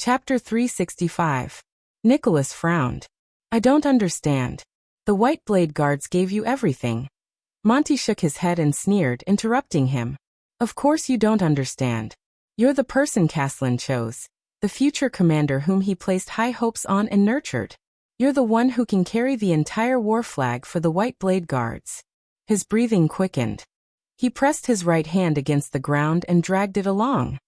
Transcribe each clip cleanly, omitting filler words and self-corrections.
Chapter 365. Nicholas frowned. I don't understand. The White Blade Guards gave you everything. Monty shook his head and sneered, interrupting him. Of course you don't understand. You're the person Caslin chose. The future commander whom he placed high hopes on and nurtured. You're the one who can carry the entire war flag for the White Blade Guards. His breathing quickened. He pressed his right hand against the ground and dragged it along.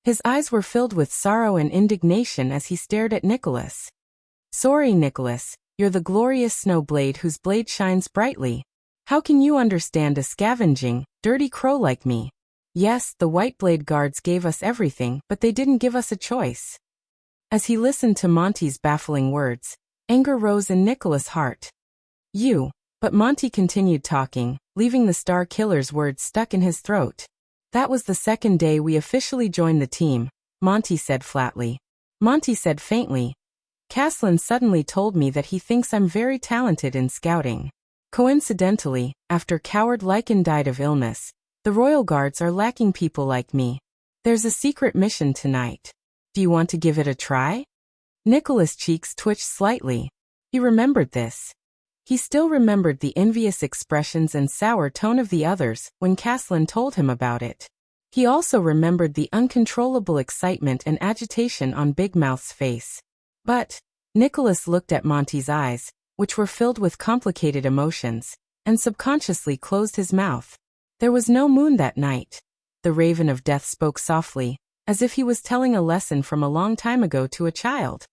His eyes were filled with sorrow and indignation as he stared at Nicholas. Sorry, Nicholas, you're the glorious snow blade whose blade shines brightly. How can you understand a scavenging, dirty crow like me? Yes, the White Blade Guards gave us everything, but they didn't give us a choice. As he listened to Monty's baffling words, anger rose in Nicholas' heart. But Monty continued talking, leaving the Star Killer's words stuck in his throat. That was the second day we officially joined the team, Monty said flatly. Monty said faintly, Caslin suddenly told me that he thinks I'm very talented in scouting. Coincidentally, after Coward Lycan died of illness, the Royal Guards are lacking people like me. There's a secret mission tonight. Do you want to give it a try? Nicholas' cheeks twitched slightly. He remembered this. He still remembered the envious expressions and sour tone of the others when Caslin told him about it. He also remembered the uncontrollable excitement and agitation on Big Mouth's face. But Nicholas looked at Monty's eyes, which were filled with complicated emotions, and subconsciously closed his mouth. There was no moon that night. The Raven of Death spoke softly, as if he was telling a lesson from a long time ago to a child.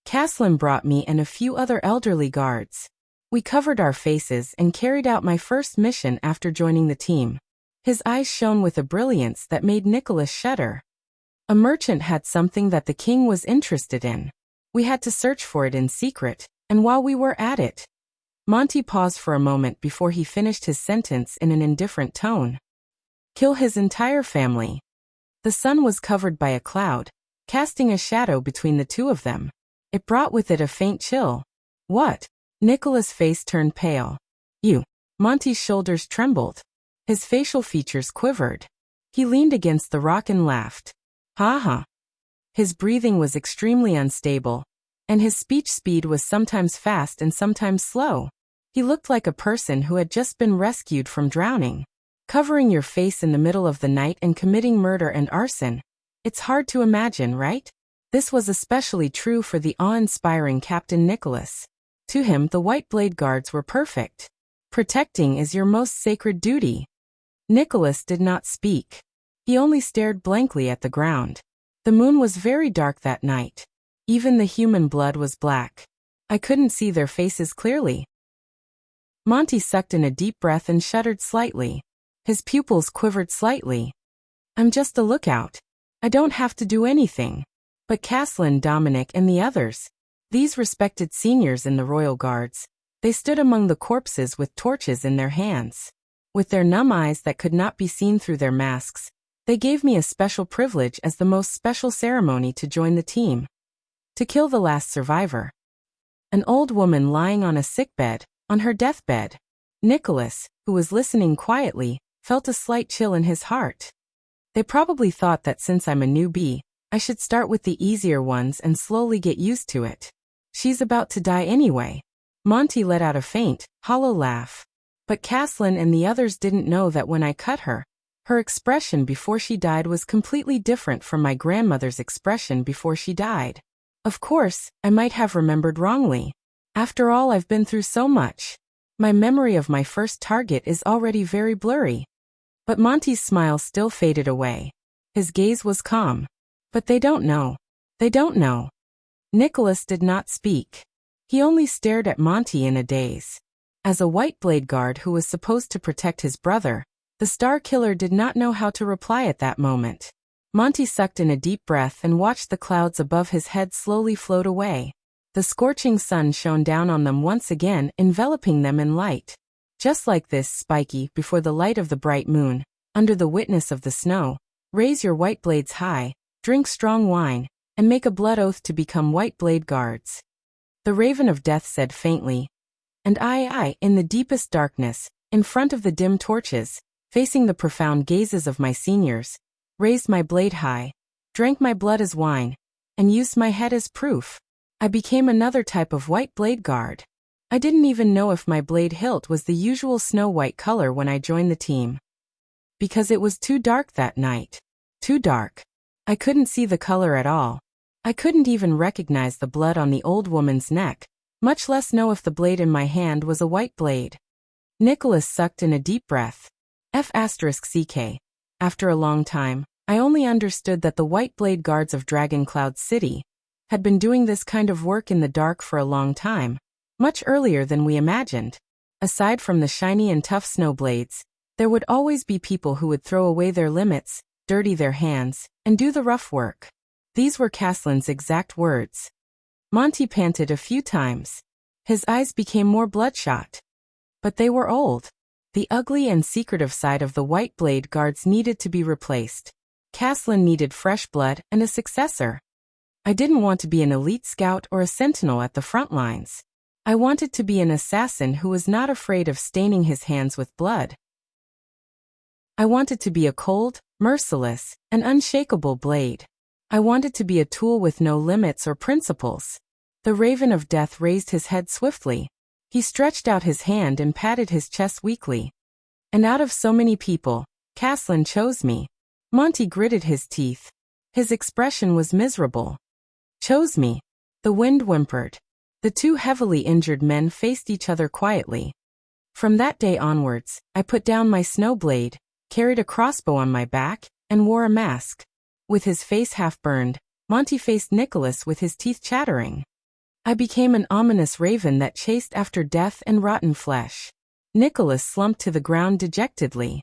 Caslin brought me and a few other elderly guards. We covered our faces and carried out my first mission after joining the team. His eyes shone with a brilliance that made Nicholas shudder. A merchant had something that the king was interested in. We had to search for it in secret, and while we were at it... Monty paused for a moment before he finished his sentence in an indifferent tone. Kill his entire family. The sun was covered by a cloud, casting a shadow between the two of them. It brought with it a faint chill. What? Nicholas' face turned pale. You. Monty's shoulders trembled. His facial features quivered. He leaned against the rock and laughed. Ha ha. His breathing was extremely unstable, and his speech speed was sometimes fast and sometimes slow. He looked like a person who had just been rescued from drowning. Covering your face in the middle of the night and committing murder and arson. It's hard to imagine, right? This was especially true for the awe-inspiring Captain Nicholas. To him, the White Blade Guards were perfect. Protecting is your most sacred duty. Nicholas did not speak. He only stared blankly at the ground. The moon was very dark that night. Even the human blood was black. I couldn't see their faces clearly. Monty sucked in a deep breath and shuddered slightly. His pupils quivered slightly. I'm just a lookout. I don't have to do anything. But Caslin, Dominic, and the others, these respected seniors in the Royal Guards, they stood among the corpses with torches in their hands. With their numb eyes that could not be seen through their masks, they gave me a special privilege as the most special ceremony to join the team. To kill the last survivor. An old woman lying on a sickbed, on her deathbed. Nicholas, who was listening quietly, felt a slight chill in his heart. They probably thought that since I'm a newbie, I should start with the easier ones and slowly get used to it. She's about to die anyway. Monty let out a faint, hollow laugh. But Caslin and the others didn't know that when I cut her, her expression before she died was completely different from my grandmother's expression before she died. Of course, I might have remembered wrongly. After all, I've been through so much. My memory of my first target is already very blurry. But Monty's smile still faded away. His gaze was calm. But they don't know. They don't know. Nicholas did not speak. He only stared at Monty in a daze. As a White Blade Guard who was supposed to protect his brother, the Star Killer did not know how to reply at that moment. Monty sucked in a deep breath and watched the clouds above his head slowly float away. The scorching sun shone down on them once again, enveloping them in light. Just like this, Spiky, before the light of the bright moon, under the witness of the snow, raise your white blades high, drink strong wine, and make a blood oath to become White Blade Guards. The Raven of Death said faintly. And I, in the deepest darkness, in front of the dim torches, facing the profound gazes of my seniors, raised my blade high, drank my blood as wine, and used my head as proof. I became another type of white blade guard. I didn't even know if my blade hilt was the usual snow-white color when I joined the team. Because it was too dark that night. Too dark. I couldn't see the color at all. I couldn't even recognize the blood on the old woman's neck, much less know if the blade in my hand was a white blade. Nicholas sucked in a deep breath. F***ck. After a long time, I only understood that the white blade guards of Dragon Cloud City had been doing this kind of work in the dark for a long time, much earlier than we imagined. Aside from the shiny and tough snow blades, there would always be people who would throw away their limits, dirty their hands, and do the rough work. These were Caslin's exact words. Monty panted a few times. His eyes became more bloodshot. But they were old. The ugly and secretive side of the white blade guards needed to be replaced. Caslin needed fresh blood and a successor. I didn't want to be an elite scout or a sentinel at the front lines. I wanted to be an assassin who was not afraid of staining his hands with blood. I wanted to be a cold, merciless, and unshakable blade. I wanted to be a tool with no limits or principles. The Raven of Death raised his head swiftly. He stretched out his hand and patted his chest weakly. And out of so many people, Caslin chose me. Monty gritted his teeth. His expression was miserable. Chose me. The wind whimpered. The two heavily injured men faced each other quietly. From that day onwards, I put down my snow blade, carried a crossbow on my back, and wore a mask. With his face half burned, Monty faced Nicholas with his teeth chattering. I became an ominous raven that chased after death and rotten flesh. Nicholas slumped to the ground dejectedly.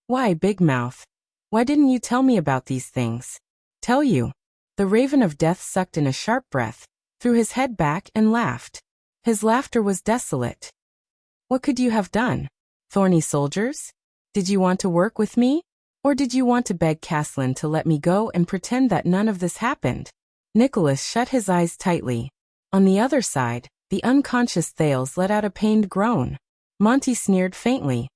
Why, Big Mouth? Why didn't you tell me about these things? Tell you. The Raven of Death sucked in a sharp breath, threw his head back and laughed. His laughter was desolate. What could you have done? Thorny soldiers? Did you want to work with me? Or did you want to beg Caslin to let me go and pretend that none of this happened? Nicholas shut his eyes tightly. On the other side, the unconscious Thales let out a pained groan. Monty sneered faintly.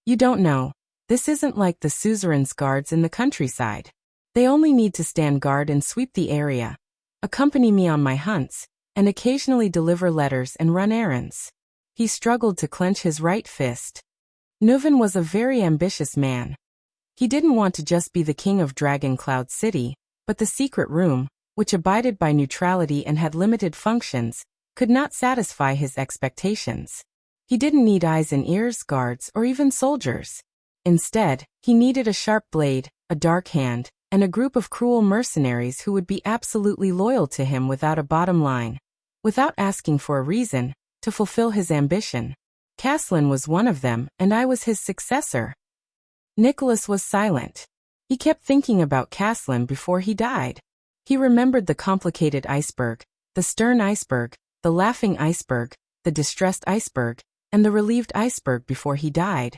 You don't know. This isn't like the suzerain's guards in the countryside. They only need to stand guard and sweep the area, accompany me on my hunts, and occasionally deliver letters and run errands. He struggled to clench his right fist. Nuven was a very ambitious man. He didn't want to just be the king of Dragon Cloud City, but the secret room, which abided by neutrality and had limited functions, could not satisfy his expectations. He didn't need eyes and ears, guards, or even soldiers. Instead, he needed a sharp blade, a dark hand, and a group of cruel mercenaries who would be absolutely loyal to him without a bottom line, without asking for a reason, to fulfill his ambition. Caslin was one of them, and I was his successor. Nicholas was silent. He kept thinking about Caslin before he died. He remembered the complicated iceberg, the stern iceberg, the laughing iceberg, the distressed iceberg, and the relieved iceberg before he died.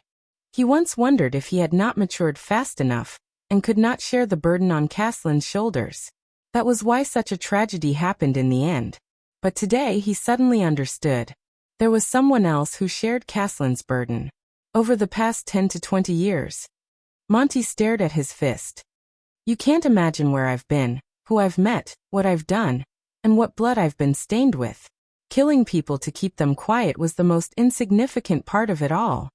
He once wondered if he had not matured fast enough, and could not share the burden on Caslin's shoulders. That was why such a tragedy happened in the end. But today he suddenly understood. There was someone else who shared Caslin's burden. Over the past 10 to 20 years. Monty stared at his fist. You can't imagine where I've been, who I've met, what I've done, and what blood I've been stained with. Killing people to keep them quiet was the most insignificant part of it all.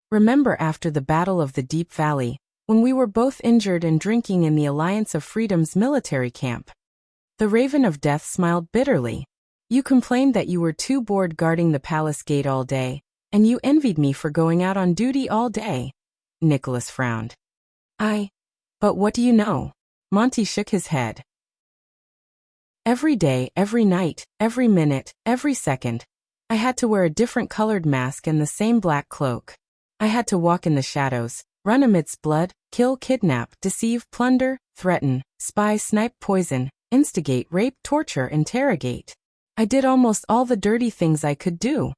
Remember after the Battle of the Deep Valley, when we were both injured and drinking in the Alliance of Freedom's military camp? The Raven of Death smiled bitterly. You complained that you were too bored guarding the palace gate all day, and you envied me for going out on duty all day. Nicholas frowned. But what do you know? Monty shook his head. Every day, every night, every minute, every second, I had to wear a different colored mask and the same black cloak. I had to walk in the shadows, run amidst blood, kill, kidnap, deceive, plunder, threaten, spy, snipe, poison, instigate, rape, torture, interrogate. I did almost all the dirty things I could do.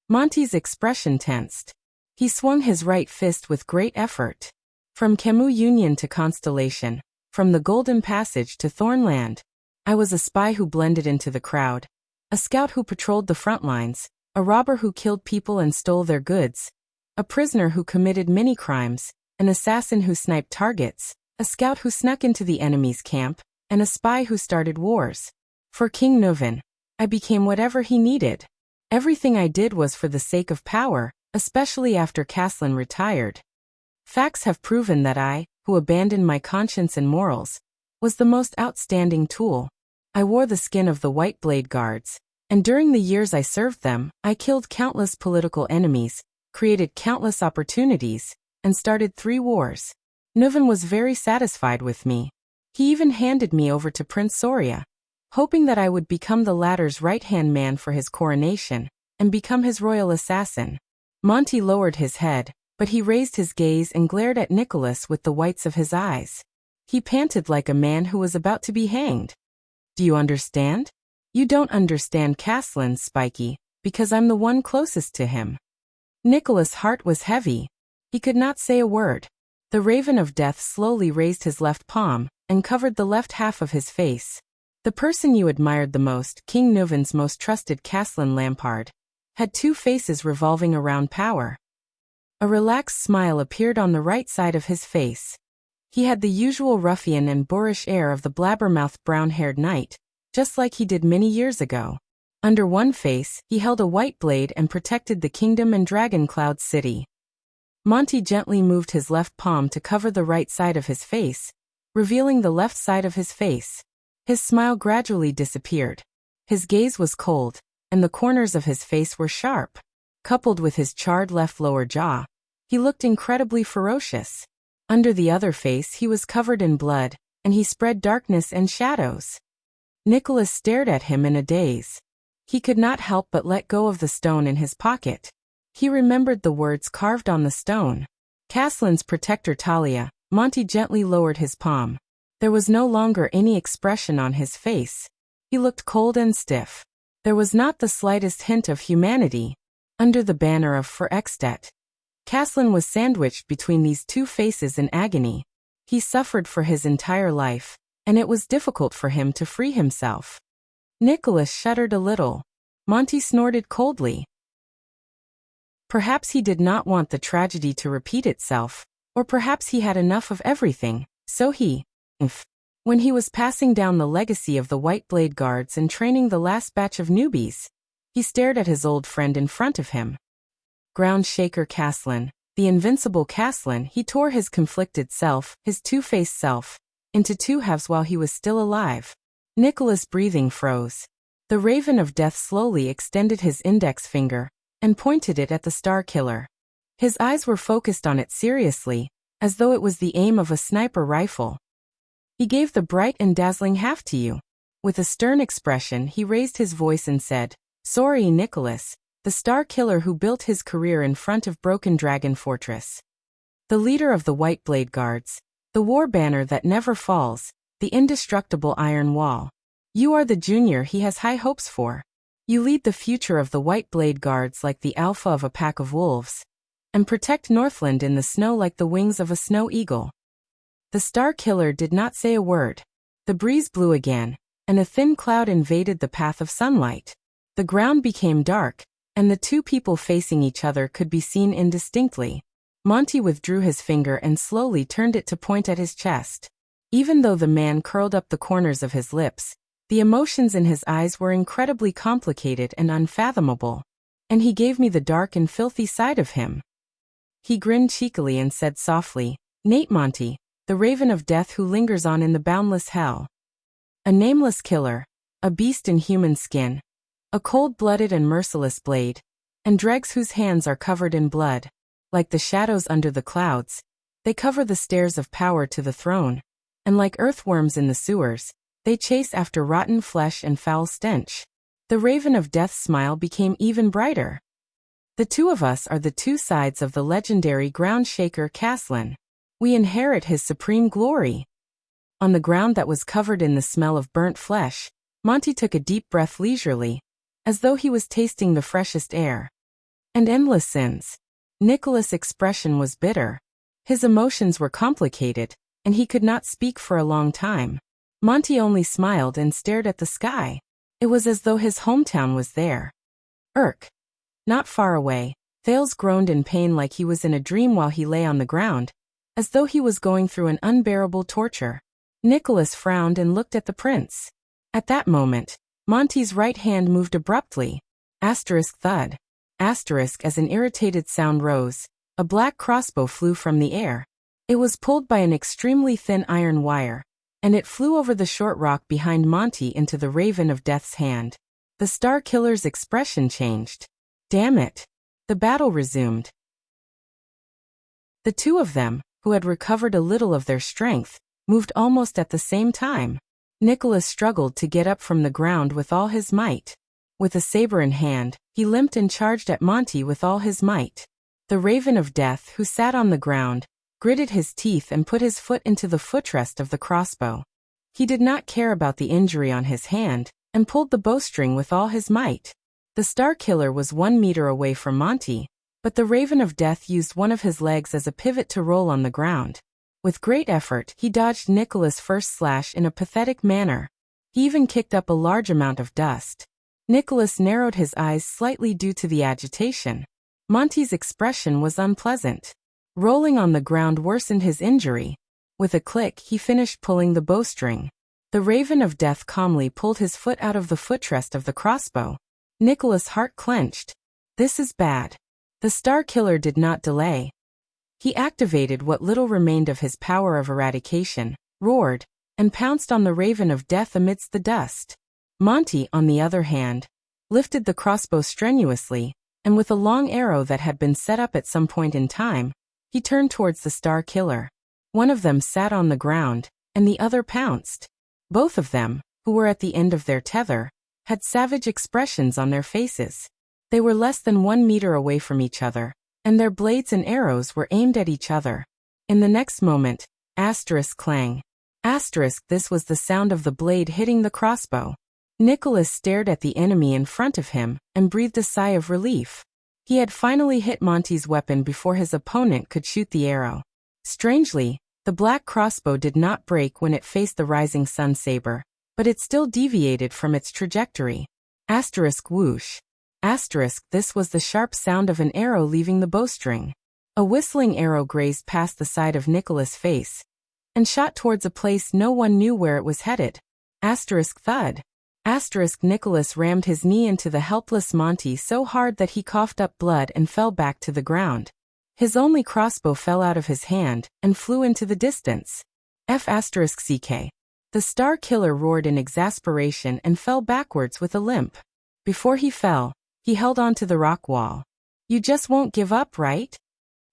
Monty's expression tensed. He swung his right fist with great effort. From Camus Union to Constellation, from the Golden Passage to Thornland, I was a spy who blended into the crowd, a scout who patrolled the front lines, a robber who killed people and stole their goods, a prisoner who committed many crimes, an assassin who sniped targets, a scout who snuck into the enemy's camp, and a spy who started wars. For King Nuvan, I became whatever he needed. Everything I did was for the sake of power, especially after Caslin retired. Facts have proven that I, who abandoned my conscience and morals, was the most outstanding tool. I wore the skin of the White Blade Guards, and during the years I served them, I killed countless political enemies, created countless opportunities, and started 3 wars. Nuvan was very satisfied with me. He even handed me over to Prince Soria, hoping that I would become the latter's right-hand man for his coronation, and become his royal assassin. Monty lowered his head, but he raised his gaze and glared at Nicholas with the whites of his eyes. He panted like a man who was about to be hanged. Do you understand? You don't understand Caslin, Spiky, because I'm the one closest to him. Nicholas' heart was heavy. He could not say a word. The Raven of Death slowly raised his left palm and covered the left half of his face. The person you admired the most, King Nuvan's most trusted Caslin Lampard, had 2 faces revolving around power. A relaxed smile appeared on the right side of his face. He had the usual ruffian and boorish air of the blabbermouthed brown-haired knight, just like he did many years ago. Under one face, he held a white blade and protected the kingdom and Dragon Cloud City. Monty gently moved his left palm to cover the right side of his face, revealing the left side of his face. His smile gradually disappeared. His gaze was cold, and the corners of his face were sharp. Coupled with his charred left lower jaw, he looked incredibly ferocious. Under the other face he was covered in blood, and he spread darkness and shadows. Nicholas stared at him in a daze. He could not help but let go of the stone in his pocket. He remembered the words carved on the stone. Caslin's protector Talia. Monty gently lowered his palm. There was no longer any expression on his face. He looked cold and stiff. There was not the slightest hint of humanity. Under the banner of For Extet, Caslin was sandwiched between these 2 faces in agony. He suffered for his entire life, and it was difficult for him to free himself. Nicholas shuddered a little. Monty snorted coldly. Perhaps he did not want the tragedy to repeat itself, or perhaps he had enough of everything, so when he was passing down the legacy of the White Blade Guards and training the last batch of newbies, he stared at his old friend in front of him. Ground Shaker Caslin, the invincible Caslin. He tore his conflicted self, his 2-faced self, into 2 halves while he was still alive. Nicholas' breathing froze. The Raven of Death slowly extended his index finger and pointed it at the Star Killer. His eyes were focused on it seriously, as though it was the aim of a sniper rifle. He gave the bright and dazzling half to you. With a stern expression he raised his voice and said, "Sorry, Nicholas, the Star Killer who built his career in front of Broken Dragon Fortress. The leader of the White Blade Guards, the war banner that never falls, the indestructible Iron Wall. You are the junior he has high hopes for. You lead the future of the White Blade Guards like the alpha of a pack of wolves, and protect Northland in the snow like the wings of a snow eagle." The Star Killer did not say a word. The breeze blew again, and a thin cloud invaded the path of sunlight. The ground became dark, and the 2 people facing each other could be seen indistinctly. Monty withdrew his finger and slowly turned it to point at his chest. Even though the man curled up the corners of his lips, the emotions in his eyes were incredibly complicated and unfathomable. And he gave me the dark and filthy side of him. He grinned cheekily and said softly, "Nate Monty, the Raven of Death who lingers on in the boundless hell. A nameless killer, a beast in human skin, a cold-blooded and merciless blade, and dregs whose hands are covered in blood. Like the shadows under the clouds, they cover the stairs of power to the throne, and like earthworms in the sewers, they chase after rotten flesh and foul stench." The Raven of Death's smile became even brighter. "The 2 of us are the 2 sides of the legendary Ground Shaker Caslin. We inherit his supreme glory." On the ground that was covered in the smell of burnt flesh, Monty took a deep breath leisurely, as though he was tasting the freshest air. "And endless sins." Nicholas' expression was bitter. His emotions were complicated, and he could not speak for a long time. Monty only smiled and stared at the sky. It was as though his hometown was there. Not far away, Thales groaned in pain like he was in a dream while he lay on the ground, as though he was going through an unbearable torture. Nicholas frowned and looked at the prince. At that moment, Monty's right hand moved abruptly. Asterisk thud. Asterisk as an irritated sound rose, a black crossbow flew from the air. It was pulled by an extremely thin iron wire, and it flew over the short rock behind Monty into the Raven of Death's hand. The Star Killer's expression changed. Damn it. The battle resumed. The two of them, who had recovered a little of their strength, moved almost at the same time. Nicholas struggled to get up from the ground with all his might. With a saber in hand, he limped and charged at Monty with all his might. The Raven of Death, who sat on the ground, gritted his teeth and put his foot into the footrest of the crossbow. He did not care about the injury on his hand, and pulled the bowstring with all his might. The Star Killer was 1 meter away from Monty, but the Raven of Death used one of his legs as a pivot to roll on the ground. With great effort, he dodged Nicholas' first slash in a pathetic manner. He even kicked up a large amount of dust. Nicholas narrowed his eyes slightly due to the agitation. Monty's expression was unpleasant. Rolling on the ground worsened his injury. With a click, he finished pulling the bowstring. The Raven of Death calmly pulled his foot out of the footrest of the crossbow. Nicholas' heart clenched. This is bad. The Star Killer did not delay. He activated what little remained of his power of eradication, roared, and pounced on the Raven of Death amidst the dust. Monty, on the other hand, lifted the crossbow strenuously, and with a long arrow that had been set up at some point in time, he turned towards the Star Killer. One of them sat on the ground, and the other pounced. Both of them, who were at the end of their tether, had savage expressions on their faces. They were less than 1 meter away from each other, and their blades and arrows were aimed at each other. In the next moment, asterisk clang. Asterisk this was the sound of the blade hitting the crossbow. Nicholas stared at the enemy in front of him, and breathed a sigh of relief. He had finally hit Monty's weapon before his opponent could shoot the arrow. Strangely, the black crossbow did not break when it faced the rising sun saber, but it still deviated from its trajectory. Asterisk whoosh. Asterisk this was the sharp sound of an arrow leaving the bowstring. A whistling arrow grazed past the side of Nicholas' face, and shot towards a place no one knew where it was headed. Asterisk thud. Asterisk Nicholas rammed his knee into the helpless Monty so hard that he coughed up blood and fell back to the ground. His only crossbow fell out of his hand and flew into the distance. F***ck. The Star Killer roared in exasperation and fell backwards with a limp. Before he fell, he held onto the rock wall. You just won't give up, right?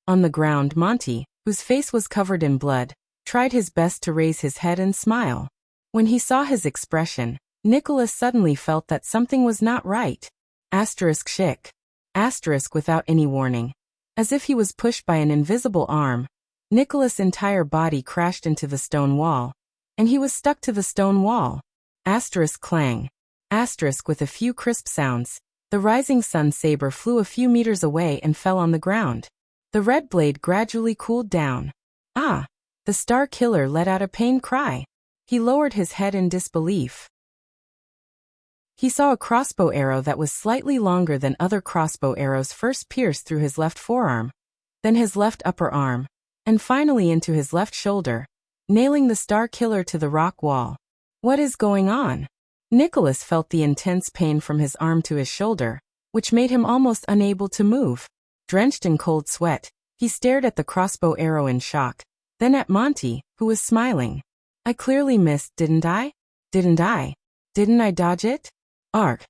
On the ground, Monty, whose face was covered in blood, tried his best to raise his head and smile. When he saw his expression, Nicholas suddenly felt that something was not right. Asterisk shick. Asterisk without any warning. As if he was pushed by an invisible arm, Nicholas' entire body crashed into the stone wall, and he was stuck to the stone wall. Asterisk clang. Asterisk with a few crisp sounds. The rising sun saber flew a few meters away and fell on the ground. The red blade gradually cooled down. Ah! The Star Killer let out a pained cry. He lowered his head in disbelief. He saw a crossbow arrow that was slightly longer than other crossbow arrows first pierced through his left forearm, then his left upper arm, and finally into his left shoulder, nailing the Star Killer to the rock wall. What is going on? Nicholas felt the intense pain from his arm to his shoulder, which made him almost unable to move. Drenched in cold sweat, he stared at the crossbow arrow in shock, then at Monty, who was smiling. I clearly missed, didn't I? Didn't I? Didn't I dodge it? Arg!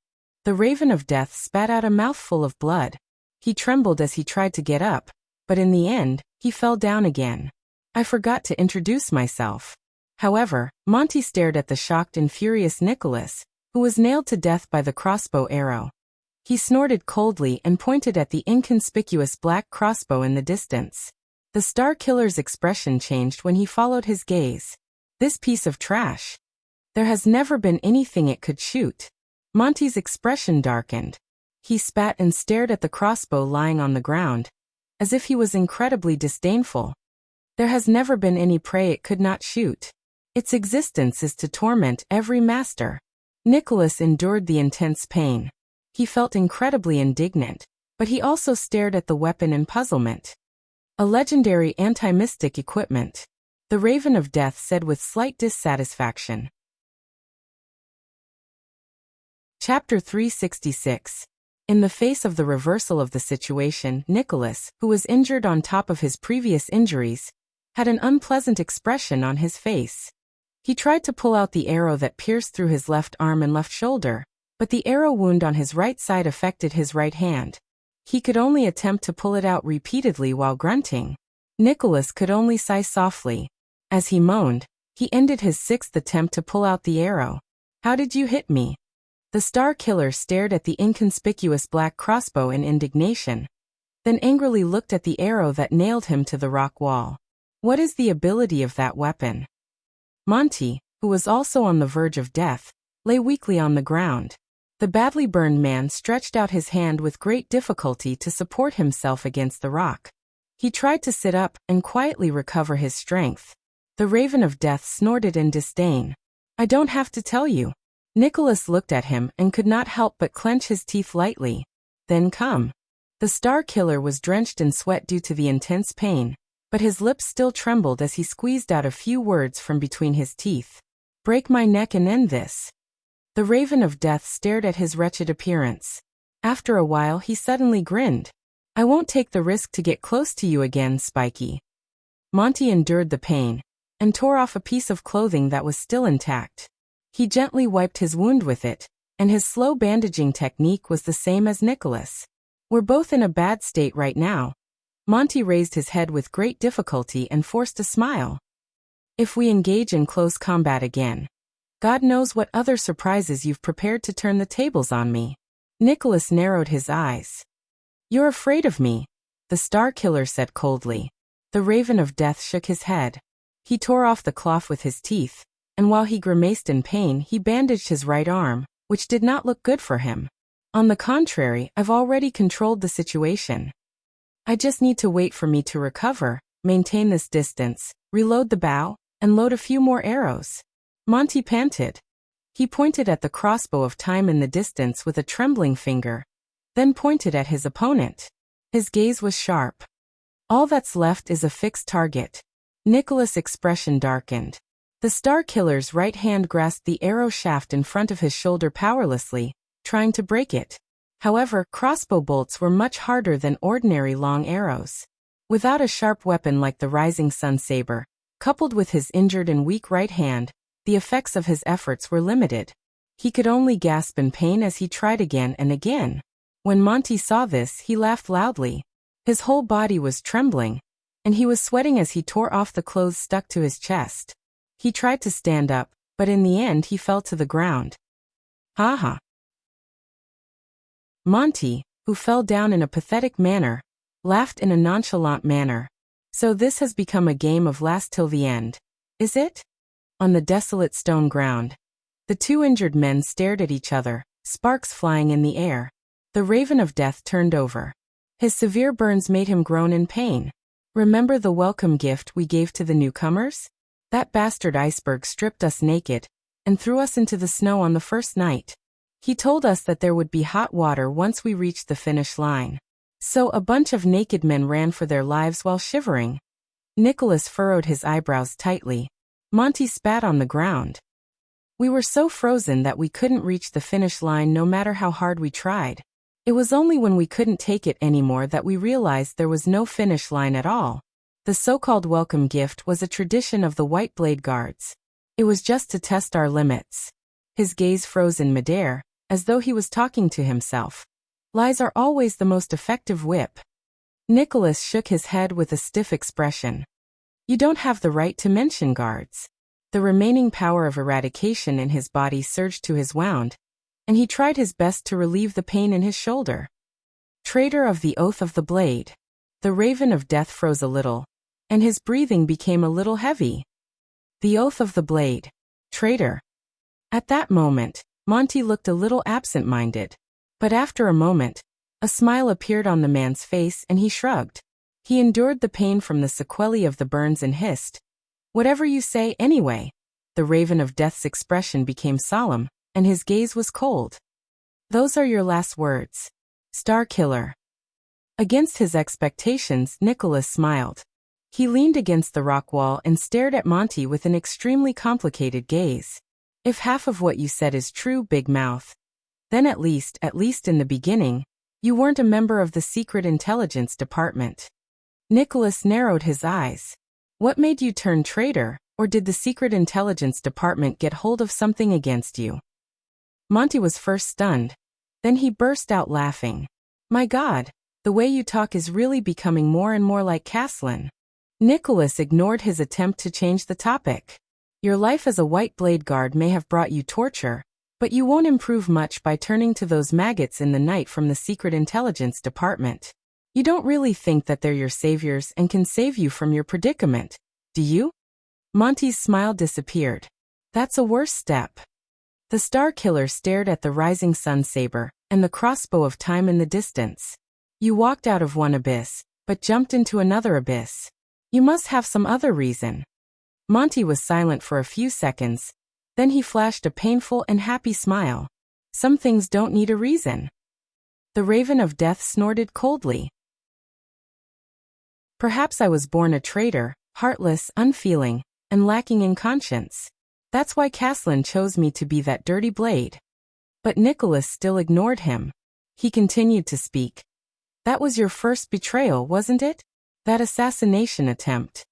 The Raven of Death spat out a mouthful of blood. He trembled as he tried to get up, but in the end, he fell down again. I forgot to introduce myself. However, Monty stared at the shocked and furious Nicholas, who was nailed to death by the crossbow arrow. He snorted coldly and pointed at the inconspicuous black crossbow in the distance. The Star Killer's expression changed when he followed his gaze. This piece of trash. There has never been anything it could shoot. Monty's expression darkened. He spat and stared at the crossbow lying on the ground, as if he was incredibly disdainful. There has never been any prey it could not shoot. Its existence is to torment every master. Nicholas endured the intense pain. He felt incredibly indignant, but he also stared at the weapon in puzzlement. A legendary anti-mystic equipment. the Raven of Death said with slight dissatisfaction. Chapter 366. In the face of the reversal of the situation, Nicholas, who was injured on top of his previous injuries, had an unpleasant expression on his face. He tried to pull out the arrow that pierced through his left arm and left shoulder, but the arrow wound on his right side affected his right hand. He could only attempt to pull it out repeatedly while grunting. Nicholas could only sigh softly. As he moaned, he ended his sixth attempt to pull out the arrow. "How did you hit me?" The Star Killer stared at the inconspicuous black crossbow in indignation, then angrily looked at the arrow that nailed him to the rock wall. "What is the ability of that weapon?" Monty, who was also on the verge of death, lay weakly on the ground. The badly burned man stretched out his hand with great difficulty to support himself against the rock. He tried to sit up and quietly recover his strength. The Raven of Death snorted in disdain. "I don't have to tell you." Nicholas looked at him and could not help but clench his teeth lightly. "Then come." The Star Killer was drenched in sweat due to the intense pain, but his lips still trembled as he squeezed out a few words from between his teeth. "Break my neck and end this." The Raven of Death stared at his wretched appearance. After a while he suddenly grinned. "I won't take the risk to get close to you again, Spiky." Monty endured the pain and tore off a piece of clothing that was still intact. He gently wiped his wound with it, and his slow bandaging technique was the same as Nicholas. "We're both in a bad state right now." Monty raised his head with great difficulty and forced a smile. "If we engage in close combat again, God knows what other surprises you've prepared to turn the tables on me." Nicholas narrowed his eyes. "You're afraid of me," the Star Killer said coldly. The Raven of Death shook his head. He tore off the cloth with his teeth, and while he grimaced in pain, he bandaged his right arm, which did not look good for him. "On the contrary, I've already controlled the situation. I just need to wait for me to recover, maintain this distance, reload the bow, and load a few more arrows." Monty panted. He pointed at the crossbow of time in the distance with a trembling finger, then pointed at his opponent. His gaze was sharp. "All that's left is a fixed target." Nicholas' expression darkened. The Star Killer's right hand grasped the arrow shaft in front of his shoulder powerlessly, trying to break it. However, crossbow bolts were much harder than ordinary long arrows. Without a sharp weapon like the Rising Sun saber, coupled with his injured and weak right hand, the effects of his efforts were limited. He could only gasp in pain as he tried again and again. When Monty saw this, he laughed loudly. His whole body was trembling, and he was sweating as he tore off the clothes stuck to his chest. He tried to stand up, but in the end he fell to the ground. "Ha ha." Monty, who fell down in a pathetic manner, laughed in a nonchalant manner. "So this has become a game of last till the end, is it?" On the desolate stone ground, the two injured men stared at each other, sparks flying in the air. The Raven of Death turned over. His severe burns made him groan in pain. "Remember the welcome gift we gave to the newcomers? That bastard iceberg stripped us naked and threw us into the snow on the first night. He told us that there would be hot water once we reached the finish line. So a bunch of naked men ran for their lives while shivering." Nicholas furrowed his eyebrows tightly. Monty spat on the ground. "We were so frozen that we couldn't reach the finish line no matter how hard we tried. It was only when we couldn't take it anymore that we realized there was no finish line at all. The so-called welcome gift was a tradition of the White Blade Guards. It was just to test our limits." His gaze froze in midair, as though he was talking to himself. "Lies are always the most effective whip." Nicholas shook his head with a stiff expression. "You don't have the right to mention guards." The remaining power of eradication in his body surged to his wound, and he tried his best to relieve the pain in his shoulder. "Traitor of the Oath of the Blade." The Raven of Death froze a little, and his breathing became a little heavy. "The Oath of the Blade. Traitor." At that moment, Monty looked a little absent-minded. But after a moment, a smile appeared on the man's face and he shrugged. He endured the pain from the sequelae of the burns and hissed, "Whatever you say, anyway." The Raven of Death's expression became solemn, and his gaze was cold. "Those are your last words, Star Killer." Against his expectations, Nicholas smiled. He leaned against the rock wall and stared at Monty with an extremely complicated gaze. If half of what you said is true, Big Mouth, then at least in the beginning, you weren't a member of the Secret Intelligence Department. Nicholas narrowed his eyes. What made you turn traitor, or did the Secret Intelligence Department get hold of something against you? Monty was first stunned. Then he burst out laughing. My God, the way you talk is really becoming more and more like Caslin. Nicholas ignored his attempt to change the topic. Your life as a White Blade Guard may have brought you torture, but you won't improve much by turning to those maggots in the night from the Secret Intelligence Department. You don't really think that they're your saviors and can save you from your predicament, do you? Monty's smile disappeared. That's a worse step. The Star Killer stared at the rising sun saber and the crossbow of time in the distance. You walked out of one abyss, but jumped into another abyss. You must have some other reason. Monty was silent for a few seconds. Then he flashed a painful and happy smile. Some things don't need a reason. The Raven of Death snorted coldly. Perhaps I was born a traitor, heartless, unfeeling, and lacking in conscience. That's why Caslin chose me to be that dirty blade. But Nicholas still ignored him. He continued to speak. That was your first betrayal, wasn't it? That assassination attempt.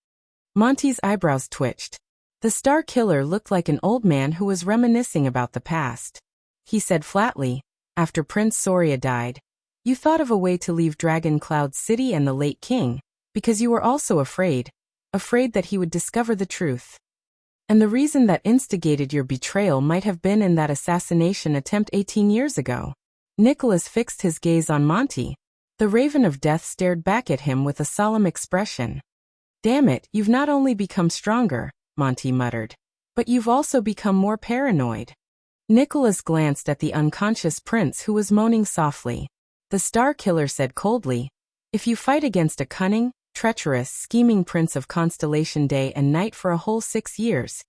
Monty's eyebrows twitched. The Star Killer looked like an old man who was reminiscing about the past. He said flatly, after Prince Soria died, you thought of a way to leave Dragon Cloud City and the late king, because you were also afraid that he would discover the truth. And the reason that instigated your betrayal might have been in that assassination attempt 18 years ago. Nicholas fixed his gaze on Monty. The Raven of Death stared back at him with a solemn expression. Damn it, you've not only become stronger, Monty muttered, but you've also become more paranoid. Nicholas glanced at the unconscious prince who was moaning softly. The Star Killer said coldly, if you fight against a cunning, treacherous, scheming prince of Constellation day and night for a whole 6 years,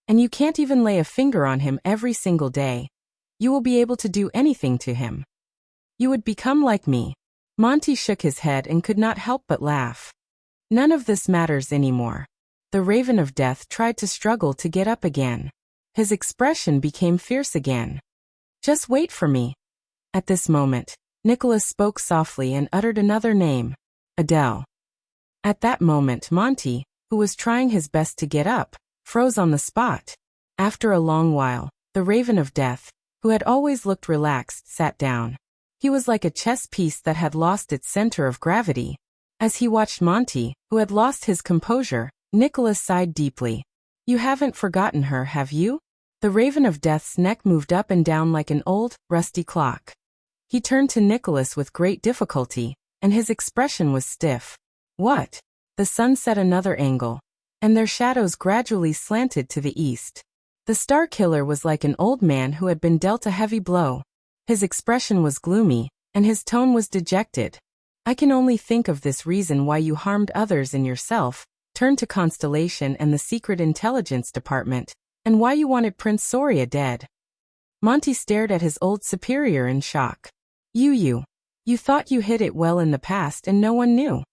and you can't even lay a finger on him every single day, you will be able to do anything to him. You would become like me. Monty shook his head and could not help but laugh. None of this matters anymore. The Raven of Death tried to struggle to get up again. His expression became fierce again. Just wait for me. At this moment, Nicholas spoke softly and uttered another name. Adele. At that moment Monty, who was trying his best to get up, froze on the spot. After a long while, the Raven of Death, who had always looked relaxed, sat down. He was like a chess piece that had lost its center of gravity. As he watched Monty, who had lost his composure, Nicholas sighed deeply. You haven't forgotten her, have you? The Raven of Death's neck moved up and down like an old, rusty clock. He turned to Nicholas with great difficulty, and his expression was stiff. What? The sun set another angle, and their shadows gradually slanted to the east. The Star Killer was like an old man who had been dealt a heavy blow. His expression was gloomy, and his tone was dejected. I can only think of this reason why you harmed others and yourself, turned to Constellation and the Secret Intelligence Department, and why you wanted Prince Soria dead. Monty stared at his old superior in shock. You thought you hid it well in the past and no one knew.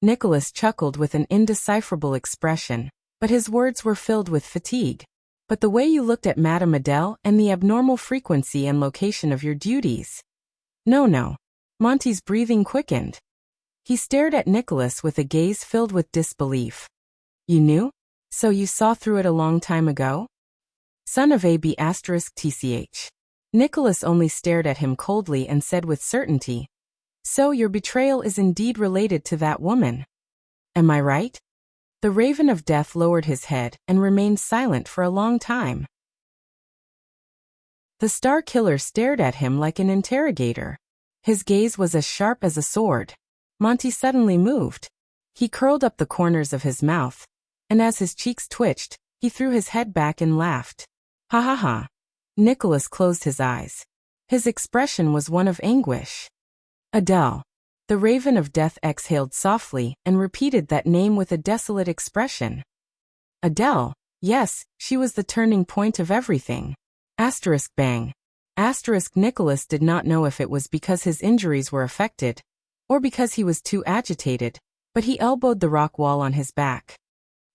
Nicholas chuckled with an indecipherable expression, but his words were filled with fatigue. But the way you looked at Madame Adele and the abnormal frequency and location of your duties. No. Monty's breathing quickened. He stared at Nicholas with a gaze filled with disbelief. You knew? So you saw through it a long time ago? Son of AB *TCH. Nicholas only stared at him coldly and said with certainty, so your betrayal is indeed related to that woman. Am I right? The Raven of Death lowered his head and remained silent for a long time. The Star Killer stared at him like an interrogator. His gaze was as sharp as a sword. Monty suddenly moved. He curled up the corners of his mouth, and as his cheeks twitched, he threw his head back and laughed. Ha ha ha. Nicholas closed his eyes. His expression was one of anguish. Adele. The Raven of Death exhaled softly and repeated that name with a desolate expression. Adele, yes, she was the turning point of everything. Bang. Nicholas did not know if it was because his injuries were affected, or because he was too agitated, but he elbowed the rock wall on his back.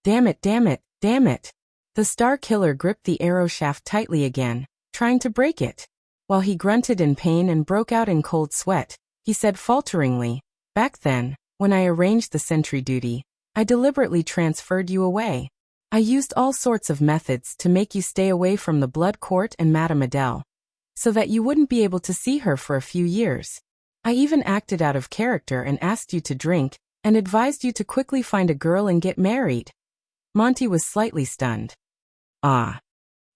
Damn it, damn it, damn it. The star killer gripped the arrow shaft tightly again, trying to break it. While he grunted in pain and broke out in cold sweat, he said falteringly, "Back then, when I arranged the sentry duty, I deliberately transferred you away. I used all sorts of methods to make you stay away from the Blood Court and Madame Adele, so that you wouldn't be able to see her for a few years. I even acted out of character and asked you to drink, and advised you to quickly find a girl and get married." Monty was slightly stunned. "Ah."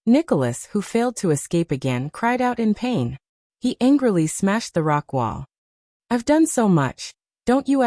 Nicholas, who failed to escape again, cried out in pain. He angrily smashed the rock wall. "I've done so much. Don't you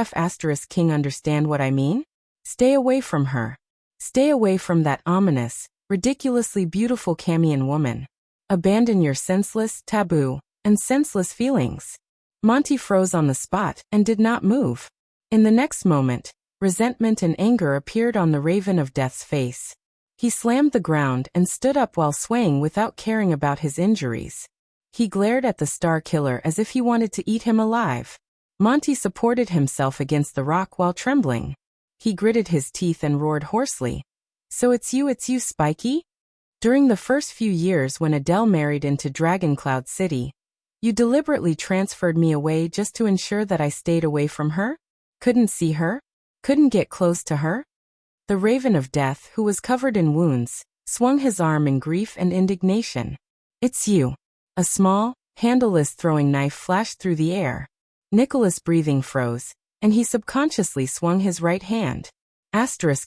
King understand what I mean? Stay away from her. Stay away from that ominous, ridiculously beautiful Camion woman. Abandon your senseless, taboo, and senseless feelings." Monty froze on the spot and did not move. In the next moment, resentment and anger appeared on the Raven of Death's face. He slammed the ground and stood up while swaying without caring about his injuries. He glared at the Star Killer as if he wanted to eat him alive. Monty supported himself against the rock while trembling. He gritted his teeth and roared hoarsely. "So it's you, Spiky? During the first few years when Adele married into Dragoncloud City, you deliberately transferred me away just to ensure that I stayed away from her? Couldn't see her? Couldn't get close to her?" The Raven of Death, who was covered in wounds, swung his arm in grief and indignation. "It's you." A small, handleless throwing knife flashed through the air. Nicholas' breathing froze, and he subconsciously swung his right hand.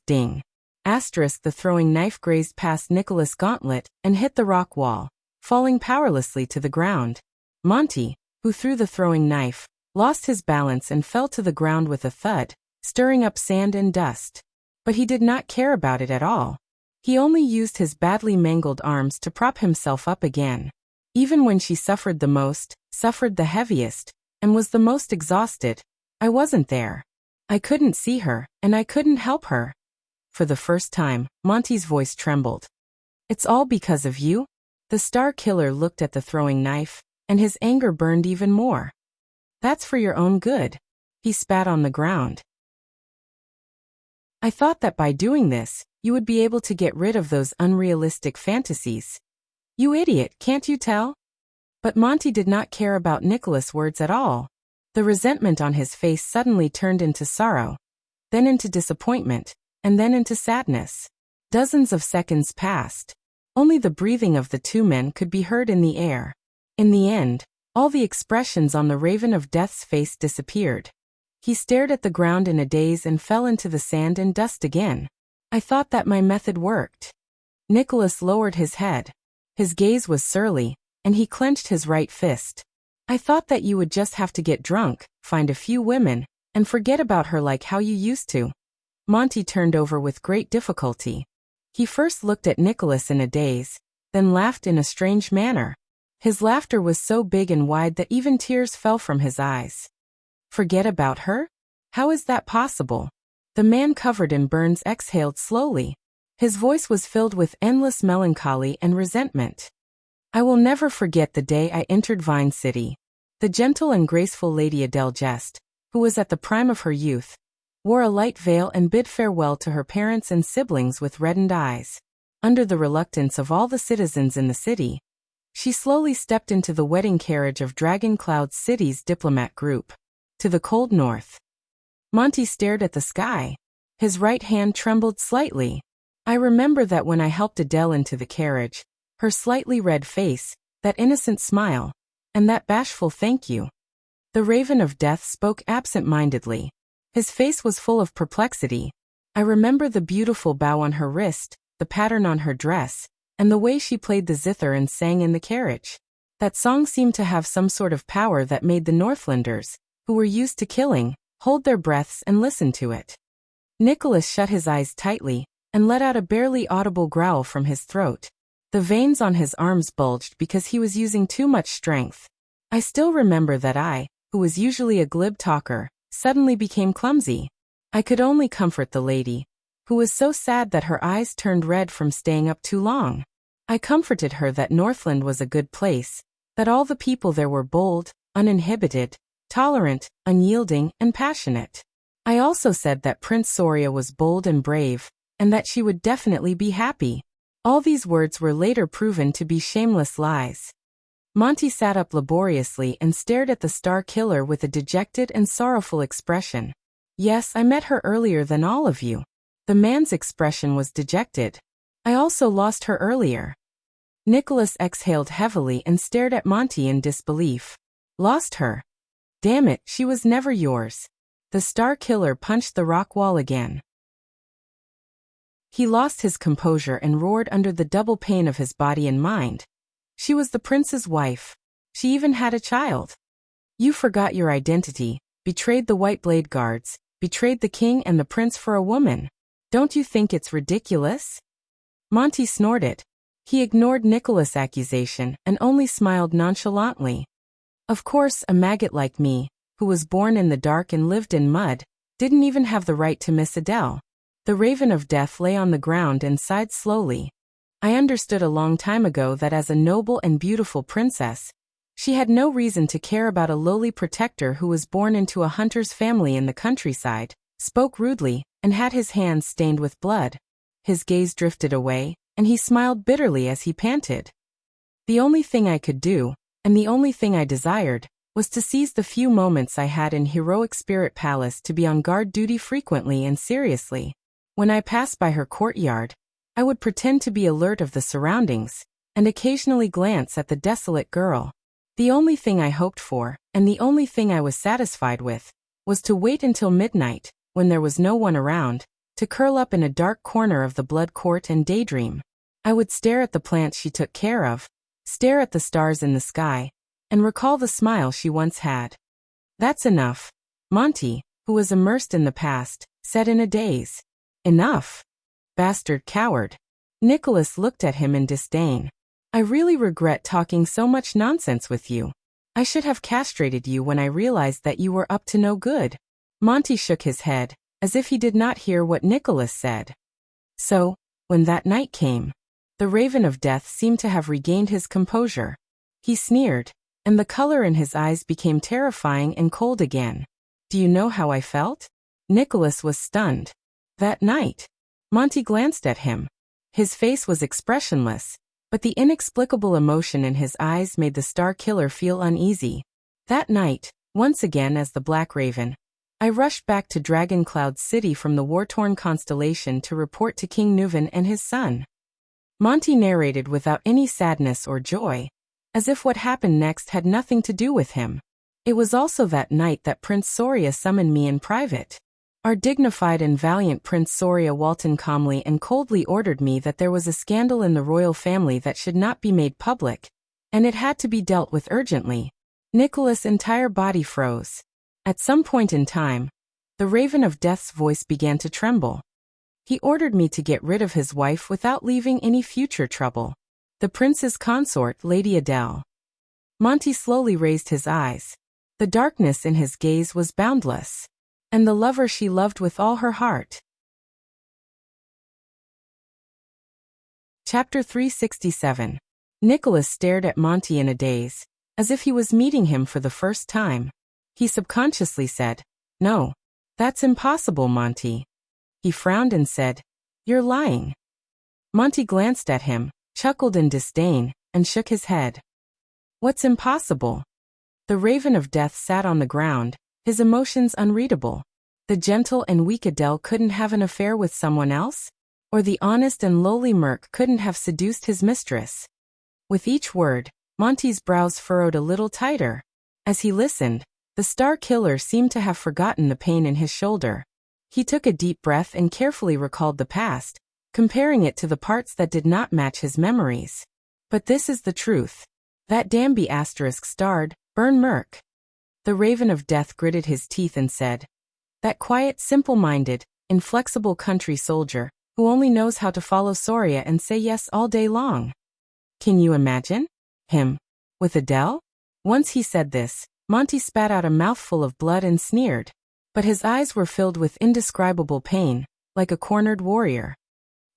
Ding. The throwing knife grazed past Nicholas' gauntlet and hit the rock wall, falling powerlessly to the ground. Monty, who threw the throwing knife, lost his balance and fell to the ground with a thud, stirring up sand and dust. But he did not care about it at all. He only used his badly mangled arms to prop himself up again. Even when she suffered the most, suffered the heaviest, and was the most exhausted, I wasn't there. I couldn't see her, and I couldn't help her. For the first time, Monty's voice trembled. "It's all because of you?" The Star Killer looked at the throwing knife, and his anger burned even more. "That's for your own good." He spat on the ground. "I thought that by doing this, you would be able to get rid of those unrealistic fantasies. You idiot, can't you tell?" But Monty did not care about Nicholas' words at all. The resentment on his face suddenly turned into sorrow, then into disappointment, and then into sadness. Dozens of seconds passed. Only the breathing of the two men could be heard in the air. In the end, all the expressions on the Raven of Death's face disappeared. He stared at the ground in a daze and fell into the sand and dust again. "I thought that my method worked." Nicholas lowered his head. His gaze was surly, and he clenched his right fist. "I thought that you would just have to get drunk, find a few women, and forget about her like how you used to." Monty turned over with great difficulty. He first looked at Nicholas in a daze, then laughed in a strange manner. His laughter was so big and wide that even tears fell from his eyes. "Forget about her? How is that possible?" The man covered in burns exhaled slowly. His voice was filled with endless melancholy and resentment. "I will never forget the day I entered Vine City. The gentle and graceful Lady Adele Jest, who was at the prime of her youth, wore a light veil and bid farewell to her parents and siblings with reddened eyes. Under the reluctance of all the citizens in the city, she slowly stepped into the wedding carriage of Dragoncloud City's diplomat group. To the cold north." Monty stared at the sky. His right hand trembled slightly. "I remember that when I helped Adele into the carriage, her slightly red face, that innocent smile, and that bashful thank you." The Raven of Death spoke absent-mindedly. His face was full of perplexity. "I remember the beautiful bow on her wrist, the pattern on her dress, and the way she played the zither and sang in the carriage. That song seemed to have some sort of power that made the Northlanders, who were used to killing, hold their breaths and listen to it." Nicholas shut his eyes tightly, and let out a barely audible growl from his throat. The veins on his arms bulged because he was using too much strength. "I still remember that I, who was usually a glib talker, suddenly became clumsy. I could only comfort the lady, who was so sad that her eyes turned red from staying up too long. I comforted her that Northland was a good place, that all the people there were bold, uninhibited, tolerant, unyielding, and passionate. I also said that Prince Soria was bold and brave, and that she would definitely be happy. All these words were later proven to be shameless lies. Monty sat up laboriously and stared at the Star Killer with a dejected and sorrowful expression. Yes, I met her earlier than all of you. The man's expression was dejected. I also lost her earlier. Nicholas exhaled heavily and stared at Monty in disbelief. Lost her? Damn it, she was never yours. The Star Killer punched the rock wall again. He lost his composure and roared under the double pain of his body and mind. She was the prince's wife. She even had a child. You forgot your identity, betrayed the White Blade Guards, betrayed the king and the prince for a woman. Don't you think it's ridiculous? Monty snorted. He ignored Nicholas' accusation and only smiled nonchalantly. Of course, a maggot like me, who was born in the dark and lived in mud, didn't even have the right to miss Adele. The Raven of Death lay on the ground and sighed slowly. I understood a long time ago that as a noble and beautiful princess, she had no reason to care about a lowly protector who was born into a hunter's family in the countryside, spoke rudely, and had his hands stained with blood. His gaze drifted away, and he smiled bitterly as he panted. The only thing I could do, and the only thing I desired, was to seize the few moments I had in Heroic Spirit Palace to be on guard duty frequently and seriously. When I passed by her courtyard, I would pretend to be alert of the surroundings, and occasionally glance at the desolate girl. The only thing I hoped for, and the only thing I was satisfied with, was to wait until midnight, when there was no one around, to curl up in a dark corner of the blood court and daydream. I would stare at the plants she took care of, stare at the stars in the sky, and recall the smile she once had. That's enough, Monty, who was immersed in the past, said in a daze. Enough? Bastard coward. Nicholas looked at him in disdain. I really regret talking so much nonsense with you. I should have castrated you when I realized that you were up to no good. Monty shook his head, as if he did not hear what Nicholas said. So, when that night came, the Raven of Death seemed to have regained his composure. He sneered, and the color in his eyes became terrifying and cold again. Do you know how I felt? Nicholas was stunned. That night. Monty glanced at him. His face was expressionless, but the inexplicable emotion in his eyes made the Star Killer feel uneasy. That night, once again as the Black Raven, I rushed back to Dragon Cloud City from the war-torn constellation to report to King Nuvan and his son. Monty narrated without any sadness or joy, as if what happened next had nothing to do with him. It was also that night that Prince Soria summoned me in private. Our dignified and valiant Prince Soria Walton calmly and coldly ordered me that there was a scandal in the royal family that should not be made public, and it had to be dealt with urgently. Nicholas' entire body froze. At some point in time, the Raven of Death's voice began to tremble. He ordered me to get rid of his wife without leaving any future trouble. The prince's consort, Lady Adele. Monty slowly raised his eyes. The darkness in his gaze was boundless. And the lover she loved with all her heart. Chapter 367. Nicholas stared at Monty in a daze, as if he was meeting him for the first time. He subconsciously said, "No, that's impossible, Monty." He frowned and said, "You're lying." Monty glanced at him, chuckled in disdain, and shook his head. "What's impossible?" The Raven of Death sat on the ground, his emotions unreadable. The gentle and weak Adele couldn't have an affair with someone else? Or the honest and lowly Merc couldn't have seduced his mistress? With each word, Monty's brows furrowed a little tighter. As he listened, the Star Killer seemed to have forgotten the pain in his shoulder. He took a deep breath and carefully recalled the past, comparing it to the parts that did not match his memories. But this is the truth. That Danby asterisk starred, Burn Merc. The Raven of Death gritted his teeth and said, "That quiet, simple-minded, inflexible country soldier, who only knows how to follow Soria and say yes all day long. Can you imagine? Him. With Adele?" Once he said this, Monty spat out a mouthful of blood and sneered. But his eyes were filled with indescribable pain, like a cornered warrior.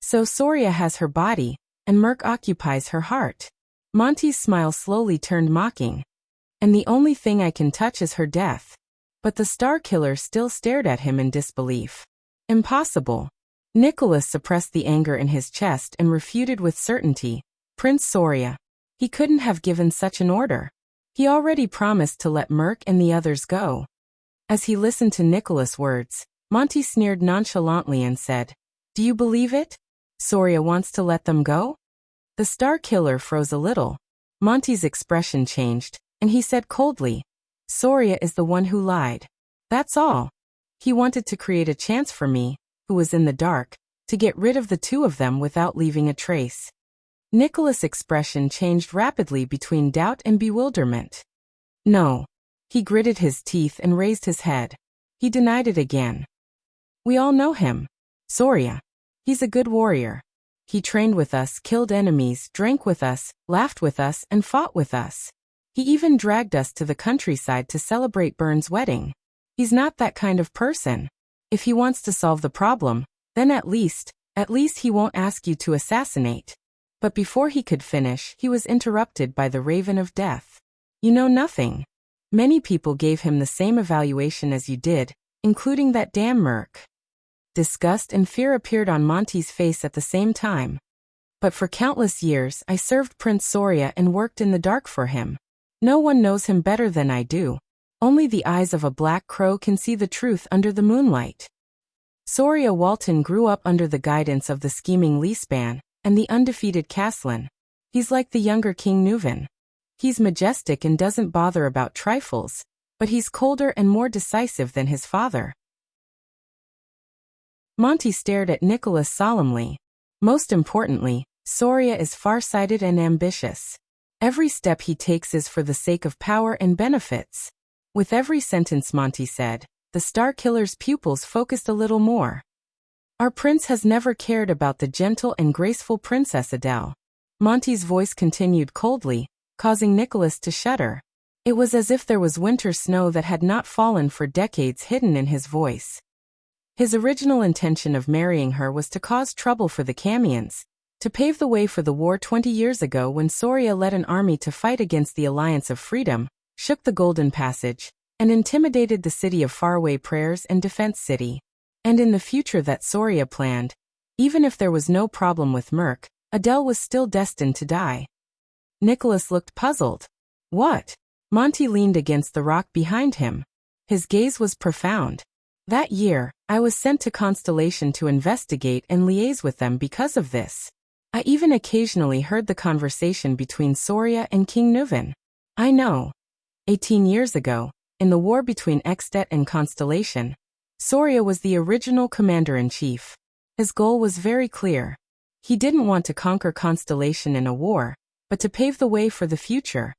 So Soria has her body, and Merc occupies her heart. Monty's smile slowly turned mocking. And the only thing I can touch is her death. But the Star Killer still stared at him in disbelief. Impossible. Nicholas suppressed the anger in his chest and refuted with certainty. Prince Soria. He couldn't have given such an order. He already promised to let Merc and the others go. As he listened to Nicholas' words, Monty sneered nonchalantly and said, "Do you believe it? Soria wants to let them go?" The Star Killer froze a little. Monty's expression changed, and he said coldly, "Soria is the one who lied. That's all. He wanted to create a chance for me, who was in the dark, to get rid of the two of them without leaving a trace." Nicholas' expression changed rapidly between doubt and bewilderment. "No." He gritted his teeth and raised his head. He denied it again. "We all know him. Soria. He's a good warrior. He trained with us, killed enemies, drank with us, laughed with us, and fought with us. He even dragged us to the countryside to celebrate Byrne's wedding. He's not that kind of person. If he wants to solve the problem, then at least he won't ask you to assassinate." But before he could finish, he was interrupted by the Raven of Death. "You know nothing. Many people gave him the same evaluation as you did, including that damn Merc." Disgust and fear appeared on Monty's face at the same time. "But for countless years I served Prince Soria and worked in the dark for him. No one knows him better than I do. Only the eyes of a black crow can see the truth under the moonlight. Soria Walton grew up under the guidance of the scheming Leespan and the undefeated Caslin. He's like the younger King Nuven. He's majestic and doesn't bother about trifles, but he's colder and more decisive than his father." Monty stared at Nicholas solemnly. "Most importantly, Soria is far-sighted and ambitious. Every step he takes is for the sake of power and benefits." With every sentence Monty said, the Star Killer's pupils focused a little more. "Our prince has never cared about the gentle and graceful Princess Adele." Monty's voice continued coldly, causing Nicholas to shudder. It was as if there was winter snow that had not fallen for decades hidden in his voice. His original intention of marrying her was to cause trouble for the Camians, to pave the way for the war 20 years ago when Soria led an army to fight against the Alliance of Freedom, shook the Golden Passage, and intimidated the city of Faraway Prayers and Defense City. And in the future that Soria planned, even if there was no problem with Merc, Adele was still destined to die. Nicholas looked puzzled. "What?" Monty leaned against the rock behind him. His gaze was profound. "That year, I was sent to Constellation to investigate and liaise with them because of this. I even occasionally heard the conversation between Soria and King Nuven. I know. 18 years ago, in the war between Extet and Constellation, Soria was the original commander-in-chief. His goal was very clear. He didn't want to conquer Constellation in a war, but to pave the way for the future."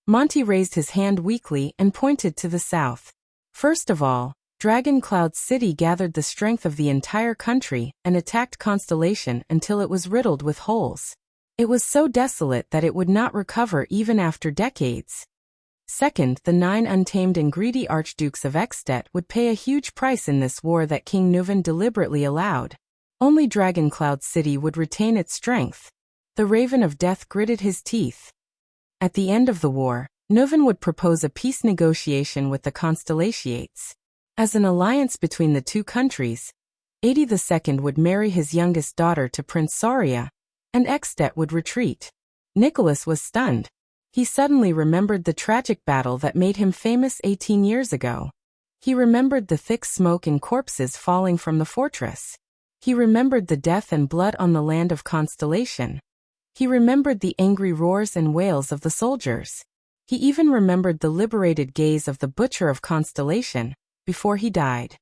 Monty raised his hand weakly and pointed to the south. "First of all, Dragon Cloud City gathered the strength of the entire country and attacked Constellation until it was riddled with holes. It was so desolate that it would not recover even after decades. Second, the 9 untamed and greedy archdukes of Extet would pay a huge price in this war that King Nuven deliberately allowed. Only Dragon Cloud City would retain its strength." The Raven of Death gritted his teeth. "At the end of the war, Nuven would propose a peace negotiation with the Constellations. As an alliance between the two countries, 80 II would marry his youngest daughter to Prince Soria, and Extet would retreat." Nicholas was stunned. He suddenly remembered the tragic battle that made him famous 18 years ago. He remembered the thick smoke and corpses falling from the fortress. He remembered the death and blood on the land of Constellation. He remembered the angry roars and wails of the soldiers. He even remembered the liberated gaze of the Butcher of Constellation, before he died.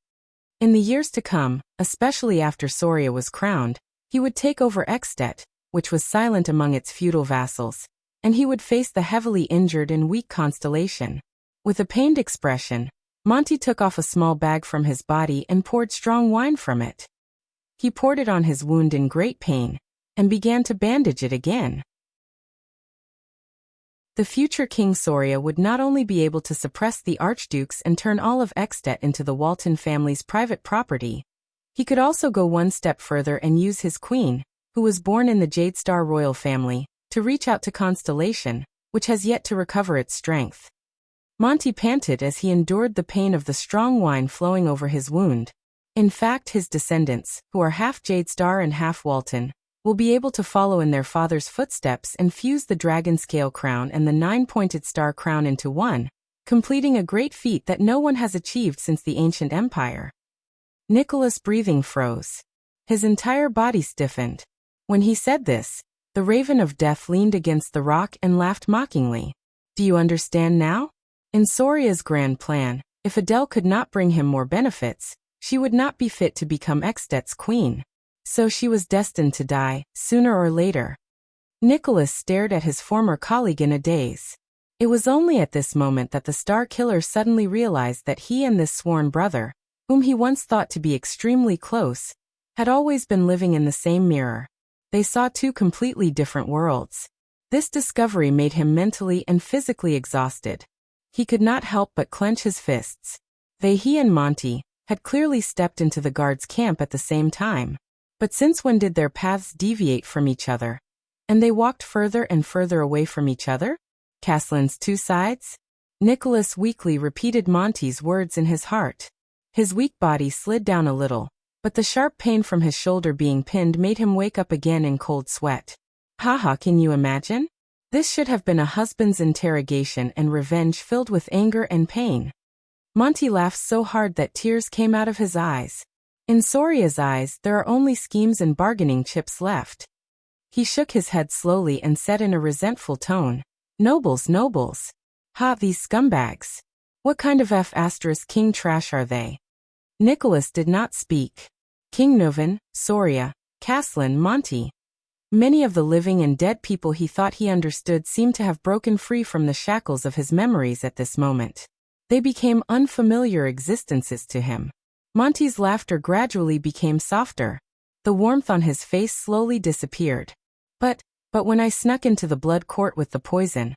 In the years to come, especially after Soria was crowned, he would take over Extet, which was silent among its feudal vassals, and he would face the heavily injured and weak Constellation. With a pained expression, Monty took off a small bag from his body and poured strong wine from it. He poured it on his wound in great pain, and began to bandage it again. The future King Soria would not only be able to suppress the archdukes and turn all of Extet into the Walton family's private property, he could also go one step further and use his queen, who was born in the Jadestar royal family, to reach out to Constellation, which has yet to recover its strength. Monty panted as he endured the pain of the strong wine flowing over his wound. In fact, his descendants, who are half Jadestar and half Walton, will be able to follow in their father's footsteps and fuse the dragon scale crown and the 9-pointed star crown into one, completing a great feat that no one has achieved since the ancient empire. Nicholas' breathing froze. His entire body stiffened. When he said this, the Raven of Death leaned against the rock and laughed mockingly. Do you understand now? In Soria's grand plan, if Adele could not bring him more benefits, she would not be fit to become Extet's queen. So she was destined to die, sooner or later. Nicholas stared at his former colleague in a daze. It was only at this moment that the Star Killer suddenly realized that he and this sworn brother, whom he once thought to be extremely close, had always been living in the same mirror. They saw two completely different worlds. This discovery made him mentally and physically exhausted. He could not help but clench his fists. He and Monty had clearly stepped into the guards' camp at the same time. But since when did their paths deviate from each other? And they walked further and further away from each other? Caslin's two sides? Nicholas weakly repeated Monty's words in his heart. His weak body slid down a little, but the sharp pain from his shoulder being pinned made him wake up again in cold sweat. Haha, can you imagine? This should have been a husband's interrogation and revenge filled with anger and pain. Monty laughed so hard that tears came out of his eyes. In Soria's eyes, there are only schemes and bargaining chips left. He shook his head slowly and said in a resentful tone, Nobles, nobles. Ha, these scumbags. What kind of F***king trash are they? Nicholas did not speak. King Nuvan, Soria, Caslin, Monty. Many of the living and dead people he thought he understood seemed to have broken free from the shackles of his memories at this moment. They became unfamiliar existences to him. Monty's laughter gradually became softer. The warmth on his face slowly disappeared. But when I snuck into the blood court with the poison,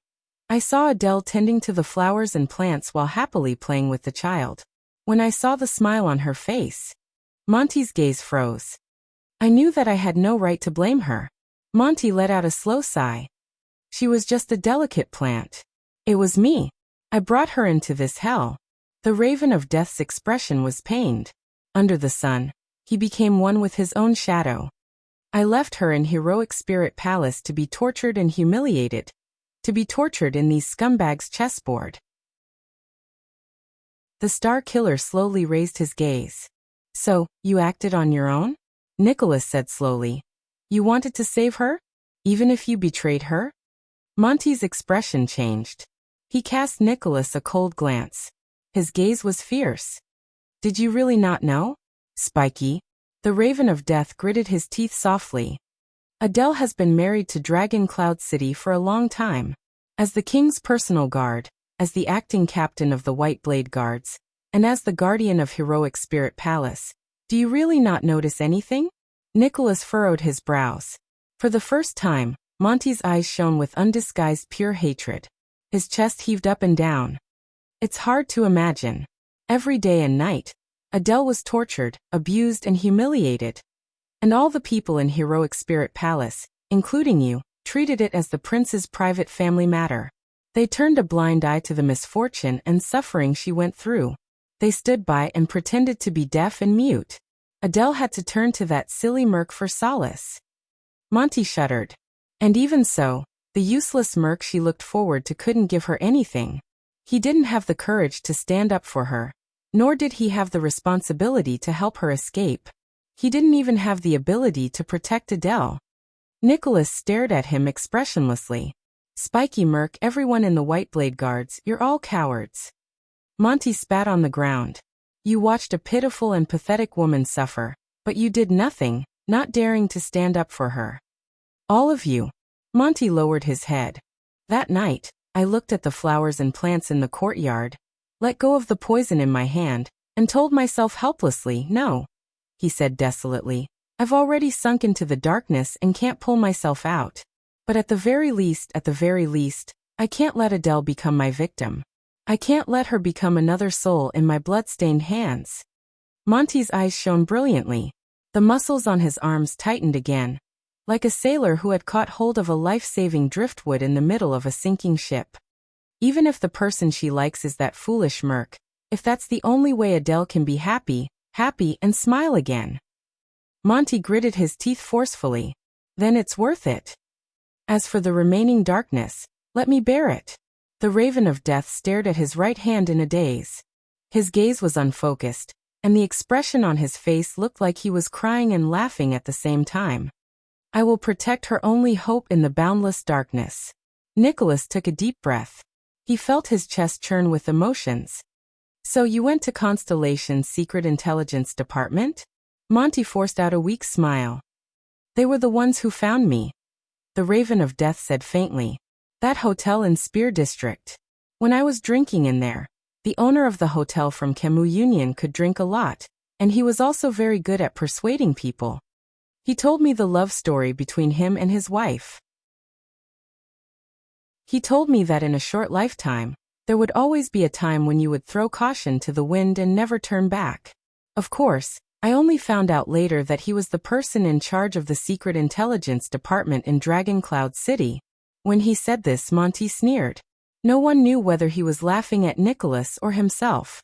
I saw Adele tending to the flowers and plants while happily playing with the child. When I saw the smile on her face, Monty's gaze froze. I knew that I had no right to blame her. Monty let out a slow sigh. She was just a delicate plant. It was me. I brought her into this hell. The Raven of Death's expression was pained. Under the sun, he became one with his own shadow. I left her in Heroic Spirit Palace to be tortured and humiliated. To be tortured in these scumbags' chessboard. The Star Killer slowly raised his gaze. So, you acted on your own? Nicholas said slowly. You wanted to save her? Even if you betrayed her? Monty's expression changed. He cast Nicholas a cold glance. His gaze was fierce. Did you really not know? Spiky. The Raven of Death gritted his teeth softly. Adele has been married to Dragon Cloud City for a long time. As the king's personal guard, as the acting captain of the White Blade Guards, and as the guardian of Heroic Spirit Palace. Do you really not notice anything? Nicholas furrowed his brows. For the first time, Monty's eyes shone with undisguised pure hatred. His chest heaved up and down. It's hard to imagine. Every day and night, Adele was tortured, abused and humiliated. And all the people in Heroic Spirit Palace, including you, treated it as the prince's private family matter. They turned a blind eye to the misfortune and suffering she went through. They stood by and pretended to be deaf and mute. Adele had to turn to that silly Merc for solace. Monty shuddered. And even so, the useless Merc she looked forward to couldn't give her anything. He didn't have the courage to stand up for her, nor did he have the responsibility to help her escape. He didn't even have the ability to protect Adele. Nicholas stared at him expressionlessly. Spiky Merc, everyone in the White Blade Guards, you're all cowards. Monty spat on the ground. You watched a pitiful and pathetic woman suffer, but you did nothing, not daring to stand up for her. All of you. Monty lowered his head. That night, I looked at the flowers and plants in the courtyard, let go of the poison in my hand, and told myself helplessly, no. He said desolately, I've already sunk into the darkness and can't pull myself out. But at the very least, I can't let Adele become my victim. I can't let her become another soul in my blood-stained hands. Monty's eyes shone brilliantly. The muscles on his arms tightened again, like a sailor who had caught hold of a life-saving driftwood in the middle of a sinking ship. Even if the person she likes is that foolish Merc, if that's the only way Adele can be happy, and smile again. Monty gritted his teeth forcefully. Then it's worth it. As for the remaining darkness, let me bear it. The Raven of Death stared at his right hand in a daze. His gaze was unfocused, and the expression on his face looked like he was crying and laughing at the same time. I will protect her only hope in the boundless darkness. Nicholas took a deep breath. He felt his chest churn with emotions. So you went to Constellation's Secret Intelligence Department? Monty forced out a weak smile. They were the ones who found me. The Raven of Death said faintly. That hotel in Spear District. When I was drinking in there, the owner of the hotel from Camus Union could drink a lot, and he was also very good at persuading people. He told me the love story between him and his wife. He told me that in a short lifetime, there would always be a time when you would throw caution to the wind and never turn back. Of course, I only found out later that he was the person in charge of the Secret Intelligence Department in Dragon Cloud City. When he said this, Monty sneered. No one knew whether he was laughing at Nicholas or himself.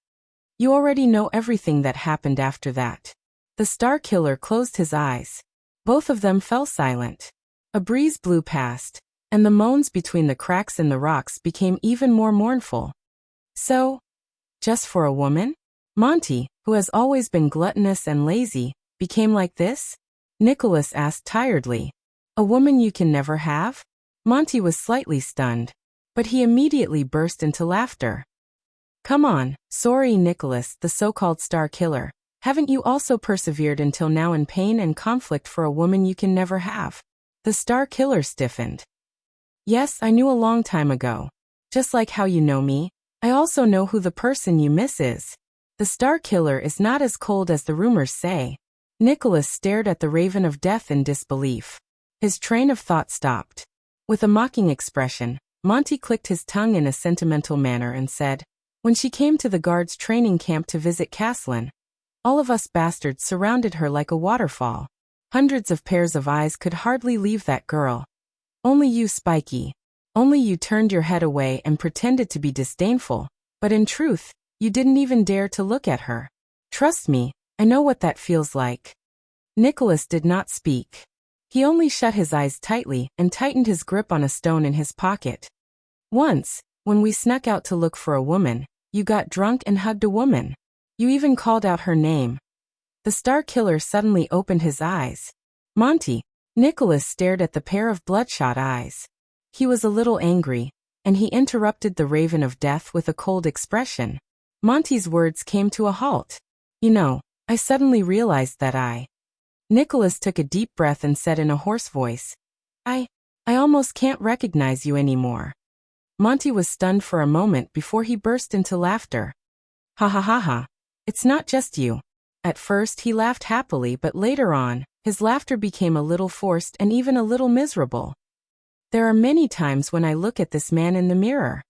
You already know everything that happened after that. The Star Killer closed his eyes. Both of them fell silent. A breeze blew past, and the moans between the cracks in the rocks became even more mournful. So, just for a woman? Monty, who has always been gluttonous and lazy, became like this? Nicholas asked tiredly. A woman you can never have? Monty was slightly stunned, but he immediately burst into laughter. Come on, sorry Nicholas, the so-called Star Killer. Haven't you also persevered until now in pain and conflict for a woman you can never have? The Star Killer stiffened. Yes, I knew a long time ago. Just like how you know me, I also know who the person you miss is. The Star Killer is not as cold as the rumors say. Nicholas stared at the Raven of Death in disbelief. His train of thought stopped. With a mocking expression, Monty clicked his tongue in a sentimental manner and said, when she came to the guards' training camp to visit Caslin, all of us bastards surrounded her like a waterfall. Hundreds of pairs of eyes could hardly leave that girl. Only you, Spiky. Only you turned your head away and pretended to be disdainful, but in truth, you didn't even dare to look at her. Trust me, I know what that feels like. Nicholas did not speak. He only shut his eyes tightly and tightened his grip on a stone in his pocket. Once, when we snuck out to look for a woman, you got drunk and hugged a woman. You even called out her name. The Star Killer suddenly opened his eyes. Monty. Nicholas stared at the pair of bloodshot eyes. He was a little angry, and he interrupted the Raven of Death with a cold expression. Monty's words came to a halt. You know, I suddenly realized that Nicholas took a deep breath and said in a hoarse voice, I almost can't recognize you anymore. Monty was stunned for a moment before he burst into laughter. Ha ha ha ha. It's not just you. At first he laughed happily, but later on, his laughter became a little forced and even a little miserable. There are many times when I look at this man in the mirror.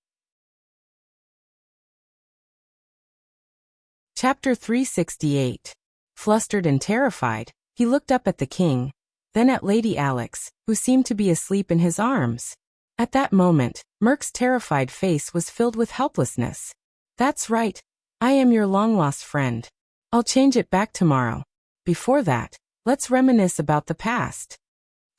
Chapter 368. Flustered and terrified, he looked up at the king, then at Lady Alex, who seemed to be asleep in his arms. At that moment, Merc's terrified face was filled with helplessness. That's right. I am your long-lost friend. I'll change it back tomorrow. Before that, let's reminisce about the past.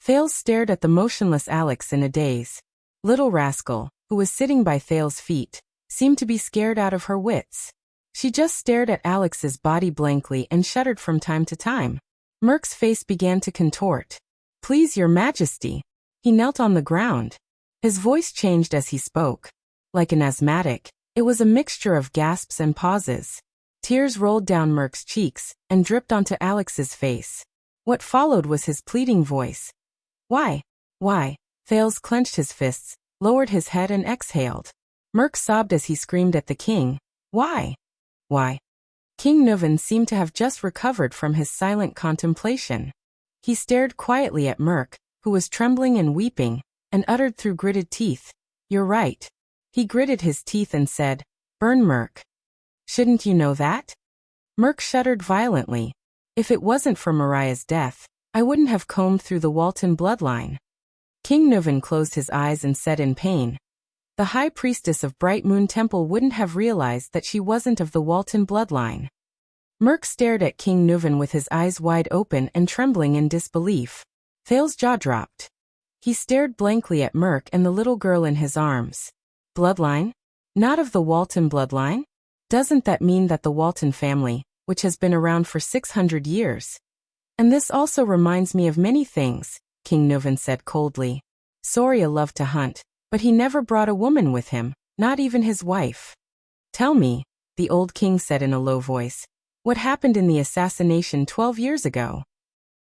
Thales stared at the motionless Alex in a daze. Little rascal, who was sitting by Thales' feet, seemed to be scared out of her wits. She just stared at Alex's body blankly and shuddered from time to time. Merc's face began to contort. Please, your majesty. He knelt on the ground. His voice changed as he spoke. Like an asthmatic, it was a mixture of gasps and pauses. Tears rolled down Merc's cheeks and dripped onto Alex's face. What followed was his pleading voice. Why? Why? Thales clenched his fists, lowered his head and exhaled. Merc sobbed as he screamed at the king. Why? Why? King Nuvan seemed to have just recovered from his silent contemplation. He stared quietly at Merc, who was trembling and weeping, and uttered through gritted teeth, You're right. He gritted his teeth and said, Burn Merc. Shouldn't you know that? Merc shuddered violently. If it wasn't for Mariah's death, I wouldn't have combed through the Walton bloodline. King Nuvan closed his eyes and said in pain, The high priestess of Bright Moon Temple wouldn't have realized that she wasn't of the Walton bloodline. Merk stared at King Nuvan with his eyes wide open and trembling in disbelief. Thale's jaw dropped. He stared blankly at Merk and the little girl in his arms. Bloodline? Not of the Walton bloodline? Doesn't that mean that the Walton family, which has been around for 600 years? And this also reminds me of many things, King Nuvan said coldly. Soria loved to hunt, but he never brought a woman with him, not even his wife. Tell me, the old king said in a low voice, what happened in the assassination 12 years ago?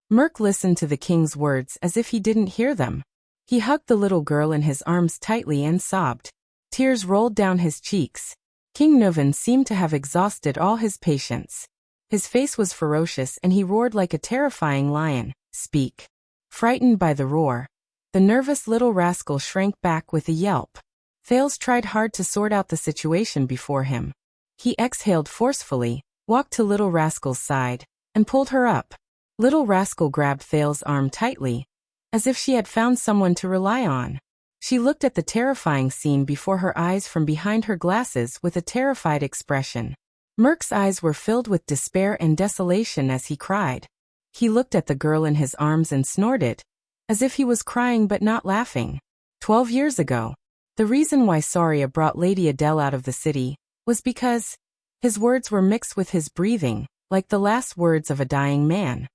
Merk listened to the king's words as if he didn't hear them. He hugged the little girl in his arms tightly and sobbed. Tears rolled down his cheeks. King Nuvan seemed to have exhausted all his patience. His face was ferocious and he roared like a terrifying lion. Speak. Frightened by the roar, the nervous little rascal shrank back with a yelp. Thales tried hard to sort out the situation before him. He exhaled forcefully, walked to Little Rascal's side, and pulled her up. Little Rascal grabbed Thales' arm tightly, as if she had found someone to rely on. She looked at the terrifying scene before her eyes from behind her glasses with a terrified expression. Merk's eyes were filled with despair and desolation as he cried. He looked at the girl in his arms and snorted, as if he was crying but not laughing. 12 years ago, the reason why Soria brought Lady Adele out of the city was because his words were mixed with his breathing, like the last words of a dying man.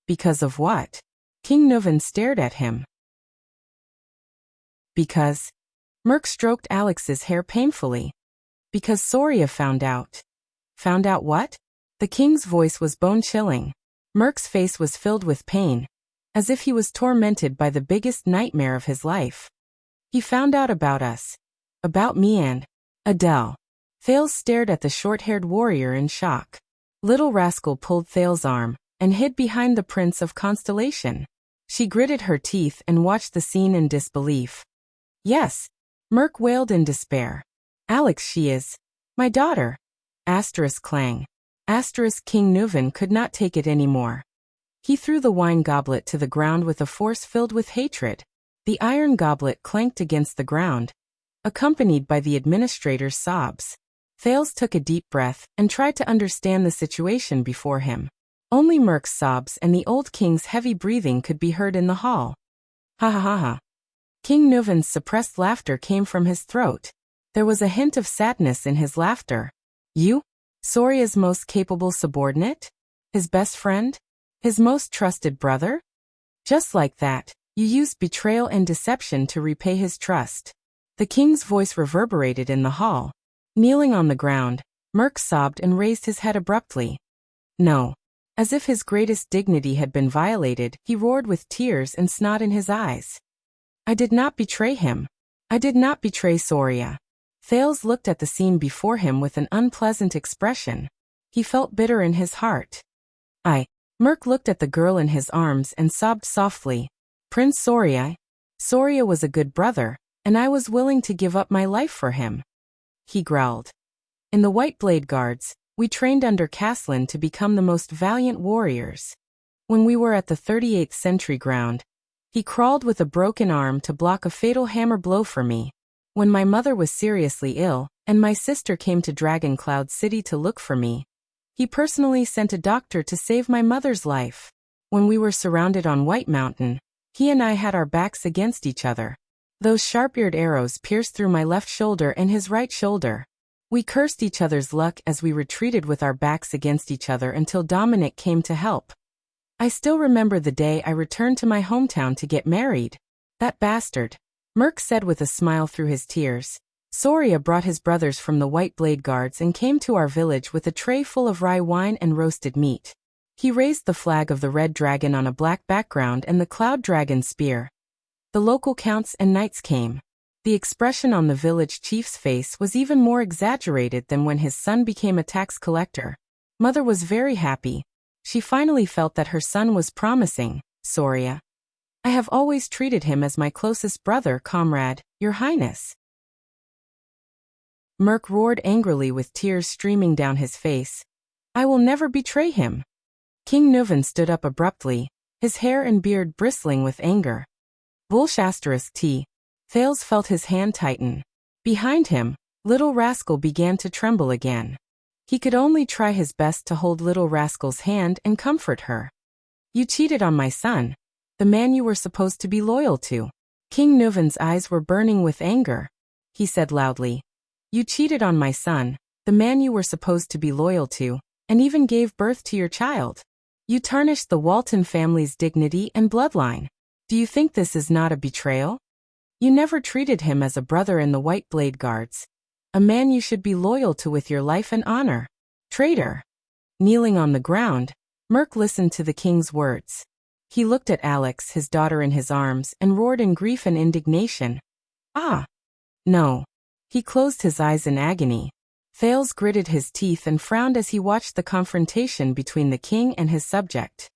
Because of what? King Nuvan stared at him. Because. Merk stroked Alex's hair painfully. Because Soria found out. Found out what? The king's voice was bone-chilling. Merk's face was filled with pain, as if he was tormented by the biggest nightmare of his life. He found out about us. About me and Adele. Thales stared at the short-haired warrior in shock. Little Rascal pulled Thales' arm and hid behind the Prince of Constellation. She gritted her teeth and watched the scene in disbelief. Yes, Merk wailed in despair. Alex, she is my daughter. Asterisk clang. Asterisk King Nuvan could not take it anymore. He threw the wine goblet to the ground with a force filled with hatred. The iron goblet clanked against the ground, accompanied by the administrator's sobs. Thales took a deep breath and tried to understand the situation before him. Only Merk's sobs and the old king's heavy breathing could be heard in the hall. Ha ha ha ha. King Nuvan's suppressed laughter came from his throat. There was a hint of sadness in his laughter. You? Soria's most capable subordinate? His best friend? His most trusted brother? Just like that, you used betrayal and deception to repay his trust. The king's voice reverberated in the hall. Kneeling on the ground, Merk sobbed and raised his head abruptly. No. As if his greatest dignity had been violated, he roared with tears and snot in his eyes. I did not betray him. I did not betray Soria. Thales looked at the scene before him with an unpleasant expression. He felt bitter in his heart. Merk looked at the girl in his arms and sobbed softly. Prince Soria. Soria was a good brother, and I was willing to give up my life for him. He growled. In the White Blade Guards, we trained under Caslin to become the most valiant warriors. When we were at the 38th Century ground, he crawled with a broken arm to block a fatal hammer blow for me. When my mother was seriously ill, and my sister came to Dragon Cloud City to look for me, he personally sent a doctor to save my mother's life. When we were surrounded on White Mountain, he and I had our backs against each other. Those sharp-eared arrows pierced through my left shoulder and his right shoulder. We cursed each other's luck as we retreated with our backs against each other until Dominic came to help. I still remember the day I returned to my hometown to get married. That bastard, Merk said with a smile through his tears. Soria brought his brothers from the White Blade Guards and came to our village with a tray full of rye wine and roasted meat. He raised the flag of the red dragon on a black background and the cloud dragon spear. The local counts and knights came. The expression on the village chief's face was even more exaggerated than when his son became a tax collector. Mother was very happy. She finally felt that her son was promising. Soria. I have always treated him as my closest brother, comrade, Your Highness. Merk roared angrily with tears streaming down his face. I will never betray him. King Nuvan stood up abruptly, his hair and beard bristling with anger. Bullsh*t. Thales felt his hand tighten. Behind him, Little Rascal began to tremble again. He could only try his best to hold Little Rascal's hand and comfort her. You cheated on my son, the man you were supposed to be loyal to. King Nuvan's eyes were burning with anger. He said loudly, you cheated on my son, the man you were supposed to be loyal to, and even gave birth to your child. You tarnished the Walton family's dignity and bloodline. Do you think this is not a betrayal? You never treated him as a brother in the White Blade Guards, a man you should be loyal to with your life and honor. Traitor! Kneeling on the ground, Merk listened to the king's words. He looked at Alex, his daughter in his arms, and roared in grief and indignation. Ah! No. He closed his eyes in agony. Thales gritted his teeth and frowned as he watched the confrontation between the king and his subject.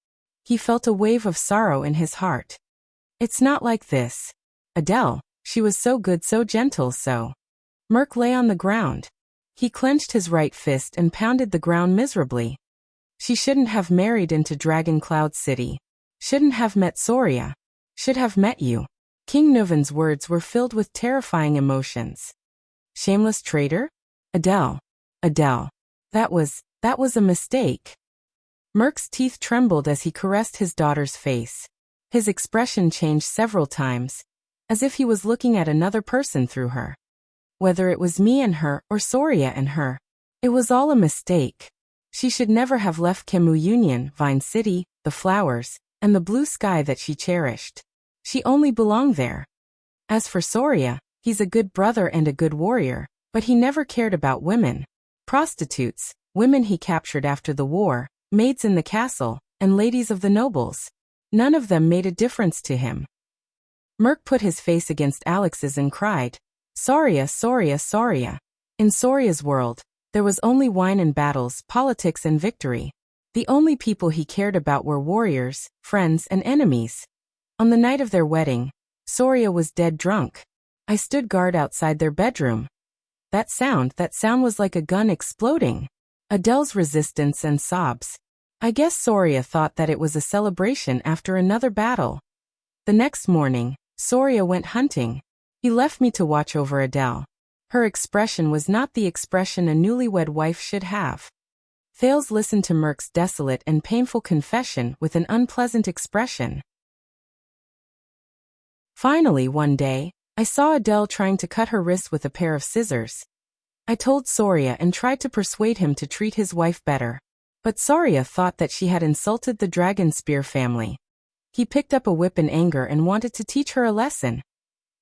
He felt a wave of sorrow in his heart. It's not like this. Adele, she was so good, so gentle, so. Merk lay on the ground. He clenched his right fist and pounded the ground miserably. She shouldn't have married into Dragon Cloud City. Shouldn't have met Soria. Should have met you. King Nuvan's words were filled with terrifying emotions. Shameless traitor? Adele. Adele. That was a mistake. Merk's teeth trembled as he caressed his daughter's face. His expression changed several times, as if he was looking at another person through her. Whether it was me and her or Soria and her, it was all a mistake. She should never have left Kemu Union, Vine City, the flowers, and the blue sky that she cherished. She only belonged there. As for Soria, he's a good brother and a good warrior, but he never cared about women. Prostitutes, women he captured after the war, maids in the castle, and ladies of the nobles. None of them made a difference to him. Merk put his face against Alex's and cried, Soria, Soria, Soria. In Soria's world, there was only wine and battles, politics and victory. The only people he cared about were warriors, friends and enemies. On the night of their wedding, Soria was dead drunk. I stood guard outside their bedroom. That sound was like a gun exploding. Adele's resistance and sobs. I guess Soria thought that it was a celebration after another battle. The next morning, Soria went hunting. He left me to watch over Adele. Her expression was not the expression a newlywed wife should have. Thales listened to Merk's desolate and painful confession with an unpleasant expression. Finally, one day, I saw Adele trying to cut her wrist with a pair of scissors. I told Soria and tried to persuade him to treat his wife better. But Soria thought that she had insulted the Dragon Spear family. He picked up a whip in anger and wanted to teach her a lesson.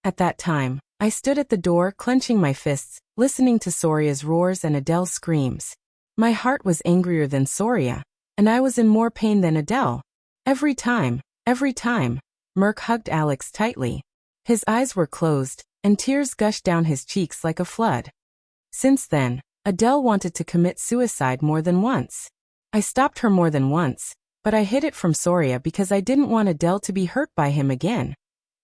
At that time, I stood at the door clenching my fists, listening to Soria's roars and Adele's screams. My heart was angrier than Soria, and I was in more pain than Adele. Every time, Merk hugged Alex tightly. His eyes were closed, and tears gushed down his cheeks like a flood. Since then, Adele wanted to commit suicide more than once. I stopped her more than once, but I hid it from Soria because I didn't want Adele to be hurt by him again.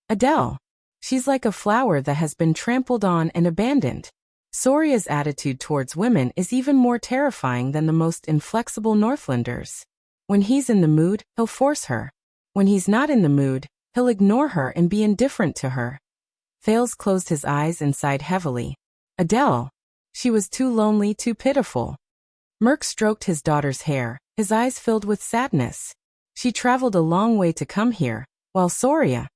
Adele. She's like a flower that has been trampled on and abandoned. Soria's attitude towards women is even more terrifying than the most inflexible Northlanders. When he's in the mood, he'll force her. When he's not in the mood, he'll ignore her and be indifferent to her. Thales closed his eyes and sighed heavily. Adele. She was too lonely, too pitiful. Merk stroked his daughter's hair, his eyes filled with sadness. She traveled a long way to come here, while Soria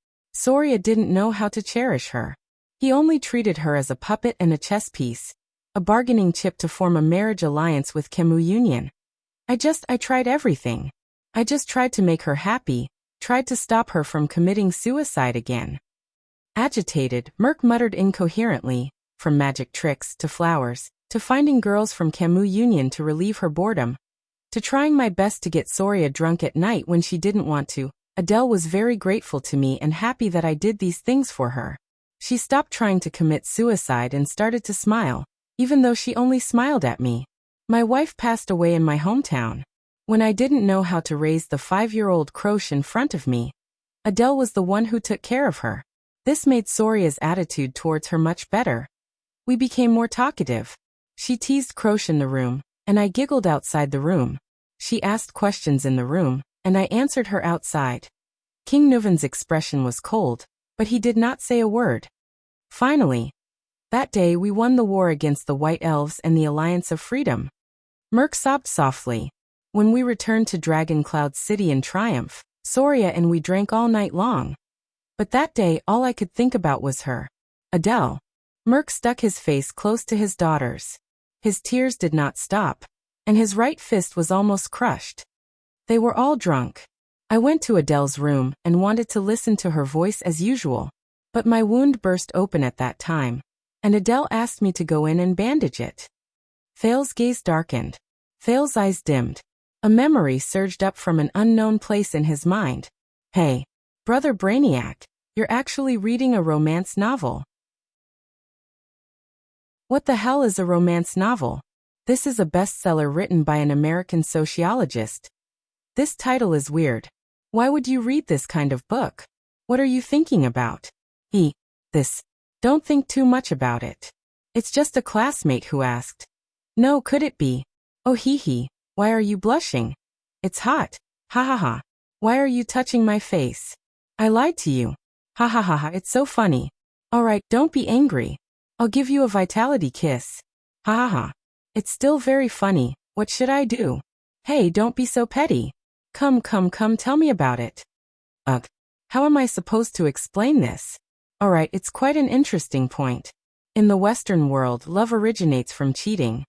didn't know how to cherish her. He only treated her as a puppet and a chess piece, a bargaining chip to form a marriage alliance with Kemu Union. I tried everything. I just tried to make her happy, tried to stop her from committing suicide again. Agitated, Merk muttered incoherently, from magic tricks to flowers, to finding girls from Kemu Union to relieve her boredom, to trying my best to get Soria drunk at night when she didn't want to. Adele was very grateful to me and happy that I did these things for her. She stopped trying to commit suicide and started to smile, even though she only smiled at me. My wife passed away in my hometown. When I didn't know how to raise the 5-year-old Croche in front of me, Adele was the one who took care of her. This made Soria's attitude towards her much better. We became more talkative. She teased Croche in the room, and I giggled outside the room. She asked questions in the room, and I answered her outside. King Nuvan's expression was cold, but he did not say a word. Finally, That day we won the war against the White Elves and the Alliance of Freedom. Merc sobbed softly. When we returned to Dragon Cloud City in triumph, Soria and we drank all night long. But that day all I could think about was her. Adele. Merc stuck his face close to his daughter's. His tears did not stop, and his right fist was almost crushed. They were all drunk. I went to Adele's room and wanted to listen to her voice as usual, but my wound burst open at that time, and Adele asked me to go in and bandage it. Thales's gaze darkened. Thales's eyes dimmed. A memory surged up from an unknown place in his mind. Hey, Brother Brainiac, you're actually reading a romance novel. What the hell is a romance novel? This is a bestseller written by an American sociologist. This title is weird. Why would you read this kind of book? What are you thinking about? This. Don't think too much about it. It's just a classmate who asked. No, could it be? Oh hee. Why are you blushing? It's hot. Ha ha ha. Why are you touching my face? I lied to you. Ha ha ha ha, it's so funny. Alright, don't be angry. I'll give you a vitality kiss. Ha ha ha. It's still very funny. What should I do? Hey, don't be so petty. Come, tell me about it. Ugh. How am I supposed to explain this? Alright, it's quite an interesting point. In the Western world, love originates from cheating.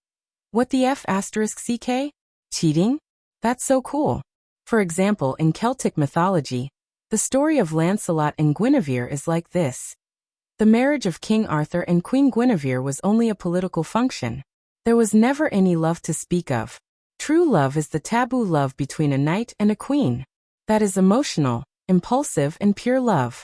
What the F***ck? Cheating? That's so cool. For example, in Celtic mythology, the story of Lancelot and Guinevere is like this. The marriage of King Arthur and Queen Guinevere was only a political function. There was never any love to speak of. True love is the taboo love between a knight and a queen. That is emotional, impulsive, and pure love.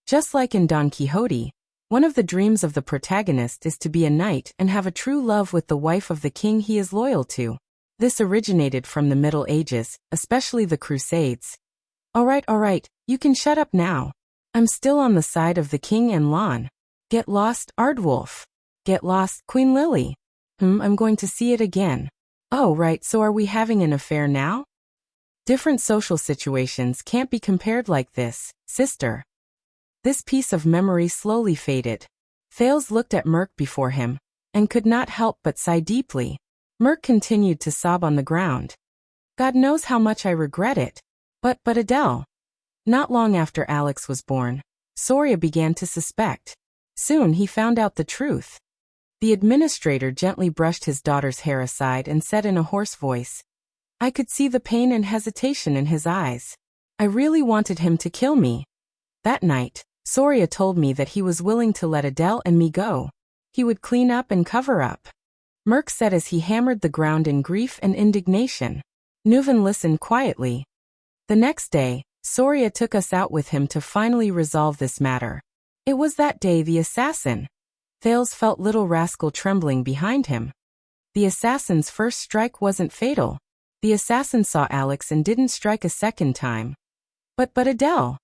Just like in Don Quixote, one of the dreams of the protagonist is to be a knight and have a true love with the wife of the king he is loyal to. This originated from the Middle Ages, especially the Crusades. Alright, you can shut up now. I'm still on the side of the king and Lon. Get lost, Ardwulf. Get lost, Queen Lily. I'm going to see it again. Oh right, so are we having an affair now? Different social situations can't be compared like this, sister. This piece of memory slowly faded. Thales looked at Merc before him, and could not help but sigh deeply. Merc continued to sob on the ground. God knows how much I regret it. But Adele. Not long after Alex was born, Soria began to suspect. Soon he found out the truth. The administrator gently brushed his daughter's hair aside and said in a hoarse voice. I could see the pain and hesitation in his eyes. I really wanted him to kill me. That night, Soria told me that he was willing to let Adele and me go. He would clean up and cover up. Merc said as he hammered the ground in grief and indignation. Nuven listened quietly. The next day, Soria took us out with him to finally resolve this matter. It was that day the assassin. Thales felt little rascal trembling behind him. The assassin's first strike wasn't fatal. The assassin saw Alex and didn't strike a second time. But Adele.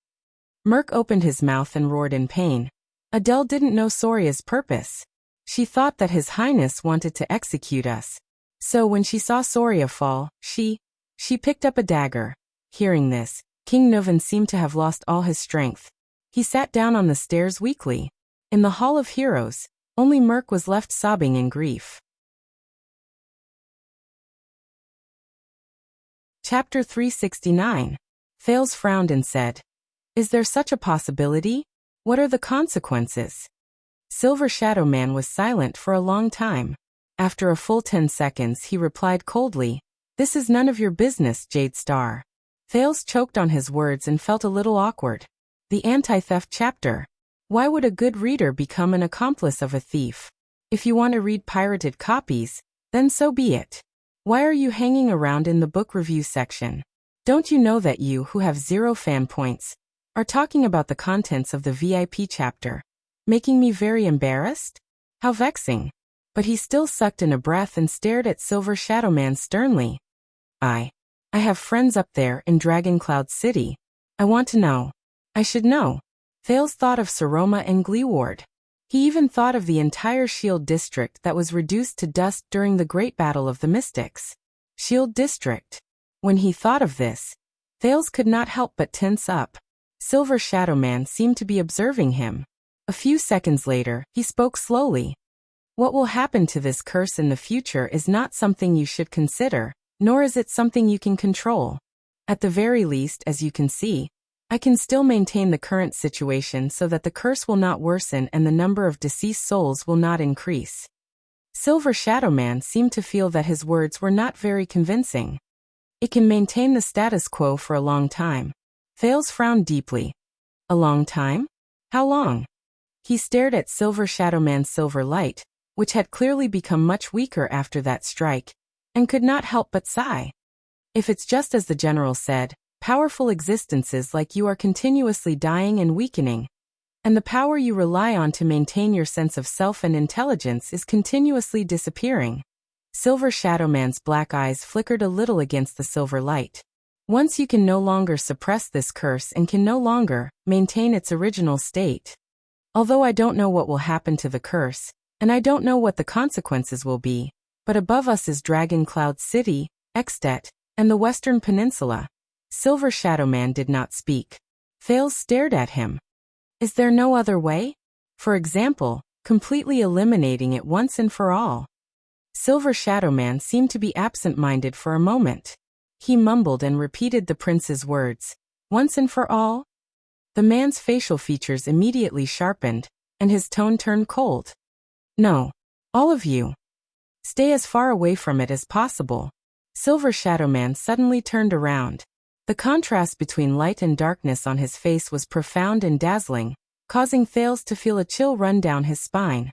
Merc opened his mouth and roared in pain. Adele didn't know Soria's purpose. She thought that His Highness wanted to execute us. So when she saw Soria fall, she picked up a dagger. Hearing this, King Nuven seemed to have lost all his strength. He sat down on the stairs weakly. In the Hall of Heroes, only Merc was left sobbing in grief. Chapter 369. Thales frowned and said, Is there such a possibility? What are the consequences? Silver Shadow Man was silent for a long time. After a full 10 seconds he replied coldly, This is none of your business, Jade Star. Thales choked on his words and felt a little awkward. The anti-theft chapter. Why would a good reader become an accomplice of a thief? If you want to read pirated copies, then so be it. Why are you hanging around in the book review section? Don't you know that you, who have 0 fan points, are talking about the contents of the VIP chapter? Making me very embarrassed? How vexing. But he still sucked in a breath and stared at Silver Shadow Man sternly. I have friends up there in Dragon Cloud City. I want to know. I should know. Thales thought of Saroma and Gleeward. He even thought of the entire Shield District that was reduced to dust during the Great Battle of the Mystics. Shield District. When he thought of this, Thales could not help but tense up. Silver Shadow Man seemed to be observing him. A few seconds later, he spoke slowly. What will happen to this curse in the future is not something you should consider, nor is it something you can control. At the very least, as you can see, I can still maintain the current situation so that the curse will not worsen and the number of deceased souls will not increase. Silver Shadow Man seemed to feel that his words were not very convincing. It can maintain the status quo for a long time. Thales frowned deeply. A long time? How long? He stared at Silver Shadow Man's silver light, which had clearly become much weaker after that strike, and could not help but sigh. If it's just as the general said, powerful existences like you are continuously dying and weakening, and the power you rely on to maintain your sense of self and intelligence is continuously disappearing. Silver Shadow Man's black eyes flickered a little against the silver light. Once you can no longer suppress this curse and can no longer maintain its original state. Although I don't know what will happen to the curse, and I don't know what the consequences will be, but above us is Dragon Cloud City, Extet, and the Western Peninsula. Silver Shadow Man did not speak. Thales stared at him. Is there no other way? For example, completely eliminating it once and for all. Silver Shadow Man seemed to be absent-minded for a moment. He mumbled and repeated the prince's words. Once and for all? The man's facial features immediately sharpened, and his tone turned cold. No. All of you. Stay as far away from it as possible. Silver Shadow Man suddenly turned around. The contrast between light and darkness on his face was profound and dazzling, causing Thales to feel a chill run down his spine.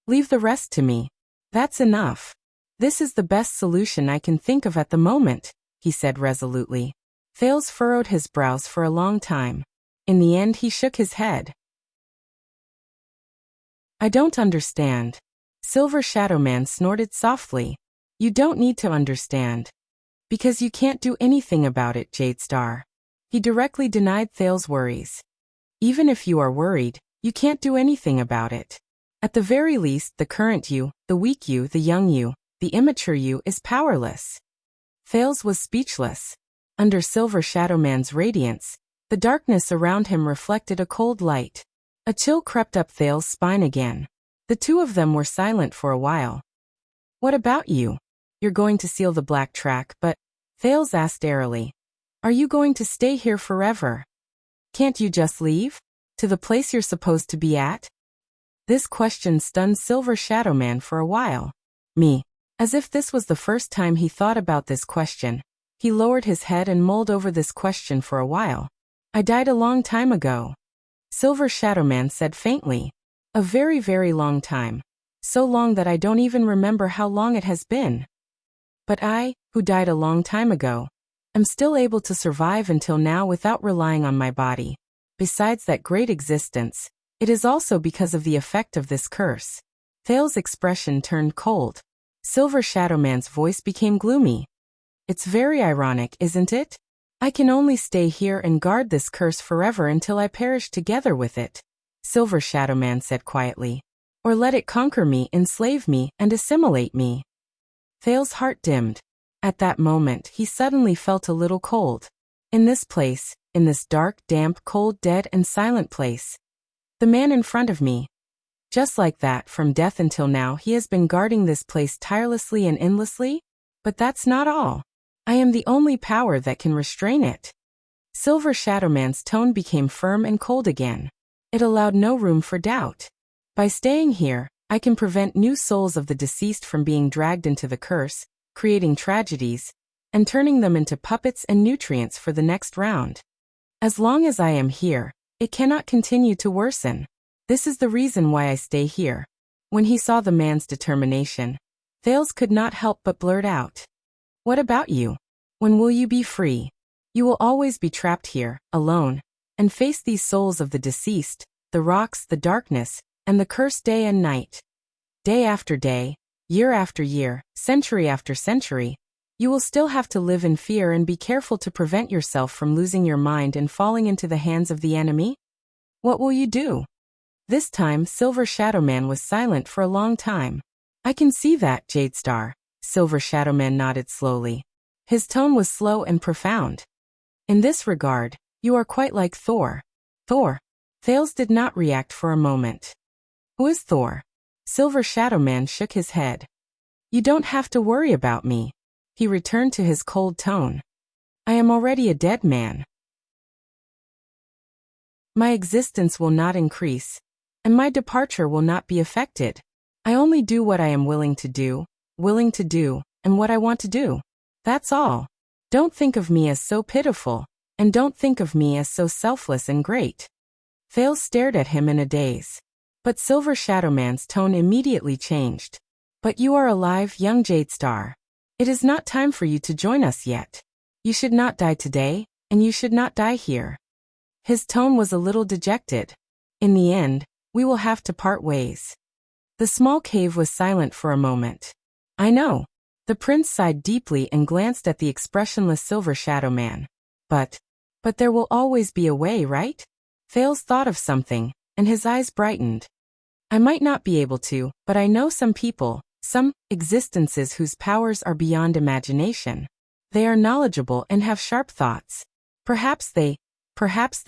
Leave the rest to me. That's enough. This is the best solution I can think of at the moment, he said resolutely. Thales furrowed his brows for a long time. In the end he shook his head. I don't understand. Silver Shadow Man snorted softly. You don't need to understand. Because you can't do anything about it, Jade Star. He directly denied Thales' worries. Even if you are worried, you can't do anything about it. At the very least, the current you, the weak you, the young you, the immature you is powerless. Thales was speechless. Under Silver Shadow Man's radiance, the darkness around him reflected a cold light. A chill crept up Thales' spine again. The two of them were silent for a while. What about you? You're going to seal the black track, but... Thales asked airily. Are you going to stay here forever? Can't you just leave? To the place you're supposed to be at? This question stunned Silver Shadow Man for a while. Me. As if this was the first time he thought about this question, he lowered his head and mulled over this question for a while. I died a long time ago. Silver Shadow Man said faintly. A very, very long time. So long that I don't even remember how long it has been. But I, who died a long time ago, am still able to survive until now without relying on my body. Besides that great existence, it is also because of the effect of this curse. Thales' expression turned cold. Silver Shadow Man's voice became gloomy. It's very ironic, isn't it? I can only stay here and guard this curse forever until I perish together with it, Silver Shadow Man said quietly. Or let it conquer me, enslave me, and assimilate me. Thales' heart dimmed. At that moment, he suddenly felt a little cold. In this place, in this dark, damp, cold, dead, and silent place. The man in front of me. Just like that, from death until now, he has been guarding this place tirelessly and endlessly? But that's not all. I am the only power that can restrain it. Silver Shadow Man's tone became firm and cold again. It allowed no room for doubt. By staying here, I can prevent new souls of the deceased from being dragged into the curse, creating tragedies, and turning them into puppets and nutrients for the next round. As long as I am here, it cannot continue to worsen. This is the reason why I stay here. When he saw the man's determination, Thales could not help but blurt out. What about you? When will you be free? You will always be trapped here, alone, and face these souls of the deceased, the rocks, the darkness, and the curse day and night. Day after day, year after year, century after century, you will still have to live in fear and be careful to prevent yourself from losing your mind and falling into the hands of the enemy? What will you do? This time, Silver Shadow Man was silent for a long time. I can see that, Jade Star. Silver Shadow Man nodded slowly. His tone was slow and profound. In this regard, you are quite like Thor. Thor. Thales did not react for a moment. Who is Thor? Silver Shadow Man shook his head. You don't have to worry about me. He returned to his cold tone. I am already a dead man. My existence will not increase, and my departure will not be affected. I only do what I am willing to do, and what I want to do. That's all. Don't think of me as so pitiful, and don't think of me as so selfless and great. Thales stared at him in a daze. But Silver Shadow Man's tone immediately changed. But you are alive, young Jade Star. It is not time for you to join us yet. You should not die today, and you should not die here. His tone was a little dejected. In the end, we will have to part ways. The small cave was silent for a moment. I know. The prince sighed deeply and glanced at the expressionless Silver Shadow Man. But there will always be a way, right? Thales thought of something, and his eyes brightened. I might not be able to, but I know some people, some existences whose powers are beyond imagination. They are knowledgeable and have sharp thoughts. Perhaps they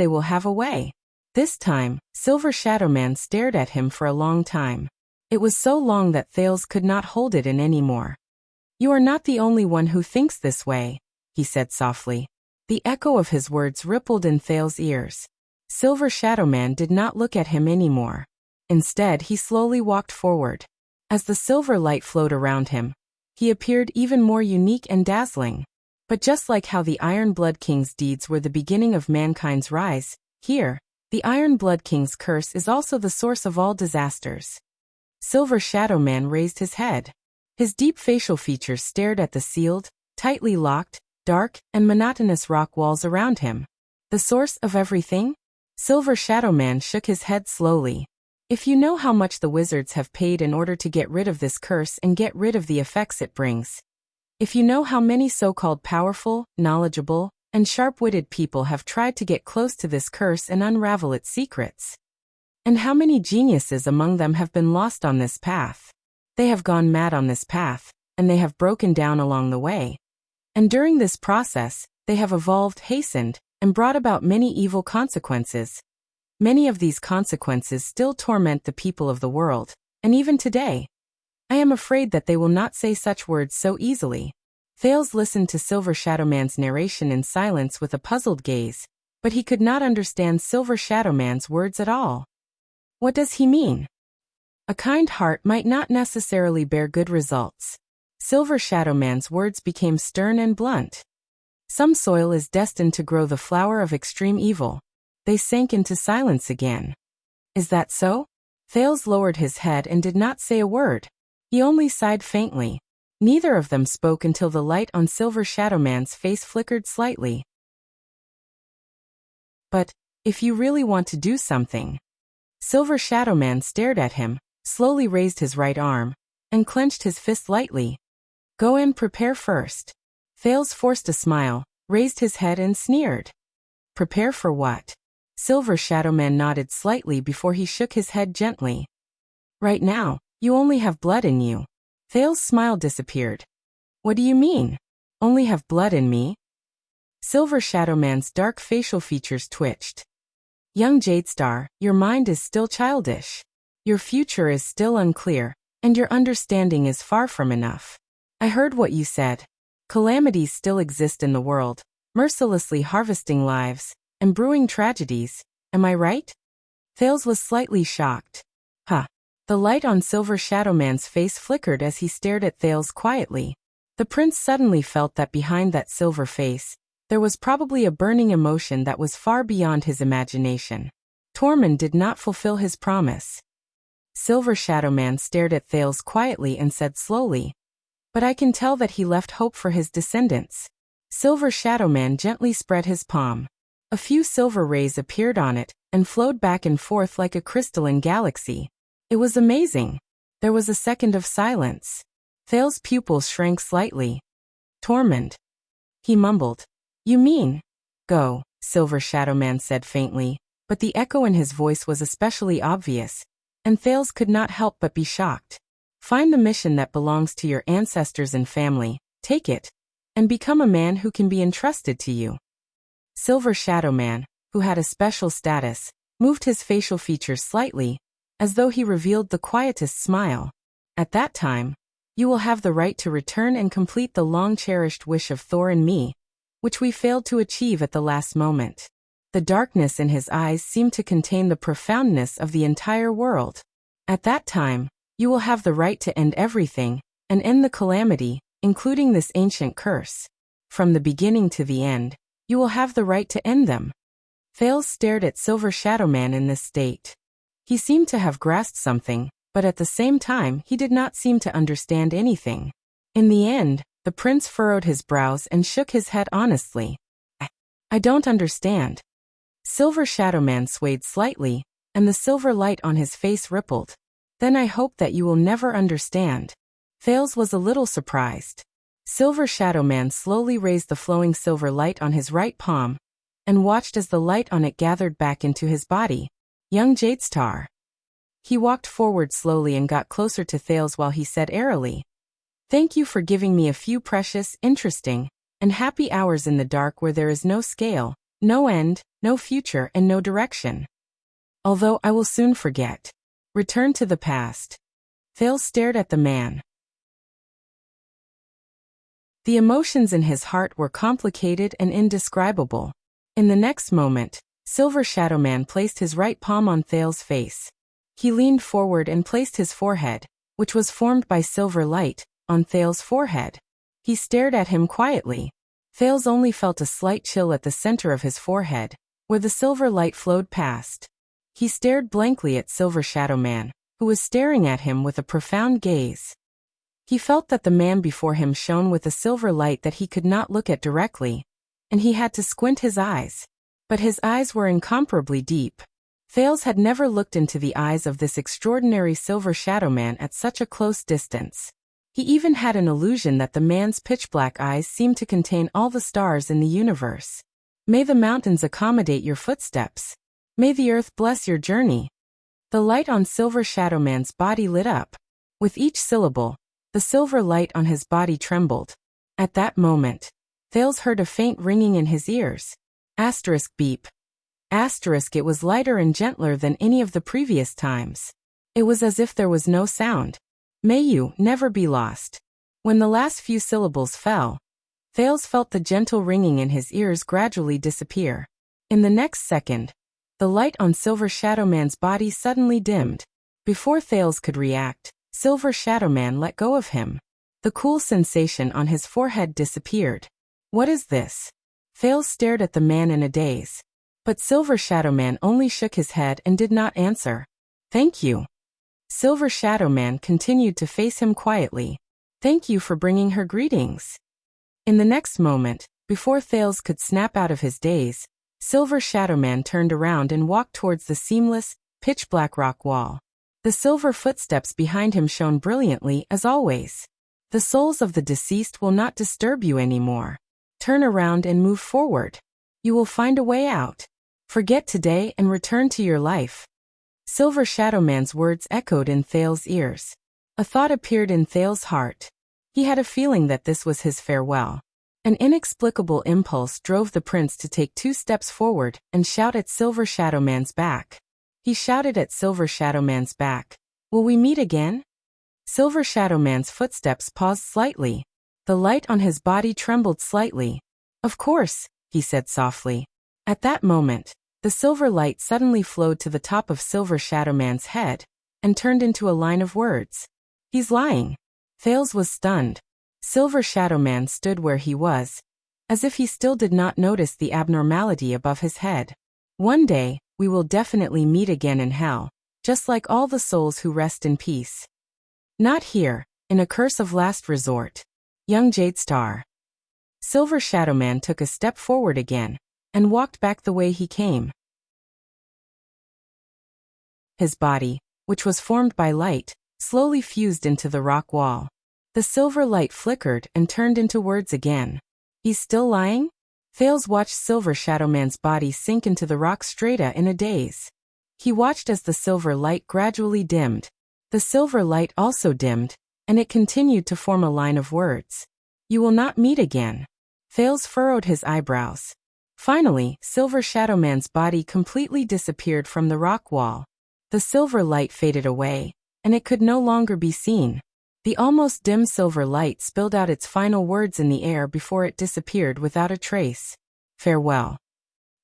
will have a way. This time, Silver Shadow Man stared at him for a long time. It was so long that Thales could not hold it in any more. You are not the only one who thinks this way, he said softly. The echo of his words rippled in Thales' ears. Silver Shadow Man did not look at him anymore. Instead, he slowly walked forward. As the silver light flowed around him, he appeared even more unique and dazzling. But just like how the Iron Blood King's deeds were the beginning of mankind's rise, here, the Iron Blood King's curse is also the source of all disasters. Silver Shadow Man raised his head. His deep facial features stared at the sealed, tightly locked, dark, and monotonous rock walls around him. The source of everything? Silver Shadow Man shook his head slowly. If you know how much the wizards have paid in order to get rid of this curse and get rid of the effects it brings. If you know how many so-called powerful, knowledgeable, and sharp-witted people have tried to get close to this curse and unravel its secrets. And how many geniuses among them have been lost on this path. They have gone mad on this path, and they have broken down along the way. And during this process, they have evolved, hastened, and brought about many evil consequences. Many of these consequences still torment the people of the world, and even today. I am afraid that they will not say such words so easily. Thales listened to Silver Shadow Man's narration in silence with a puzzled gaze, but he could not understand Silver Shadow Man's words at all. What does he mean? A kind heart might not necessarily bear good results. Silver Shadow Man's words became stern and blunt. Some soil is destined to grow the flower of extreme evil. They sank into silence again. Is that so? Thales lowered his head and did not say a word. He only sighed faintly. Neither of them spoke until the light on Silver Shadow Man's face flickered slightly. But, if you really want to do something. Silver Shadow Man stared at him, slowly raised his right arm, and clenched his fist lightly. Go and prepare first. Thales forced a smile, raised his head and sneered. Prepare for what? Silver Shadow Man nodded slightly before he shook his head gently. Right now, you only have blood in you. Thales' smile disappeared. What do you mean? Only have blood in me? Silver Shadow Man's dark facial features twitched. Young Jade Star, your mind is still childish. Your future is still unclear, and your understanding is far from enough. I heard what you said. Calamities still exist in the world, mercilessly harvesting lives, and brewing tragedies. Am I right? Thales was slightly shocked. Huh. The light on Silver Shadow Man's face flickered as he stared at Thales quietly. The prince suddenly felt that behind that silver face, there was probably a burning emotion that was far beyond his imagination. Tormund did not fulfill his promise. Silver Shadow Man stared at Thales quietly and said slowly, but I can tell that he left hope for his descendants. Silver Shadow Man gently spread his palm. A few silver rays appeared on it, and flowed back and forth like a crystalline galaxy. It was amazing. There was a second of silence. Thales' pupils shrank slightly. Tormund. He mumbled. You mean? Go, Silver Shadow Man said faintly, but the echo in his voice was especially obvious, and Thales could not help but be shocked. Find the mission that belongs to your ancestors and family, take it, and become a man who can be entrusted to you. Silver Shadow Man, who had a special status, moved his facial features slightly, as though he revealed the quietest smile. At that time, you will have the right to return and complete the long-cherished wish of Thor and me, which we failed to achieve at the last moment. The darkness in his eyes seemed to contain the profoundness of the entire world. At that time, you will have the right to end everything, and end the calamity, including this ancient curse. From the beginning to the end, you will have the right to end them. Thales stared at Silver Shadow Man in this state. He seemed to have grasped something, but at the same time he did not seem to understand anything. In the end, the prince furrowed his brows and shook his head honestly. I don't understand. Silver Shadow Man swayed slightly, and the silver light on his face rippled. Then I hope that you will never understand. Thales was a little surprised. Silver Shadow Man slowly raised the flowing silver light on his right palm, and watched as the light on it gathered back into his body. Young Jadestar. He walked forward slowly and got closer to Thales while he said airily, "Thank you for giving me a few precious, interesting, and happy hours in the dark where there is no scale, no end, no future and no direction. Although I will soon forget. Return to the past." Thales stared at the man. The emotions in his heart were complicated and indescribable. In the next moment, Silver Shadow Man placed his right palm on Thales' face. He leaned forward and placed his forehead, which was formed by silver light, on Thales' forehead. He stared at him quietly. Thales only felt a slight chill at the center of his forehead, where the silver light flowed past. He stared blankly at Silver Shadow Man, who was staring at him with a profound gaze. He felt that the man before him shone with a silver light that he could not look at directly, and he had to squint his eyes. But his eyes were incomparably deep. Thales had never looked into the eyes of this extraordinary Silver Shadow Man at such a close distance. He even had an illusion that the man's pitch-black eyes seemed to contain all the stars in the universe. May the mountains accommodate your footsteps. May the earth bless your journey. The light on Silver Shadow Man's body lit up. With each syllable, the silver light on his body trembled. At that moment, Thales heard a faint ringing in his ears. Asterisk beep. Asterisk it was lighter and gentler than any of the previous times. It was as if there was no sound. May you never be lost. When the last few syllables fell, Thales felt the gentle ringing in his ears gradually disappear. In the next second, the light on Silver Shadow Man's body suddenly dimmed. Before Thales could react, Silver Shadow Man let go of him. The cool sensation on his forehead disappeared. What is this? Thales stared at the man in a daze. But Silver Shadow Man only shook his head and did not answer. Thank you. Silver Shadow Man continued to face him quietly. Thank you for bringing her greetings. In the next moment, before Thales could snap out of his daze, Silver Shadow Man turned around and walked towards the seamless, pitch-black rock wall. The silver footsteps behind him shone brilliantly as always. The souls of the deceased will not disturb you anymore. Turn around and move forward. You will find a way out. Forget today and return to your life. Silver Shadow Man's words echoed in Thales' ears. A thought appeared in Thales' heart. He had a feeling that this was his farewell. An inexplicable impulse drove the prince to take 2 steps forward and shout at Silver Shadow Man's back. He shouted at Silver Shadow Man's back, "Will we meet again?" Silver Shadow Man's footsteps paused slightly. The light on his body trembled slightly. "Of course," he said softly. At that moment, the silver light suddenly flowed to the top of Silver Shadow Man's head, and turned into a line of words. "He's lying." Thales was stunned. Silver Shadow Man stood where he was, as if he still did not notice the abnormality above his head. "One day, we will definitely meet again in hell, just like all the souls who rest in peace. Not here, in a curse of last resort. Young Jadestar." Silver Shadow Man took a step forward again, and walked back the way he came. His body, which was formed by light, slowly fused into the rock wall. The silver light flickered and turned into words again. "He's still lying?" Thales watched Silver Shadow Man's body sink into the rock strata in a daze. He watched as the silver light gradually dimmed. The silver light also dimmed, and it continued to form a line of words. "You will not meet again." Thales furrowed his eyebrows. Finally, Silver Shadow Man's body completely disappeared from the rock wall. The silver light faded away, and it could no longer be seen. The almost dim silver light spilled out its final words in the air before it disappeared without a trace. Farewell.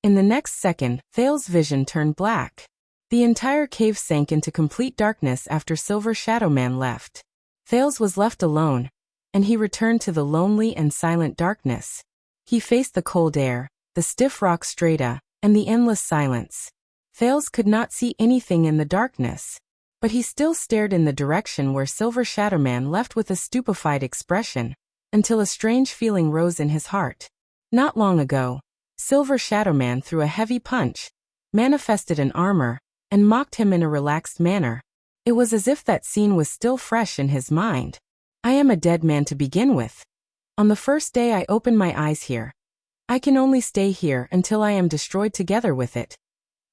In the next second, Thales's vision turned black. The entire cave sank into complete darkness after Silver Shadow Man left. Thales was left alone, and he returned to the lonely and silent darkness. He faced the cold air, the stiff rock strata, and the endless silence. Thales could not see anything in the darkness, but he still stared in the direction where Silver Shadow Man left with a stupefied expression, until a strange feeling rose in his heart. Not long ago, Silver Shadow Man threw a heavy punch, manifested an armor, and mocked him in a relaxed manner. It was as if that scene was still fresh in his mind. I am a dead man to begin with. On the first day I opened my eyes here. I can only stay here until I am destroyed together with it.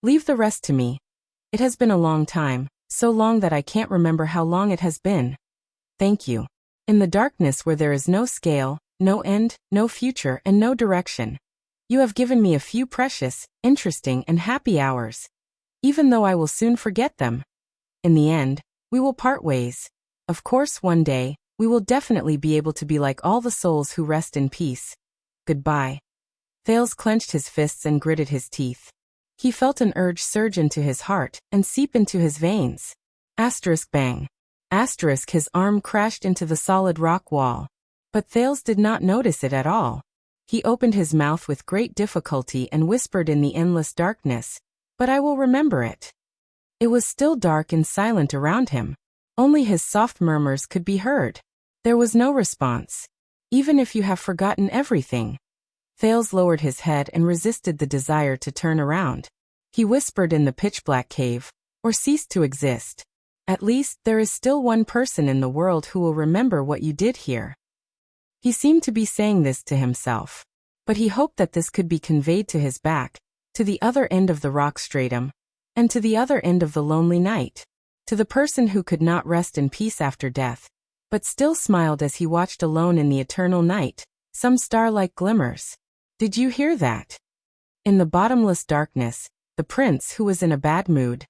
Leave the rest to me. It has been a long time, so long that I can't remember how long it has been. Thank you. In the darkness where there is no scale, no end, no future, and no direction, you have given me a few precious, interesting, and happy hours. Even though I will soon forget them. In the end, we will part ways. Of course, one day, we will definitely be able to be like all the souls who rest in peace. Goodbye. Thales clenched his fists and gritted his teeth. He felt an urge surge into his heart and seep into his veins. Asterisk bang. Asterisk his arm crashed into the solid rock wall. But Thales did not notice it at all. He opened his mouth with great difficulty and whispered in the endless darkness, "But I will remember it." It was still dark and silent around him. Only his soft murmurs could be heard. There was no response. Even if you have forgotten everything. Thales lowered his head and resisted the desire to turn around. He whispered in the pitch-black cave, "Or cease to exist. At least, there is still one person in the world who will remember what you did here." He seemed to be saying this to himself. But he hoped that this could be conveyed to his back, to the other end of the rock stratum, and to the other end of the lonely night, to the person who could not rest in peace after death, but still smiled as he watched alone in the eternal night, some star-like glimmers. Did you hear that? In the bottomless darkness, the prince, who was in a bad mood,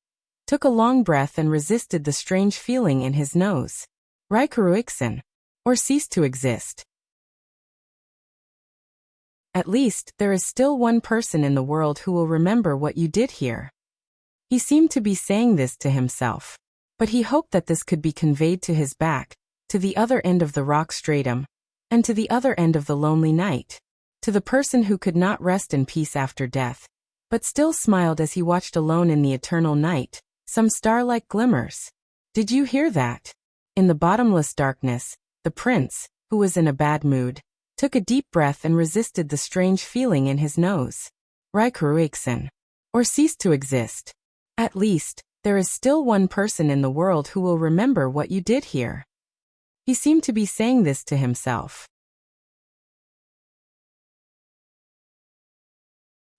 took a long breath and resisted the strange feeling in his nose. Raikuruiksen. Or cease to exist. At least, there is still one person in the world who will remember what you did here. He seemed to be saying this to himself. But he hoped that this could be conveyed to his back, to the other end of the rock stratum, and to the other end of the lonely night, to the person who could not rest in peace after death, but still smiled as he watched alone in the eternal night, some star-like glimmers. Did you hear that? In the bottomless darkness, the prince, who was in a bad mood, took a deep breath and resisted the strange feeling in his nose. Raikuruiksen. Or cease to exist. At least, there is still one person in the world who will remember what you did here. He seemed to be saying this to himself.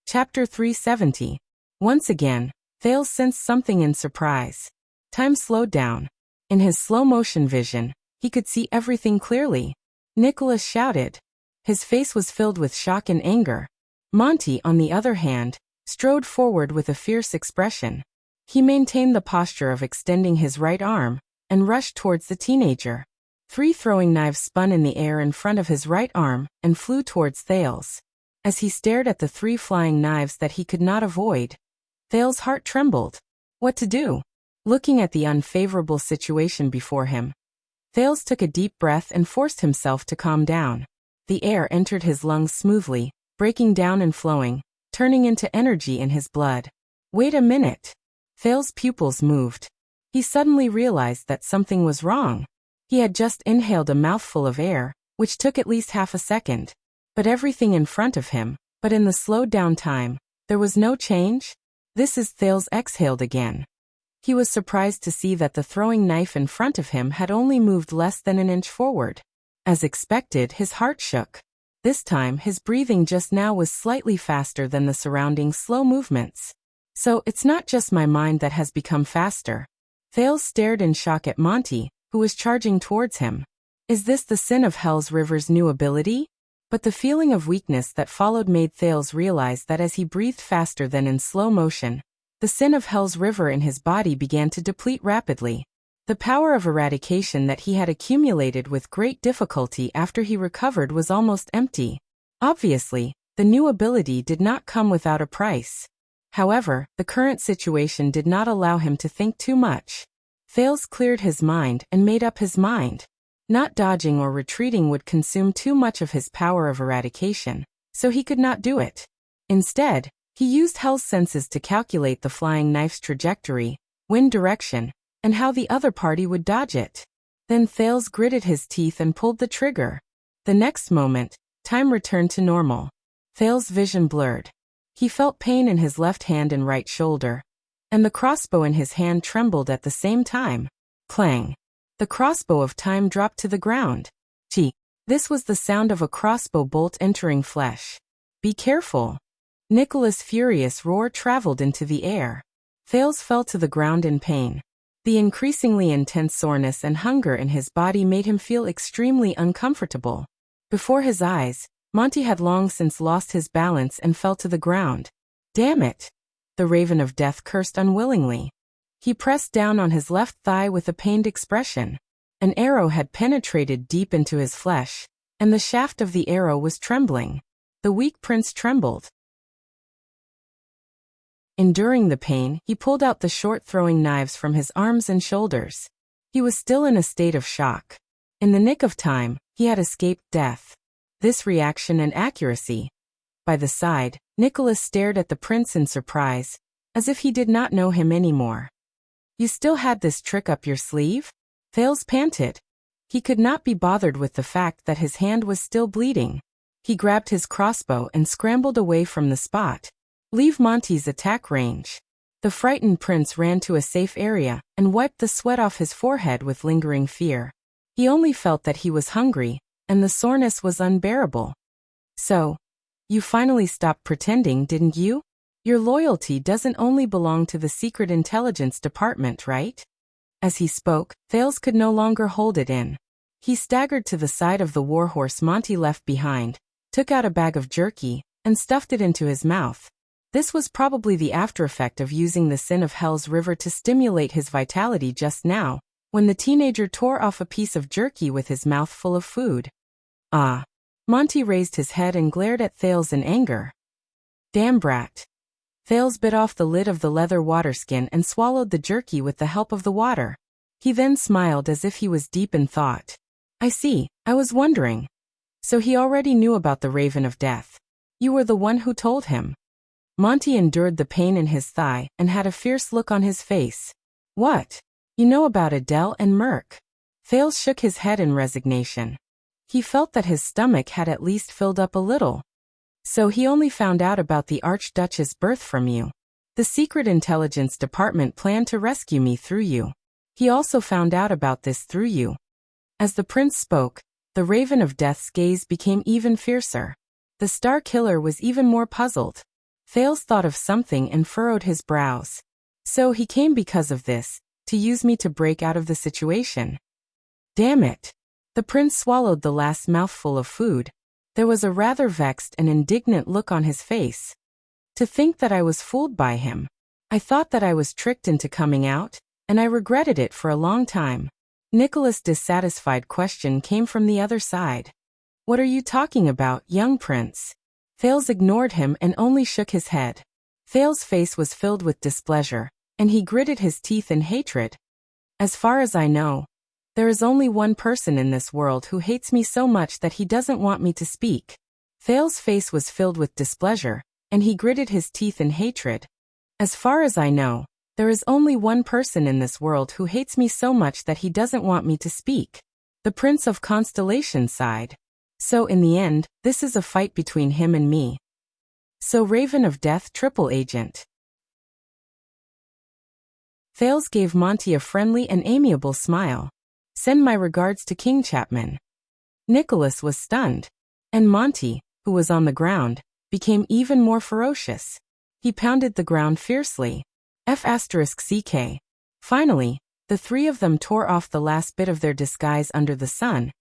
Chapter 370. Once again, Thales sensed something in surprise. Time slowed down. In his slow-motion vision, he could see everything clearly. Nicholas shouted. His face was filled with shock and anger. Monty, on the other hand, strode forward with a fierce expression. He maintained the posture of extending his right arm, and rushed towards the teenager. 3 throwing knives spun in the air in front of his right arm, and flew towards Thales. As he stared at the 3 flying knives that he could not avoid, Thales' heart trembled. What to do? Looking at the unfavorable situation before him, Thales took a deep breath and forced himself to calm down. The air entered his lungs smoothly, breaking down and flowing, turning into energy in his blood. Wait a minute. Thales' pupils moved. He suddenly realized that something was wrong. He had just inhaled a mouthful of air, which took at least half a second. But everything in front of him, but in the slowed down time, there was no change. This is Thales exhaled again. He was surprised to see that the throwing knife in front of him had only moved less than an inch forward. As expected, his heart shook. This time, his breathing just now was slightly faster than the surrounding slow movements. So, it's not just my mind that has become faster. Thales stared in shock at Monty, who was charging towards him. Is this the Sin of Hell's River's new ability? But the feeling of weakness that followed made Thales realize that as he breathed faster than in slow motion, the sin of Hell's river in his body began to deplete rapidly. The power of eradication that he had accumulated with great difficulty after he recovered was almost empty. Obviously, the new ability did not come without a price. However, the current situation did not allow him to think too much. Thales cleared his mind and made up his mind. Not dodging or retreating would consume too much of his power of eradication, so he could not do it. Instead, he used Hell's senses to calculate the flying knife's trajectory, wind direction, and how the other party would dodge it. Then Thales gritted his teeth and pulled the trigger. The next moment, time returned to normal. Thales' vision blurred. He felt pain in his left hand and right shoulder, and the crossbow in his hand trembled at the same time. Clang! The crossbow of time dropped to the ground. Gee! This was the sound of a crossbow bolt entering flesh. Be careful! Nicholas' furious roar traveled into the air. Thales fell to the ground in pain. The increasingly intense soreness and hunger in his body made him feel extremely uncomfortable. Before his eyes, Monty had long since lost his balance and fell to the ground. Damn it! The Raven of Death cursed unwillingly. He pressed down on his left thigh with a pained expression. An arrow had penetrated deep into his flesh, and the shaft of the arrow was trembling. The weak prince trembled. Enduring the pain, he pulled out the short throwing knives from his arms and shoulders. He was still in a state of shock. In the nick of time, he had escaped death. This reaction and accuracy. By the side, Nicholas stared at the prince in surprise, as if he did not know him anymore. You still had this trick up your sleeve? Thales panted. He could not be bothered with the fact that his hand was still bleeding. He grabbed his crossbow and scrambled away from the spot. Leave Monty's attack range. The frightened prince ran to a safe area and wiped the sweat off his forehead with lingering fear. He only felt that he was hungry, and the soreness was unbearable. So, you finally stopped pretending, didn't you? Your loyalty doesn't only belong to the Secret Intelligence Department, right? As he spoke, Thales could no longer hold it in. He staggered to the side of the warhorse Monty left behind, took out a bag of jerky, and stuffed it into his mouth. This was probably the aftereffect of using the sin of Hell's river to stimulate his vitality just now, when the teenager tore off a piece of jerky with his mouth full of food. Ah! Monty raised his head and glared at Thales in anger. Damn brat! Thales bit off the lid of the leather waterskin and swallowed the jerky with the help of the water. He then smiled as if he was deep in thought. I see, I was wondering. So he already knew about the Raven of Death. You were the one who told him. Monty endured the pain in his thigh and had a fierce look on his face. What? You know about Adele and Merc? Thales shook his head in resignation. He felt that his stomach had at least filled up a little. So he only found out about the Archduchess' birth from you. The Secret Intelligence Department planned to rescue me through you. He also found out about this through you. As the prince spoke, the Raven of Death's gaze became even fiercer. The Star Killer was even more puzzled. Thales thought of something and furrowed his brows. So he came because of this, to use me to break out of the situation. Damn it! The prince swallowed the last mouthful of food. There was a rather vexed and indignant look on his face. To think that I was fooled by him. I thought that I was tricked into coming out, and I regretted it for a long time. Nicholas' dissatisfied question came from the other side. What are you talking about, young prince? Thales ignored him and only shook his head. Thales' face was filled with displeasure, and he gritted his teeth in hatred. As far as I know, there is only one person in this world who hates me so much that he doesn't want me to speak. Thales' face was filled with displeasure, and he gritted his teeth in hatred. As far as I know, there is only one person in this world who hates me so much that he doesn't want me to speak. The Prince of Constellation sighed. So in the end, this is a fight between him and me. So Raven of Death triple agent. Thales gave Monty a friendly and amiable smile. Send my regards to King Chapman. Nicholas was stunned. And Monty, who was on the ground, became even more ferocious. He pounded the ground fiercely. F***CK. Finally, the three of them tore off the last bit of their disguise under the sun,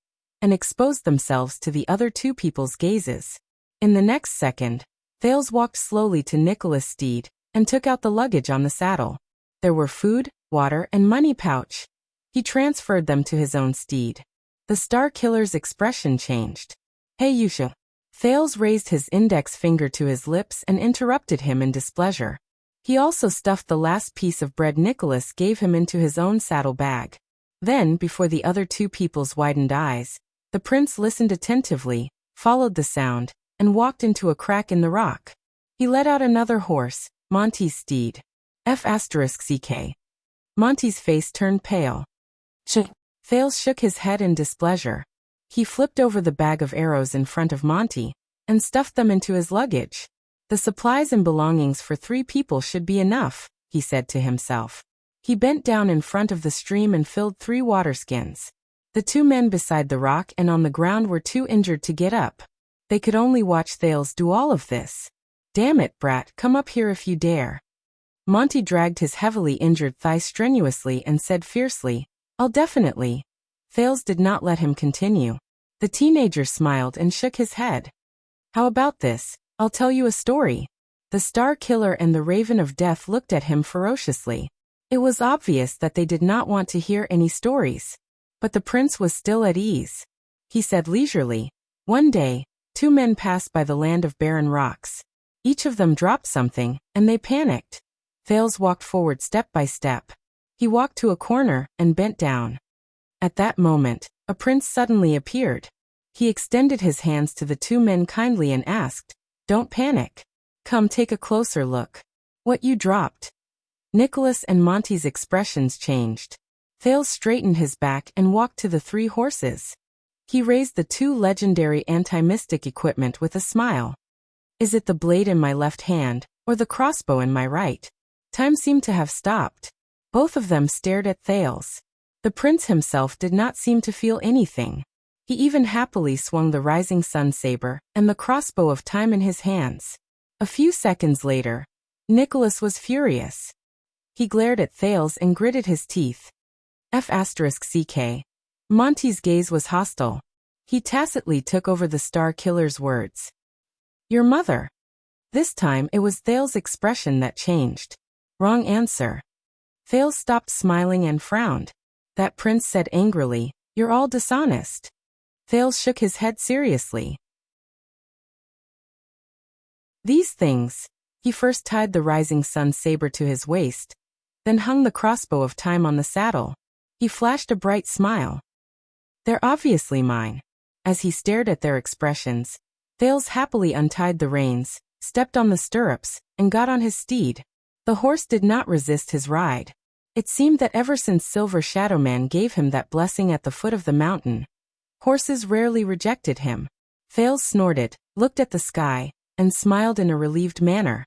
and exposed themselves to the other two people's gazes. In the next second, Thales walked slowly to Nicholas' steed and took out the luggage on the saddle. There were food, water, and money pouch. He transferred them to his own steed. The Star Killer's expression changed. Hey Yusha. Thales raised his index finger to his lips and interrupted him in displeasure. He also stuffed the last piece of bread Nicholas gave him into his own saddle bag. Then, before the other two people's widened eyes, the prince listened attentively, followed the sound, and walked into a crack in the rock. He led out another horse, Monty's steed. F***ck. Monty's face turned pale. Thales shook his head in displeasure. He flipped over the bag of arrows in front of Monty and stuffed them into his luggage. The supplies and belongings for 3 people should be enough, he said to himself. He bent down in front of the stream and filled 3 water skins. The 2 men beside the rock and on the ground were too injured to get up. They could only watch Thales do all of this. Damn it, brat, come up here if you dare. Monty dragged his heavily injured thigh strenuously and said fiercely, I'll definitely. Thales did not let him continue. The teenager smiled and shook his head. How about this? I'll tell you a story. The Star Killer and the Raven of Death looked at him ferociously. It was obvious that they did not want to hear any stories. But the prince was still at ease. He said leisurely, One day, 2 men passed by the land of barren rocks. Each of them dropped something, and they panicked. Thales walked forward step by step. He walked to a corner and bent down. At that moment, a prince suddenly appeared. He extended his hands to the 2 men kindly and asked, Don't panic. Come take a closer look. What you dropped. Nicholas and Monty's expressions changed. Thales straightened his back and walked to the 3 horses. He raised the 2 legendary anti-mystic equipment with a smile. Is it the blade in my left hand, or the crossbow in my right? Time seemed to have stopped. Both of them stared at Thales. The prince himself did not seem to feel anything. He even happily swung the rising sun saber and the crossbow of time in his hands. A few seconds later, Nicholas was furious. He glared at Thales and gritted his teeth. F***ck. Monty's gaze was hostile. He tacitly took over the Star Killer's words. Your mother. This time it was Thales' expression that changed. Wrong answer. Thales stopped smiling and frowned. That prince said angrily, You're all dishonest. Thales shook his head seriously. These things. He first tied the rising sun saber to his waist, then hung the crossbow of time on the saddle. He flashed a bright smile. They're obviously mine. As he stared at their expressions, Thales happily untied the reins, stepped on the stirrups, and got on his steed. The horse did not resist his ride. It seemed that ever since Silver Shadow Man gave him that blessing at the foot of the mountain, horses rarely rejected him. Thales snorted, looked at the sky, and smiled in a relieved manner.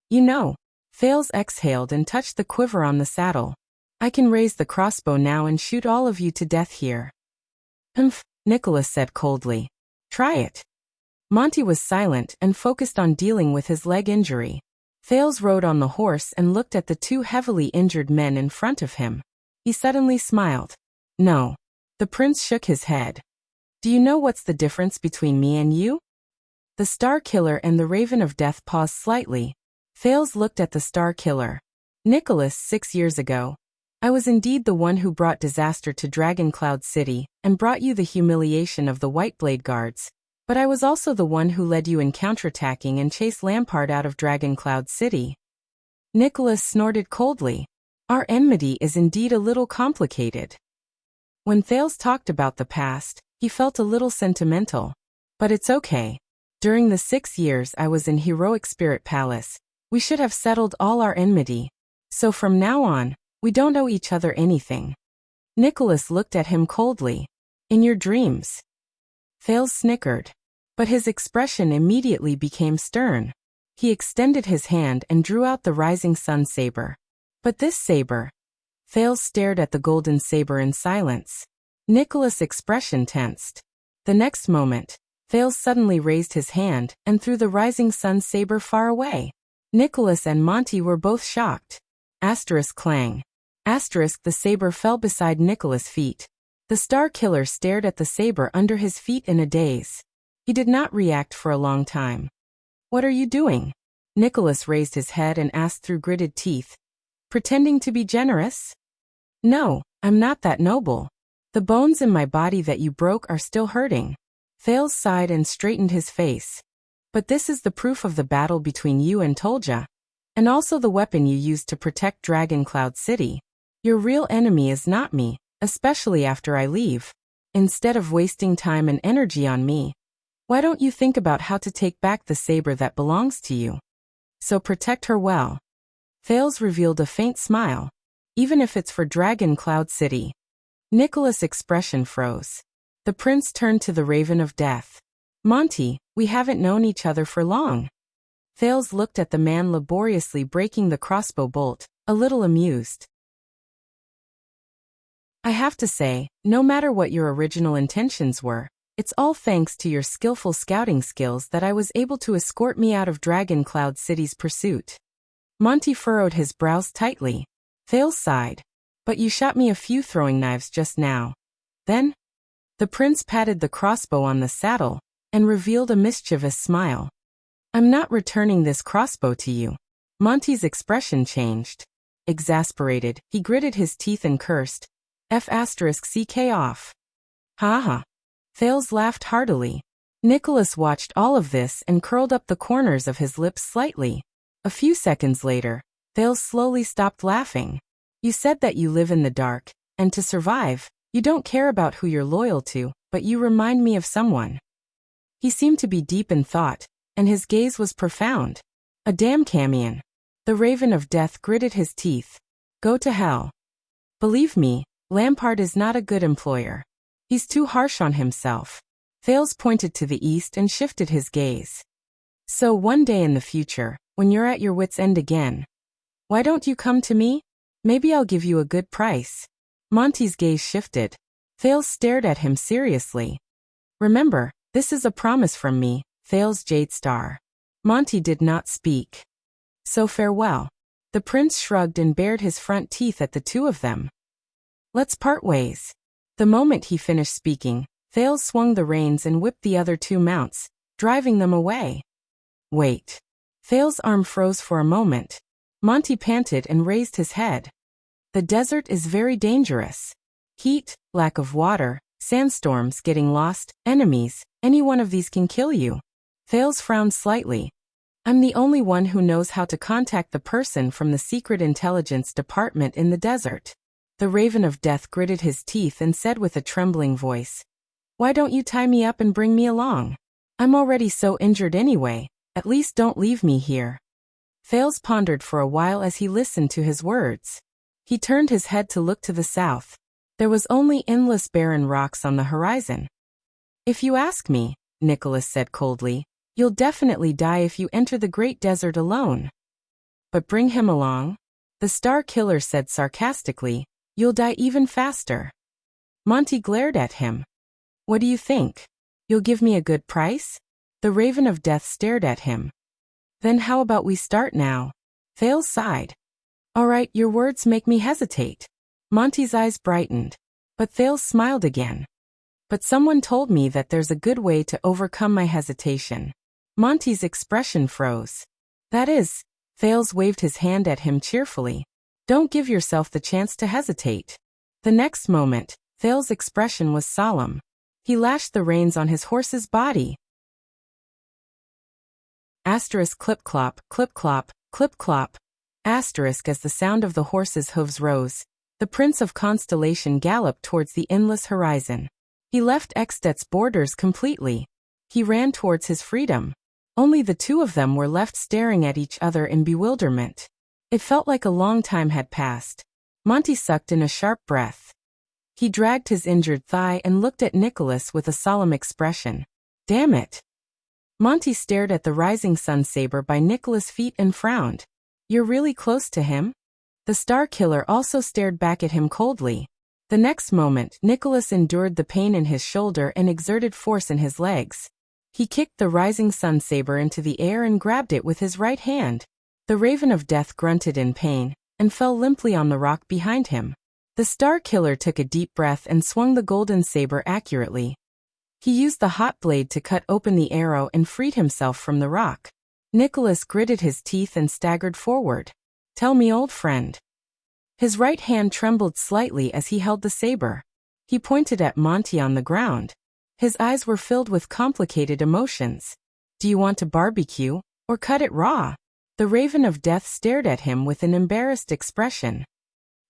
You know. Thales exhaled and touched the quiver on the saddle. I can raise the crossbow now and shoot all of you to death here. Humph, Nicholas said coldly. Try it. Monty was silent and focused on dealing with his leg injury. Thales rode on the horse and looked at the 2 heavily injured men in front of him. He suddenly smiled. No. The prince shook his head. Do you know what's the difference between me and you? The Star Killer and the Raven of Death paused slightly. Thales looked at the Star Killer. Nicholas, 6 years ago. I was indeed the one who brought disaster to Dragon Cloud City and brought you the humiliation of the White Blade Guards. But I was also the one who led you in counterattacking and chased Lampard out of Dragon Cloud City. Nicholas snorted coldly. Our enmity is indeed a little complicated. When Thales talked about the past, he felt a little sentimental. But it's okay. During the 6 years I was in Heroic Spirit Palace, we should have settled all our enmity. So from now on, we don't owe each other anything. Nicholas looked at him coldly. In your dreams. Thales snickered. But his expression immediately became stern. He extended his hand and drew out the rising sun saber. But this saber. Thales stared at the golden saber in silence. Nicholas' expression tensed. The next moment, Thales suddenly raised his hand and threw the rising sun saber far away. Nicholas and Monty were both shocked. Asterisk clang. Asterisk the saber fell beside Nicholas' feet. The Star Killer stared at the saber under his feet in a daze. He did not react for a long time. What are you doing? Nicholas raised his head and asked through gritted teeth. Pretending to be generous? No, I'm not that noble. The bones in my body that you broke are still hurting. Thales sighed and straightened his face. But this is the proof of the battle between you and Tolja. And also the weapon you used to protect Dragon Cloud City. Your real enemy is not me, especially after I leave. Instead of wasting time and energy on me, why don't you think about how to take back the saber that belongs to you? So protect her well. Thales revealed a faint smile. Even if it's for Dragon Cloud City. Nicholas' expression froze. The prince turned to the Raven of Death. Monty, we haven't known each other for long. Thales looked at the man laboriously breaking the crossbow bolt, a little amused. I have to say, no matter what your original intentions were, it's all thanks to your skillful scouting skills that I was able to escort me out of Dragon Cloud City's pursuit. Monty furrowed his brows tightly. Thales sighed. But you shot me a few throwing knives just now. Then? The prince patted the crossbow on the saddle, and revealed a mischievous smile. I'm not returning this crossbow to you. Monty's expression changed. Exasperated, he gritted his teeth and cursed. F***ck off. Ha ha. Thales laughed heartily. Nicholas watched all of this and curled up the corners of his lips slightly. A few seconds later, Thales slowly stopped laughing. You said that you live in the dark, and to survive, you don't care about who you're loyal to, but you remind me of someone. He seemed to be deep in thought, and his gaze was profound. A damn Camion. The Raven of Death gritted his teeth. Go to hell. Believe me, Lampard is not a good employer. He's too harsh on himself. Thales pointed to the east and shifted his gaze. So one day in the future, when you're at your wit's end again, why don't you come to me? Maybe I'll give you a good price. Monty's gaze shifted. Thales stared at him seriously. Remember, this is a promise from me, Thales Jadestar. Monty did not speak. So farewell. The prince shrugged and bared his front teeth at the two of them. Let's part ways. The moment he finished speaking, Thales swung the reins and whipped the other two mounts, driving them away. Wait. Thales' arm froze for a moment. Monty panted and raised his head. The desert is very dangerous. Heat, lack of water, sandstorms, getting lost, enemies, any one of these can kill you. Thales frowned slightly. I'm the only one who knows how to contact the person from the Secret Intelligence Department in the desert. The Raven of Death gritted his teeth and said with a trembling voice, Why don't you tie me up and bring me along? I'm already so injured anyway, at least don't leave me here. Thales pondered for a while as he listened to his words. He turned his head to look to the south. There was only endless barren rocks on the horizon. If you ask me, Nicholas said coldly, you'll definitely die if you enter the great desert alone. But bring him along? The Star Killer said sarcastically, you'll die even faster. Monty glared at him. What do you think? You'll give me a good price? The Raven of Death stared at him. Then how about we start now? Thales sighed. All right, your words make me hesitate. Monty's eyes brightened. But Thales smiled again. But someone told me that there's a good way to overcome my hesitation. Monty's expression froze. That is, Thales waved his hand at him cheerfully. Don't give yourself the chance to hesitate. The next moment, Thales' expression was solemn. He lashed the reins on his horse's body. Asterisk clip-clop, clip-clop, clip-clop. Asterisk as the sound of the horse's hooves rose, the Prince of Constellation galloped towards the endless horizon. He left Ekstedt's borders completely. He ran towards his freedom. Only the two of them were left staring at each other in bewilderment. It felt like a long time had passed. Monty sucked in a sharp breath. He dragged his injured thigh and looked at Nicholas with a solemn expression. Damn it. Monty stared at the rising sun saber by Nicholas' feet and frowned. You're really close to him? The Star Killer also stared back at him coldly. The next moment, Nicholas endured the pain in his shoulder and exerted force in his legs. He kicked the rising sun saber into the air and grabbed it with his right hand. The Raven of Death grunted in pain, and fell limply on the rock behind him. The Star Killer took a deep breath and swung the golden saber accurately. He used the hot blade to cut open the arrow and freed himself from the rock. Nicholas gritted his teeth and staggered forward. "Tell me, old friend." His right hand trembled slightly as he held the saber. He pointed at Monty on the ground. His eyes were filled with complicated emotions. "Do you want to barbecue, or cut it raw?" The Raven of Death stared at him with an embarrassed expression.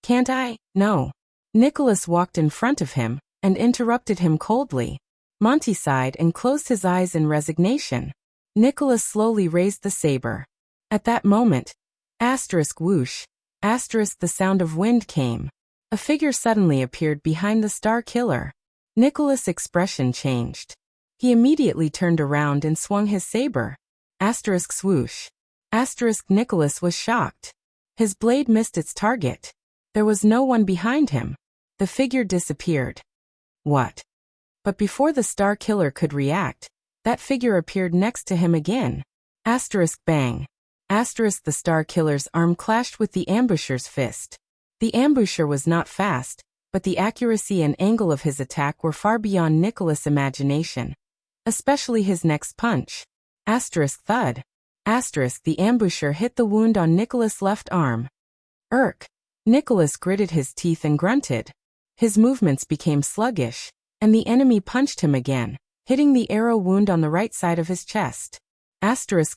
"Can't I?" "No." Nicholas walked in front of him and interrupted him coldly. Monty sighed and closed his eyes in resignation. Nicholas slowly raised the saber. At that moment, whoosh, the sound of wind came. A figure suddenly appeared behind the Star Killer. Nicholas' expression changed. He immediately turned around and swung his saber. Swoosh. Nicholas was shocked. His blade missed its target. There was no one behind him. The figure disappeared. What? But before the Star Killer could react, that figure appeared next to him again. Bang. The Star Killer's arm clashed with the ambusher's fist. The ambusher was not fast, but the accuracy and angle of his attack were far beyond Nicholas' imagination. Especially his next punch. Thud. The ambusher hit the wound on Nicholas' left arm. Nicholas gritted his teeth and grunted. His movements became sluggish, and the enemy punched him again, hitting the arrow wound on the right side of his chest.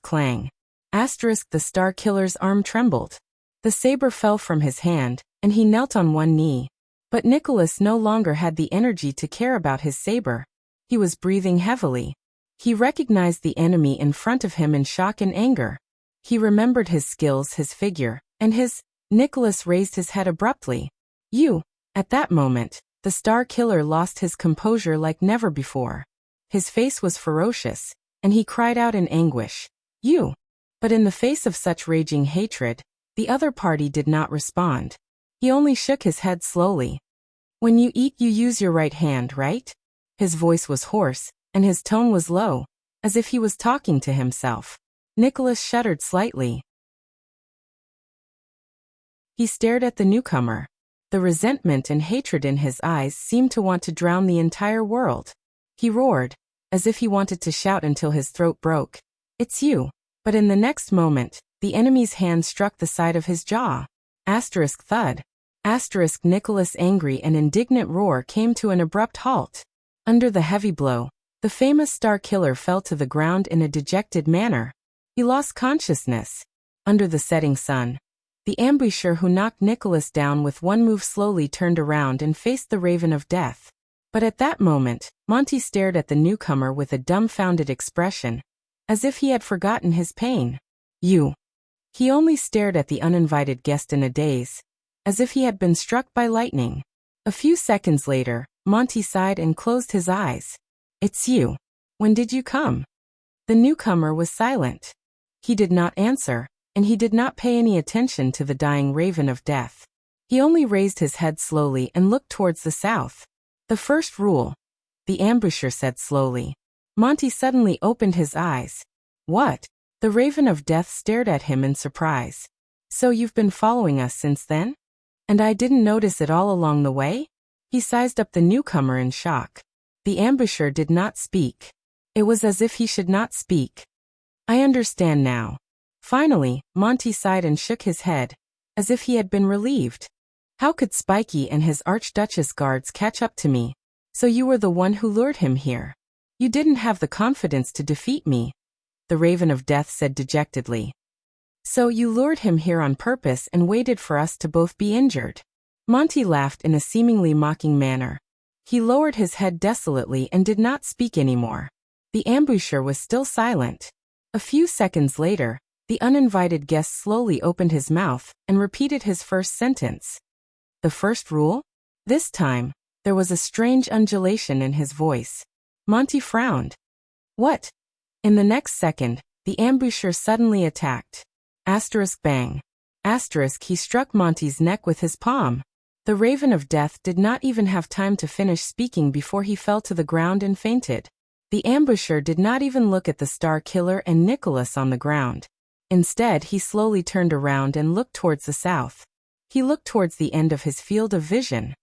Clang. The Star Killer's arm trembled. The saber fell from his hand, and he knelt on one knee. But Nicholas no longer had the energy to care about his saber. He was breathing heavily. He recognized the enemy in front of him in shock and anger. He remembered his skills, his figure, and his... Nicholas raised his head abruptly. "You!" At that moment, the Star Killer lost his composure like never before. His face was ferocious, and he cried out in anguish. "You!" But in the face of such raging hatred, the other party did not respond. He only shook his head slowly. "When you eat, you use your right hand, right?" His voice was hoarse, and his tone was low, as if he was talking to himself. Nicholas shuddered slightly. He stared at the newcomer. The resentment and hatred in his eyes seemed to want to drown the entire world. He roared, as if he wanted to shout until his throat broke. "It's you." But in the next moment, the enemy's hand struck the side of his jaw. Thud. Nicholas' angry and indignant roar came to an abrupt halt. Under the heavy blow, the famous Star Killer fell to the ground in a dejected manner. He lost consciousness. Under the setting sun, the ambusher who knocked Nicholas down with one move slowly turned around and faced the Raven of Death. But at that moment, Monty stared at the newcomer with a dumbfounded expression, as if he had forgotten his pain. "You." He only stared at the uninvited guest in a daze, as if he had been struck by lightning. A few seconds later, Monty sighed and closed his eyes. "It's you. When did you come?" The newcomer was silent. He did not answer, and he did not pay any attention to the dying Raven of Death. He only raised his head slowly and looked towards the south. "The first rule," the ambusher said slowly. Monty suddenly opened his eyes. "What?" The Raven of Death stared at him in surprise. "So you've been following us since then? And I didn't notice it all along the way?" He sized up the newcomer in shock. The ambusher did not speak. It was as if he should not speak. "I understand now." Finally, Monty sighed and shook his head, as if he had been relieved. "How could Spiky and his Archduchess guards catch up to me? So you were the one who lured him here. You didn't have the confidence to defeat me," the Raven of Death said dejectedly. "So you lured him here on purpose and waited for us to both be injured." Monty laughed in a seemingly mocking manner. He lowered his head desolately and did not speak anymore. The ambusher was still silent. A few seconds later, the uninvited guest slowly opened his mouth and repeated his first sentence. "The first rule?" This time, there was a strange undulation in his voice. Monty frowned. "What?" In the next second, the ambusher suddenly attacked. Bang. He struck Monty's neck with his palm. The Raven of Death did not even have time to finish speaking before he fell to the ground and fainted. The ambusher did not even look at the Star Killer and Nicholas on the ground. Instead, he slowly turned around and looked towards the south. He looked towards the end of his field of vision.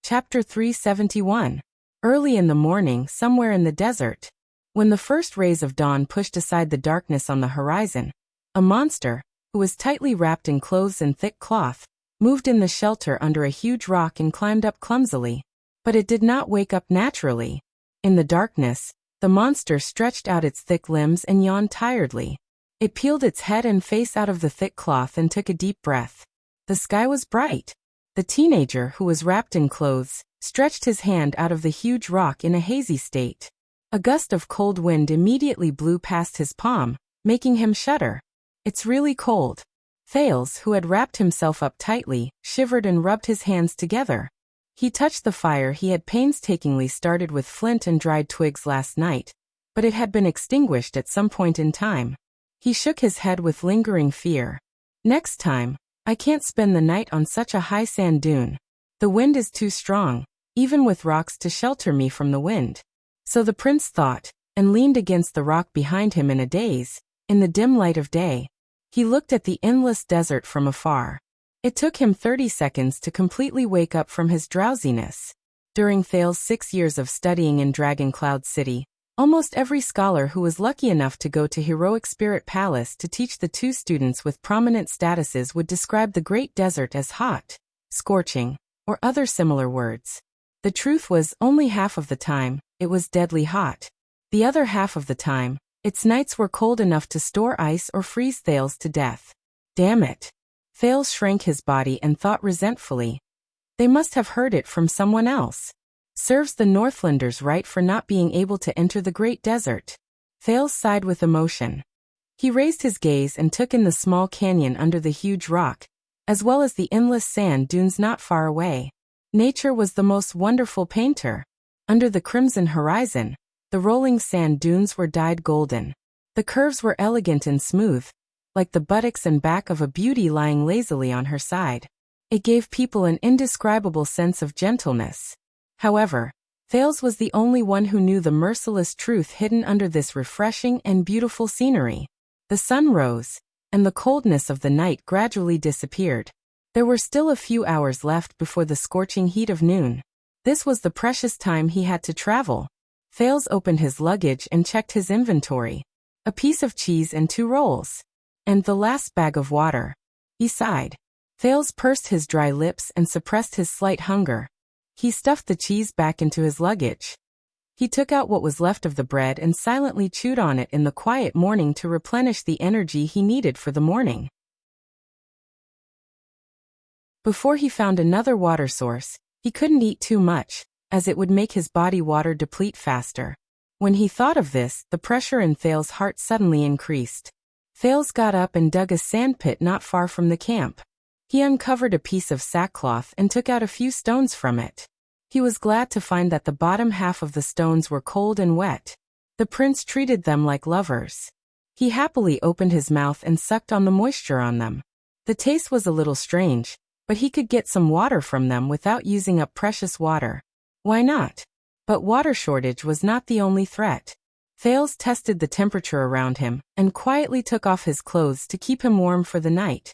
Chapter 371. Early in the morning, somewhere in the desert. When the first rays of dawn pushed aside the darkness on the horizon, a monster, who was tightly wrapped in clothes and thick cloth, moved in the shelter under a huge rock and climbed up clumsily. But it did not wake up naturally. In the darkness, the monster stretched out its thick limbs and yawned tiredly. It peeled its head and face out of the thick cloth and took a deep breath. The sky was bright. The teenager, who was wrapped in clothes, stretched his hand out of the huge rock in a hazy state. A gust of cold wind immediately blew past his palm, making him shudder. "It's really cold." Thales, who had wrapped himself up tightly, shivered and rubbed his hands together. He touched the fire he had painstakingly started with flint and dried twigs last night, but it had been extinguished at some point in time. He shook his head with lingering fear. "Next time, I can't spend the night on such a high sand dune. The wind is too strong, even with rocks to shelter me from the wind." So the prince thought, and leaned against the rock behind him in a daze. In the dim light of day, he looked at the endless desert from afar. It took him 30 seconds to completely wake up from his drowsiness. During Thales' 6 years of studying in Dragon Cloud City, almost every scholar who was lucky enough to go to Heroic Spirit Palace to teach the 2 students with prominent statuses would describe the Great Desert as hot, scorching, or other similar words. The truth was, only half of the time, it was deadly hot. The other half of the time, its nights were cold enough to store ice or freeze Thales to death. Damn it. Thales shrank his body and thought resentfully. They must have heard it from someone else. Serves the Northlanders right for not being able to enter the Great Desert. Thales sighed with emotion. He raised his gaze and took in the small canyon under the huge rock, as well as the endless sand dunes not far away. Nature was the most wonderful painter. Under the crimson horizon, the rolling sand dunes were dyed golden. The curves were elegant and smooth, like the buttocks and back of a beauty lying lazily on her side. It gave people an indescribable sense of gentleness. However, Thales was the only one who knew the merciless truth hidden under this refreshing and beautiful scenery. The sun rose, and the coldness of the night gradually disappeared. There were still a few hours left before the scorching heat of noon. This was the precious time he had to travel. Thales opened his luggage and checked his inventory. A piece of cheese and 2 rolls. And the last bag of water. He sighed. Thales pursed his dry lips and suppressed his slight hunger. He stuffed the cheese back into his luggage. He took out what was left of the bread and silently chewed on it in the quiet morning to replenish the energy he needed for the morning. Before he found another water source, he couldn't eat too much, as it would make his body water deplete faster. When he thought of this, the pressure in Thales' heart suddenly increased. Thales got up and dug a sandpit not far from the camp. He uncovered a piece of sackcloth and took out a few stones from it. He was glad to find that the bottom half of the stones were cold and wet. The prince treated them like lovers. He happily opened his mouth and sucked on the moisture on them. The taste was a little strange, but he could get some water from them without using up precious water. Why not? But water shortage was not the only threat. Thales tested the temperature around him and quietly took off his clothes to keep him warm for the night.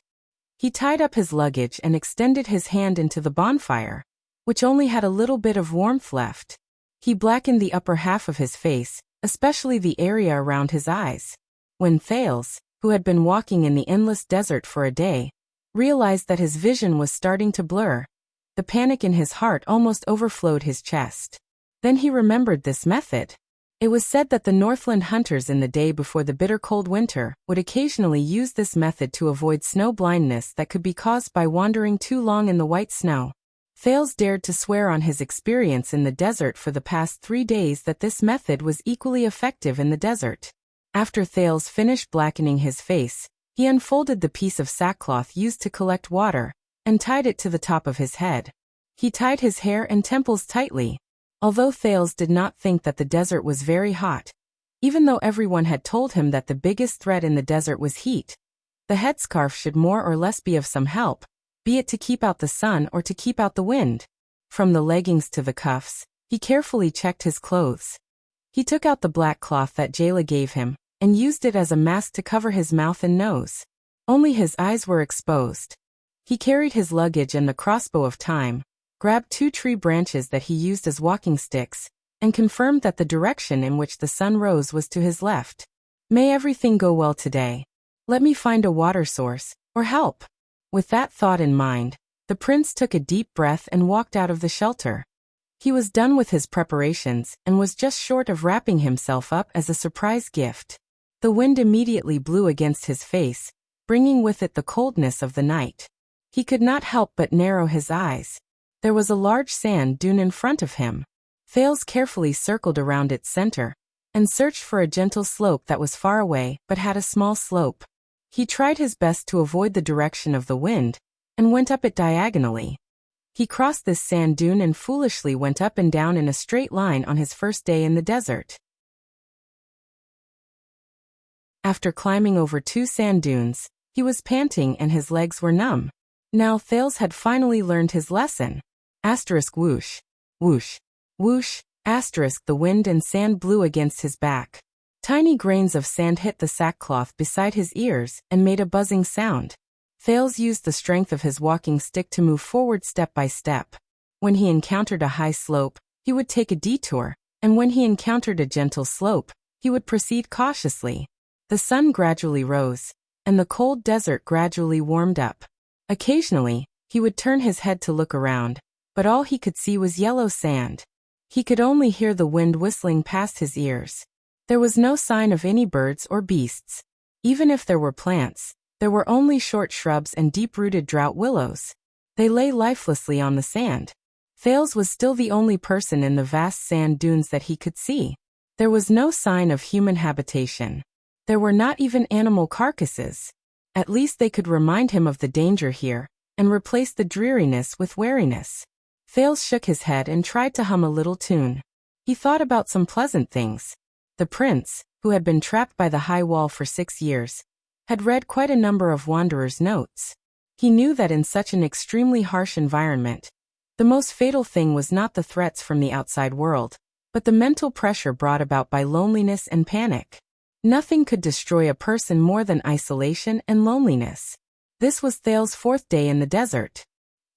He tied up his luggage and extended his hand into the bonfire, which only had a little bit of warmth left. He blackened the upper half of his face, especially the area around his eyes. When Thales, who had been walking in the endless desert for a day, realized that his vision was starting to blur, the panic in his heart almost overflowed his chest. Then he remembered this method. It was said that the Northland hunters in the day before the bitter cold winter would occasionally use this method to avoid snow blindness that could be caused by wandering too long in the white snow. Thales dared to swear on his experience in the desert for the past 3 days that this method was equally effective in the desert. After Thales finished blackening his face, he unfolded the piece of sackcloth used to collect water and tied it to the top of his head. He tied his hair and temples tightly. Although Thales did not think that the desert was very hot, even though everyone had told him that the biggest threat in the desert was heat, the headscarf should more or less be of some help, be it to keep out the sun or to keep out the wind. From the leggings to the cuffs, he carefully checked his clothes. He took out the black cloth that Jayla gave him, and used it as a mask to cover his mouth and nose. Only his eyes were exposed. He carried his luggage and the crossbow of time, grabbed 2 tree branches that he used as walking sticks, and confirmed that the direction in which the sun rose was to his left. May everything go well today. Let me find a water source, or help. With that thought in mind, the prince took a deep breath and walked out of the shelter. He was done with his preparations and was just short of wrapping himself up as a surprise gift. The wind immediately blew against his face, bringing with it the coldness of the night. He could not help but narrow his eyes. There was a large sand dune in front of him. Thales carefully circled around its center and searched for a gentle slope that was far away but had a small slope. He tried his best to avoid the direction of the wind and went up it diagonally. He crossed this sand dune and foolishly went up and down in a straight line on his first day in the desert. After climbing over 2 sand dunes, he was panting and his legs were numb. Now Thales had finally learned his lesson. Asterisk whoosh, whoosh, whoosh, asterisk the wind and sand blew against his back. Tiny grains of sand hit the sackcloth beside his ears and made a buzzing sound. Thales used the strength of his walking stick to move forward step by step. When he encountered a high slope, he would take a detour, and when he encountered a gentle slope, he would proceed cautiously. The sun gradually rose, and the cold desert gradually warmed up. Occasionally, he would turn his head to look around, but all he could see was yellow sand. He could only hear the wind whistling past his ears. There was no sign of any birds or beasts. Even if there were plants, there were only short shrubs and deep-rooted drought willows. They lay lifelessly on the sand. Thales was still the only person in the vast sand dunes that he could see. There was no sign of human habitation. There were not even animal carcasses. At least they could remind him of the danger here, and replace the dreariness with wariness. Thales shook his head and tried to hum a little tune. He thought about some pleasant things. The prince, who had been trapped by the high wall for 6 years, had read quite a number of Wanderer's notes. He knew that in such an extremely harsh environment, the most fatal thing was not the threats from the outside world, but the mental pressure brought about by loneliness and panic. Nothing could destroy a person more than isolation and loneliness. This was Thales' 4th day in the desert.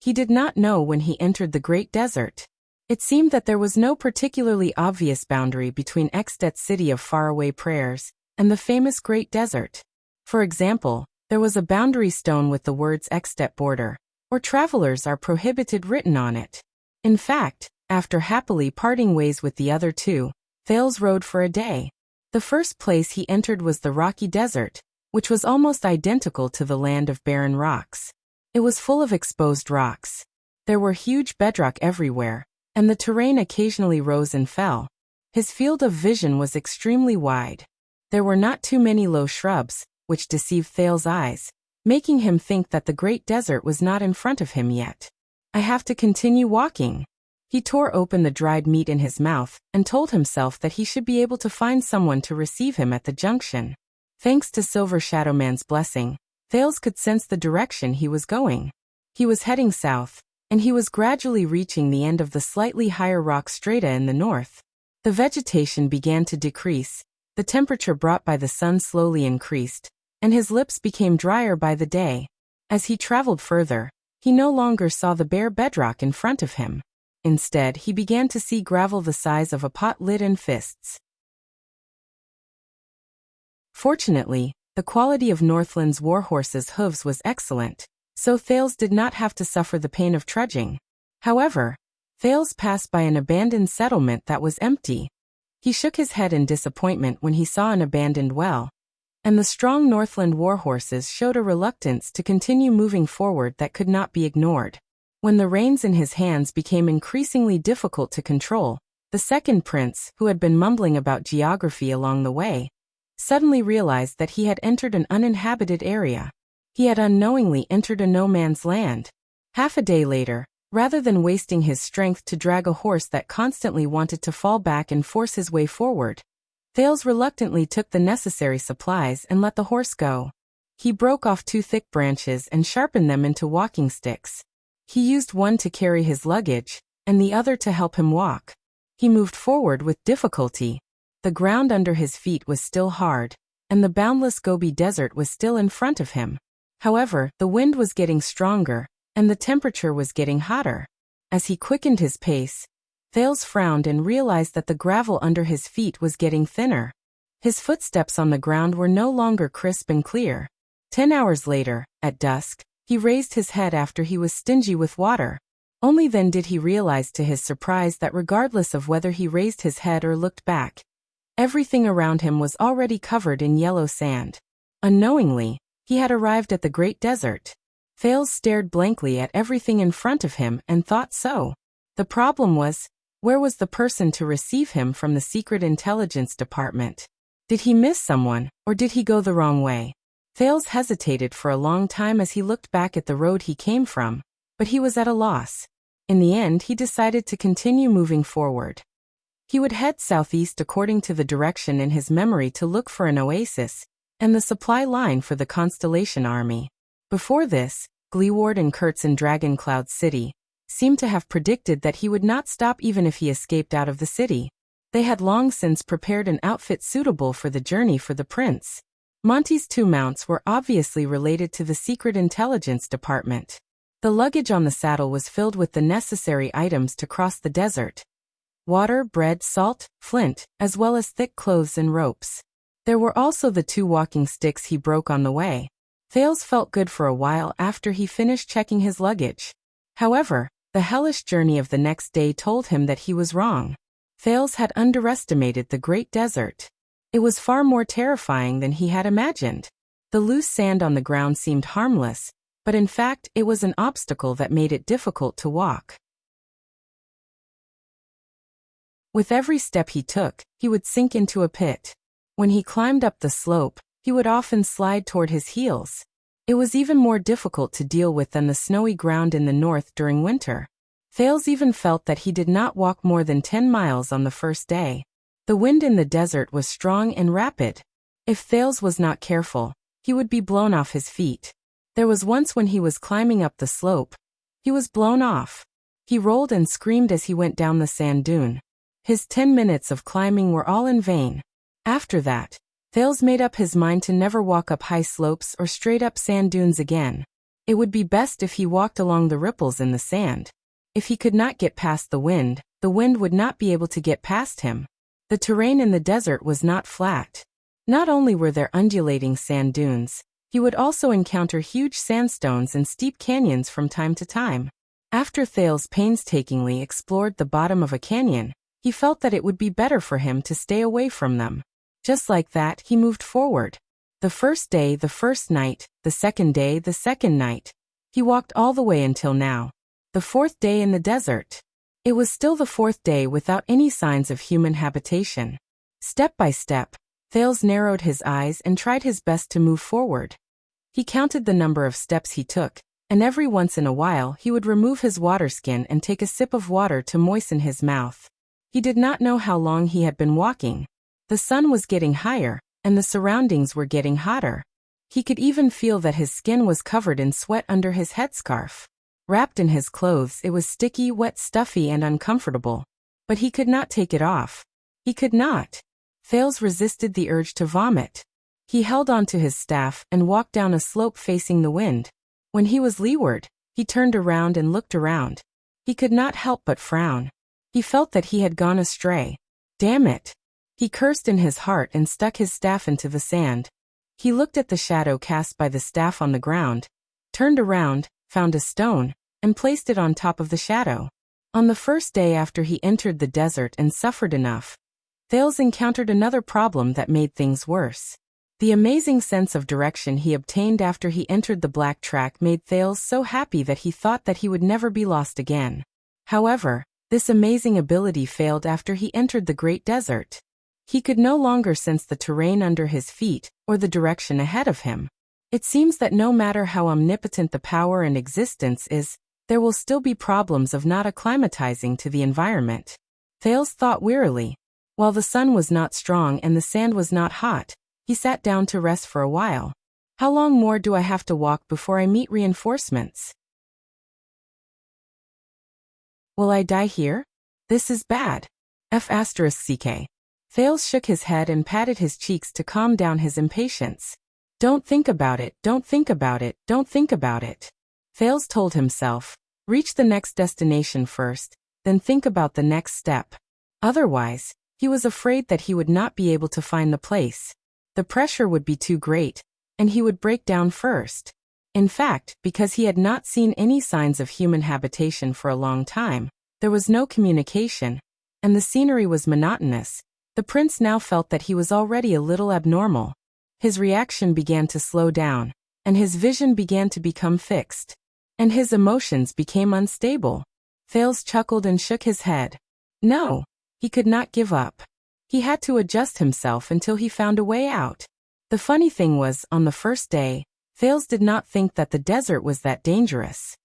He did not know when he entered the Great Desert. It seemed that there was no particularly obvious boundary between Xtet's city of faraway prayers and the famous Great Desert. For example, there was a boundary stone with the words Xtet border, or travelers are prohibited written on it. In fact, after happily parting ways with the other 2, Thales rode for a day. The first place he entered was the rocky desert, which was almost identical to the land of barren rocks. It was full of exposed rocks. There were huge bedrock everywhere, and the terrain occasionally rose and fell. His field of vision was extremely wide. There were not too many low shrubs, which deceived Thales' eyes, making him think that the great desert was not in front of him yet. I have to continue walking. He tore open the dried meat in his mouth and told himself that he should be able to find someone to receive him at the junction. Thanks to Silver Shadowman's blessing, Thales could sense the direction he was going. He was heading south, and he was gradually reaching the end of the slightly higher rock strata in the north. The vegetation began to decrease, the temperature brought by the sun slowly increased, and his lips became drier by the day. As he traveled further, he no longer saw the bare bedrock in front of him. Instead, he began to see gravel the size of a pot lid and fists. Fortunately, the quality of Northland's warhorse's hooves was excellent, so Thales did not have to suffer the pain of trudging. However, Thales passed by an abandoned settlement that was empty. He shook his head in disappointment when he saw an abandoned well, and the strong Northland warhorses showed a reluctance to continue moving forward that could not be ignored. When the reins in his hands became increasingly difficult to control, the second prince, who had been mumbling about geography along the way, suddenly realized that he had entered an uninhabited area. He had unknowingly entered a no-man's land. Half a day later, rather than wasting his strength to drag a horse that constantly wanted to fall back and force his way forward, Thales reluctantly took the necessary supplies and let the horse go. He broke off 2 thick branches and sharpened them into walking sticks. He used one to carry his luggage, and the other to help him walk. He moved forward with difficulty. The ground under his feet was still hard, and the boundless Gobi Desert was still in front of him. However, the wind was getting stronger, and the temperature was getting hotter. As he quickened his pace, Thales frowned and realized that the gravel under his feet was getting thinner. His footsteps on the ground were no longer crisp and clear. 10 hours later, at dusk, he raised his head after he was stingy with water. Only then did he realize to his surprise that regardless of whether he raised his head or looked back, everything around him was already covered in yellow sand. Unknowingly, he had arrived at the Great Desert. Thales stared blankly at everything in front of him and thought so. The problem was, where was the person to receive him from the Secret Intelligence Department? Did he miss someone, or did he go the wrong way? Thales hesitated for a long time as he looked back at the road he came from, but he was at a loss. In the end, he decided to continue moving forward. He would head southeast according to the direction in his memory to look for an oasis and the supply line for the Constellation Army. Before this, Gleeward and Kurtz in Dragon Cloud City seemed to have predicted that he would not stop even if he escaped out of the city. They had long since prepared an outfit suitable for the journey for the prince. Monty's 2 mounts were obviously related to the Secret Intelligence Department. The luggage on the saddle was filled with the necessary items to cross the desert: water, bread, salt, flint, as well as thick clothes and ropes. There were also the 2 walking sticks he broke on the way. Thales felt good for a while after he finished checking his luggage. However, the hellish journey of the next day told him that he was wrong. Thales had underestimated the Great Desert. It was far more terrifying than he had imagined. The loose sand on the ground seemed harmless, but in fact it was an obstacle that made it difficult to walk. With every step he took, he would sink into a pit. When he climbed up the slope, he would often slide toward his heels. It was even more difficult to deal with than the snowy ground in the north during winter. Thales even felt that he did not walk more than 10 miles on the first day. The wind in the desert was strong and rapid. If Thales was not careful, he would be blown off his feet. There was once when he was climbing up the slope. He was blown off. He rolled and screamed as he went down the sand dune. His 10 minutes of climbing were all in vain. After that, Thales made up his mind to never walk up high slopes or straight up sand dunes again. It would be best if he walked along the ripples in the sand. If he could not get past the wind would not be able to get past him. The terrain in the desert was not flat. Not only were there undulating sand dunes, he would also encounter huge sandstones and steep canyons from time to time. After Thales painstakingly explored the bottom of a canyon, he felt that it would be better for him to stay away from them. Just like that, he moved forward. The first day, the first night, the second day, the second night. He walked all the way until now. The 4th day in the desert. It was still the 4th day without any signs of human habitation. Step by step, Thales narrowed his eyes and tried his best to move forward. He counted the number of steps he took, and every once in a while he would remove his water skin and take a sip of water to moisten his mouth. He did not know how long he had been walking. The sun was getting higher, and the surroundings were getting hotter. He could even feel that his skin was covered in sweat under his headscarf. Wrapped in his clothes, it was sticky, wet, stuffy, and uncomfortable. But he could not take it off. He could not. Thales resisted the urge to vomit. He held onto his staff and walked down a slope facing the wind. When he was leeward, he turned around and looked around. He could not help but frown. He felt that he had gone astray. Damn it! He cursed in his heart and stuck his staff into the sand. He looked at the shadow cast by the staff on the ground, turned around, found a stone, and placed it on top of the shadow. On the first day after he entered the desert and suffered enough, Thales encountered another problem that made things worse. The amazing sense of direction he obtained after he entered the black track made Thales so happy that he thought that he would never be lost again. However, this amazing ability failed after he entered the Great Desert. He could no longer sense the terrain under his feet or the direction ahead of him. It seems that no matter how omnipotent the power and existence is, there will still be problems of not acclimatizing to the environment. Thales thought wearily. While the sun was not strong and the sand was not hot, he sat down to rest for a while. How long more do I have to walk before I meet reinforcements? Will I die here? This is bad. F***ck. Thales shook his head and patted his cheeks to calm down his impatience. Don't think about it, don't think about it, don't think about it. Thales told himself. Reach the next destination first, then think about the next step. Otherwise, he was afraid that he would not be able to find the place. The pressure would be too great, and he would break down first. In fact, because he had not seen any signs of human habitation for a long time, there was no communication, and the scenery was monotonous. The prince now felt that he was already a little abnormal. His reaction began to slow down, and his vision began to become fixed. And his emotions became unstable. Thales chuckled and shook his head. No, he could not give up. He had to adjust himself until he found a way out. The funny thing was, on the first day, Thales did not think that the desert was that dangerous.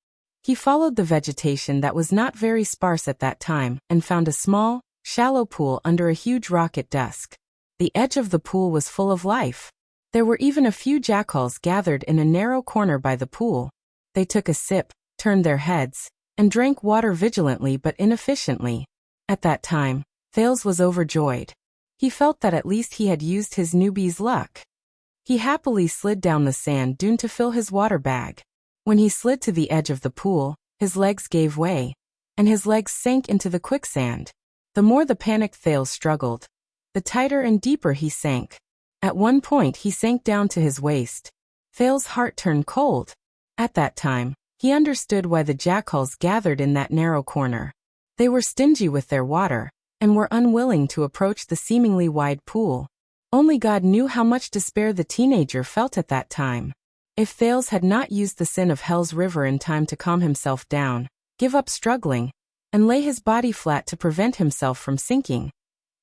He followed the vegetation that was not very sparse at that time and found a small, shallow pool under a huge rock at dusk. The edge of the pool was full of life. There were even a few jackals gathered in a narrow corner by the pool. They took a sip, turned their heads, and drank water vigilantly but inefficiently. At that time, Thales was overjoyed. He felt that at least he had used his newbie's luck. He happily slid down the sand dune to fill his water bag. When he slid to the edge of the pool, his legs gave way, and his legs sank into the quicksand. The more the panicked Thales struggled, the tighter and deeper he sank. At one point he sank down to his waist. Thales' heart turned cold. At that time, he understood why the jackals gathered in that narrow corner. They were stingy with their water, and were unwilling to approach the seemingly wide pool. Only God knew how much despair the teenager felt at that time. If Thales had not used the sin of Hell's River in time to calm himself down, give up struggling, and lay his body flat to prevent himself from sinking,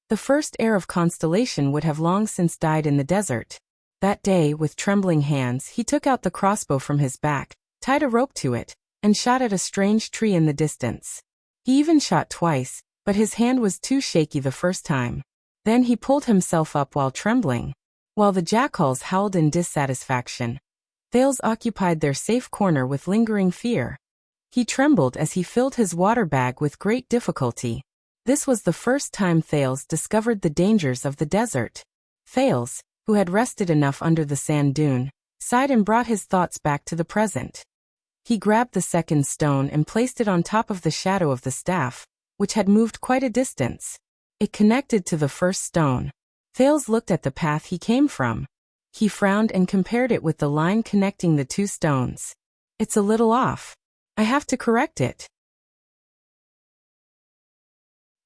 the first heir of Constellation would have long since died in the desert. That day, with trembling hands, he took out the crossbow from his back, tied a rope to it, and shot at a strange tree in the distance. He even shot twice, but his hand was too shaky the first time. Then he pulled himself up while trembling. While the jackals howled in dissatisfaction, Thales occupied their safe corner with lingering fear. He trembled as he filled his water bag with great difficulty. This was the first time Thales discovered the dangers of the desert. Thales, who had rested enough under the sand dune, sighed and brought his thoughts back to the present. He grabbed the second stone and placed it on top of the shadow of the staff, which had moved quite a distance. It connected to the first stone. Thales looked at the path he came from. He frowned and compared it with the line connecting the two stones. It's a little off. I have to correct it.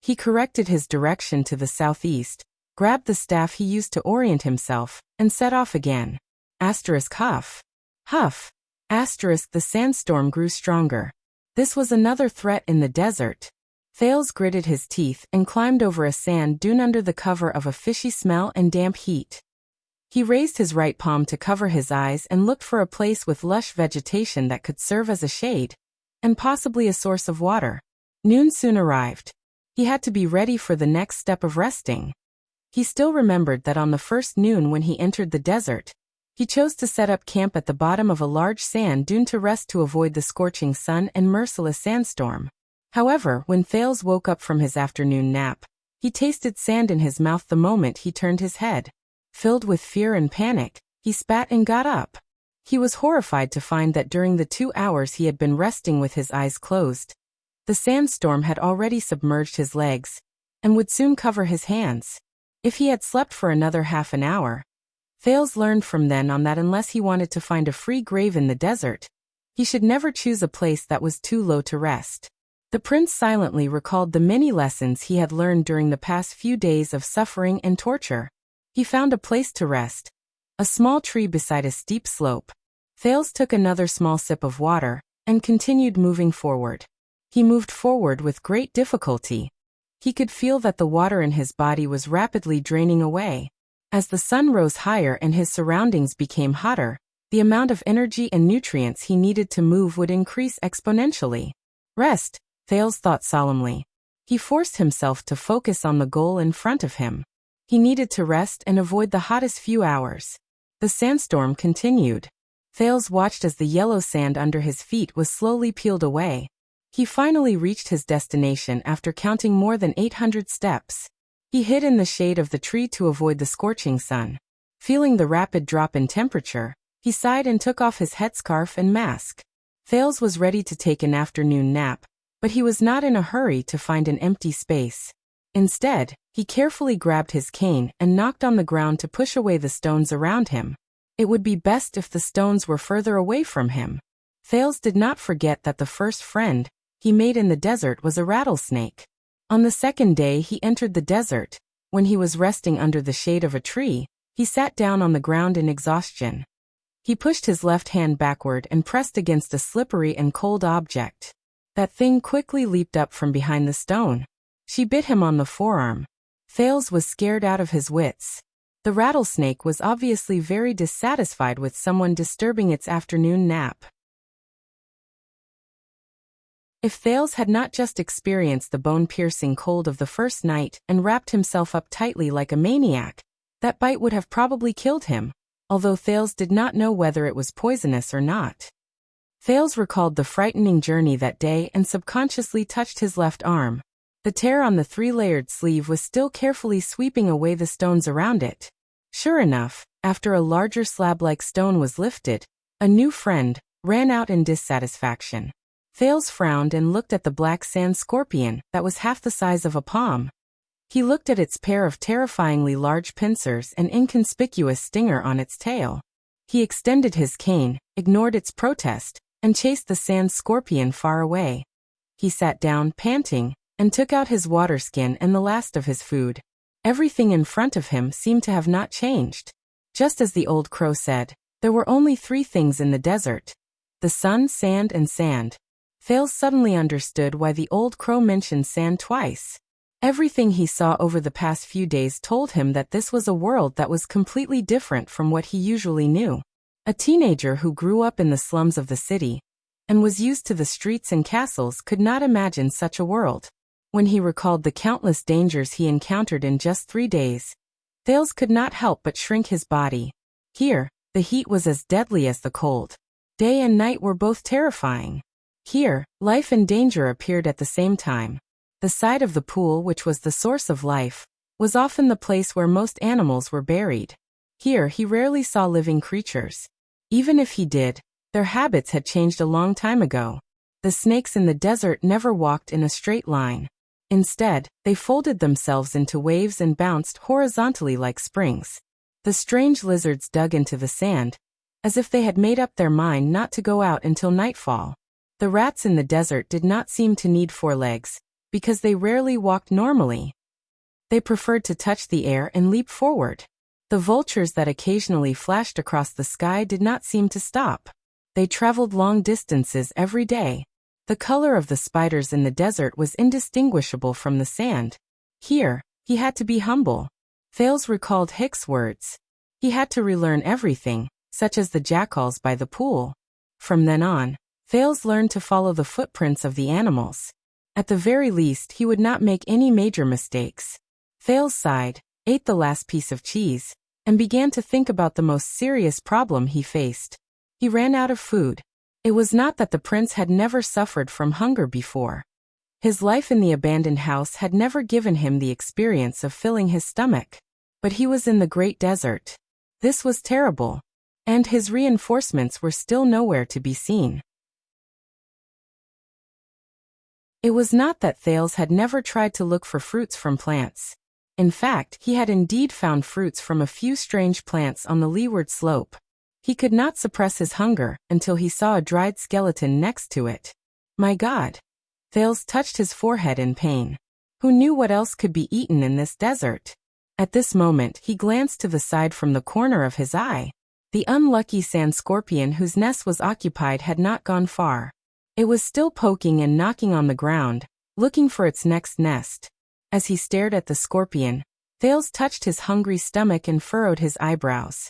He corrected his direction to the southeast, grabbed the staff he used to orient himself, and set off again. Huff. Huff. The sandstorm grew stronger. This was another threat in the desert. Thales gritted his teeth and climbed over a sand dune under the cover of a fishy smell and damp heat. He raised his right palm to cover his eyes and looked for a place with lush vegetation that could serve as a shade, and possibly a source of water. Noon soon arrived. He had to be ready for the next step of resting. He still remembered that on the first noon when he entered the desert, he chose to set up camp at the bottom of a large sand dune to rest to avoid the scorching sun and merciless sandstorm. However, when Thales woke up from his afternoon nap, he tasted sand in his mouth the moment he turned his head. Filled with fear and panic, he spat and got up. He was horrified to find that during the 2 hours he had been resting with his eyes closed, the sandstorm had already submerged his legs, and would soon cover his hands. If he had slept for another half an hour, Thales learned from then on that unless he wanted to find a free grave in the desert, he should never choose a place that was too low to rest. The prince silently recalled the many lessons he had learned during the past few days of suffering and torture. He found a place to rest, a small tree beside a steep slope. Thales took another small sip of water, and continued moving forward. He moved forward with great difficulty. He could feel that the water in his body was rapidly draining away. As the sun rose higher and his surroundings became hotter, the amount of energy and nutrients he needed to move would increase exponentially. Rest, Thales thought solemnly. He forced himself to focus on the goal in front of him. He needed to rest and avoid the hottest few hours. The sandstorm continued. Thales watched as the yellow sand under his feet was slowly peeled away. He finally reached his destination after counting more than 800 steps. He hid in the shade of the tree to avoid the scorching sun. Feeling the rapid drop in temperature, he sighed and took off his headscarf and mask. Thales was ready to take an afternoon nap, but he was not in a hurry to find an empty space. Instead, he carefully grabbed his cane and knocked on the ground to push away the stones around him. It would be best if the stones were further away from him. Thales did not forget that the first friend he made in the desert was a rattlesnake. On the second day he entered the desert. When he was resting under the shade of a tree, he sat down on the ground in exhaustion. He pushed his left hand backward and pressed against a slippery and cold object. That thing quickly leaped up from behind the stone. She bit him on the forearm. Thales was scared out of his wits. The rattlesnake was obviously very dissatisfied with someone disturbing its afternoon nap. If Thales had not just experienced the bone-piercing cold of the first night and wrapped himself up tightly like a maniac, that bite would have probably killed him, although Thales did not know whether it was poisonous or not. Thales recalled the frightening journey that day and subconsciously touched his left arm. The tear on the three-layered sleeve was still carefully sweeping away the stones around it. Sure enough, after a larger slab-like stone was lifted, a new friend ran out in dissatisfaction. Thales frowned and looked at the black sand scorpion that was half the size of a palm. He looked at its pair of terrifyingly large pincers and inconspicuous stinger on its tail. He extended his cane, ignored its protest, and chased the sand scorpion far away. He sat down, panting, and took out his water skin and the last of his food. Everything in front of him seemed to have not changed. Just as the old crow said, there were only three things in the desert: the sun, sand, and sand. Thales suddenly understood why the old crow mentioned sand twice. Everything he saw over the past few days told him that this was a world that was completely different from what he usually knew. A teenager who grew up in the slums of the city and was used to the streets and castles could not imagine such a world. When he recalled the countless dangers he encountered in just 3 days, Thales could not help but shrink his body. Here, the heat was as deadly as the cold. Day and night were both terrifying. Here, life and danger appeared at the same time. The side of the pool, which was the source of life, was often the place where most animals were buried. Here he rarely saw living creatures. Even if he did, their habits had changed a long time ago. The snakes in the desert never walked in a straight line. Instead, they folded themselves into waves and bounced horizontally like springs. The strange lizards dug into the sand, as if they had made up their mind not to go out until nightfall. The rats in the desert did not seem to need 4 legs, because they rarely walked normally. They preferred to touch the air and leap forward. The vultures that occasionally flashed across the sky did not seem to stop. They traveled long distances every day. The color of the spiders in the desert was indistinguishable from the sand. Here, he had to be humble. Thales recalled Hick's words. He had to relearn everything, such as the jackals by the pool. From then on, Thales learned to follow the footprints of the animals. At the very least, he would not make any major mistakes. Thales sighed, ate the last piece of cheese, and began to think about the most serious problem he faced. He ran out of food. It was not that the prince had never suffered from hunger before. His life in the abandoned house had never given him the experience of filling his stomach. But he was in the great desert. This was terrible. And his reinforcements were still nowhere to be seen. It was not that Thales had never tried to look for fruits from plants. In fact, he had indeed found fruits from a few strange plants on the leeward slope. He could not suppress his hunger until he saw a dried skeleton next to it. My God! Thales touched his forehead in pain. Who knew what else could be eaten in this desert? At this moment he glanced to the side from the corner of his eye. The unlucky sand scorpion whose nest was occupied had not gone far. It was still poking and knocking on the ground, looking for its next nest. As he stared at the scorpion, Thales touched his hungry stomach and furrowed his eyebrows.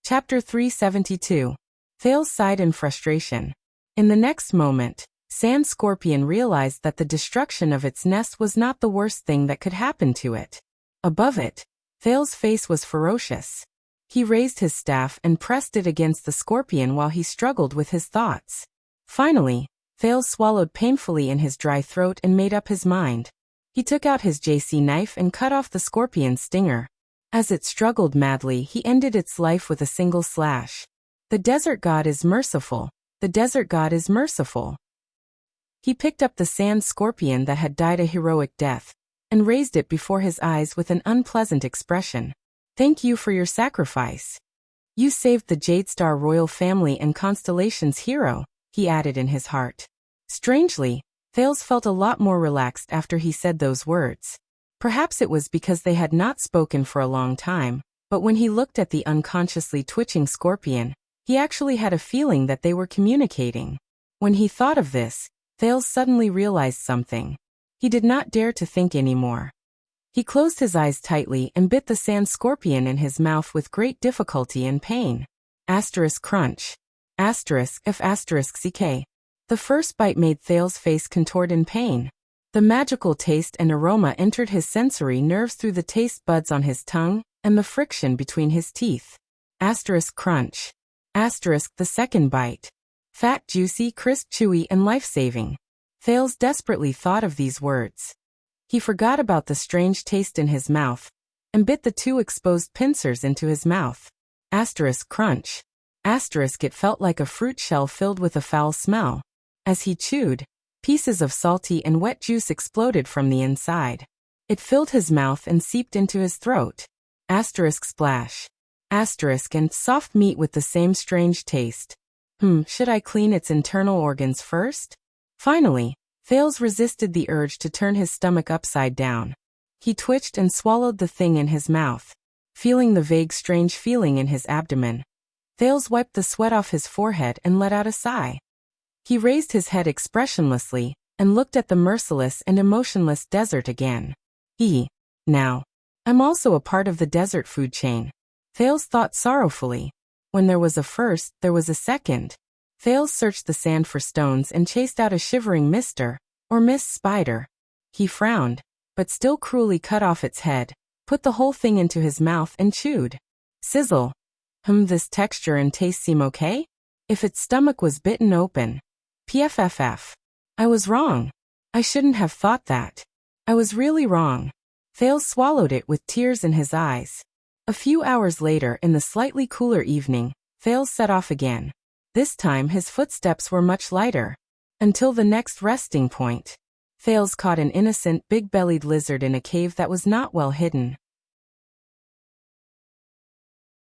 Chapter 372. Thales sighed in frustration. In the next moment, Sand Scorpion realized that the destruction of its nest was not the worst thing that could happen to it. Above it, Thales' face was ferocious. He raised his staff and pressed it against the scorpion while he struggled with his thoughts. Finally, Thales swallowed painfully in his dry throat and made up his mind. He took out his JC knife and cut off the scorpion's stinger. As it struggled madly, he ended its life with a single slash. The desert god is merciful. The desert god is merciful. He picked up the sand scorpion that had died a heroic death, and raised it before his eyes with an unpleasant expression. Thank you for your sacrifice. You saved the Jadestar royal family and Constellation's hero, he added in his heart. Strangely, Thales felt a lot more relaxed after he said those words. Perhaps it was because they had not spoken for a long time, but when he looked at the unconsciously twitching scorpion, he actually had a feeling that they were communicating. When he thought of this, Thales suddenly realized something. He did not dare to think anymore. He closed his eyes tightly and bit the sand scorpion in his mouth with great difficulty and pain. Asterisk crunch. Asterisk if asterisk ck. The first bite made Thales' face contort in pain. The magical taste and aroma entered his sensory nerves through the taste buds on his tongue and the friction between his teeth. Asterisk crunch. Asterisk the second bite. Fat, juicy, crisp, chewy, and life-saving. Thales desperately thought of these words. He forgot about the strange taste in his mouth and bit the two exposed pincers into his mouth. Asterisk crunch. Asterisk it felt like a fruit shell filled with a foul smell. As he chewed, pieces of salty and wet juice exploded from the inside. It filled his mouth and seeped into his throat. Asterisk splash. Asterisk and soft meat with the same strange taste. Should I clean its internal organs first? Finally, Thales resisted the urge to turn his stomach upside down. He twitched and swallowed the thing in his mouth. Feeling the vague strange feeling in his abdomen, Thales wiped the sweat off his forehead and let out a sigh. He raised his head expressionlessly and looked at the merciless and emotionless desert again. Now, I'm also a part of the desert food chain. Thales thought sorrowfully. When there was a first, there was a second. Thales searched the sand for stones and chased out a shivering Mr. or Miss Spider. He frowned, but still cruelly cut off its head, put the whole thing into his mouth and chewed. Sizzle. This texture and taste seem okay? If its stomach was bitten open. PFFF. I was wrong. I shouldn't have thought that. I was really wrong. Thales swallowed it with tears in his eyes. A few hours later, in the slightly cooler evening, Thales set off again. This time his footsteps were much lighter. Until the next resting point. Thales caught an innocent, big-bellied lizard in a cave that was not well hidden.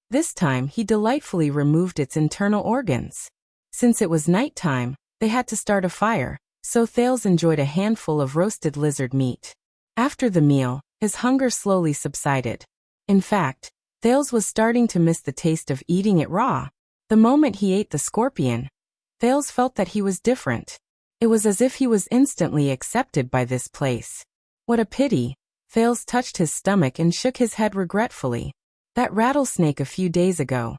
This time he delightfully removed its internal organs. Since it was nighttime, they had to start a fire, so Thales enjoyed a handful of roasted lizard meat. After the meal, his hunger slowly subsided. In fact, Thales was starting to miss the taste of eating it raw. The moment he ate the scorpion, Thales felt that he was different. It was as if he was instantly accepted by this place. What a pity. Thales touched his stomach and shook his head regretfully. That rattlesnake a few days ago.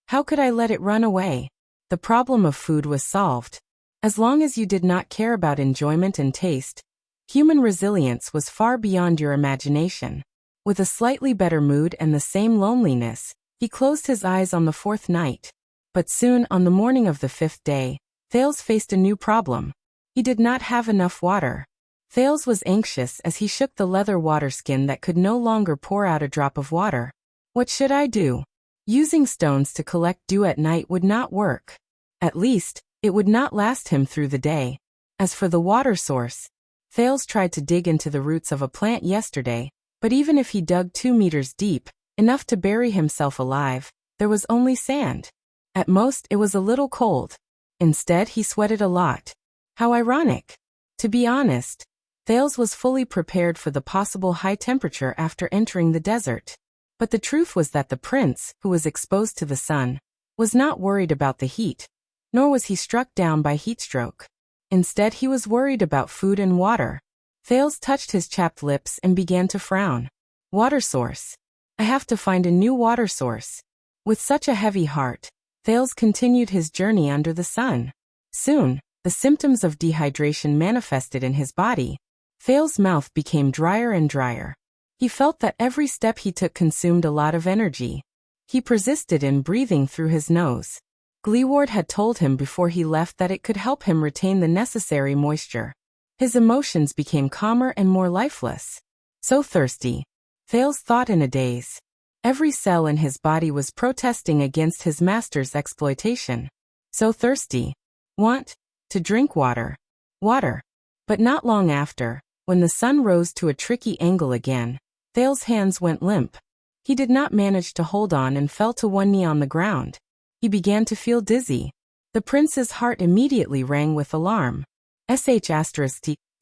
How could I let it run away? The problem of food was solved. As long as you did not care about enjoyment and taste, human resilience was far beyond your imagination. With a slightly better mood and the same loneliness, he closed his eyes on the fourth night. But soon, on the morning of the fifth day, Thales faced a new problem. He did not have enough water. Thales was anxious as he shook the leather water skin that could no longer pour out a drop of water. What should I do? Using stones to collect dew at night would not work. At least, it would not last him through the day. As for the water source, Thales tried to dig into the roots of a plant yesterday, but even if he dug 2 meters deep, enough to bury himself alive, there was only sand. At most, it was a little cold. Instead, he sweated a lot. How ironic. To be honest, Thales was fully prepared for the possible high temperature after entering the desert. But the truth was that the prince, who was exposed to the sun, was not worried about the heat, nor was he struck down by heatstroke. Instead, he was worried about food and water. Thales touched his chapped lips and began to frown. Water source. I have to find a new water source. With such a heavy heart, Thales continued his journey under the sun. Soon, the symptoms of dehydration manifested in his body. Thales' mouth became drier and drier. He felt that every step he took consumed a lot of energy. He persisted in breathing through his nose. Gleeward had told him before he left that it could help him retain the necessary moisture. His emotions became calmer and more lifeless. So thirsty. Thales thought in a daze. Every cell in his body was protesting against his master's exploitation. So thirsty. Want to drink water. Water. But not long after, when the sun rose to a tricky angle again, Thales' hands went limp. He did not manage to hold on and fell to one knee on the ground. He began to feel dizzy. The prince's heart immediately rang with alarm.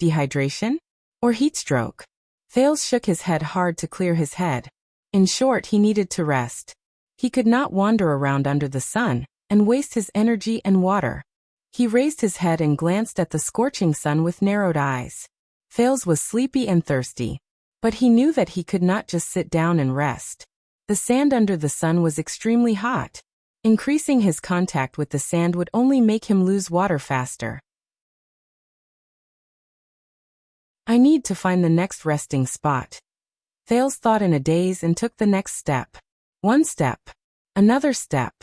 Dehydration? Or heatstroke? Thales shook his head hard to clear his head. In short, he needed to rest. He could not wander around under the sun and waste his energy and water. He raised his head and glanced at the scorching sun with narrowed eyes. Thales was sleepy and thirsty. But he knew that he could not just sit down and rest. The sand under the sun was extremely hot. Increasing his contact with the sand would only make him lose water faster. I need to find the next resting spot. Thales thought in a daze and took the next step. One step. Another step.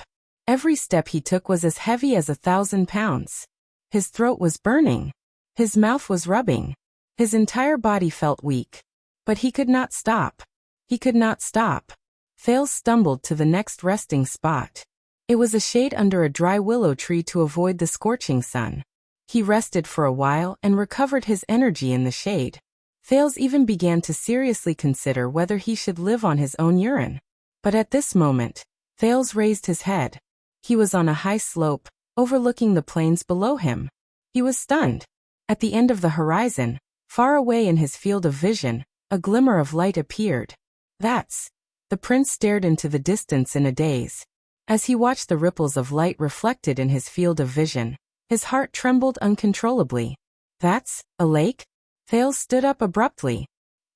Every step he took was as heavy as 1,000 pounds. His throat was burning. His mouth was rubbing. His entire body felt weak. But he could not stop. He could not stop. Thales stumbled to the next resting spot. It was a shade under a dry willow tree to avoid the scorching sun. He rested for a while and recovered his energy in the shade. Thales even began to seriously consider whether he should live on his own urine. But at this moment, Thales raised his head. He was on a high slope, overlooking the plains below him. He was stunned. At the end of the horizon, far away in his field of vision, a glimmer of light appeared. That's. The prince stared into the distance in a daze. As he watched the ripples of light reflected in his field of vision, his heart trembled uncontrollably. That's a lake? Thales stood up abruptly.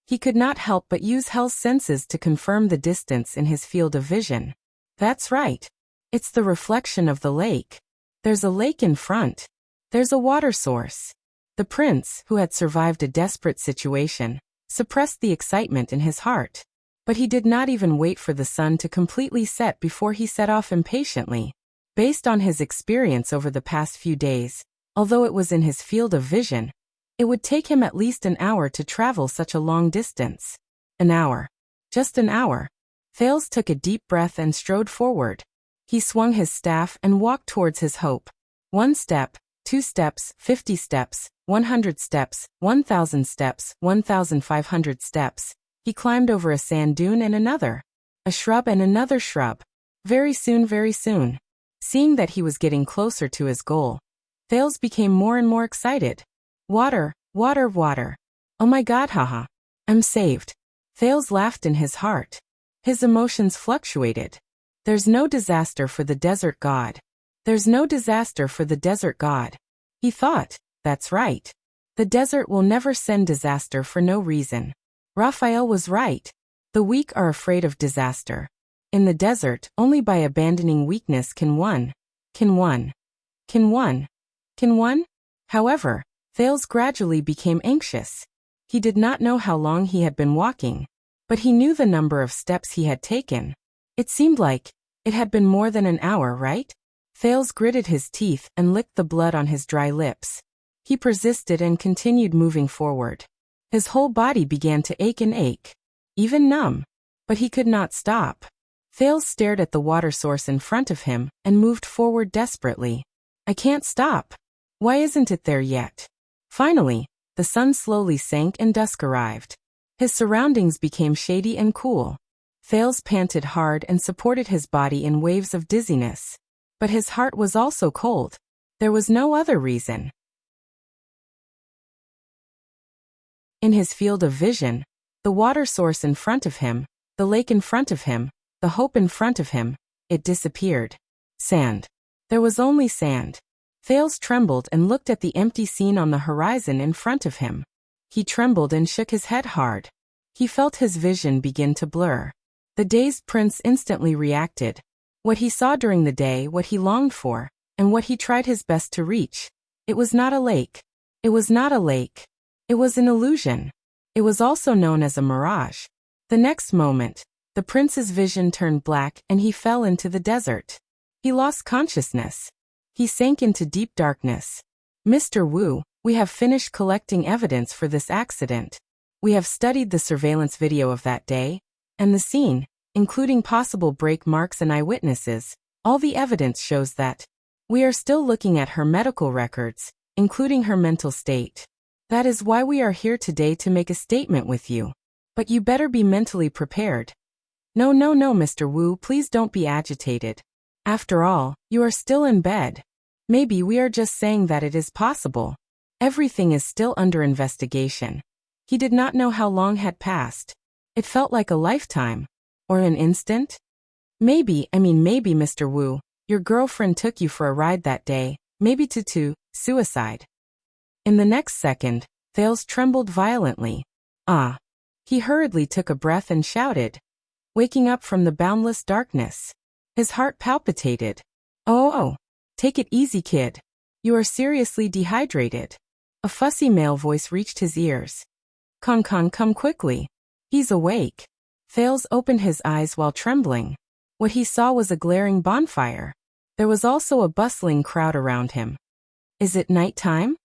He could not help but use Hell's senses to confirm the distance in his field of vision. That's right. It's the reflection of the lake. There's a lake in front. There's a water source. The prince, who had survived a desperate situation, suppressed the excitement in his heart. But he did not even wait for the sun to completely set before he set off impatiently. Based on his experience over the past few days, although it was in his field of vision, it would take him at least an hour to travel such a long distance. An hour. Just an hour. Thales took a deep breath and strode forward. He swung his staff and walked towards his hope. 1 step, 2 steps, 50 steps, 100 steps, 1,000 steps, 1,500 steps. He climbed over a sand dune and another. A shrub and another shrub. Very soon, very soon. Seeing that he was getting closer to his goal, Thales became more and more excited. Water, water, water. Oh my God, haha. I'm saved. Thales laughed in his heart. His emotions fluctuated. There's no disaster for the desert god. There's no disaster for the desert god. He thought, that's right. The desert will never send disaster for no reason. Raphael was right. The weak are afraid of disaster. In the desert, only by abandoning weakness can one. However, Thales gradually became anxious. He did not know how long he had been walking, but he knew the number of steps he had taken. It seemed like it had been more than an hour, right? Thales gritted his teeth and licked the blood on his dry lips. He persisted and continued moving forward. His whole body began to ache and ache, even numb, but he could not stop. Thales stared at the water source in front of him and moved forward desperately. I can't stop. Why isn't it there yet? Finally, the sun slowly sank and dusk arrived. His surroundings became shady and cool. Thales panted hard and supported his body in waves of dizziness. But his heart was also cold. There was no other reason. In his field of vision, the water source in front of him, the lake in front of him, the hope in front of him, it disappeared. Sand. There was only sand. Thales trembled and looked at the empty scene on the horizon in front of him. He trembled and shook his head hard. He felt his vision begin to blur. The dazed prince instantly reacted. What he saw during the day, what he longed for, and what he tried his best to reach. It was not a lake. It was not a lake. It was an illusion. It was also known as a mirage. The next moment, the prince's vision turned black and he fell into the desert. He lost consciousness. He sank into deep darkness. Mr. Wu, we have finished collecting evidence for this accident. We have studied the surveillance video of that day, and the scene, including possible brake marks and eyewitnesses. All the evidence shows that. We are still looking at her medical records, including her mental state. That is why we are here today to make a statement with you. But you better be mentally prepared. No, Mr. Wu, please don't be agitated. After all, you are still in bed. Maybe we are just saying that it is possible. Everything is still under investigation. He did not know how long had passed. It felt like a lifetime. Or an instant? Maybe, Mr. Wu, your girlfriend took you for a ride that day, maybe to suicide. In the next second, Thales trembled violently. Ah! He hurriedly took a breath and shouted, waking up from the boundless darkness. His heart palpitated. Oh, take it easy, kid. You are seriously dehydrated. A fussy male voice reached his ears. Come quickly. He's awake. Thales opened his eyes while trembling. What he saw was a glaring bonfire. There was also a bustling crowd around him. Is it night time?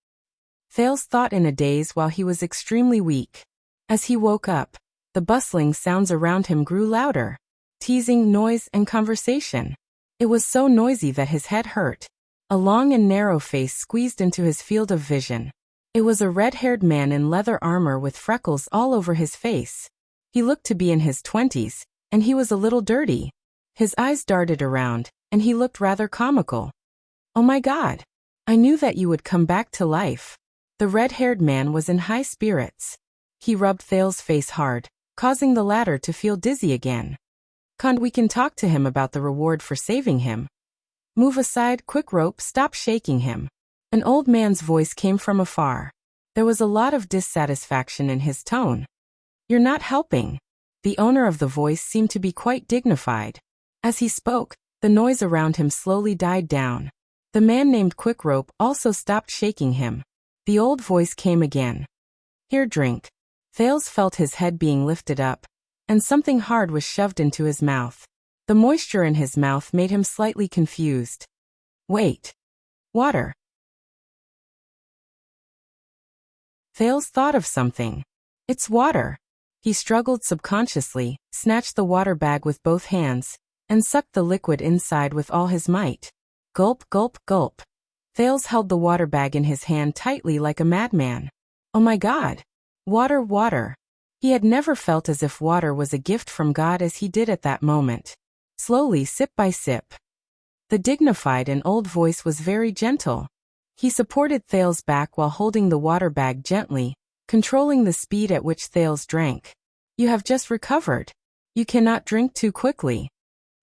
Thales thought in a daze while he was extremely weak. As he woke up, the bustling sounds around him grew louder. Teasing, noise, and conversation. It was so noisy that his head hurt. A long and narrow face squeezed into his field of vision. It was a red-haired man in leather armor with freckles all over his face. He looked to be in his 20s, and he was a little dirty. His eyes darted around, and he looked rather comical. Oh my God! I knew that you would come back to life. The red-haired man was in high spirits. He rubbed Thales' face hard, causing the latter to feel dizzy again. We can talk to him about the reward for saving him. Move aside, quick rope, stop shaking him. An old man's voice came from afar. There was a lot of dissatisfaction in his tone. You're not helping. The owner of the voice seemed to be quite dignified. As he spoke, the noise around him slowly died down. The man named Quick Rope also stopped shaking him. The old voice came again. Here, drink. Thales felt his head being lifted up, and something hard was shoved into his mouth. The moisture in his mouth made him slightly confused. Wait. Water. Thales thought of something. It's water. He struggled subconsciously, snatched the water bag with both hands, and sucked the liquid inside with all his might. Gulp, gulp, gulp. Thales held the water bag in his hand tightly like a madman. Oh my God! Water, water. He had never felt as if water was a gift from God as he did at that moment. Slowly, sip by sip. The dignified and old voice was very gentle. He supported Thales' back while holding the water bag gently, controlling the speed at which Thales drank. You have just recovered. You cannot drink too quickly.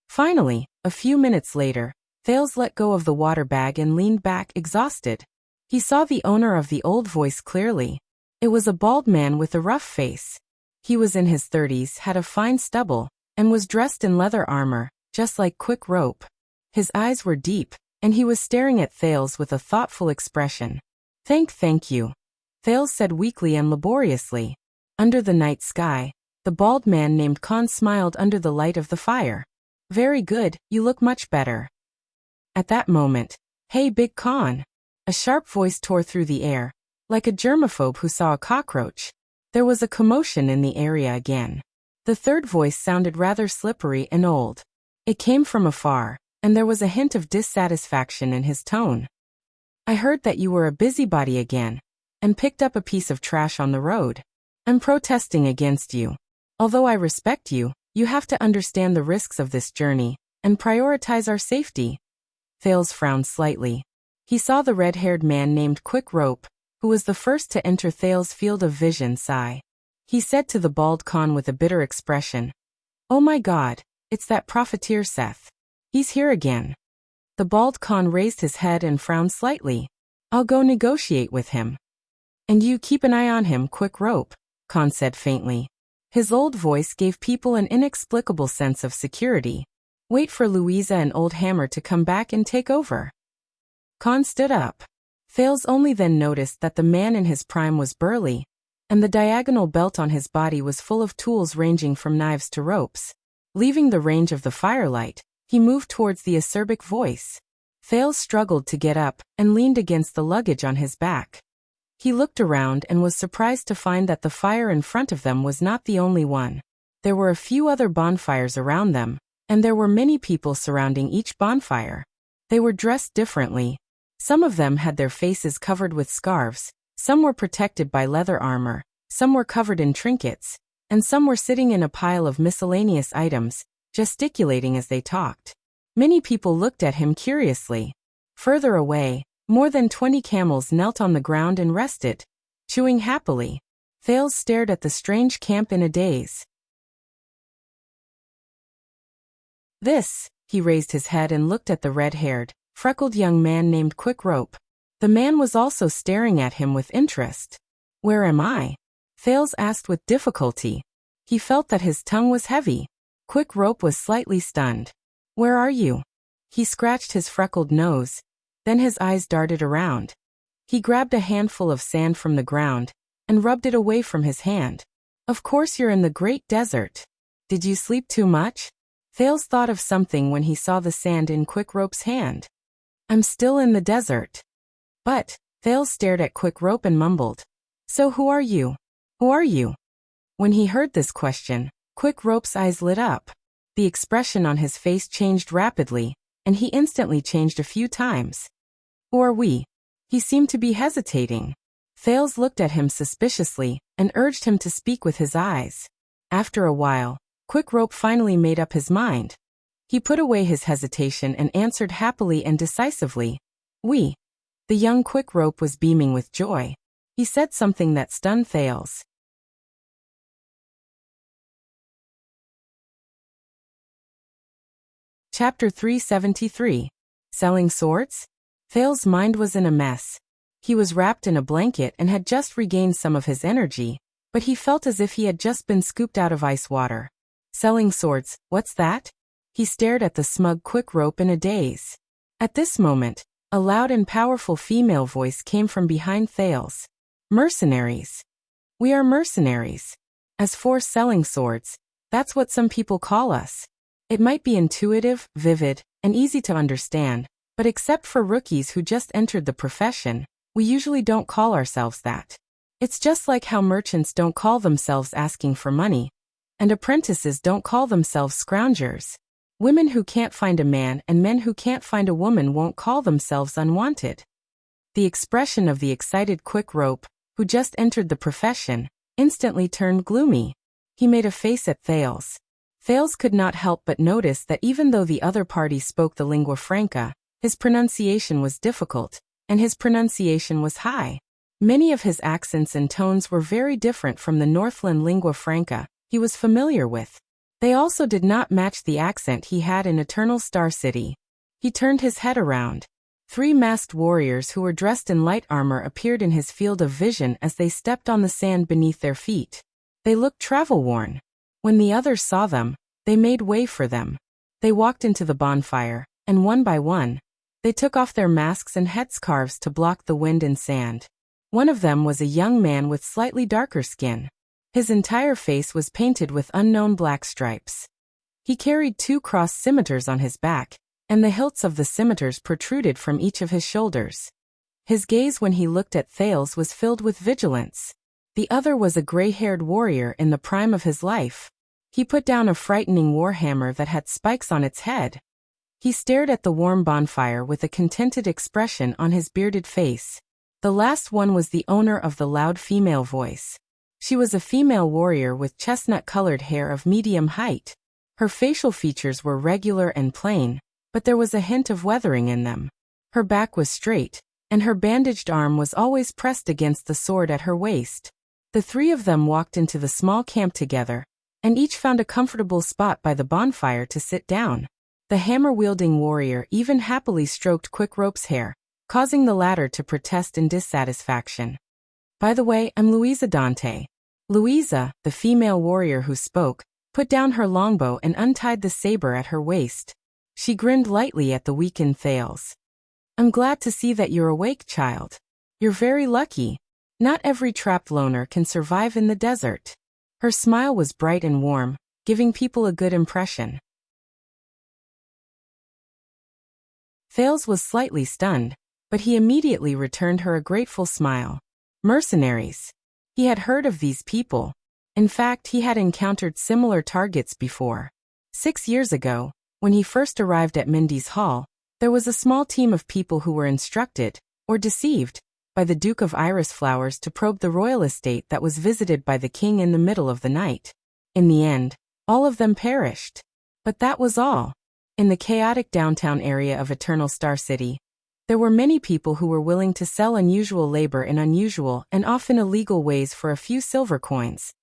Finally, a few minutes later, Thales let go of the water bag and leaned back exhausted. He saw the owner of the old voice clearly. It was a bald man with a rough face. He was in his 30s, had a fine stubble, and was dressed in leather armor, just like Quick Rope. His eyes were deep, and he was staring at Thales with a thoughtful expression. Thank you. Thales said weakly and laboriously. Under the night sky, the bald man named Khan smiled under the light of the fire. Very good, you look much better. At that moment, hey Big Khan! A sharp voice tore through the air, like a germaphobe who saw a cockroach. There was a commotion in the area again. The third voice sounded rather slippery and old. It came from afar, and there was a hint of dissatisfaction in his tone. I heard that you were a busybody again, and picked up a piece of trash on the road. I'm protesting against you. Although I respect you, you have to understand the risks of this journey, and prioritize our safety. Thales frowned slightly. He saw the red-haired man named Quick Rope, who was the first to enter Thales' field of vision, sigh. He said to the bald Khan with a bitter expression, Oh my God, it's that profiteer Seth. He's here again. The bald Khan raised his head and frowned slightly. I'll go negotiate with him. And you keep an eye on him, Quick Rope, Khan said faintly. His old voice gave people an inexplicable sense of security. Wait for Louisa and Old Hammer to come back and take over. Khan stood up. Thales only then noticed that the man in his prime was burly, and the diagonal belt on his body was full of tools ranging from knives to ropes. Leaving the range of the firelight, He moved towards the acerbic voice. Thales struggled to get up and leaned against the luggage on his back. He looked around and was surprised to find that the fire in front of them was not the only one. There were a few other bonfires around them, and there were many people surrounding each bonfire. They were dressed differently. Some of them had their faces covered with scarves, some were protected by leather armor, some were covered in trinkets, and some were sitting in a pile of miscellaneous items, gesticulating as they talked. Many people looked at him curiously. Further away, more than 20 camels knelt on the ground and rested, chewing happily. Thales stared at the strange camp in a daze. He raised his head and looked at the red-haired, freckled young man named Quick Rope. The man was also staring at him with interest. "Where am I?" Thales asked with difficulty. He felt that his tongue was heavy. Quick Rope was slightly stunned. "Where are you?" He scratched his freckled nose. Then his eyes darted around. He grabbed a handful of sand from the ground and rubbed it away from his hand. "Of course you're in the great desert. Did you sleep too much?" Thales thought of something when he saw the sand in Quick Rope's hand. "I'm still in the desert." "But," Thales stared at Quick Rope and mumbled. "So who are you? Who are you?" When he heard this question, Quick Rope's eyes lit up. The expression on his face changed rapidly, and he instantly changed a few times. "Who are we?" He seemed to be hesitating. Thales looked at him suspiciously and urged him to speak with his eyes. After a while, Quick Rope finally made up his mind. He put away his hesitation and answered happily and decisively, "We." The young Quick Rope was beaming with joy. He said something that stunned Thales. Chapter 373. Selling Swords? Thales' mind was in a mess. He was wrapped in a blanket and had just regained some of his energy, but he felt as if he had just been scooped out of ice water. Selling swords, what's that? He stared at the smug Quick Rope in a daze. At this moment, a loud and powerful female voice came from behind Thales. "Mercenaries. We are mercenaries. As for selling swords, that's what some people call us. It might be intuitive, vivid, and easy to understand, but except for rookies who just entered the profession, we usually don't call ourselves that. It's just like how merchants don't call themselves asking for money, and apprentices don't call themselves scroungers. Women who can't find a man and men who can't find a woman won't call themselves unwanted." The expression of the excited Quick Rope, who just entered the profession, instantly turned gloomy. He made a face at Thales. Thales could not help but notice that even though the other party spoke the lingua franca, his pronunciation was difficult, and his pronunciation was high. Many of his accents and tones were very different from the Northland lingua franca he was familiar with. They also did not match the accent he had in Eternal Star City. He turned his head around. 3 masked warriors who were dressed in light armor appeared in his field of vision as they stepped on the sand beneath their feet. They looked travel-worn. When the others saw them, they made way for them. They walked into the bonfire, and one by one, they took off their masks and headscarves to block the wind and sand. One of them was a young man with slightly darker skin. His entire face was painted with unknown black stripes. He carried 2 crossed scimitars on his back, and the hilts of the scimitars protruded from each of his shoulders. His gaze when he looked at Thales was filled with vigilance. The other was a gray-haired warrior in the prime of his life. He put down a frightening warhammer that had spikes on its head. He stared at the warm bonfire with a contented expression on his bearded face. The last one was the owner of the loud female voice. She was a female warrior with chestnut-colored hair of medium height. Her facial features were regular and plain, but there was a hint of weathering in them. Her back was straight, and her bandaged arm was always pressed against the sword at her waist. The 3 of them walked into the small camp together, and each found a comfortable spot by the bonfire to sit down. The hammer-wielding warrior even happily stroked Quick Rope's hair, causing the latter to protest in dissatisfaction. "By the way, I'm Louisa Dante." Louisa, the female warrior who spoke, put down her longbow and untied the saber at her waist. She grinned lightly at the weakened Thales. "I'm glad to see that you're awake, child. You're very lucky. Not every trapped loner can survive in the desert." Her smile was bright and warm, giving people a good impression. Thales was slightly stunned, but he immediately returned her a grateful smile. Mercenaries. He had heard of these people. In fact, he had encountered similar targets before. 6 years ago, when he first arrived at Mindy's Hall, there was a small team of people who were instructed, or deceived, by the Duke of Iris Flowers to probe the royal estate that was visited by the king in the middle of the night. In the end, all of them perished. But that was all. In the chaotic downtown area of Eternal Star City, there were many people who were willing to sell unusual labor in unusual and often illegal ways for a few silver coins.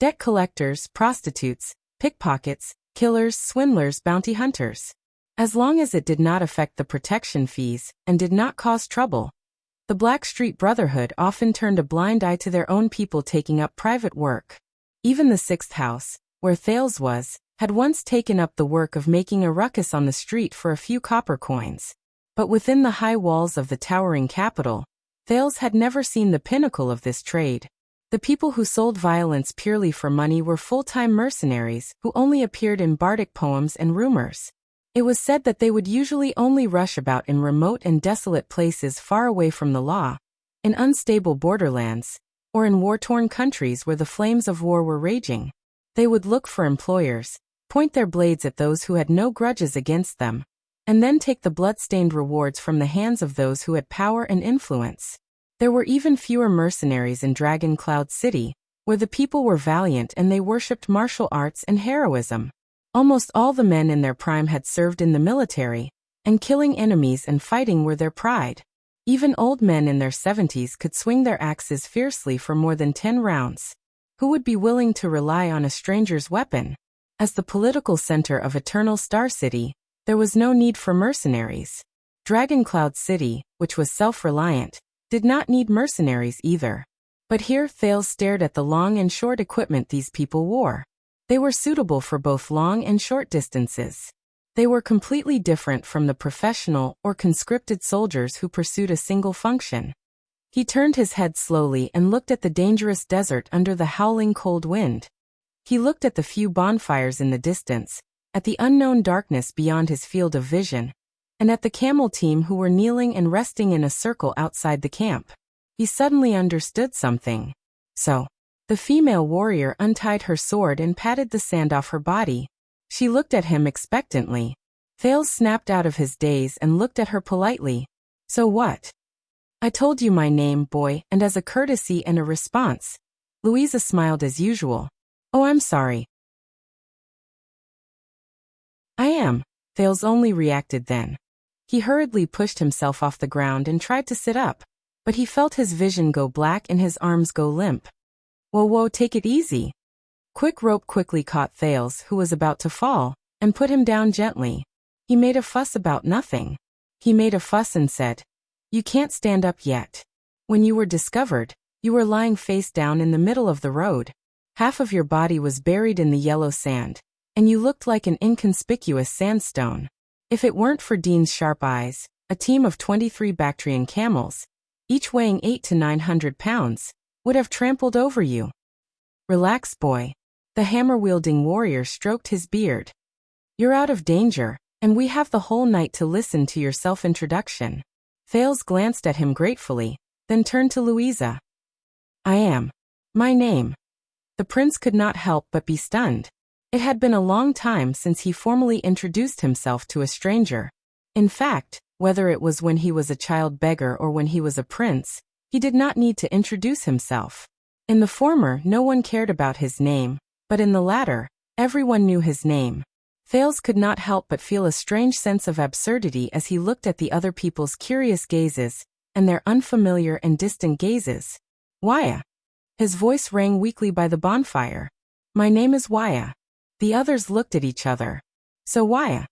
Debt collectors, prostitutes, pickpockets, killers, swindlers, bounty hunters. As long as it did not affect the protection fees and did not cause trouble, the Blackstreet Brotherhood often turned a blind eye to their own people taking up private work. Even the Sixth House, where Thales was, had once taken up the work of making a ruckus on the street for a few copper coins. But within the high walls of the towering capital, Thales had never seen the pinnacle of this trade. The people who sold violence purely for money were full-time mercenaries who only appeared in bardic poems and rumors. It was said that they would usually only rush about in remote and desolate places far away from the law, in unstable borderlands, or in war-torn countries where the flames of war were raging. They would look for employers, point their blades at those who had no grudges against them, and then take the blood-stained rewards from the hands of those who had power and influence. There were even fewer mercenaries in Dragon Cloud City, where the people were valiant and they worshipped martial arts and heroism. Almost all the men in their prime had served in the military, and killing enemies and fighting were their pride. Even old men in their 70s could swing their axes fiercely for more than 10 rounds. Who would be willing to rely on a stranger's weapon? As the political center of Eternal Star City, there was no need for mercenaries. Dragon Cloud City, which was self-reliant, did not need mercenaries either. But here Thales stared at the long and short equipment these people wore. They were suitable for both long and short distances. They were completely different from the professional or conscripted soldiers who pursued a single function. He turned his head slowly and looked at the dangerous desert under the howling cold wind. He looked at the few bonfires in the distance, at the unknown darkness beyond his field of vision, and at the camel team who were kneeling and resting in a circle outside the camp. He suddenly understood something. So, the female warrior untied her sword and patted the sand off her body. She looked at him expectantly. Thales snapped out of his daze and looked at her politely. So what? I told you my name, boy, and as a courtesy and a response. Louisa smiled as usual. Oh, I'm sorry. I am. Thales only reacted then. He hurriedly pushed himself off the ground and tried to sit up, but he felt his vision go black and his arms go limp. Whoa, take it easy. Quick Rope quickly caught Thales, who was about to fall, and put him down gently. He made a fuss about nothing. He made a fuss and said, You can't stand up yet. When you were discovered, you were lying face down in the middle of the road. Half of your body was buried in the yellow sand, and you looked like an inconspicuous sandstone. If it weren't for Dean's sharp eyes, a team of 23 Bactrian camels, each weighing 800 to 900 pounds, would have trampled over you. Relax, boy. The hammer-wielding warrior stroked his beard. You're out of danger, and we have the whole night to listen to your self-introduction. Thales glanced at him gratefully, then turned to Louisa. I am. My name. The prince could not help but be stunned. It had been a long time since he formally introduced himself to a stranger. In fact, whether it was when he was a child beggar or when he was a prince, he did not need to introduce himself. In the former, no one cared about his name, but in the latter, everyone knew his name. Thales could not help but feel a strange sense of absurdity as he looked at the other people's curious gazes, and their unfamiliar and distant gazes. Waya. His voice rang weakly by the bonfire. My name is Waya. The others looked at each other. So Waya.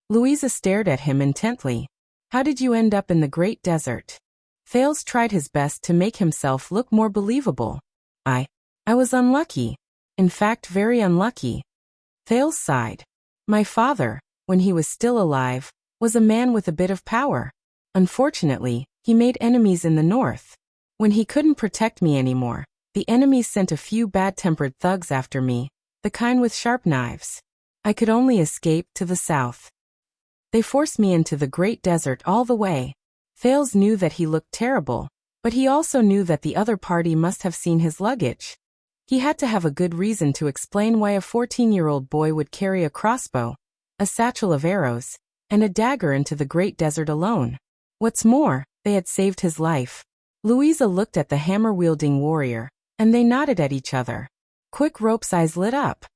Louisa stared at him intently. How did you end up in the great desert? Thales tried his best to make himself look more believable. I was unlucky. In fact, very unlucky. Thales sighed. My father, when he was still alive, was a man with a bit of power. Unfortunately, he made enemies in the north. When he couldn't protect me anymore, the enemies sent a few bad-tempered thugs after me, the kind with sharp knives. I could only escape to the south. They forced me into the great desert all the way. Thales knew that he looked terrible, but he also knew that the other party must have seen his luggage. He had to have a good reason to explain why a 14-year-old boy would carry a crossbow, a satchel of arrows, and a dagger into the great desert alone. What's more, they had saved his life. Louisa looked at the hammer-wielding warrior, and they nodded at each other. Quick Rope's eyes lit up.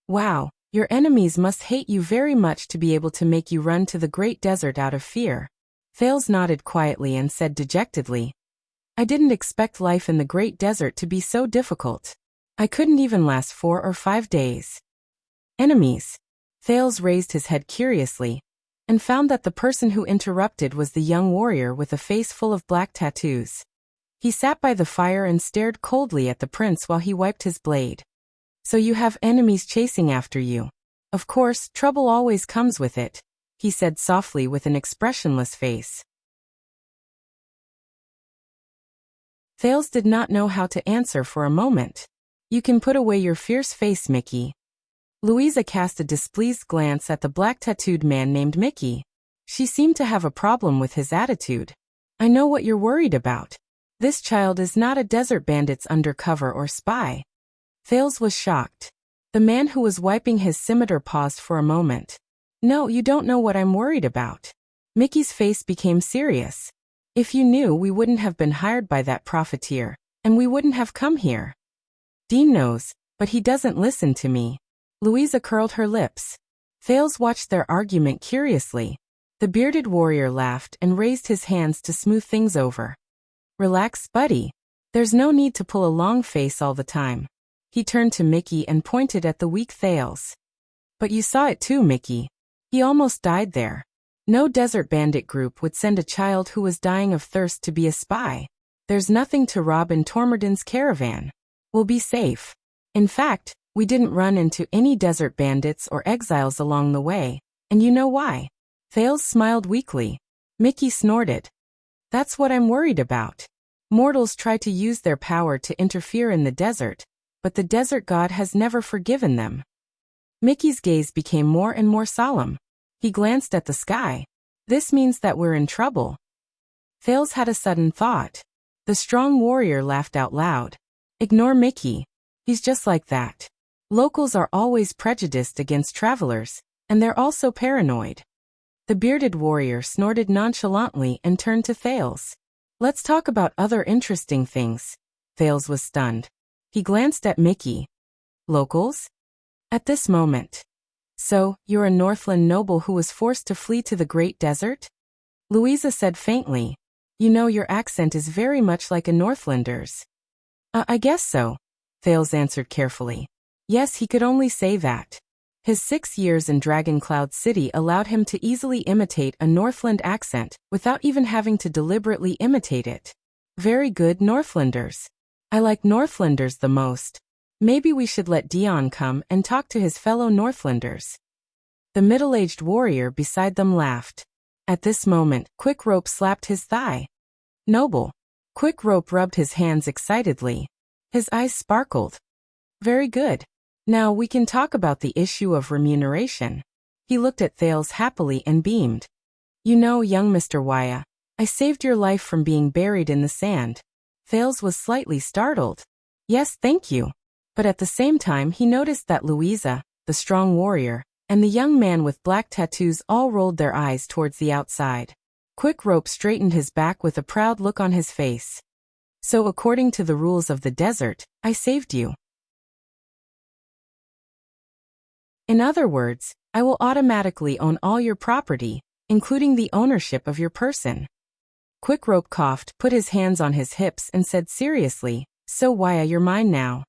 Wow, your enemies must hate you very much to be able to make you run to the great desert out of fear. Thales nodded quietly and said dejectedly, I didn't expect life in the great desert to be so difficult. I couldn't even last 4 or 5 days. Enemies? Thales raised his head curiously, and found that the person who interrupted was the young warrior with a face full of black tattoos. He sat by the fire and stared coldly at the prince while he wiped his blade. So you have enemies chasing after you. Of course, trouble always comes with it, he said softly with an expressionless face. Thales did not know how to answer for a moment. You can put away your fierce face, Mickey. Louisa cast a displeased glance at the black-tattooed man named Mickey. She seemed to have a problem with his attitude. I know what you're worried about. This child is not a desert bandit's undercover or spy. Thales was shocked. The man who was wiping his scimitar paused for a moment. No, you don't know what I'm worried about. Mickey's face became serious. If you knew, we wouldn't have been hired by that profiteer, and we wouldn't have come here. Dean knows, but he doesn't listen to me. Louisa curled her lips. Thales watched their argument curiously. The bearded warrior laughed and raised his hands to smooth things over. Relax, buddy. There's no need to pull a long face all the time. He turned to Mickey and pointed at the weak Thales. But you saw it too, Mickey. He almost died there. No desert bandit group would send a child who was dying of thirst to be a spy. There's nothing to rob in Tormorden's caravan. We'll be safe. In fact, we didn't run into any desert bandits or exiles along the way, and you know why. Thales smiled weakly. Mickey snorted. That's what I'm worried about. Mortals try to use their power to interfere in the desert, but the desert god has never forgiven them. Mickey's gaze became more and more solemn. He glanced at the sky. This means that we're in trouble. Thales had a sudden thought. The strong warrior laughed out loud. Ignore Mickey. He's just like that. Locals are always prejudiced against travelers, and they're also paranoid. The bearded warrior snorted nonchalantly and turned to Thales. Let's talk about other interesting things. Thales was stunned. He glanced at Mickey. Locals? At this moment. So, you're a Northland noble who was forced to flee to the Great Desert? Louisa said faintly. You know, your accent is very much like a Northlander's. I guess so, Thales answered carefully. Yes, he could only say that. His 6 years in Dragoncloud City allowed him to easily imitate a Northland accent without even having to deliberately imitate it. Very good, Northlanders. I like Northlanders the most. Maybe we should let Dion come and talk to his fellow Northlanders. The middle-aged warrior beside them laughed. At this moment, Quick Rope slapped his thigh. Noble. Quick Rope rubbed his hands excitedly. His eyes sparkled. Very good. Now we can talk about the issue of remuneration. He looked at Thales happily and beamed. You know, young Mr. Waya, I saved your life from being buried in the sand. Thales was slightly startled. Yes, thank you. But at the same time he noticed that Louisa, the strong warrior, and the young man with black tattoos all rolled their eyes towards the outside. Quick Rope straightened his back with a proud look on his face. So according to the rules of the desert, I saved you. In other words, I will automatically own all your property, including the ownership of your person. Quick Rope coughed, put his hands on his hips and said seriously, So Waya, you're mine now.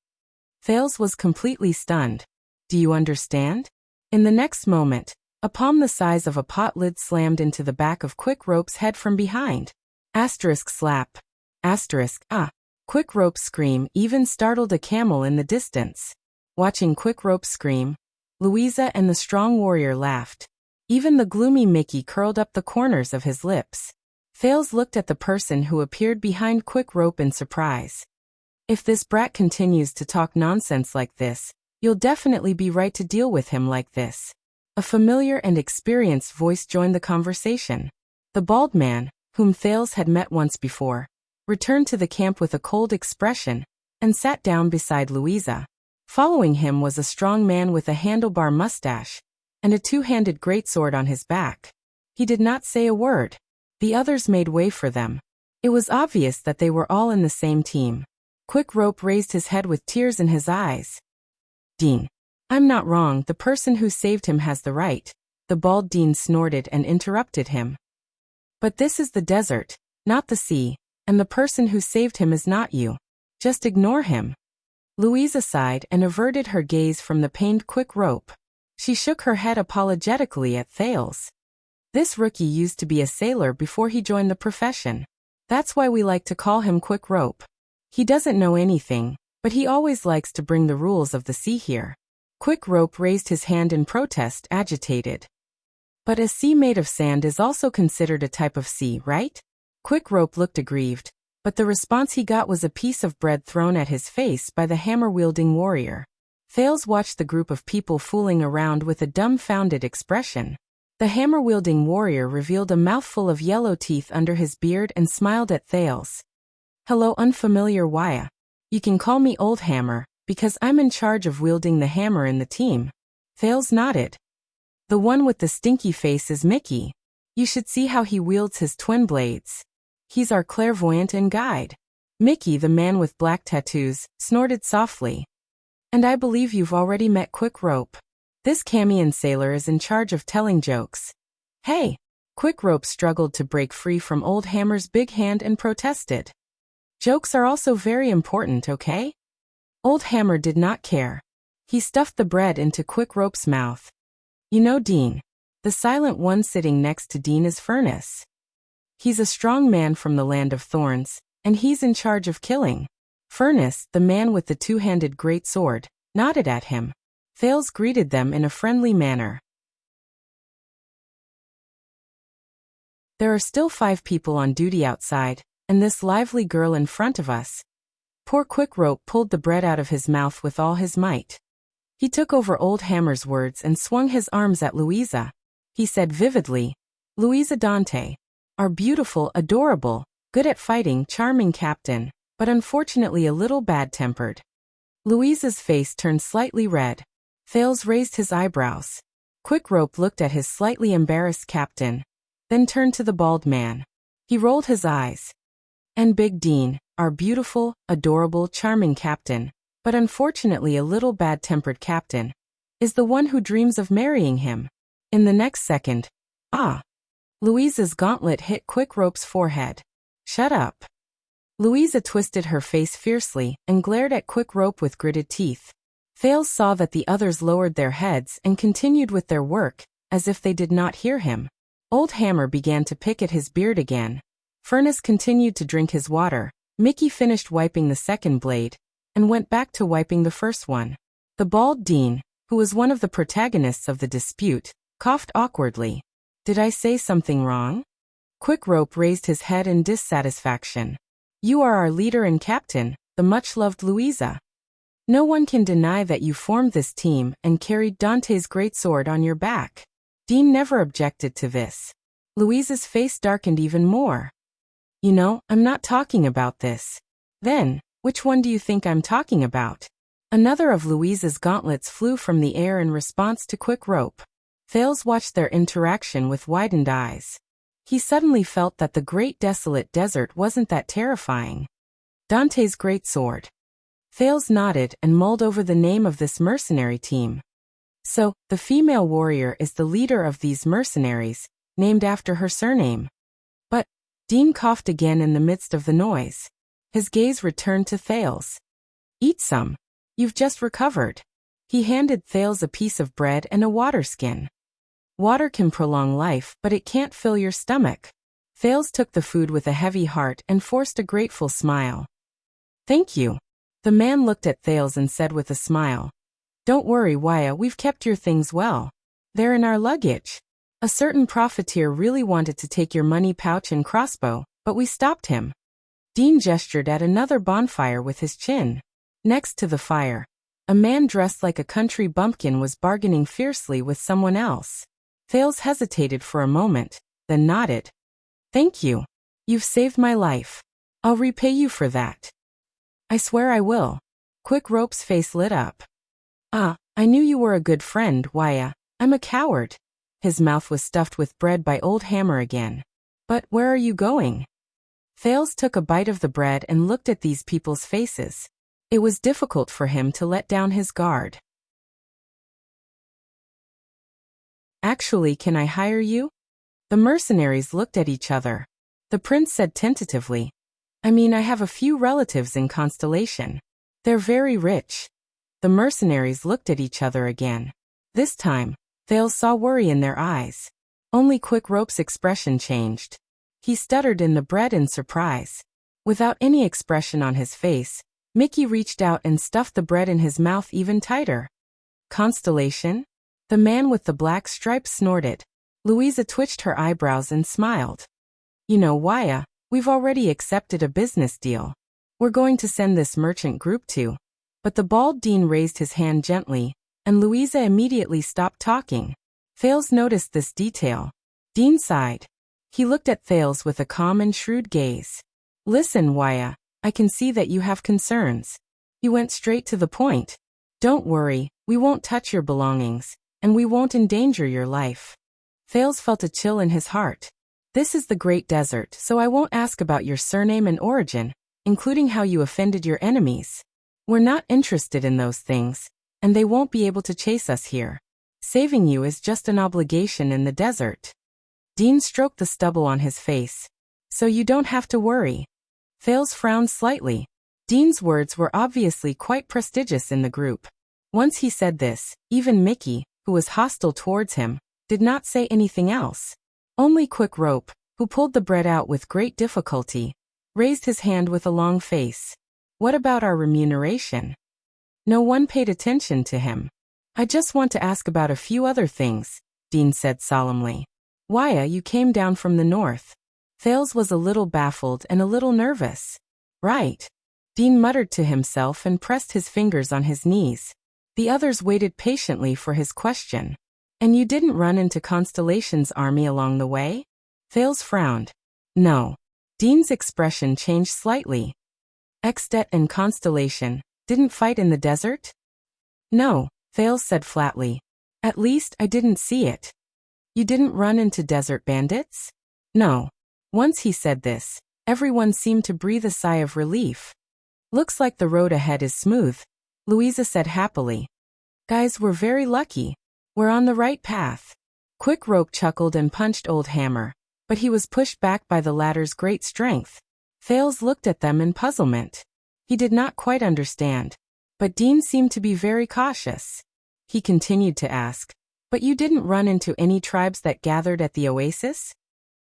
Thales was completely stunned. Do you understand? In the next moment, a palm the size of a pot lid slammed into the back of Quick Rope's head from behind. Asterisk slap. Asterisk, ah. Quick Rope's scream even startled a camel in the distance. Watching Quick Rope scream, Louisa and the strong warrior laughed. Even the gloomy Mickey curled up the corners of his lips. Thales looked at the person who appeared behind Quick Rope in surprise. If this brat continues to talk nonsense like this, you'll definitely be right to deal with him like this. A familiar and experienced voice joined the conversation. The bald man, whom Thales had met once before, returned to the camp with a cold expression and sat down beside Louisa. Following him was a strong man with a handlebar mustache and a two-handed greatsword on his back. He did not say a word. The others made way for them. It was obvious that they were all in the same team. Quick Rope raised his head with tears in his eyes. Dean. I'm not wrong, the person who saved him has the right. The bald Dean snorted and interrupted him. But this is the desert, not the sea, and the person who saved him is not you. Just ignore him. Louisa sighed and averted her gaze from the pained Quick Rope. She shook her head apologetically at Thales. This rookie used to be a sailor before he joined the profession. That's why we like to call him Quick Rope. He doesn't know anything, but he always likes to bring the rules of the sea here. Quick Rope raised his hand in protest, agitated. But a sea made of sand is also considered a type of sea, right? Quick Rope looked aggrieved, but the response he got was a piece of bread thrown at his face by the hammer-wielding warrior. Thales watched the group of people fooling around with a dumbfounded expression. The hammer-wielding warrior revealed a mouthful of yellow teeth under his beard and smiled at Thales. Hello, unfamiliar Waya. You can call me Old Hammer, because I'm in charge of wielding the hammer in the team. Thales nodded. The one with the stinky face is Mickey. You should see how he wields his twin blades. He's our clairvoyant and guide. Mickey, the man with black tattoos, snorted softly. And I believe you've already met Quick Rope. This Camion sailor is in charge of telling jokes. Hey! Quick Rope struggled to break free from Old Hammer's big hand and protested. Jokes are also very important, okay? Old Hammer did not care. He stuffed the bread into Quick Rope's mouth. You know Dean. The silent one sitting next to Dean is Furnace. He's a strong man from the land of thorns, and he's in charge of killing. Furnace, the man with the two-handed great sword, nodded at him. Thales greeted them in a friendly manner. There are still 5 people on duty outside, and this lively girl in front of us. Poor Quick Rope pulled the bread out of his mouth with all his might. He took over Old Hammer's words and swung his arms at Louisa. He said vividly, Louisa Dante. Our beautiful, adorable, good at fighting, charming captain, but unfortunately a little bad-tempered. Louisa's face turned slightly red. Thales raised his eyebrows. Quick Rope looked at his slightly embarrassed captain, then turned to the bald man. He rolled his eyes. And Big Dean, our beautiful, adorable, charming captain, but unfortunately a little bad-tempered captain, is the one who dreams of marrying him. In the next second, Louisa's gauntlet hit Quick Rope's forehead. Shut up. Louisa twisted her face fiercely and glared at Quick Rope with gritted teeth. Thales saw that the others lowered their heads and continued with their work, as if they did not hear him. Old Hammer began to pick at his beard again. Furnace continued to drink his water. Mickey finished wiping the second blade, and went back to wiping the first one. The bald Dean, who was one of the protagonists of the dispute, coughed awkwardly. Did I say something wrong? Quick Rope raised his head in dissatisfaction. You are our leader and captain, the much-loved Louisa. No one can deny that you formed this team and carried Dante's great sword on your back. Dean never objected to this. Louisa's face darkened even more. You know, I'm not talking about this. Then, which one do you think I'm talking about? Another of Louisa's gauntlets flew from the air in response to Quick Rope. Thales watched their interaction with widened eyes. He suddenly felt that the great desolate desert wasn't that terrifying. Dante's great sword. Thales nodded and mulled over the name of this mercenary team. So, the female warrior is the leader of these mercenaries, named after her surname. But, Dean coughed again in the midst of the noise. His gaze returned to Thales. Eat some. You've just recovered. He handed Thales a piece of bread and a water skin. Water can prolong life, but it can't fill your stomach. Thales took the food with a heavy heart and forced a grateful smile. Thank you. The man looked at Thales and said with a smile. Don't worry, Waya, we've kept your things well. They're in our luggage. A certain profiteer really wanted to take your money pouch and crossbow, but we stopped him. Dean gestured at another bonfire with his chin. Next to the fire, A man dressed like a country bumpkin was bargaining fiercely with someone else. Thales hesitated for a moment, then nodded. Thank you. You've saved my life. I'll repay you for that. I swear I will. Quick Rope's face lit up. Ah, I knew you were a good friend, Waya. I'm a coward. His mouth was stuffed with bread by Old Hammer again. But where are you going? Thales took a bite of the bread and looked at these people's faces. It was difficult for him to let down his guard. Actually, can I hire you? The mercenaries looked at each other. The prince said tentatively, I mean, I have a few relatives in Constellation. They're very rich. The mercenaries looked at each other again. This time, Thales saw worry in their eyes. Only Quick Rope's expression changed. He stuttered in the bread in surprise. Without any expression on his face, Mickey reached out and stuffed the bread in his mouth even tighter. Constellation? The man with the black stripes snorted. Louisa twitched her eyebrows and smiled. You know, Waya, we've already accepted a business deal. We're going to send this merchant group to. But the bald dean raised his hand gently, and Louisa immediately stopped talking. Thales noticed this detail. Dean sighed. He looked at Thales with a calm and shrewd gaze. Listen, Waya, I can see that you have concerns. He went straight to the point. Don't worry, we won't touch your belongings, and we won't endanger your life. Thales felt a chill in his heart. This is the Great Desert, so I won't ask about your surname and origin, including how you offended your enemies. We're not interested in those things, and they won't be able to chase us here. Saving you is just an obligation in the desert. Dean stroked the stubble on his face. So you don't have to worry. Thales frowned slightly. Dean's words were obviously quite prestigious in the group. Once he said this, even Mickey, who was hostile towards him, did not say anything else. Only Quick Rope, who pulled the bread out with great difficulty, raised his hand with a long face. What about our remuneration? No one paid attention to him. I just want to ask about a few other things, Dean said solemnly. Waya, you came down from the north. Thales was a little baffled and a little nervous. Right. Dean muttered to himself and pressed his fingers on his knees. The others waited patiently for his question. And you didn't run into Constellation's army along the way? Thales frowned. No. Dean's expression changed slightly. Extet and Constellation didn't fight in the desert? No, Thales said flatly. At least I didn't see it. You didn't run into desert bandits? No. Once he said this, everyone seemed to breathe a sigh of relief. Looks like the road ahead is smooth, Louisa said happily. Guys, we're very lucky. We're on the right path. Quick Rope chuckled and punched Old Hammer, but he was pushed back by the latter's great strength. Thales looked at them in puzzlement. He did not quite understand, but Dean seemed to be very cautious. He continued to ask, but you didn't run into any tribes that gathered at the oasis?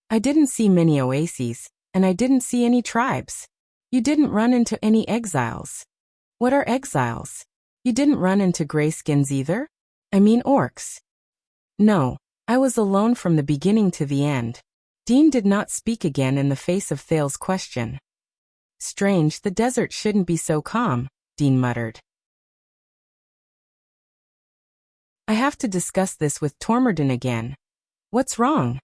I didn't see many oases, and I didn't see any tribes. You didn't run into any exiles. What are exiles? You didn't run into grayskins either? I mean orcs. No, I was alone from the beginning to the end. Dean did not speak again in the face of Thales' question. Strange, the desert shouldn't be so calm, Dean muttered. I have to discuss this with Tormorden again. What's wrong?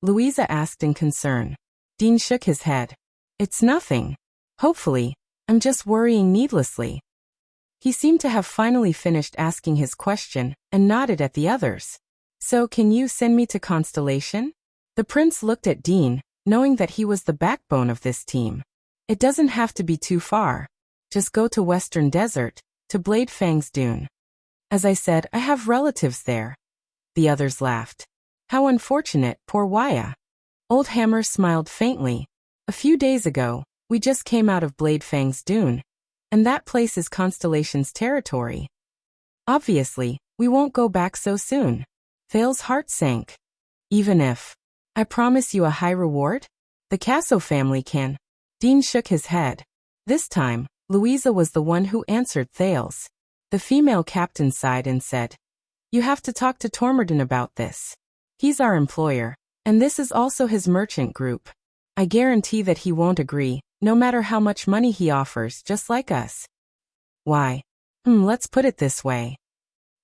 Louisa asked in concern. Dean shook his head. It's nothing. Hopefully, I'm just worrying needlessly. He seemed to have finally finished asking his question and nodded at the others. So can you send me to Constellation? The prince looked at Dean, knowing that he was the backbone of this team. It doesn't have to be too far. Just go to Western Desert, to Blade Fang's Dune. As I said, I have relatives there. The others laughed. How unfortunate, poor Waya. Old Hammer smiled faintly. A few days ago, we just came out of Blade Fang's Dune, and that place is Constellation's territory. Obviously, we won't go back so soon. Thales' heart sank. Even if I promise you a high reward? The Casso family can. Dean shook his head. This time, Louisa was the one who answered Thales. The female captain sighed and said, You have to talk to Tormorden about this. He's our employer, and this is also his merchant group. I guarantee that he won't agree, no matter how much money he offers, just like us. Why? Let's put it this way.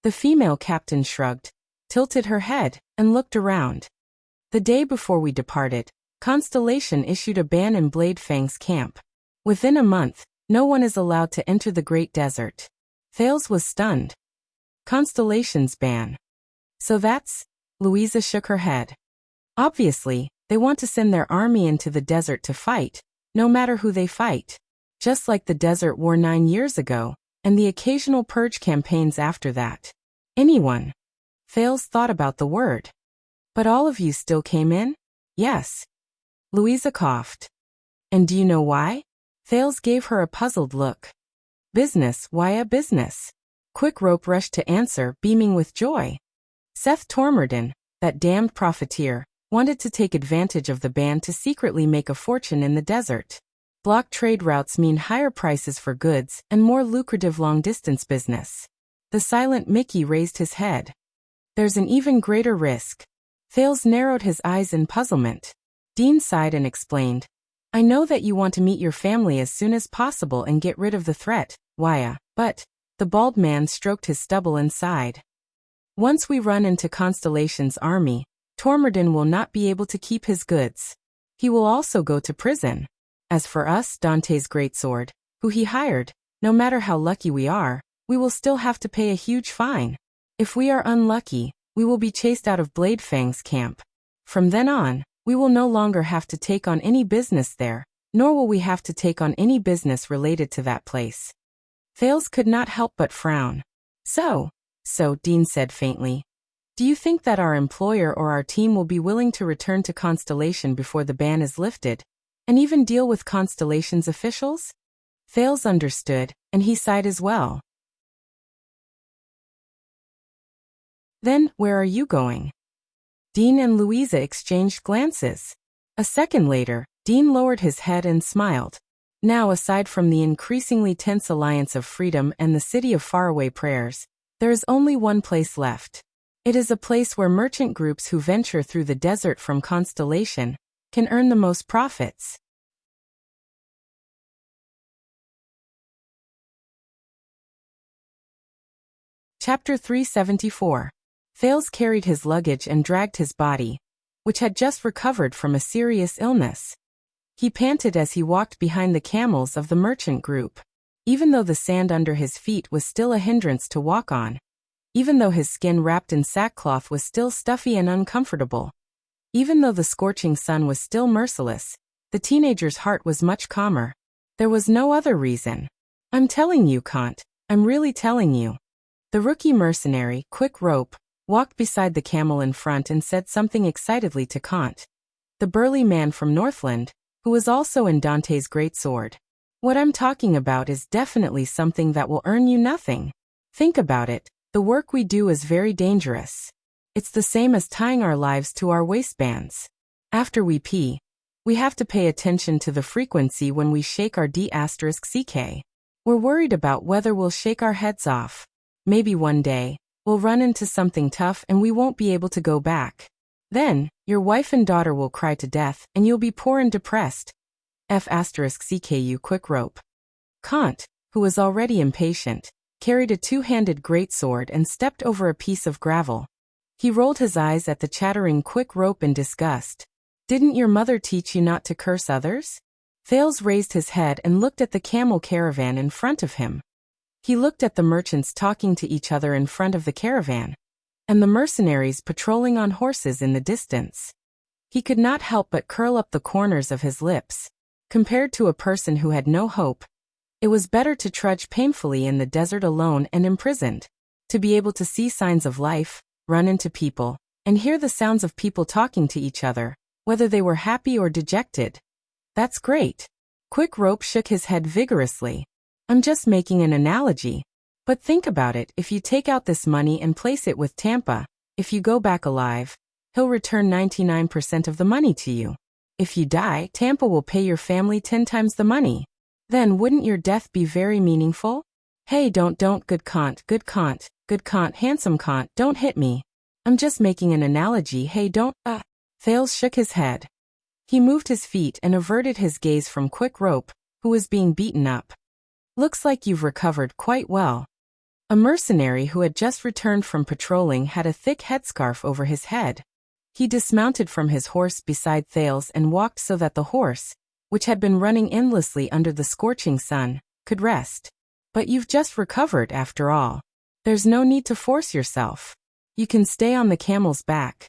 The female captain shrugged, tilted her head, and looked around. The day before we departed, Constellation issued a ban in Bladefang's camp. Within a month, no one is allowed to enter the Great Desert. Thales was stunned. Constellation's ban. So that's... Louisa shook her head. Obviously, they want to send their army into the desert to fight, no matter who they fight. Just like the Desert War 9 years ago, and the occasional purge campaigns after that. Anyone. Thales thought about the word. But all of you still came in? Yes. Louisa coughed. And do you know why? Thales gave her a puzzled look. Business, why a business? Quick Rope rushed to answer, beaming with joy. Seth Tormorden, that damned profiteer, wanted to take advantage of the ban to secretly make a fortune in the desert. Block trade routes mean higher prices for goods and more lucrative long-distance business. The silent Mickey raised his head. There's an even greater risk. Thales narrowed his eyes in puzzlement. Dean sighed and explained. I know that you want to meet your family as soon as possible and get rid of the threat, Waya, but... The bald man stroked his stubble and sighed. Once we run into Constellation's army, Tormorden will not be able to keep his goods. He will also go to prison. As for us, Dante's greatsword, who he hired, no matter how lucky we are, we will still have to pay a huge fine. If we are unlucky, we will be chased out of Bladefang's camp. From then on, we will no longer have to take on any business there, nor will we have to take on any business related to that place. Thales could not help but frown. So, Dean said faintly. Do you think that our employer or our team will be willing to return to Constellation before the ban is lifted, and even deal with Constellation's officials? Thales understood, and he sighed as well. Then, where are you going? Dean and Louisa exchanged glances. A second later, Dean lowered his head and smiled. Now, aside from the increasingly tense alliance of freedom and the city of faraway prayers, there is only one place left. It is a place where merchant groups who venture through the desert from Constellation can earn the most profits. Chapter 374. Thales carried his luggage and dragged his body, which had just recovered from a serious illness. He panted as he walked behind the camels of the merchant group. Even though the sand under his feet was still a hindrance to walk on, even though his skin wrapped in sackcloth was still stuffy and uncomfortable, even though the scorching sun was still merciless, the teenager's heart was much calmer. There was no other reason. I'm telling you, Kant, I'm really telling you. The rookie mercenary, Quick Rope, walked beside the camel in front and said something excitedly to Kant, the burly man from Northland, who was also in Dante's greatsword. What I'm talking about is definitely something that will earn you nothing. Think about it, the work we do is very dangerous. It's the same as tying our lives to our waistbands. After we pee, we have to pay attention to the frequency when we shake our D*CK. We're worried about whether we'll shake our heads off. Maybe one day, we'll run into something tough and we won't be able to go back. Then, your wife and daughter will cry to death and you'll be poor and depressed. F*CKU Quick Rope. Kant, who was already impatient, carried a two-handed greatsword and stepped over a piece of gravel. He rolled his eyes at the chattering Quick Rope in disgust. Didn't your mother teach you not to curse others? Thales raised his head and looked at the camel caravan in front of him. He looked at the merchants talking to each other in front of the caravan, and the mercenaries patrolling on horses in the distance. He could not help but curl up the corners of his lips. Compared to a person who had no hope, it was better to trudge painfully in the desert alone and imprisoned. To be able to see signs of life, run into people, and hear the sounds of people talking to each other, whether they were happy or dejected. That's great. Quick Rope shook his head vigorously. I'm just making an analogy. But think about it, if you take out this money and place it with Tampa, if you go back alive, he'll return 99% of the money to you. If you die, Tampa will pay your family 10 times the money. Then wouldn't your death be very meaningful? Hey, don't, good Kant, handsome Kant, don't hit me. I'm just making an analogy, hey don't, Thales shook his head. He moved his feet and averted his gaze from Quick Rope, who was being beaten up. Looks like you've recovered quite well. A mercenary who had just returned from patrolling had a thick headscarf over his head. He dismounted from his horse beside Thales and walked so that the horse, which had been running endlessly under the scorching sun, could rest. But you've just recovered after all. There's no need to force yourself. You can stay on the camel's back.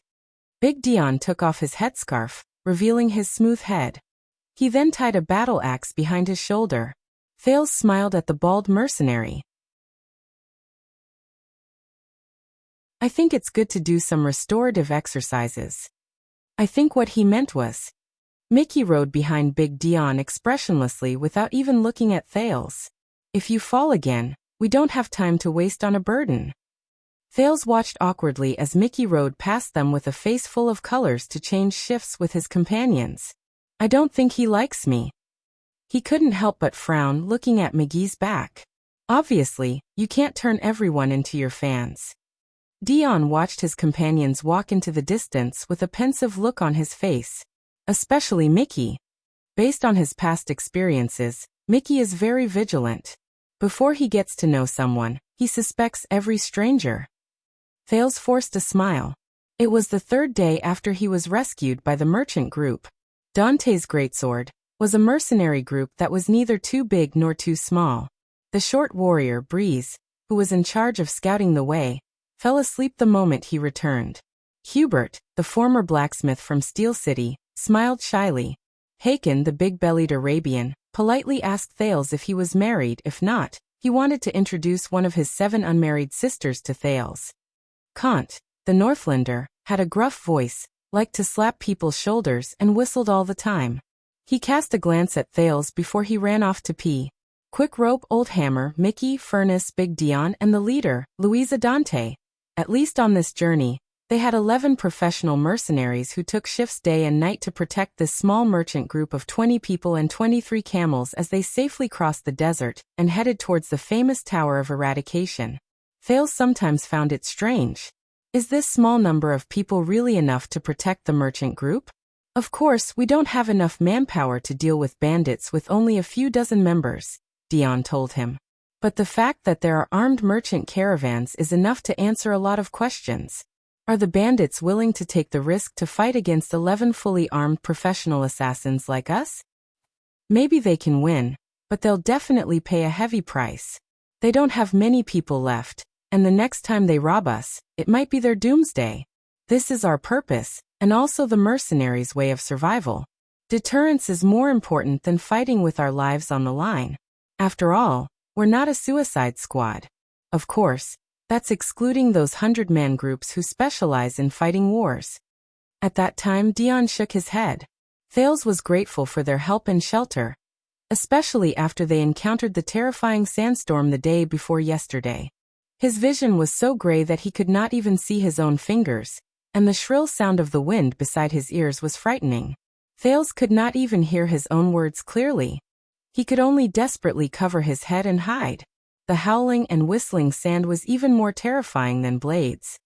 Big Dion took off his headscarf, revealing his smooth head. He then tied a battle axe behind his shoulder. Thales smiled at the bald mercenary. I think it's good to do some restorative exercises. I think what he meant was. Mickey rode behind Big Dion expressionlessly without even looking at Thales. If you fall again, we don't have time to waste on a burden. Thales watched awkwardly as Mickey rode past them with a face full of colors to change shifts with his companions. I don't think he likes me. He couldn't help but frown looking at McGee's back. Obviously, you can't turn everyone into your fans. Dion watched his companions walk into the distance with a pensive look on his face. Especially Mickey. Based on his past experiences, Mickey is very vigilant. Before he gets to know someone, he suspects every stranger. Thales forced a smile. It was the third day after he was rescued by the merchant group. Dante's greatsword was a mercenary group that was neither too big nor too small. The short warrior, Breeze, who was in charge of scouting the way, fell asleep the moment he returned. Hubert, the former blacksmith from Steel City, smiled shyly. Haken, the big-bellied Arabian, politely asked Thales if he was married. If not, he wanted to introduce one of his 7 unmarried sisters to Thales. Kant, the Northlander, had a gruff voice, liked to slap people's shoulders and whistled all the time. He cast a glance at Thales before he ran off to pee. Quick Rope, Old Hammer, Mickey, Furnace, Big Dion, and the leader, Louisa Dante. At least on this journey, they had 11 professional mercenaries who took shifts day and night to protect this small merchant group of 20 people and 23 camels as they safely crossed the desert and headed towards the famous Tower of Eradication. Thales sometimes found it strange. Is this small number of people really enough to protect the merchant group? Of course, we don't have enough manpower to deal with bandits with only a few dozen members, Dion told him. But the fact that there are armed merchant caravans is enough to answer a lot of questions. Are the bandits willing to take the risk to fight against 11 fully armed professional assassins like us? Maybe they can win, but they'll definitely pay a heavy price. They don't have many people left, and the next time they rob us, it might be their doomsday. This is our purpose, and also the mercenaries' way of survival. Deterrence is more important than fighting with our lives on the line. After all, we're not a suicide squad. Of course, that's excluding those 100-man groups who specialize in fighting wars. At that time, Dion shook his head. Thales was grateful for their help and shelter, especially after they encountered the terrifying sandstorm the day before yesterday. His vision was so gray that he could not even see his own fingers, and the shrill sound of the wind beside his ears was frightening. Thales could not even hear his own words clearly. He could only desperately cover his head and hide. The howling and whistling sand was even more terrifying than blades.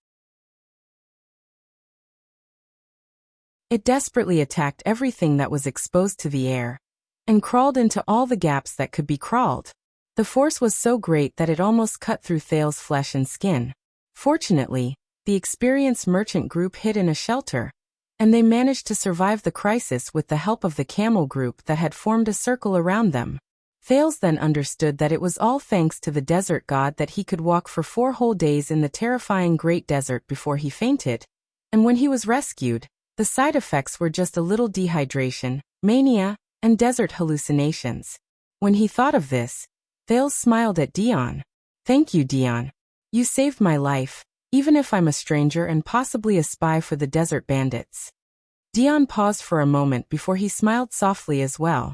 It desperately attacked everything that was exposed to the air, and crawled into all the gaps that could be crawled. The force was so great that it almost cut through Thales' flesh and skin. Fortunately, the experienced merchant group hid in a shelter, and they managed to survive the crisis with the help of the camel group that had formed a circle around them. Thales then understood that it was all thanks to the desert god that he could walk for 4 whole days in the terrifying Great Desert before he fainted, and when he was rescued, the side effects were just a little dehydration, mania, and desert hallucinations. When he thought of this, Thales smiled at Dion. Thank you, Dion. You saved my life, even if I'm a stranger and possibly a spy for the desert bandits. Dion paused for a moment before he smiled softly as well.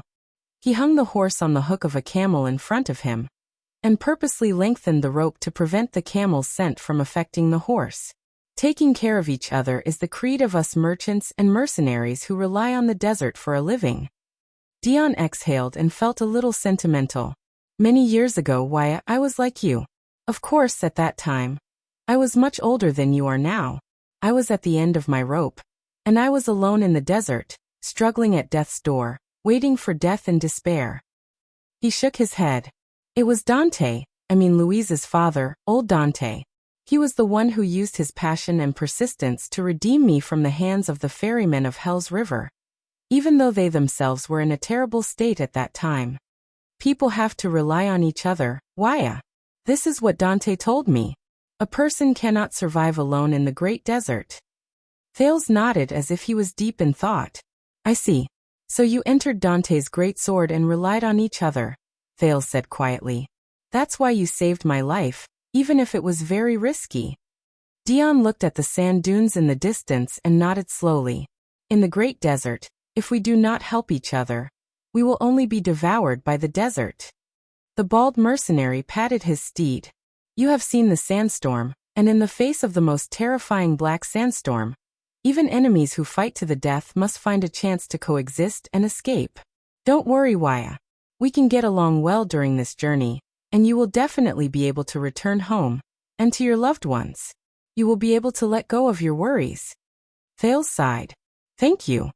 He hung the horse on the hook of a camel in front of him, and purposely lengthened the rope to prevent the camel's scent from affecting the horse. Taking care of each other is the creed of us merchants and mercenaries who rely on the desert for a living. Dion exhaled and felt a little sentimental. Many years ago, Wyatt, I was like you. Of course, at that time, I was much older than you are now. I was at the end of my rope, and I was alone in the desert, struggling at death's door, waiting for death and despair. He shook his head. It was Dante, I mean Louise's father, old Dante. He was the one who used his passion and persistence to redeem me from the hands of the ferrymen of Hell's River. Even though they themselves were in a terrible state at that time. People have to rely on each other, Waya. This is what Dante told me. A person cannot survive alone in the great desert. Thales nodded as if he was deep in thought. I see. So you entered Dante's great sword and relied on each other, Thales said quietly. That's why you saved my life, even if it was very risky. Dion looked at the sand dunes in the distance and nodded slowly. In the great desert, if we do not help each other, we will only be devoured by the desert. The bald mercenary patted his steed. You have seen the sandstorm, and in the face of the most terrifying black sandstorm, even enemies who fight to the death must find a chance to coexist and escape. Don't worry, Waya. We can get along well during this journey, and you will definitely be able to return home, and to your loved ones. You will be able to let go of your worries. Thales sighed. Thank you.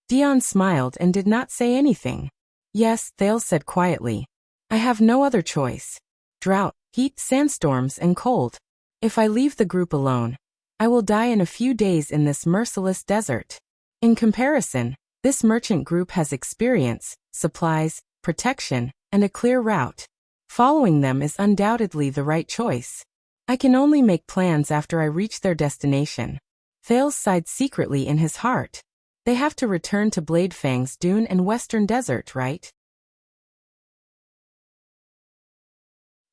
Dion smiled and did not say anything. Yes, Thales said quietly. I have no other choice. Drought, heat, sandstorms, and cold. If I leave the group alone, I will die in a few days in this merciless desert. In comparison, this merchant group has experience, supplies, protection, and a clear route. Following them is undoubtedly the right choice. I can only make plans after I reach their destination. Thales sighed secretly in his heart. They have to return to Bladefang's dune and western desert, right?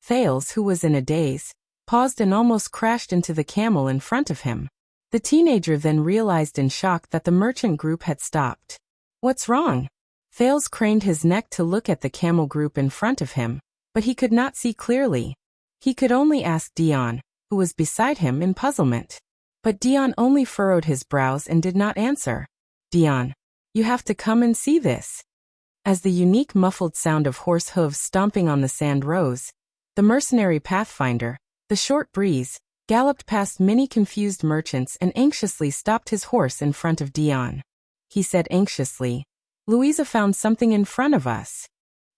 Thales, who was in a daze, paused and almost crashed into the camel in front of him. The teenager then realized in shock that the merchant group had stopped. What's wrong? Thales craned his neck to look at the camel group in front of him, but he could not see clearly. He could only ask Dion, who was beside him in puzzlement. But Dion only furrowed his brows and did not answer. Dion, you have to come and see this. As the unique muffled sound of horse hooves stomping on the sand rose, the mercenary pathfinder, the short breeze, galloped past many confused merchants and anxiously stopped his horse in front of Dion. He said anxiously, Louisa found something in front of us.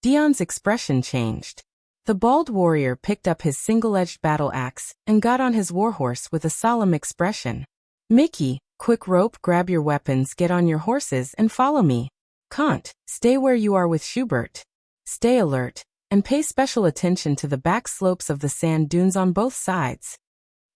Dion's expression changed. The bald warrior picked up his single-edged battle axe and got on his warhorse with a solemn expression. Mickey, quick rope, grab your weapons, get on your horses and follow me. Kant, stay where you are with Schubert. Stay alert, and pay special attention to the back slopes of the sand dunes on both sides.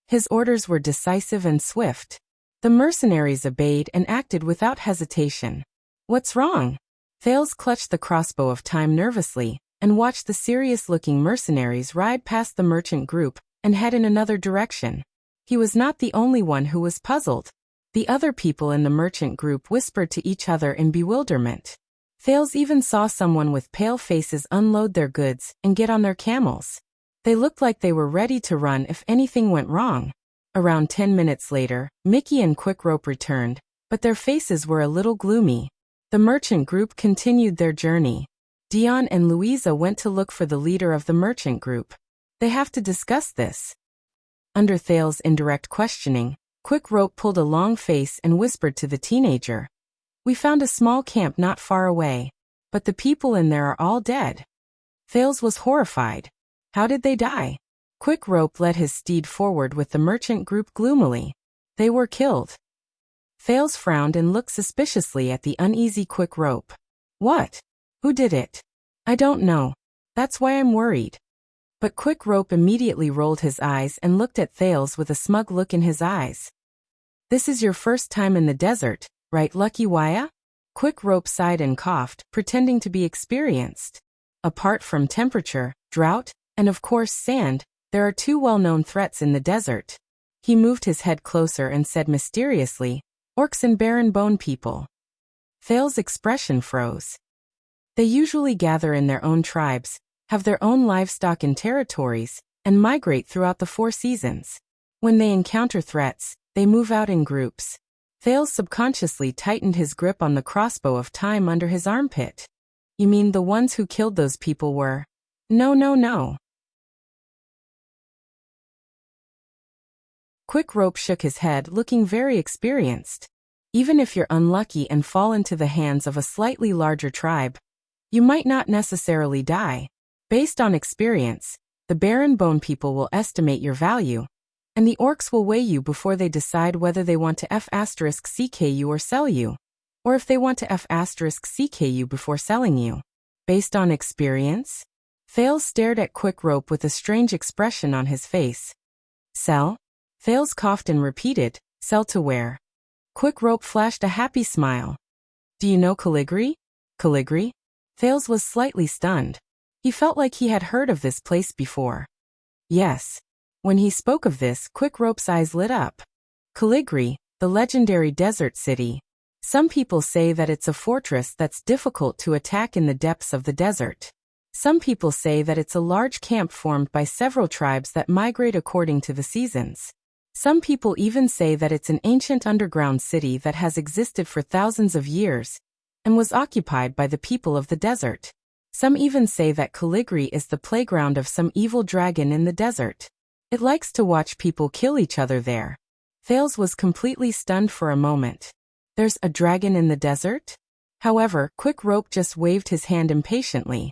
His orders were decisive and swift. The mercenaries obeyed and acted without hesitation. What's wrong? Thales clutched the crossbow of time nervously and watched the serious-looking mercenaries ride past the merchant group and head in another direction. He was not the only one who was puzzled. The other people in the merchant group whispered to each other in bewilderment. Thales even saw someone with pale faces unload their goods and get on their camels. They looked like they were ready to run if anything went wrong. Around 10 minutes later, Mickey and Quickrope returned, but their faces were a little gloomy. The merchant group continued their journey. Dion and Louisa went to look for the leader of the merchant group. They have to discuss this. Under Thales' indirect questioning, Quickrope pulled a long face and whispered to the teenager. We found a small camp not far away, but the people in there are all dead. Thales was horrified. How did they die? Quickrope led his steed forward with the merchant group gloomily. They were killed. Thales frowned and looked suspiciously at the uneasy Quickrope. What? Who did it? I don't know. That's why I'm worried. But Quickrope immediately rolled his eyes and looked at Thales with a smug look in his eyes. This is your first time in the desert, right, Lucky Waya? Quickrope sighed and coughed, pretending to be experienced. Apart from temperature, drought, and of course sand, there are two well-known threats in the desert. He moved his head closer and said mysteriously, Orcs and barren bone people. Thales' expression froze. They usually gather in their own tribes, have their own livestock and territories, and migrate throughout the 4 seasons. When they encounter threats, they move out in groups. Thales subconsciously tightened his grip on the crossbow of time under his armpit. You mean the ones who killed those people were? No. Quickrope shook his head, looking very experienced. Even if you're unlucky and fall into the hands of a slightly larger tribe, you might not necessarily die. Based on experience, the The barren bone people will estimate your value, and the orcs will weigh you before they decide whether they want to F***ck you or sell you, or if they want to F***ck you before selling you. Based on experience? Thales stared at Quick Rope with a strange expression on his face. Sell? Thales coughed and repeated, sell to where? Quick Rope flashed a happy smile. Do you know Caligri? Caligri? Thales was slightly stunned. He felt like he had heard of this place before. Yes. When he spoke of this, Quick Rope's eyes lit up. Caligri, the legendary desert city. Some people say that it's a fortress that's difficult to attack in the depths of the desert. Some people say that it's a large camp formed by several tribes that migrate according to the seasons. Some people even say that it's an ancient underground city that has existed for thousands of years and was occupied by the people of the desert. Some even say that Caligri is the playground of some evil dragon in the desert. It likes to watch people kill each other there. Thales was completely stunned for a moment. There's a dragon in the desert? However, Quick Rope just waved his hand impatiently.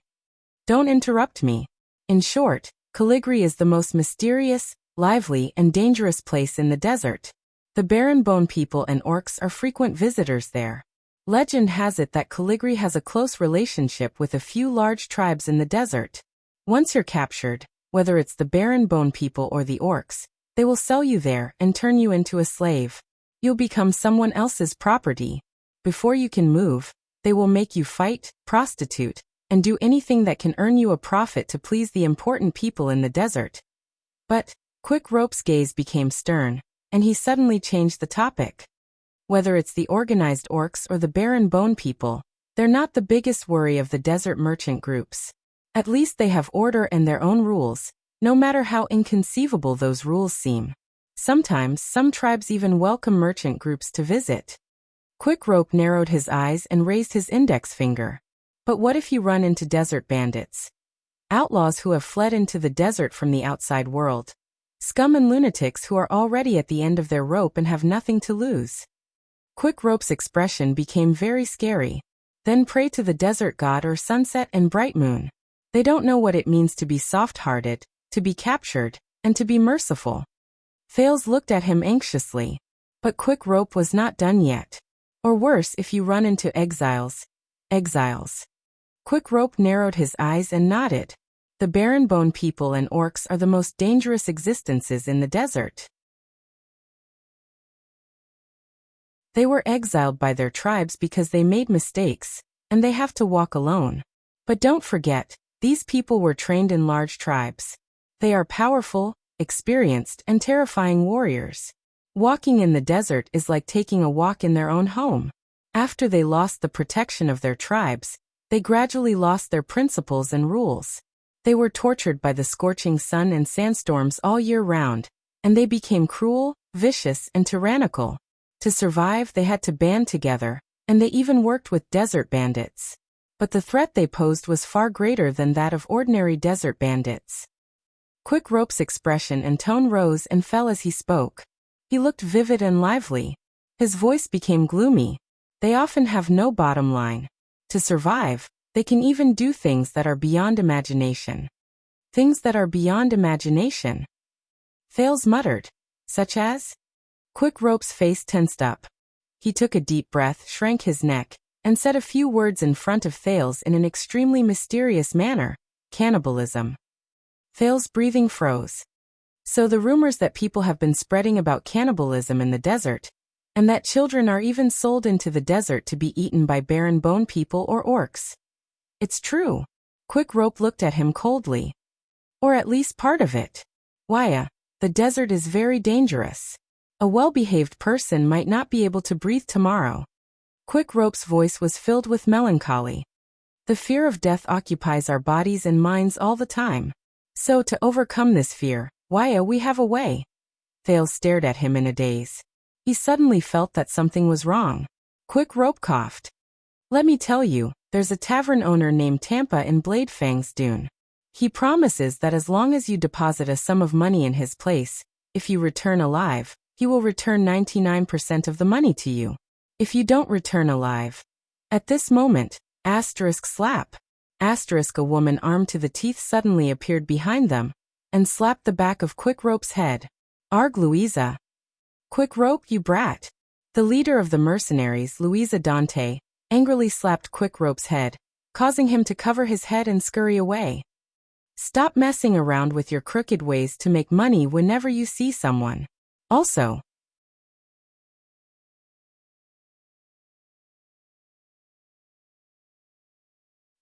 Don't interrupt me. In short, Caligri is the most mysterious, lively, and dangerous place in the desert. The barren bone people and orcs are frequent visitors there. Legend has it that Caligri has a close relationship with a few large tribes in the desert. Once you're captured, whether it's the barren bone people or the orcs, they will sell you there and turn you into a slave. You'll become someone else's property. Before you can move, they will make you fight, prostitute, and do anything that can earn you a profit to please the important people in the desert. But Quick Rope's gaze became stern, and he suddenly changed the topic. Whether it's the organized orcs or the barren bone people, they're not the biggest worry of the desert merchant groups. At least they have order and their own rules, no matter how inconceivable those rules seem. Sometimes, some tribes even welcome merchant groups to visit. Quick Rope narrowed his eyes and raised his index finger. But what if you run into desert bandits? Outlaws who have fled into the desert from the outside world. Scum and lunatics who are already at the end of their rope and have nothing to lose. Quick Rope's expression became very scary. Then pray to the desert god or sunset and bright moon. They don't know what it means to be soft-hearted, to be captured, and to be merciful. Thales looked at him anxiously. But Quick Rope was not done yet. Or worse if you run into exiles. Exiles. Quick Rope narrowed his eyes and nodded. The barren bone people and orcs are the most dangerous existences in the desert. They were exiled by their tribes because they made mistakes, and they have to walk alone. But don't forget, these people were trained in large tribes. They are powerful, experienced, and terrifying warriors. Walking in the desert is like taking a walk in their own home. After they lost the protection of their tribes, they gradually lost their principles and rules. They were tortured by the scorching sun and sandstorms all year round, and they became cruel, vicious, and tyrannical. To survive, they had to band together, and they even worked with desert bandits. But the threat they posed was far greater than that of ordinary desert bandits. Quick Rope's expression and tone rose and fell as he spoke. He looked vivid and lively. His voice became gloomy. They often have no bottom line. To survive, they can even do things that are beyond imagination. Things that are beyond imagination. Thales muttered. Such as? Quick Rope's face tensed up. He took a deep breath, shrank his neck, and said a few words in front of Thales in an extremely mysterious manner. Cannibalism. Thales' breathing froze. So the rumors that people have been spreading about cannibalism in the desert, and that children are even sold into the desert to be eaten by barren bone people or orcs. It's true. Quick Rope looked at him coldly. Or at least part of it. Why, the desert is very dangerous. A well-behaved person might not be able to breathe tomorrow. Quick Rope's voice was filled with melancholy. The fear of death occupies our bodies and minds all the time. So to overcome this fear, we have a way. Thales stared at him in a daze. He suddenly felt that something was wrong. Quick Rope coughed. Let me tell you, there's a tavern owner named Tampa in Bladefang's Dune. He promises that as long as you deposit a sum of money in his place, if you return alive, he will return 99% of the money to you. If you don't return alive. At this moment, *slap. *, a woman armed to the teeth suddenly appeared behind them, and slapped the back of Quick Rope's head. "Arg, Louisa! Quick Rope, you brat!" The leader of the mercenaries, Louisa Dante, angrily slapped Quick Rope's head, causing him to cover his head and scurry away. "Stop messing around with your crooked ways to make money whenever you see someone. Also,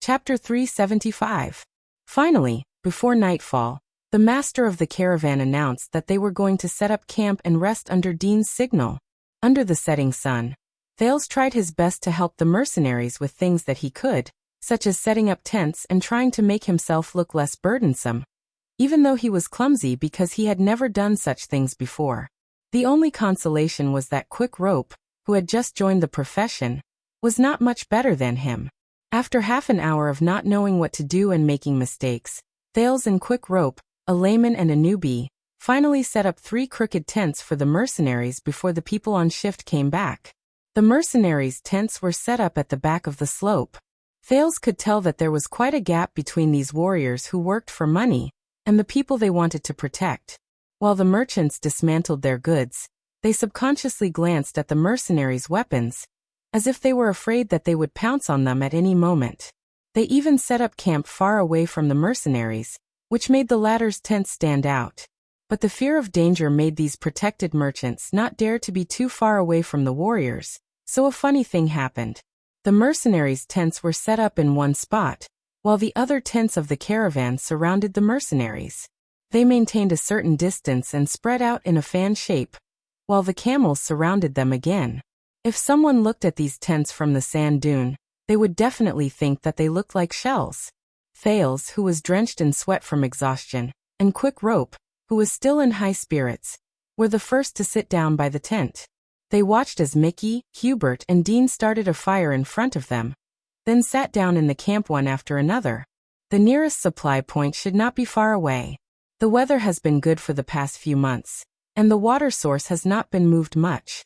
Chapter 375. Finally, before nightfall, the master of the caravan announced that they were going to set up camp and rest under Dean's signal. Under the setting sun, Thales tried his best to help the mercenaries with things that he could, such as setting up tents and trying to make himself look less burdensome, even though he was clumsy because he had never done such things before. The only consolation was that Quick Rope, who had just joined the profession, was not much better than him. After half an hour of not knowing what to do and making mistakes, Thales and Quick Rope, a layman and a newbie, finally set up 3 crooked tents for the mercenaries before the people on shift came back. The mercenaries' tents were set up at the back of the slope. Thales could tell that there was quite a gap between these warriors who worked for money and the people they wanted to protect. While the merchants dismantled their goods, they subconsciously glanced at the mercenaries' weapons, as if they were afraid that they would pounce on them at any moment. They even set up camp far away from the mercenaries, which made the latter's tents stand out. But the fear of danger made these protected merchants not dare to be too far away from the warriors, so a funny thing happened. The mercenaries' tents were set up in one spot, while the other tents of the caravan surrounded the mercenaries. They maintained a certain distance and spread out in a fan shape, while the camels surrounded them again. If someone looked at these tents from the sand dune, they would definitely think that they looked like shells. Thales, who was drenched in sweat from exhaustion, and Quick Rope, who was still in high spirits, were the first to sit down by the tent. They watched as Mickey, Hubert, and Dean started a fire in front of them, then sat down in the camp one after another. The nearest supply point should not be far away. The weather has been good for the past few months, and the water source has not been moved much.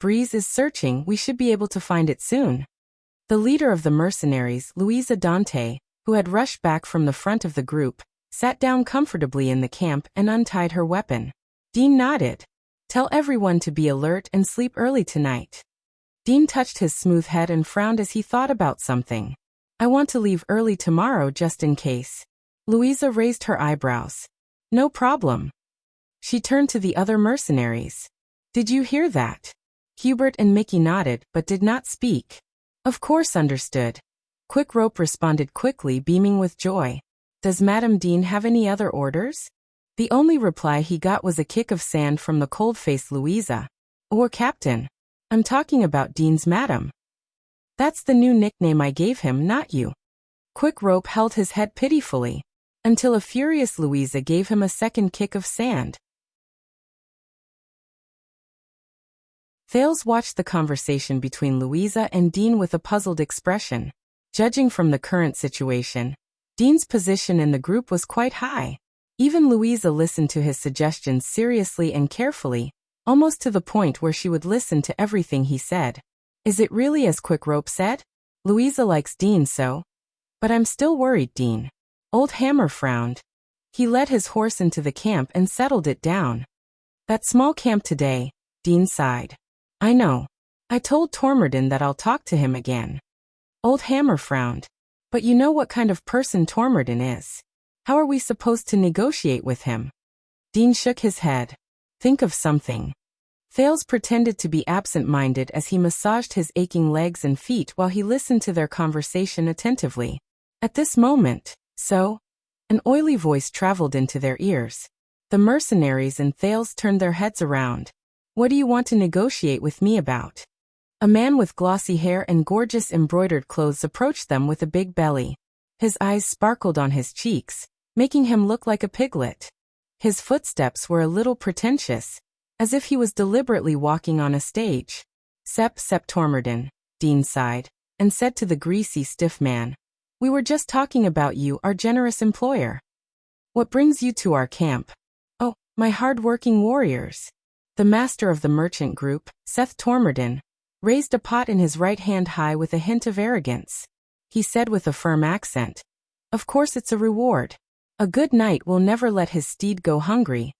Breeze is searching, we should be able to find it soon. The leader of the mercenaries, Louisa Dante, who had rushed back from the front of the group, sat down comfortably in the camp and untied her weapon. Dean nodded. "Tell everyone to be alert and sleep early tonight." Dean touched his smooth head and frowned as he thought about something. "I want to leave early tomorrow just in case." Louisa raised her eyebrows. "No problem." She turned to the other mercenaries. "Did you hear that?" Hubert and Mickey nodded, but did not speak. "Of course, understood." Quick Rope responded quickly, beaming with joy. "Does Madame Dean have any other orders?" The only reply he got was a kick of sand from the cold-faced Louisa. "Or Captain. I'm talking about Dean's madam. That's the new nickname I gave him, not you." Quick Rope held his head pitifully, until a furious Louisa gave him a second kick of sand. Thales watched the conversation between Louisa and Dean with a puzzled expression. Judging from the current situation, Dean's position in the group was quite high. Even Louisa listened to his suggestions seriously and carefully, almost to the point where she would listen to everything he said. "Is it really as Quick Rope said? Louisa likes Dean so. But I'm still worried, Dean." Old Hammer frowned. He led his horse into the camp and settled it down. "That small camp today," Dean sighed. "I know. I told Tormorden that I'll talk to him again." Old Hammer frowned. "But you know what kind of person Tormorden is. How are we supposed to negotiate with him?" Dean shook his head. "Think of something." Thales pretended to be absent-minded as he massaged his aching legs and feet while he listened to their conversation attentively. At this moment, an oily voice traveled into their ears. The mercenaries and Thales turned their heads around. "What do you want to negotiate with me about?" A man with glossy hair and gorgeous embroidered clothes approached them with a big belly. His eyes sparkled on his cheeks, making him look like a piglet. His footsteps were a little pretentious, as if he was deliberately walking on a stage. Sep Tormorden," Dean sighed, and said to the greasy, stiff man, "We were just talking about you, our generous employer. What brings you to our camp?" "Oh, my hard-working warriors." The master of the merchant group, Seth Tormorden, raised a pot in his right hand high with a hint of arrogance. He said with a firm accent, "Of course it's a reward. A good knight will never let his steed go hungry,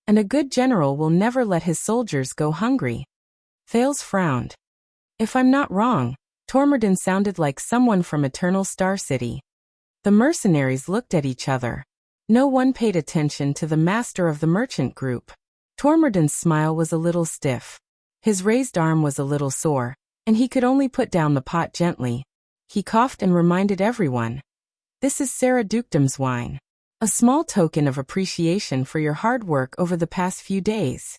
and a good general will never let his soldiers go hungry. Thales frowned. If I'm not wrong, Tormodin sounded like someone from Eternal Star City. The mercenaries looked at each other. No one paid attention to the master of the merchant group. Tormodin's smile was a little stiff. His raised arm was a little sore, and he could only put down the pot gently. He coughed and reminded everyone. This is Sarah Dukedam's wine. A small token of appreciation for your hard work over the past few days.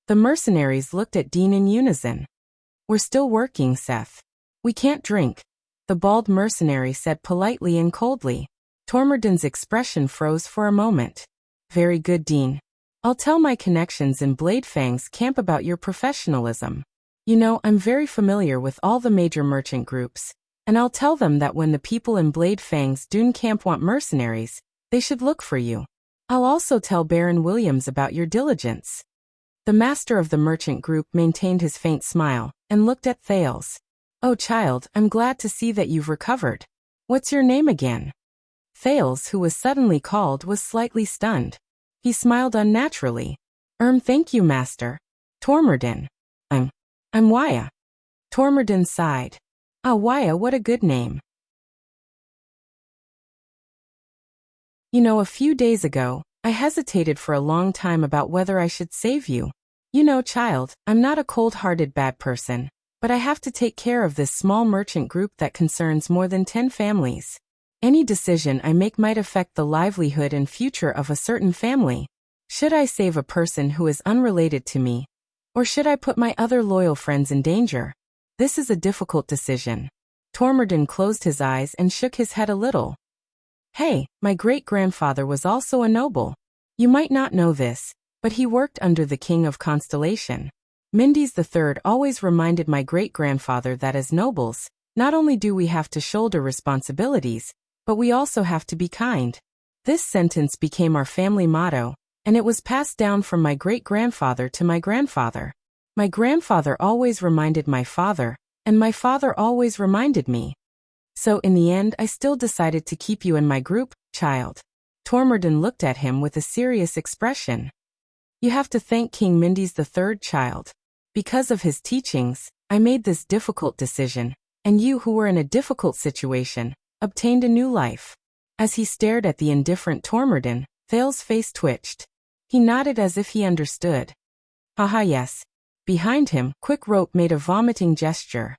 The mercenaries looked at Dean in unison. We're still working, Seth. We can't drink, the bald mercenary said politely and coldly. Tormodin's expression froze for a moment. Very good, Dean. I'll tell my connections in Bladefang's camp about your professionalism. You know, I'm very familiar with all the major merchant groups, and I'll tell them that when the people in Bladefang's Dune camp want mercenaries, they should look for you. I'll also tell Baron Williams about your diligence. The master of the merchant group maintained his faint smile, and looked at Thales. Oh child, I'm glad to see that you've recovered. What's your name again? Thales, who was suddenly called, was slightly stunned. He smiled unnaturally. Thank you, master. Tormodin. I'm Waya. Tormodin sighed. Ah, Waya, what a good name. You know, a few days ago, I hesitated for a long time about whether I should save you. You know, child, I'm not a cold-hearted bad person, but I have to take care of this small merchant group that concerns more than 10 families. Any decision I make might affect the livelihood and future of a certain family. Should I save a person who is unrelated to me? Or should I put my other loyal friends in danger? This is a difficult decision. Tormodin closed his eyes and shook his head a little. Hey, my great-grandfather was also a noble. You might not know this, but he worked under the King of Constellation. Mendes III always reminded my great-grandfather that as nobles, not only do we have to shoulder responsibilities, but we also have to be kind. This sentence became our family motto, and it was passed down from my great-grandfather to my grandfather. My grandfather always reminded my father, and my father always reminded me. So in the end I still decided to keep you in my group, child. Tormodin looked at him with a serious expression. You have to thank King Mendes III, child. Because of his teachings, I made this difficult decision, and you who were in a difficult situation, obtained a new life. As he stared at the indifferent Tormodin, Thales' face twitched. He nodded as if he understood. Haha, yes. Behind him, Quick Rope made a vomiting gesture.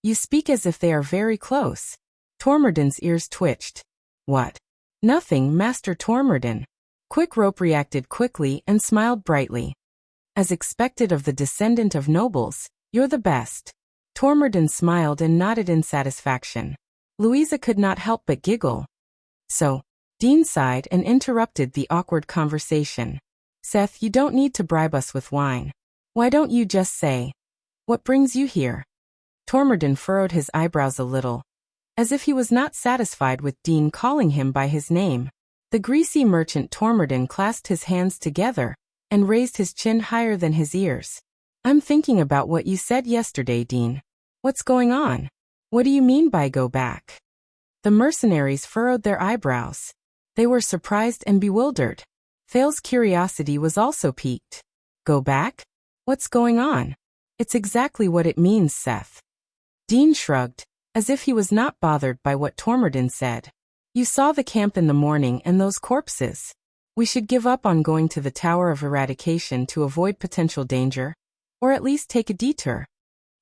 You speak as if they are very close. Tormodin's ears twitched. What? Nothing, Master Tormodin. Quick Rope reacted quickly and smiled brightly. As expected of the descendant of nobles, you're the best. Tormodin smiled and nodded in satisfaction. Louisa could not help but giggle. So, Dean sighed and interrupted the awkward conversation. Seth, you don't need to bribe us with wine. Why don't you just say, what brings you here? Tormodin furrowed his eyebrows a little, as if he was not satisfied with Dean calling him by his name. The greasy merchant Tormodin clasped his hands together and raised his chin higher than his ears. I'm thinking about what you said yesterday, Dean. What's going on? What do you mean by go back? The mercenaries furrowed their eyebrows. They were surprised and bewildered. Thales' curiosity was also piqued. Go back? What's going on? It's exactly what it means, Seth. Dean shrugged, as if he was not bothered by what Tormodin said. You saw the camp in the morning and those corpses. We should give up on going to the Tower of Eradication to avoid potential danger, or at least take a detour.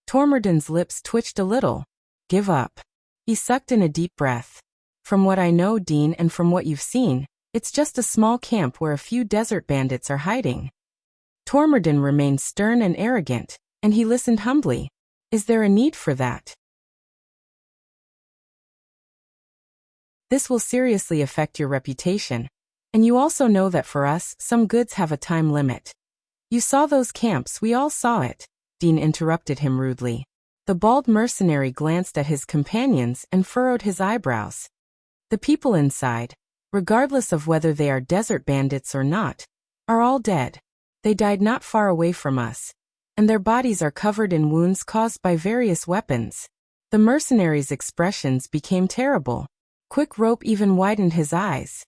Tormodin's lips twitched a little. Give up. He sucked in a deep breath. From what I know, Dean, and from what you've seen, it's just a small camp where a few desert bandits are hiding. Tormodin remained stern and arrogant, and he listened humbly. Is there a need for that? This will seriously affect your reputation, and you also know that for us, some goods have a time limit. You saw those camps, we all saw it. Dean interrupted him rudely. The bald mercenary glanced at his companions and furrowed his eyebrows. The people inside, regardless of whether they are desert bandits or not, are all dead. They died not far away from us, and their bodies are covered in wounds caused by various weapons. The mercenary's expressions became terrible. Quick Rope even widened his eyes.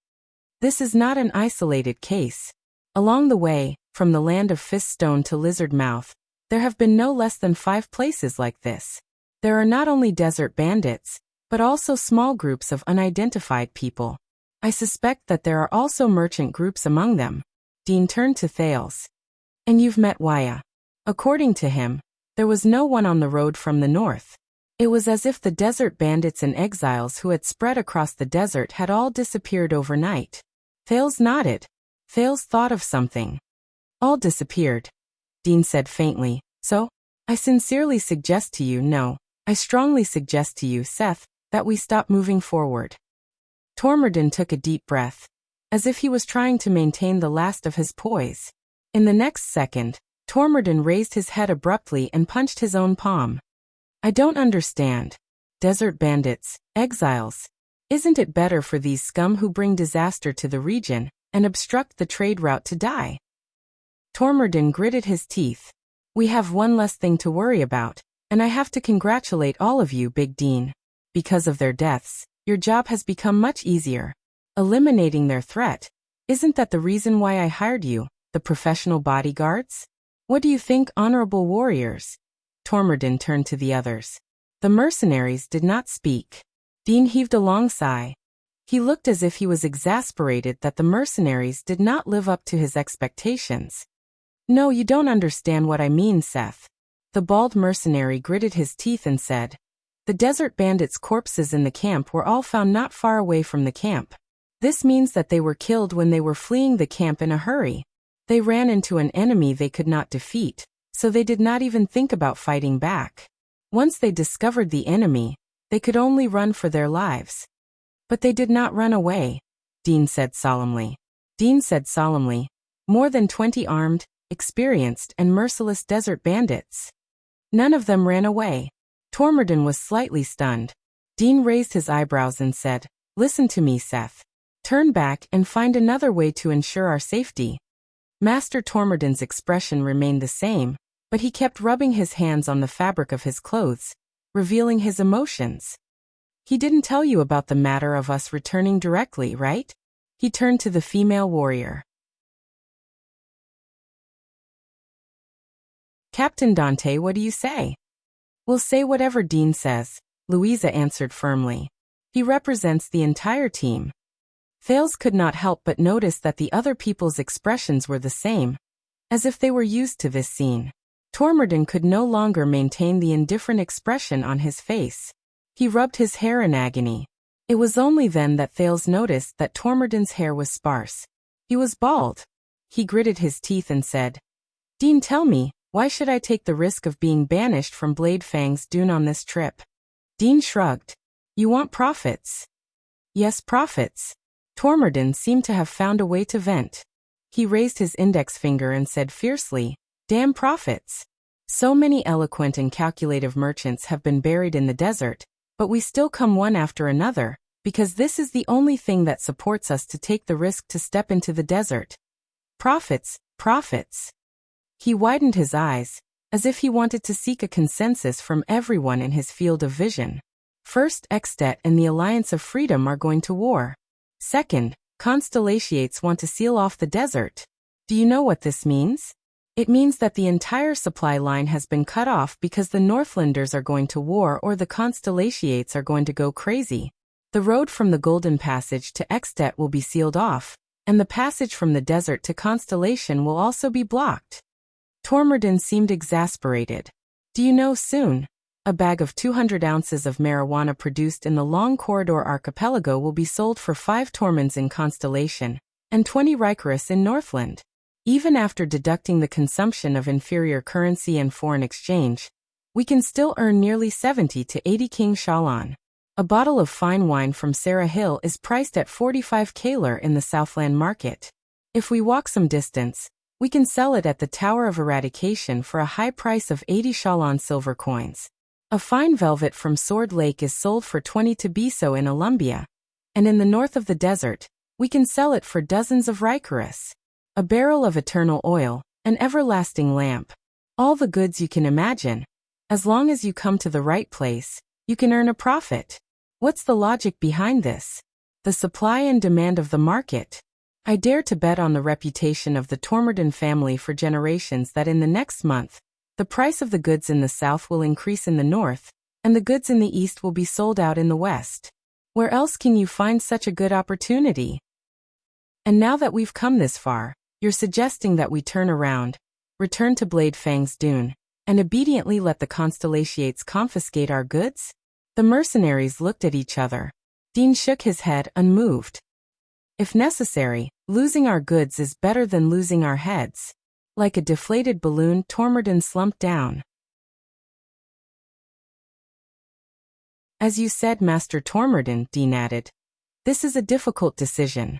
This is not an isolated case. Along the way, from the land of Fist Stone to Lizard Mouth, there have been no less than 5 places like this. There are not only desert bandits, but also small groups of unidentified people. I suspect that there are also merchant groups among them. Dean turned to Thales. And you've met Waya. According to him, there was no one on the road from the north. It was as if the desert bandits and exiles who had spread across the desert had all disappeared overnight. Thales nodded. Thales thought of something. All disappeared. Dean said faintly. So, I sincerely suggest to you, no, I strongly suggest to you, Seth, that we stop moving forward. Tormodin took a deep breath, as if he was trying to maintain the last of his poise. In the next second, Tormodin raised his head abruptly and punched his own palm. I don't understand. Desert bandits, exiles. Isn't it better for these scum who bring disaster to the region and obstruct the trade route to die? Tormodin gritted his teeth. We have one less thing to worry about, and I have to congratulate all of you, Big Dean. Because of their deaths, your job has become much easier. Eliminating their threat. Isn't that the reason why I hired you, the professional bodyguards? What do you think, honorable warriors? Tormodin turned to the others. The mercenaries did not speak. Dean heaved a long sigh. He looked as if he was exasperated that the mercenaries did not live up to his expectations. No, you don't understand what I mean, Seth. The bald mercenary gritted his teeth and said, the desert bandits' corpses in the camp were all found not far away from the camp. This means that they were killed when they were fleeing the camp in a hurry. They ran into an enemy they could not defeat, so they did not even think about fighting back. Once they discovered the enemy, they could only run for their lives. But they did not run away, Dean said solemnly. More than 20 armed, experienced and merciless desert bandits. None of them ran away. Tormodin was slightly stunned. Dean raised his eyebrows and said, listen to me, Seth. Turn back and find another way to ensure our safety. Master Tormodin's expression remained the same, but he kept rubbing his hands on the fabric of his clothes, revealing his emotions. He didn't tell you about the matter of us returning directly, right? He turned to the female warrior. Captain Dante, what do you say? We'll say whatever Dean says, Louisa answered firmly. He represents the entire team. Thales could not help but notice that the other people's expressions were the same, as if they were used to this scene. Tormodin could no longer maintain the indifferent expression on his face. He rubbed his hair in agony. It was only then that Thales noticed that Tormodin's hair was sparse. He was bald. He gritted his teeth and said, Dean, tell me, why should I take the risk of being banished from Blade Fang's dune on this trip? Dean shrugged. You want profits? Yes, profits. Tormodin seemed to have found a way to vent. He raised his index finger and said fiercely, damn profits. So many eloquent and calculative merchants have been buried in the desert, but we still come one after another, because this is the only thing that supports us to take the risk to step into the desert. Profits, profits. He widened his eyes, as if he wanted to seek a consensus from everyone in his field of vision. First, Extet and the Alliance of Freedom are going to war. Second, Constellations want to seal off the desert. Do you know what this means? It means that the entire supply line has been cut off because the Northlanders are going to war or the Constellations are going to go crazy. The road from the Golden Passage to Extet will be sealed off, and the passage from the desert to Constellation will also be blocked. Tormodin seemed exasperated. Do you know soon? A bag of 200 ounces of marijuana produced in the Long Corridor Archipelago will be sold for 5 tormans in Constellation, and 20 Rykerus in Northland. Even after deducting the consumption of inferior currency and foreign exchange, we can still earn nearly 70 to 80 King Shalan. A bottle of fine wine from Sarah Hill is priced at 45 Kaler in the Southland market. If we walk some distance, we can sell it at the Tower of Eradication for a high price of 80 Shalan silver coins. A fine velvet from Sword Lake is sold for 20 Tabiso in Olumbia, and in the north of the desert, we can sell it for dozens of Rykerus. A barrel of eternal oil, an everlasting lamp. All the goods you can imagine. As long as you come to the right place, you can earn a profit. What's the logic behind this? The supply and demand of the market. I dare to bet on the reputation of the Tormorden family for generations that in the next month, the price of the goods in the south will increase in the north, and the goods in the east will be sold out in the west. Where else can you find such a good opportunity? And now that we've come this far, you're suggesting that we turn around, return to Blade Fang's dune, and obediently let the Constellations confiscate our goods? The mercenaries looked at each other. Dean shook his head, unmoved. If necessary, losing our goods is better than losing our heads. Like a deflated balloon, Tormorden slumped down. As you said, Master Tormorden, Dean added. This is a difficult decision.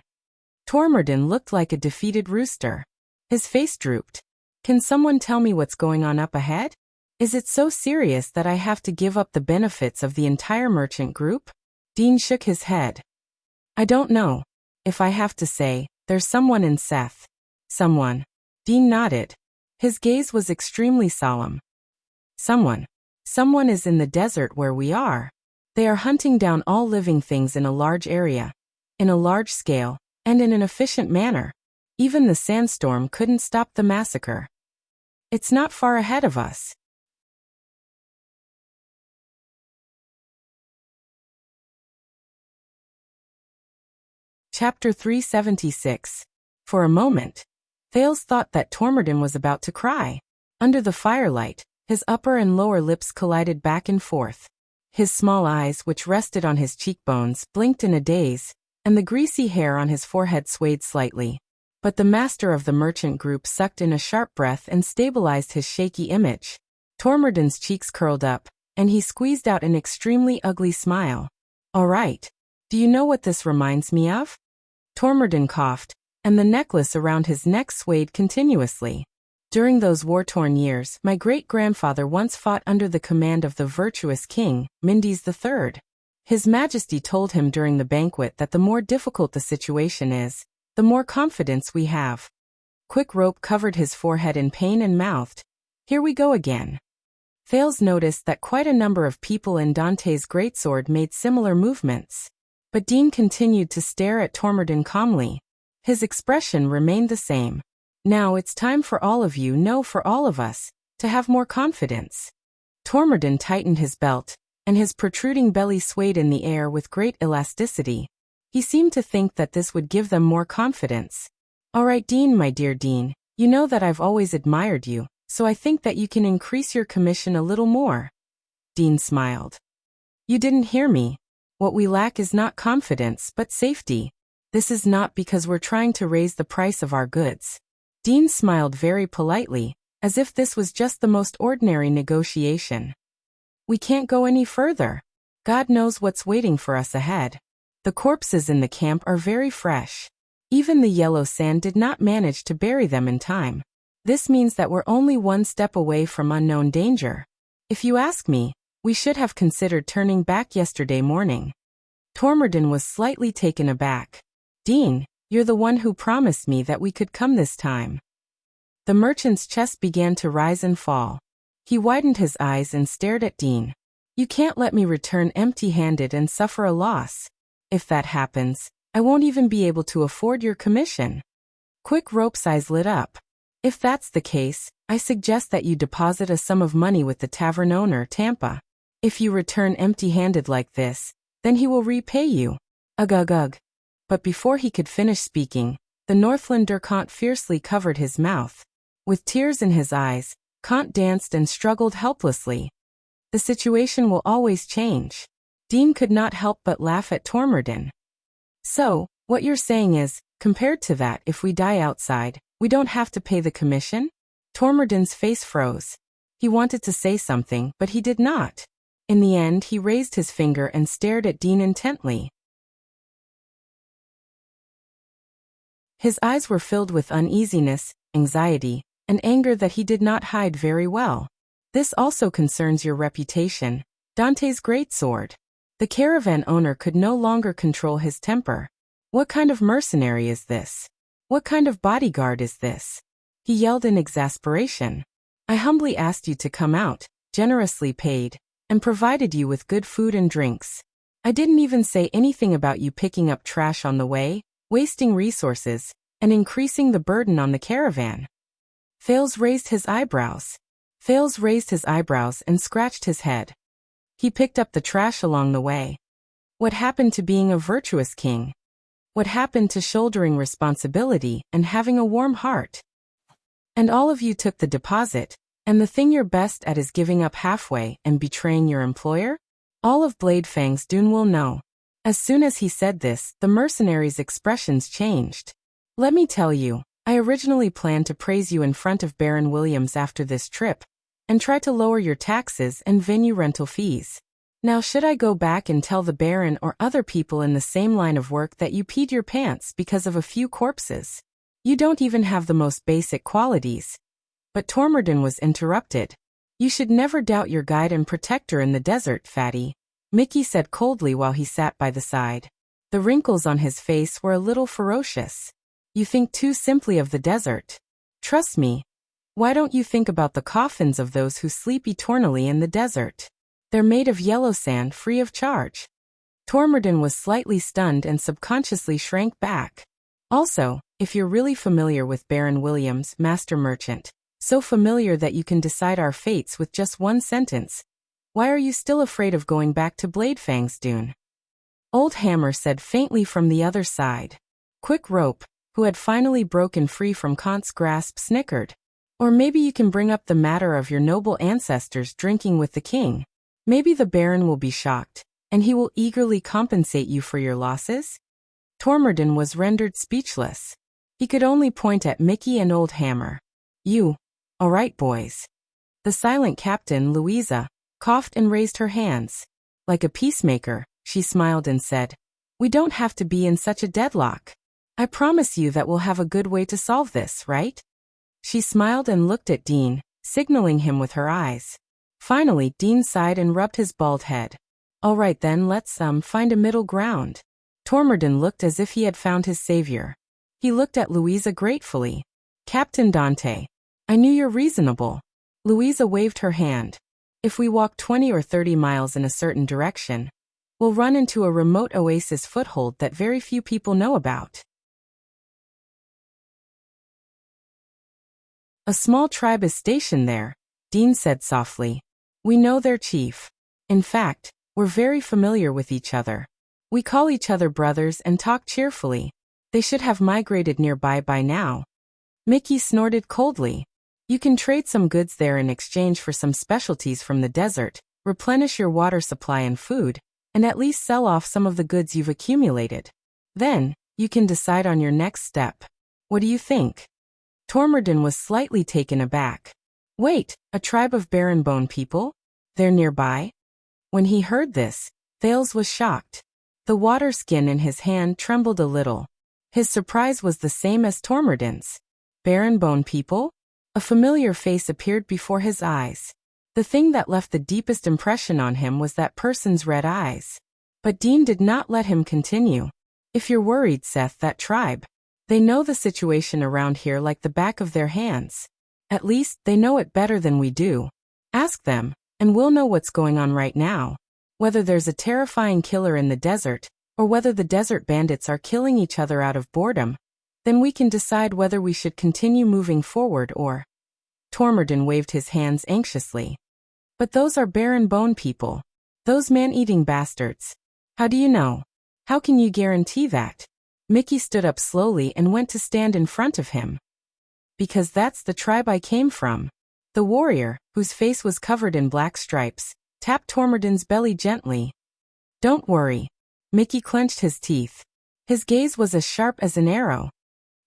Tormorden looked like a defeated rooster. His face drooped. Can someone tell me what's going on up ahead? Is it so serious that I have to give up the benefits of the entire merchant group? Dean shook his head. I don't know. If I have to say, there's someone in Seth. Someone. Dean nodded. His gaze was extremely solemn. Someone. Someone is in the desert where we are. They are hunting down all living things in a large area, in a large scale, and in an efficient manner. Even the sandstorm couldn't stop the massacre. It's not far ahead of us. Chapter 376. For a moment, Thales thought that Tormorden was about to cry. Under the firelight, his upper and lower lips collided back and forth. His small eyes, which rested on his cheekbones, blinked in a daze, and the greasy hair on his forehead swayed slightly. But the master of the merchant group sucked in a sharp breath and stabilized his shaky image. Tormorden's cheeks curled up, and he squeezed out an extremely ugly smile. All right. Do you know what this reminds me of? Tormorden coughed, and the necklace around his neck swayed continuously. During those war-torn years, my great-grandfather once fought under the command of the virtuous king, Mindes III. His Majesty told him during the banquet that the more difficult the situation is, the more confidence we have. Quick Rope covered his forehead in pain and mouthed, Here we go again. Thales noticed that quite a number of people in Dante's greatsword made similar movements. But Dean continued to stare at Tormorden calmly. His expression remained the same. Now it's time for all of you, no, for all of us, to have more confidence. Tormorden tightened his belt, and his protruding belly swayed in the air with great elasticity. He seemed to think that this would give them more confidence. All right, Dean, my dear Dean, you know that I've always admired you, so I think that you can increase your commission a little more. Dean smiled. You didn't hear me. What we lack is not confidence, but safety. This is not because we're trying to raise the price of our goods. Dean smiled very politely, as if this was just the most ordinary negotiation. We can't go any further. God knows what's waiting for us ahead. The corpses in the camp are very fresh. Even the yellow sand did not manage to bury them in time. This means that we're only one step away from unknown danger. If you ask me, we should have considered turning back yesterday morning. Tormorden was slightly taken aback. Dean, you're the one who promised me that we could come this time. The merchant's chest began to rise and fall. He widened his eyes and stared at Dean. You can't let me return empty-handed and suffer a loss. If that happens, I won't even be able to afford your commission. Quick Rope's eyes lit up. If that's the case, I suggest that you deposit a sum of money with the tavern owner, Tampa. If you return empty-handed like this, then he will repay you. Ugh. But before he could finish speaking, the Northlander Kant fiercely covered his mouth. With tears in his eyes, Kant danced and struggled helplessly. The situation will always change. Dean could not help but laugh at Tormorden. So, what you're saying is, compared to that, if we die outside, we don't have to pay the commission? Tormorden's face froze. He wanted to say something, but he did not. In the end, he raised his finger and stared at Dean intently. His eyes were filled with uneasiness, anxiety, and anger that he did not hide very well. This also concerns your reputation, Dante's greatsword. The caravan owner could no longer control his temper. What kind of mercenary is this? What kind of bodyguard is this? He yelled in exasperation. I humbly asked you to come out, generously paid, and provided you with good food and drinks. I didn't even say anything about you picking up trash on the way, wasting resources, and increasing the burden on the caravan. Thales raised his eyebrows. Thales raised his eyebrows and scratched his head. He picked up the trash along the way. What happened to being a virtuous king? What happened to shouldering responsibility and having a warm heart? And all of you took the deposit, and the thing you're best at is giving up halfway and betraying your employer? All of Bladefang's Dune will know. As soon as he said this, the mercenaries' expressions changed. Let me tell you, I originally planned to praise you in front of Baron Williams after this trip, and try to lower your taxes and venue rental fees. Now should I go back and tell the Baron or other people in the same line of work that you peed your pants because of a few corpses? You don't even have the most basic qualities. But Tormorden was interrupted. You should never doubt your guide and protector in the desert, fatty, Mickey said coldly while he sat by the side. The wrinkles on his face were a little ferocious. You think too simply of the desert. Trust me. Why don't you think about the coffins of those who sleep eternally in the desert? They're made of yellow sand free of charge. Tormorden was slightly stunned and subconsciously shrank back. Also, if you're really familiar with Baron Williams, Master Merchant, so familiar that you can decide our fates with just one sentence, why are you still afraid of going back to Bladefang's Dune? Old Hammer said faintly from the other side. Quick Rope, who had finally broken free from Kant's grasp, snickered. Or maybe you can bring up the matter of your noble ancestors drinking with the king. Maybe the Baron will be shocked, and he will eagerly compensate you for your losses? Tormorden was rendered speechless. He could only point at Mickey and Old Hammer. You. All right, boys. The silent captain, Louisa, coughed and raised her hands. Like a peacemaker, she smiled and said, we don't have to be in such a deadlock. I promise you that we'll have a good way to solve this, right? She smiled and looked at Dean, signaling him with her eyes. Finally, Dean sighed and rubbed his bald head. All right then, let's find a middle ground. Tormorden looked as if he had found his savior. He looked at Louisa gratefully. Captain Dante, I knew you're reasonable. Louisa waved her hand. If we walk 20 or 30 miles in a certain direction, we'll run into a remote oasis foothold that very few people know about. A small tribe is stationed there, Dean said softly. We know their chief. In fact, we're very familiar with each other. We call each other brothers and talk cheerfully. They should have migrated nearby by now. Mickey snorted coldly. You can trade some goods there in exchange for some specialties from the desert, replenish your water supply and food, and at least sell off some of the goods you've accumulated. Then, you can decide on your next step. What do you think? Tormorden was slightly taken aback. Wait, a tribe of Baron Bone people? They're nearby? When he heard this, Thales was shocked. The water skin in his hand trembled a little. His surprise was the same as Tormorden's. Baron Bone people? A familiar face appeared before his eyes. The thing that left the deepest impression on him was that person's red eyes. But Dean did not let him continue. If you're worried, Seth, that tribe. They know the situation around here like the back of their hands. At least, they know it better than we do. Ask them, and we'll know what's going on right now. Whether there's a terrifying killer in the desert, or whether the desert bandits are killing each other out of boredom, then we can decide whether we should continue moving forward or... Tormorden waved his hands anxiously. But those are Baron Bone people. Those man-eating bastards. How do you know? How can you guarantee that? Mickey stood up slowly and went to stand in front of him. Because that's the tribe I came from. The warrior, whose face was covered in black stripes, tapped Tormorden's belly gently. Don't worry. Mickey clenched his teeth. His gaze was as sharp as an arrow.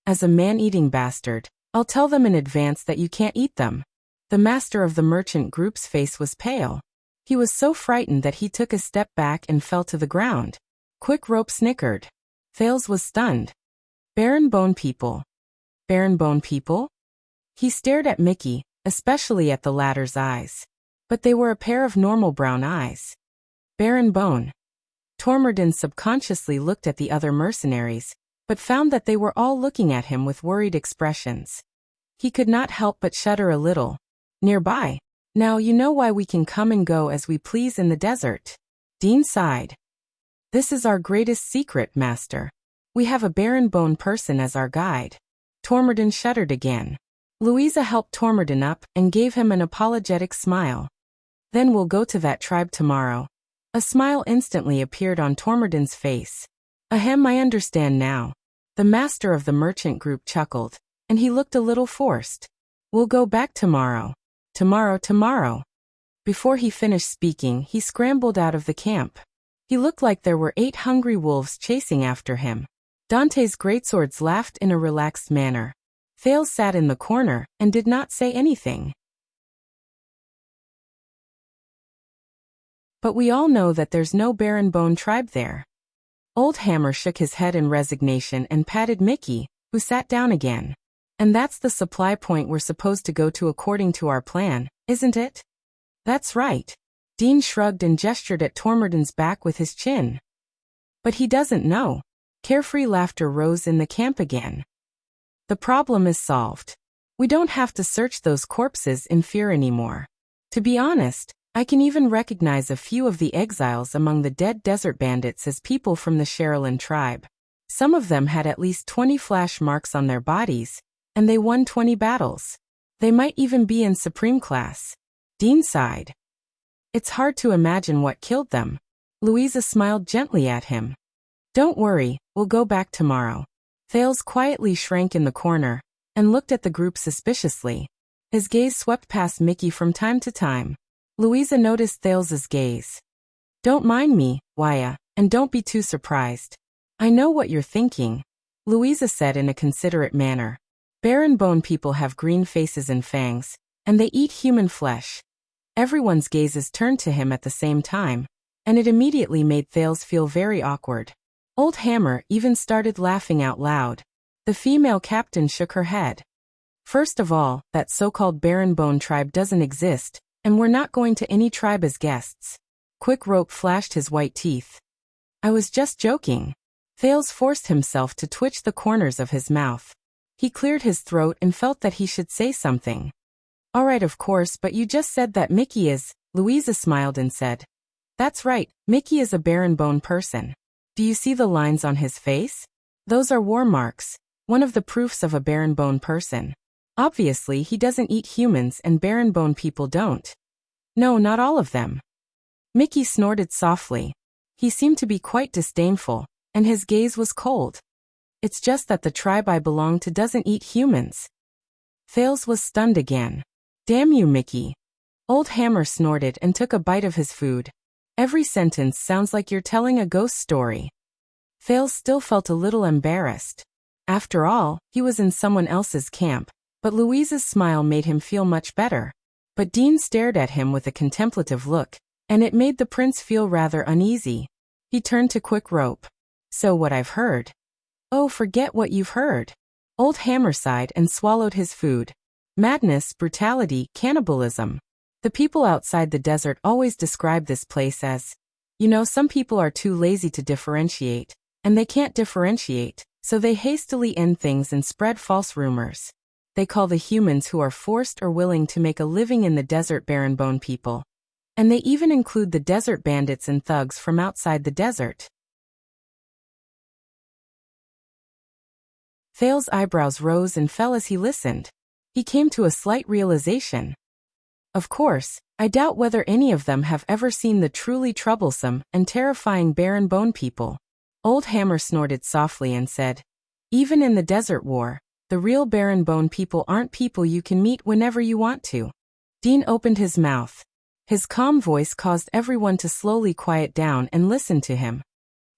As a man-eating bastard, I'll tell them in advance that you can't eat them. The master of the merchant group's face was pale. He was so frightened that he took a step back and fell to the ground. Quick Rope snickered. Thales was stunned. Baron Bone people. Baron Bone people? He stared at Mickey, especially at the latter's eyes. But they were a pair of normal brown eyes. Baron Bone. Tormorden subconsciously looked at the other mercenaries, but found that they were all looking at him with worried expressions. He could not help but shudder a little. Nearby. Now you know why we can come and go as we please in the desert. Dean sighed. This is our greatest secret, Master. We have a barren-bone person as our guide. Tormodin shuddered again. Louisa helped Tormodin up and gave him an apologetic smile. Then we'll go to that tribe tomorrow. A smile instantly appeared on Tormodin's face. Ahem, I understand now. The master of the merchant group chuckled, and he looked a little forced. We'll go back tomorrow. Tomorrow. Before he finished speaking, he scrambled out of the camp. He looked like there were 8 hungry wolves chasing after him. Dante's greatswords laughed in a relaxed manner. Thales sat in the corner and did not say anything. But we all know that there's no barren-bone tribe there. Old Hammer shook his head in resignation and patted Mickey, who sat down again. And that's the supply point we're supposed to go to according to our plan, isn't it? That's right. Dean shrugged and gestured at Tormodin's back with his chin. But he doesn't know. Carefree laughter rose in the camp again. The problem is solved. We don't have to search those corpses in fear anymore. To be honest, I can even recognize a few of the exiles among the dead desert bandits as people from the Sherilyn tribe. Some of them had at least 20 flash marks on their bodies, and they won 20 battles. They might even be in Supreme class. Dean sighed. It's hard to imagine what killed them. Louisa smiled gently at him. Don't worry, we'll go back tomorrow. Thales quietly shrank in the corner and looked at the group suspiciously. His gaze swept past Mickey from time to time. Louisa noticed Thales's gaze. Don't mind me, Waya, and don't be too surprised. I know what you're thinking, Louisa said in a considerate manner. Barren-bone people have green faces and fangs, and they eat human flesh. Everyone's gazes turned to him at the same time, and it immediately made Thales feel very awkward. Old Hammer even started laughing out loud. The female captain shook her head. First of all, that so-called barren-bone tribe doesn't exist, and we're not going to any tribe as guests. Quick Rope flashed his white teeth. I was just joking. Thales forced himself to twitch the corners of his mouth. He cleared his throat and felt that he should say something. All right, of course, but you just said that Mickey is, Louisa smiled and said. That's right, Mickey is a barren-bone person. Do you see the lines on his face? Those are war marks, one of the proofs of a barren-bone person. Obviously, he doesn't eat humans and barren-bone people don't. No, not all of them. Mickey snorted softly. He seemed to be quite disdainful, and his gaze was cold. It's just that the tribe I belong to doesn't eat humans. Thales was stunned again. Damn you, Mickey. Old Hammer snorted and took a bite of his food. Every sentence sounds like you're telling a ghost story. Thales still felt a little embarrassed. After all, he was in someone else's camp, but Louisa's smile made him feel much better. But Dean stared at him with a contemplative look, and it made the prince feel rather uneasy. He turned to Quick Rope. So what I've heard. Oh, forget what you've heard. Old Hammer sighed and swallowed his food. Madness, brutality, cannibalism. The people outside the desert always describe this place as, some people are too lazy to differentiate, and they can't differentiate, so they hastily end things and spread false rumors. They call the humans who are forced or willing to make a living in the desert barren-bone people. And they even include the desert bandits and thugs from outside the desert. Thales' eyebrows rose and fell as he listened. He came to a slight realization. Of course, I doubt whether any of them have ever seen the truly troublesome and terrifying barren-bone people. Old Hammer snorted softly and said, even in the Desert War, the real barren-bone people aren't people you can meet whenever you want to. Dean opened his mouth. His calm voice caused everyone to slowly quiet down and listen to him.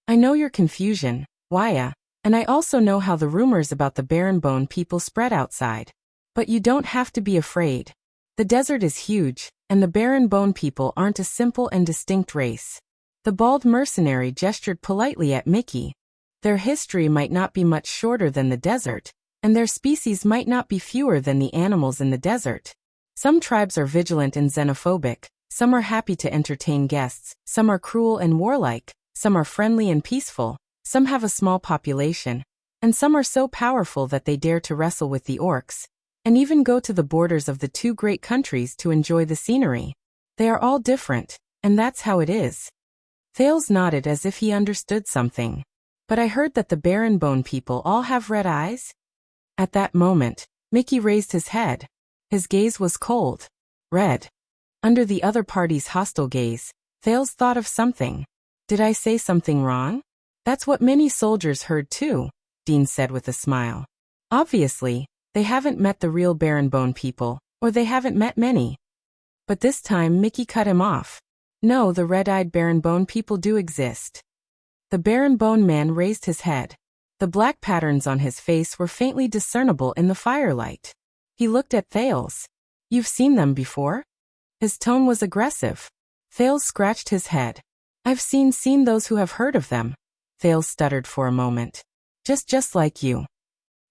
I know your confusion, Waya, and I also know how the rumors about the barren-bone people spread outside. But you don't have to be afraid. The desert is huge, and the barren-bone people aren't a simple and distinct race. The bald mercenary gestured politely at Mickey. Their history might not be much shorter than the desert, and their species might not be fewer than the animals in the desert. Some tribes are vigilant and xenophobic, some are happy to entertain guests, some are cruel and warlike, some are friendly and peaceful, some have a small population, and some are so powerful that they dare to wrestle with the orcs, and even go to the borders of the two great countries to enjoy the scenery. They are all different, and that's how it is. Thales nodded as if he understood something. But I heard that the Barenbone people all have red eyes? At that moment, Mickey raised his head. His gaze was cold. Red. Under the other party's hostile gaze, Thales thought of something. Did I say something wrong? That's what many soldiers heard too, Dean said with a smile. Obviously, they haven't met the real Barenbone people, or they haven't met many. But this time Mickey cut him off. No, the red-eyed Barenbone people do exist. The Barenbone man raised his head. The black patterns on his face were faintly discernible in the firelight. He looked at Thales. You've seen them before? His tone was aggressive. Thales scratched his head. I've seen those who have heard of them. Thales stuttered for a moment. Just like you.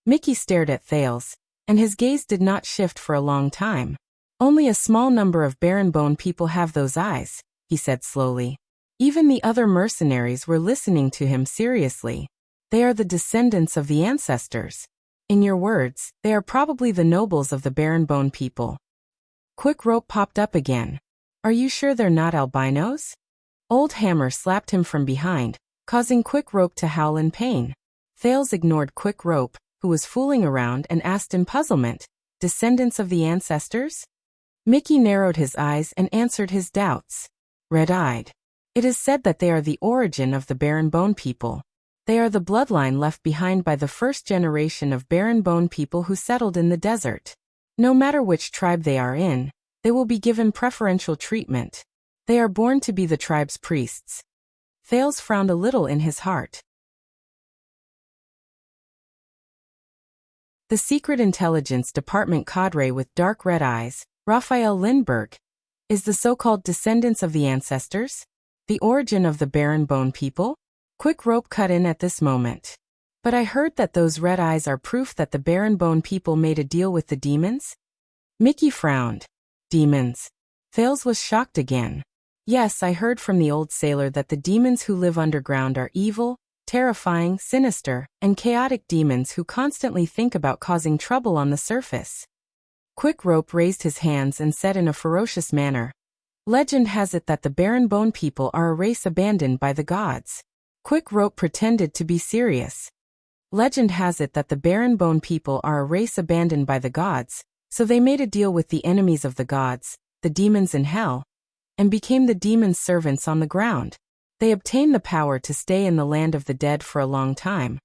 Mickey stared at Thales, and his gaze did not shift for a long time. Only a small number of Barenbone people have those eyes, he said slowly. Even the other mercenaries were listening to him seriously. They are the descendants of the ancestors. In your words, they are probably the nobles of the Barenbone people. Quick Rope popped up again. Are you sure they're not albinos? Old Hammer slapped him from behind, causing Quick Rope to howl in pain. Thales ignored Quick Rope, who was fooling around, and asked in puzzlement, descendants of the ancestors? Mickey narrowed his eyes and answered his doubts. Red-eyed. It is said that they are the origin of the Barenbone people. They are the bloodline left behind by the first generation of Barenbone people who settled in the desert. No matter which tribe they are in, they will be given preferential treatment. They are born to be the tribe's priests. Thales frowned a little in his heart. The Secret Intelligence Department cadre with dark red eyes, Raphael Lindbergh, is the so-called descendants of the ancestors? The origin of the Barenbone people? Quick Rope cut in at this moment. But I heard that those red eyes are proof that the Barenbone people made a deal with the demons? Mickey frowned. Demons. Thales was shocked again. Yes, I heard from the old sailor that the demons who live underground are evil, terrifying, sinister, and chaotic demons who constantly think about causing trouble on the surface. Quick Rope raised his hands and said in a ferocious manner, Legend has it that the Barenbone people are a race abandoned by the gods. Quick Rope pretended to be serious. Legend has it that the Barenbone people are a race abandoned by the gods, so they made a deal with the enemies of the gods, the demons in hell, and became the demons' servants on the ground. They obtained the power to stay in the land of the dead for a long time,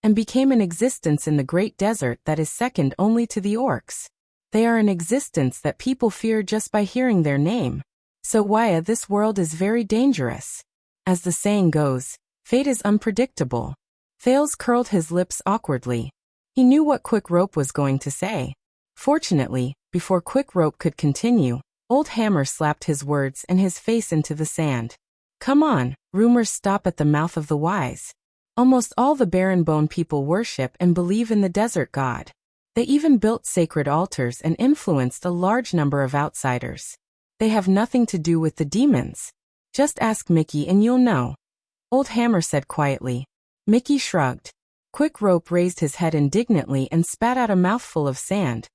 and became an existence in the great desert that is second only to the orcs. They are an existence that people fear just by hearing their name. So Waya, this world is very dangerous. As the saying goes, fate is unpredictable. Thales curled his lips awkwardly. He knew what Quick Rope was going to say. Fortunately, before Quick Rope could continue, Old Hammer slapped his words and his face into the sand. Come on, rumors stop at the mouth of the wise. Almost all the Barenbone people worship and believe in the desert god. They even built sacred altars and influenced a large number of outsiders. They have nothing to do with the demons. Just ask Mickey and you'll know. Old Hammer said quietly. Mickey shrugged. Quick Rope raised his head indignantly and spat out a mouthful of sand.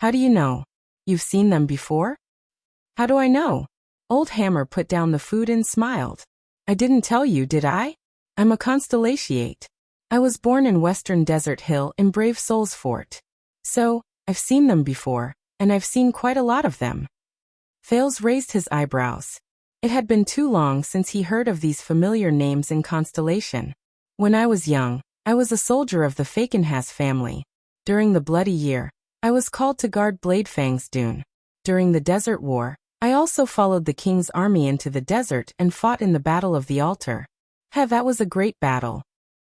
How do you know? You've seen them before? How do I know? Old Hammer put down the food and smiled. I didn't tell you, did I? I'm a constellatiate. I was born in Western Desert Hill in Brave Souls Fort. So, I've seen them before, and I've seen quite a lot of them. Thales raised his eyebrows. It had been too long since he heard of these familiar names in Constellation. When I was young, I was a soldier of the Fakenhas family. During the Bloody Year, I was called to guard Bladefang's dune. During the Desert War, I also followed the king's army into the desert and fought in the Battle of the Altar. That was a great battle.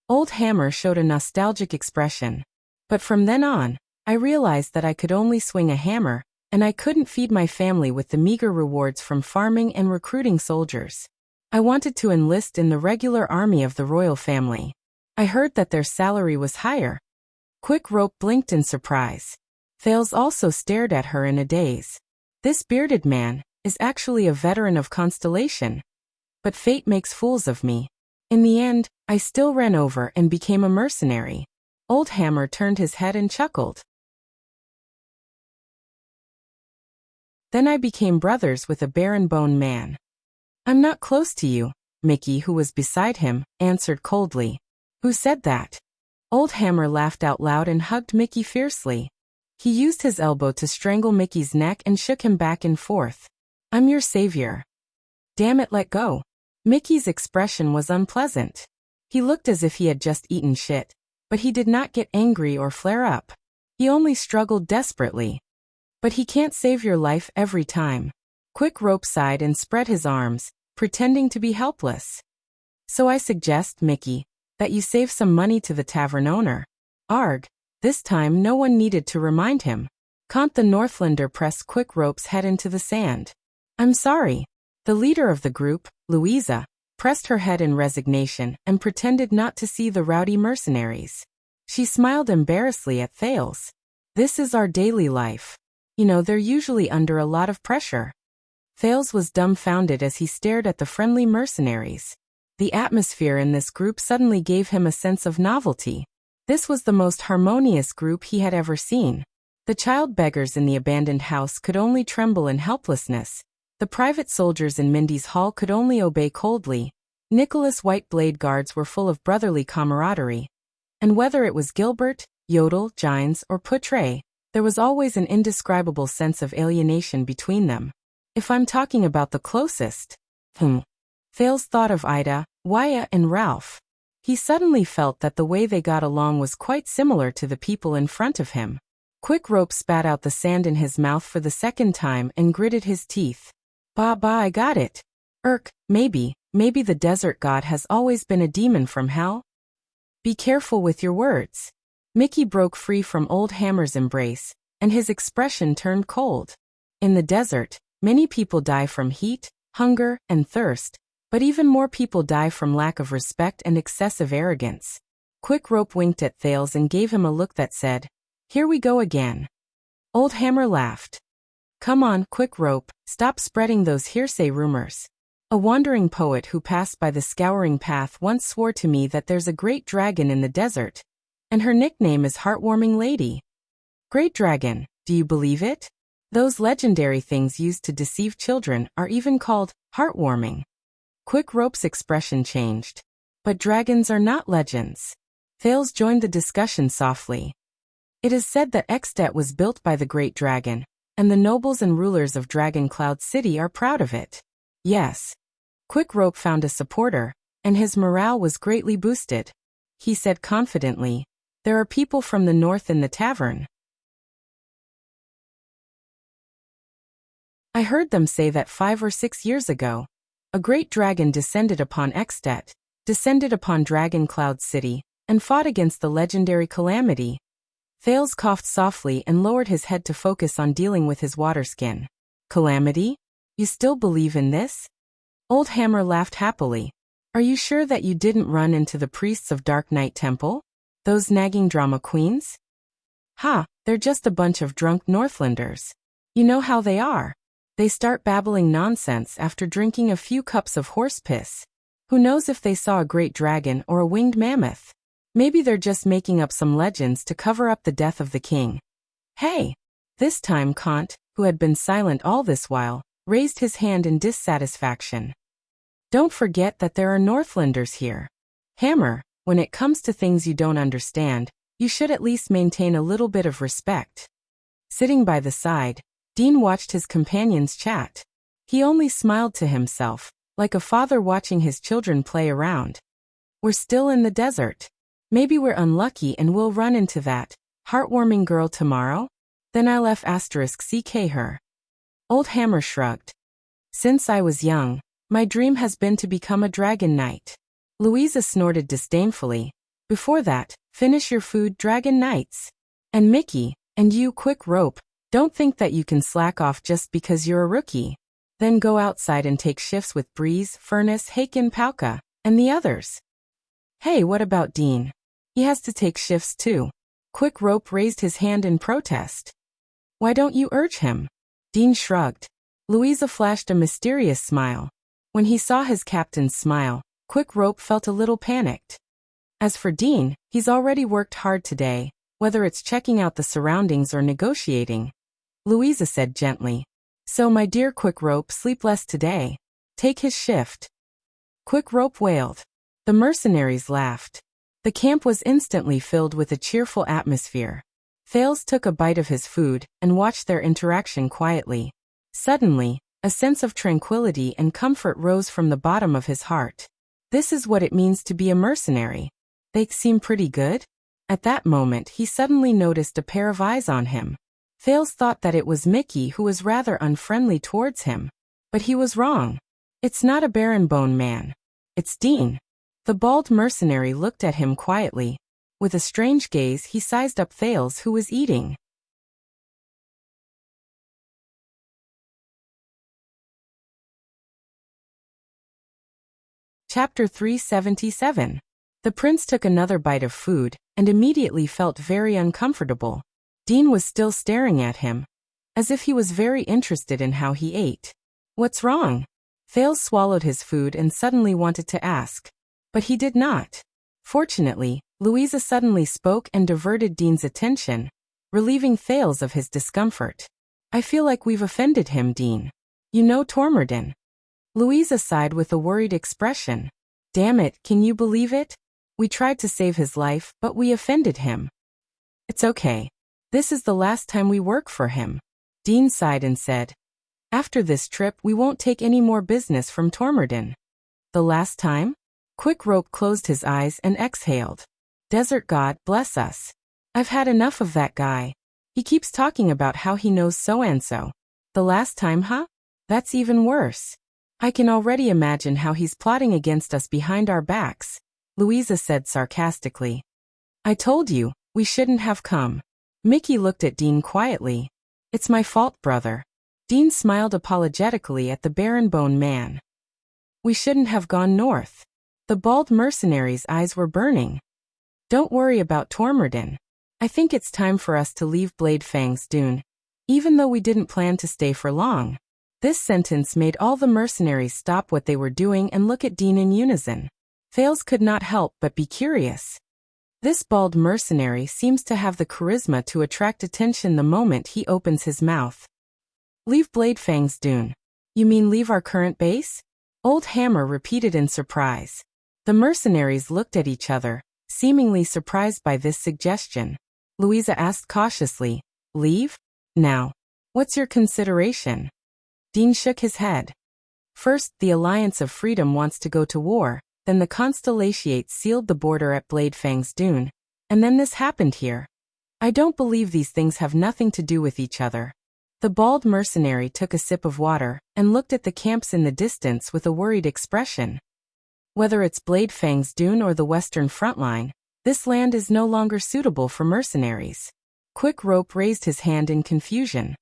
Old Hammer showed a nostalgic expression. But from then on, I realized that I could only swing a hammer, and I couldn't feed my family with the meager rewards from farming and recruiting soldiers. I wanted to enlist in the regular army of the royal family. I heard that their salary was higher. Quick Rope blinked in surprise. Thales also stared at her in a daze. This bearded man is actually a veteran of Constellation. But fate makes fools of me. In the end, I still ran over and became a mercenary. Old Hammer turned his head and chuckled. Then I became brothers with a Barenbone man. I'm not close to you, Mickey, who was beside him, answered coldly. Who said that? Old Hammer laughed out loud and hugged Mickey fiercely. He used his elbow to strangle Mickey's neck and shook him back and forth. I'm your savior. Damn it, let go. Mickey's expression was unpleasant. He looked as if he had just eaten shit, but he did not get angry or flare up. He only struggled desperately. But he can't save your life every time. Quick Rope sighed and spread his arms, pretending to be helpless. So I suggest, Mickey, that you save some money to the tavern owner. Arg. This time no one needed to remind him. Can't the Northlander pressed Quick Rope's head into the sand. I'm sorry. The leader of the group, Louisa, pressed her head in resignation and pretended not to see the rowdy mercenaries. She smiled embarrassedly at Thales. This is our daily life. You know, they're usually under a lot of pressure. Thales was dumbfounded as he stared at the friendly mercenaries. The atmosphere in this group suddenly gave him a sense of novelty. This was the most harmonious group he had ever seen. The child beggars in the abandoned house could only tremble in helplessness. The private soldiers in Mindy's hall could only obey coldly. Nicholas' white blade guards were full of brotherly camaraderie. And whether it was Gilbert, Yodel, Gines, or Poutre, there was always an indescribable sense of alienation between them. If I'm talking about the closest, Thales thought of Ida, Wyatt, and Ralph. He suddenly felt that the way they got along was quite similar to the people in front of him. Quick Rope spat out the sand in his mouth for the second time and gritted his teeth. Bah, I got it. Maybe the desert god has always been a demon from hell? Be careful with your words. Mickey broke free from Old Hammer's embrace, and his expression turned cold. In the desert, many people die from heat, hunger, and thirst, but even more people die from lack of respect and excessive arrogance. Quick Rope winked at Thales and gave him a look that said, "Here we go again." Old Hammer laughed. Come on, Quick Rope, stop spreading those hearsay rumors. A wandering poet who passed by the scouring path once swore to me that there's a great dragon in the desert, and her nickname is Heartwarming Lady. Great dragon, do you believe it? Those legendary things used to deceive children are even called heartwarming. Quick Rope's expression changed. But dragons are not legends. Thales joined the discussion softly. It is said that Extet was built by the great dragon, and the nobles and rulers of Dragon Cloud City are proud of it. Yes. Quick Rope found a supporter, and his morale was greatly boosted. He said confidently, "There are people from the north in the tavern. I heard them say that 5 or 6 years ago, a great dragon descended upon Extet, descended upon Dragon Cloud City, and fought against the legendary calamity." Thales coughed softly and lowered his head to focus on dealing with his water skin. Calamity? You still believe in this? Old Hammer laughed happily. Are you sure that you didn't run into the priests of Dark Knight Temple? Those nagging drama queens? Ha, they're just a bunch of drunk Northlanders. You know how they are. They start babbling nonsense after drinking a few cups of horse piss. Who knows if they saw a great dragon or a winged mammoth? Maybe they're just making up some legends to cover up the death of the king. Hey! This time Kant, who had been silent all this while, raised his hand in dissatisfaction. Don't forget that there are Northlanders here. Hammer, when it comes to things you don't understand, you should at least maintain a little bit of respect. Sitting by the side, Dean watched his companions chat. He only smiled to himself, like a father watching his children play around. We're still in the desert. Maybe we're unlucky and we'll run into that heartwarming girl tomorrow? Then I'll *CK her. Old Hammer shrugged. Since I was young, my dream has been to become a dragon knight. Louisa snorted disdainfully. Before that, finish your food, dragon knights. And Mickey, and you, Quick Rope, don't think that you can slack off just because you're a rookie. Then go outside and take shifts with Breeze, Furnace, Haken, Palka, and the others. Hey, what about Dean? He has to take shifts too. Quick Rope raised his hand in protest. Why don't you urge him? Dean shrugged. Louisa flashed a mysterious smile. When he saw his captain's smile, Quick Rope felt a little panicked. As for Dean, he's already worked hard today, whether it's checking out the surroundings or negotiating. Louisa said gently. So my dear Quick Rope, sleep less today. Take his shift. Quick Rope wailed. The mercenaries laughed. The camp was instantly filled with a cheerful atmosphere. Thales took a bite of his food and watched their interaction quietly. Suddenly, a sense of tranquility and comfort rose from the bottom of his heart. This is what it means to be a mercenary. They seem pretty good? At that moment he suddenly noticed a pair of eyes on him. Thales thought that it was Mickey, who was rather unfriendly towards him. But he was wrong. It's not a barren-bone man. It's Dean. The bald mercenary looked at him quietly. With a strange gaze he sized up Thales, who was eating. Chapter 377. The prince took another bite of food, and immediately felt very uncomfortable. Dean was still staring at him, as if he was very interested in how he ate. What's wrong? Thales swallowed his food and suddenly wanted to ask. But he did not. Fortunately, Louisa suddenly spoke and diverted Dean's attention, relieving Thales of his discomfort. I feel like we've offended him, Dean. You know Tormorden. Louisa sighed with a worried expression. Damn it, can you believe it? We tried to save his life, but we offended him. It's okay. This is the last time we work for him. Dean sighed and said, after this trip we won't take any more business from Tormorden. The last time? Quick Rope closed his eyes and exhaled. Desert God, bless us. I've had enough of that guy. He keeps talking about how he knows so-and-so. The last time, huh? That's even worse. I can already imagine how he's plotting against us behind our backs, Louisa said sarcastically. I told you, we shouldn't have come. Mickey looked at Dean quietly. It's my fault, brother. Dean smiled apologetically at the barren-bone man. We shouldn't have gone north. The bald mercenary's eyes were burning. Don't worry about Tormorden. I think it's time for us to leave Bladefang's Dune, even though we didn't plan to stay for long. This sentence made all the mercenaries stop what they were doing and look at Dean in unison. Thales could not help but be curious. This bald mercenary seems to have the charisma to attract attention the moment he opens his mouth. Leave Bladefang's Dune. You mean leave our current base? Old Hammer repeated in surprise. The mercenaries looked at each other, seemingly surprised by this suggestion. Louisa asked cautiously, leave? Now, what's your consideration? Dean shook his head. First, the Alliance of Freedom wants to go to war, then the Constellations sealed the border at Bladefang's Dune, and then this happened here. I don't believe these things have nothing to do with each other. The bald mercenary took a sip of water and looked at the camps in the distance with a worried expression. Whether it's Bladefang's Dune or the Western Front Line, this land is no longer suitable for mercenaries. Quick Rope raised his hand in confusion.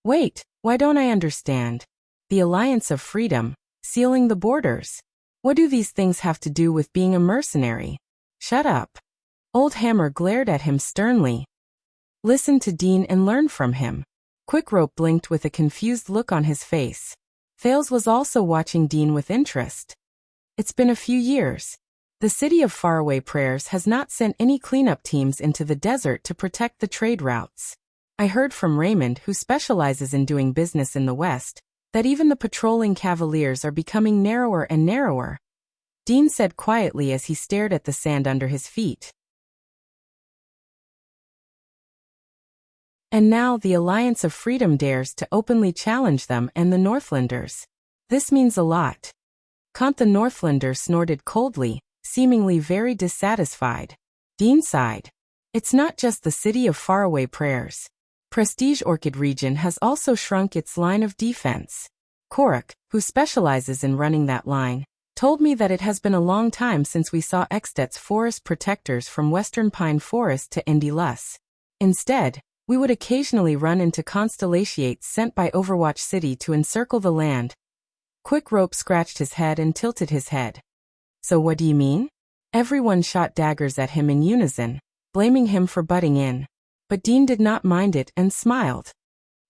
Wait, why don't I understand? The Alliance of Freedom, sealing the borders. What do these things have to do with being a mercenary? Shut up. Old Hammer glared at him sternly. Listen to Dean and learn from him. Quick Rope blinked with a confused look on his face. Thales was also watching Dean with interest. It's been a few years. The city of Faraway Prayers has not sent any cleanup teams into the desert to protect the trade routes. I heard from Raymond, who specializes in doing business in the West, that even the patrolling cavaliers are becoming narrower and narrower. Dean said quietly as he stared at the sand under his feet. And now the Alliance of Freedom dares to openly challenge them and the Northlanders. This means a lot. Kant the Northlander snorted coldly, seemingly very dissatisfied. Dean sighed. It's not just the city of Faraway Prayers. Prestige Orchid region has also shrunk its line of defense. Korak, who specializes in running that line, told me that it has been a long time since we saw Extet's forest protectors from Western Pine Forest to Indilus. Instead, we would occasionally run into Constellations sent by Overwatch City to encircle the land. Quick Rope scratched his head and tilted his head. So what do you mean? Everyone shot daggers at him in unison, blaming him for butting in. But Dean did not mind it and smiled.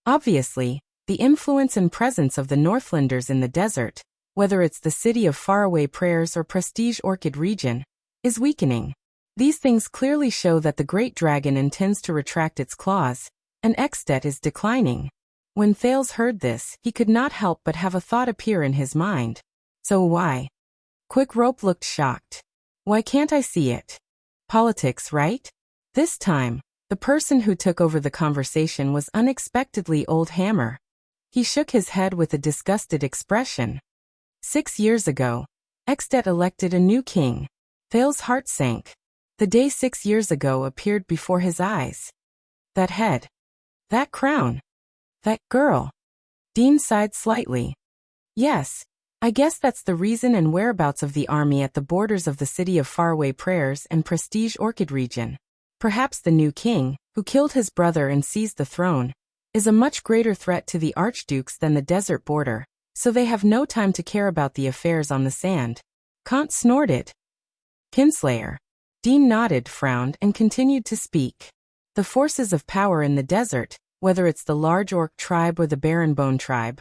Obviously, the influence and presence of the Northlanders in the desert, whether it's the city of Faraway Prayers or Prestige Orchid region, is weakening. These things clearly show that the Great Dragon intends to retract its claws, and Extet is declining. When Thales heard this, he could not help but have a thought appear in his mind. So why? Quick Rope looked shocked. Why can't I see it? Politics, right? This time, the person who took over the conversation was unexpectedly Old Hammer. He shook his head with a disgusted expression. 6 years ago, Extet elected a new king. Thale's heart sank. The day 6 years ago appeared before his eyes. That head. That crown. That girl. Dean sighed slightly. Yes, I guess that's the reason and whereabouts of the army at the borders of the city of faraway prayers and prestige Orchid region. Perhaps the new king, who killed his brother and seized the throne, is a much greater threat to the archdukes than the desert border, so they have no time to care about the affairs on the sand. Kant snorted. Kinslayer. Dean nodded, frowned, and continued to speak. The forces of power in the desert, whether it's the large orc tribe or the barren bone tribe,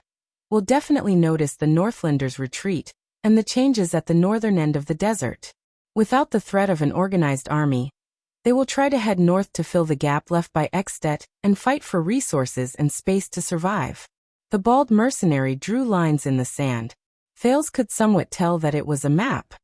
will definitely notice the Northlanders' retreat and the changes at the northern end of the desert. Without the threat of an organized army, they will try to head north to fill the gap left by Extet and fight for resources and space to survive. The bald mercenary drew lines in the sand. Thales could somewhat tell that it was a map.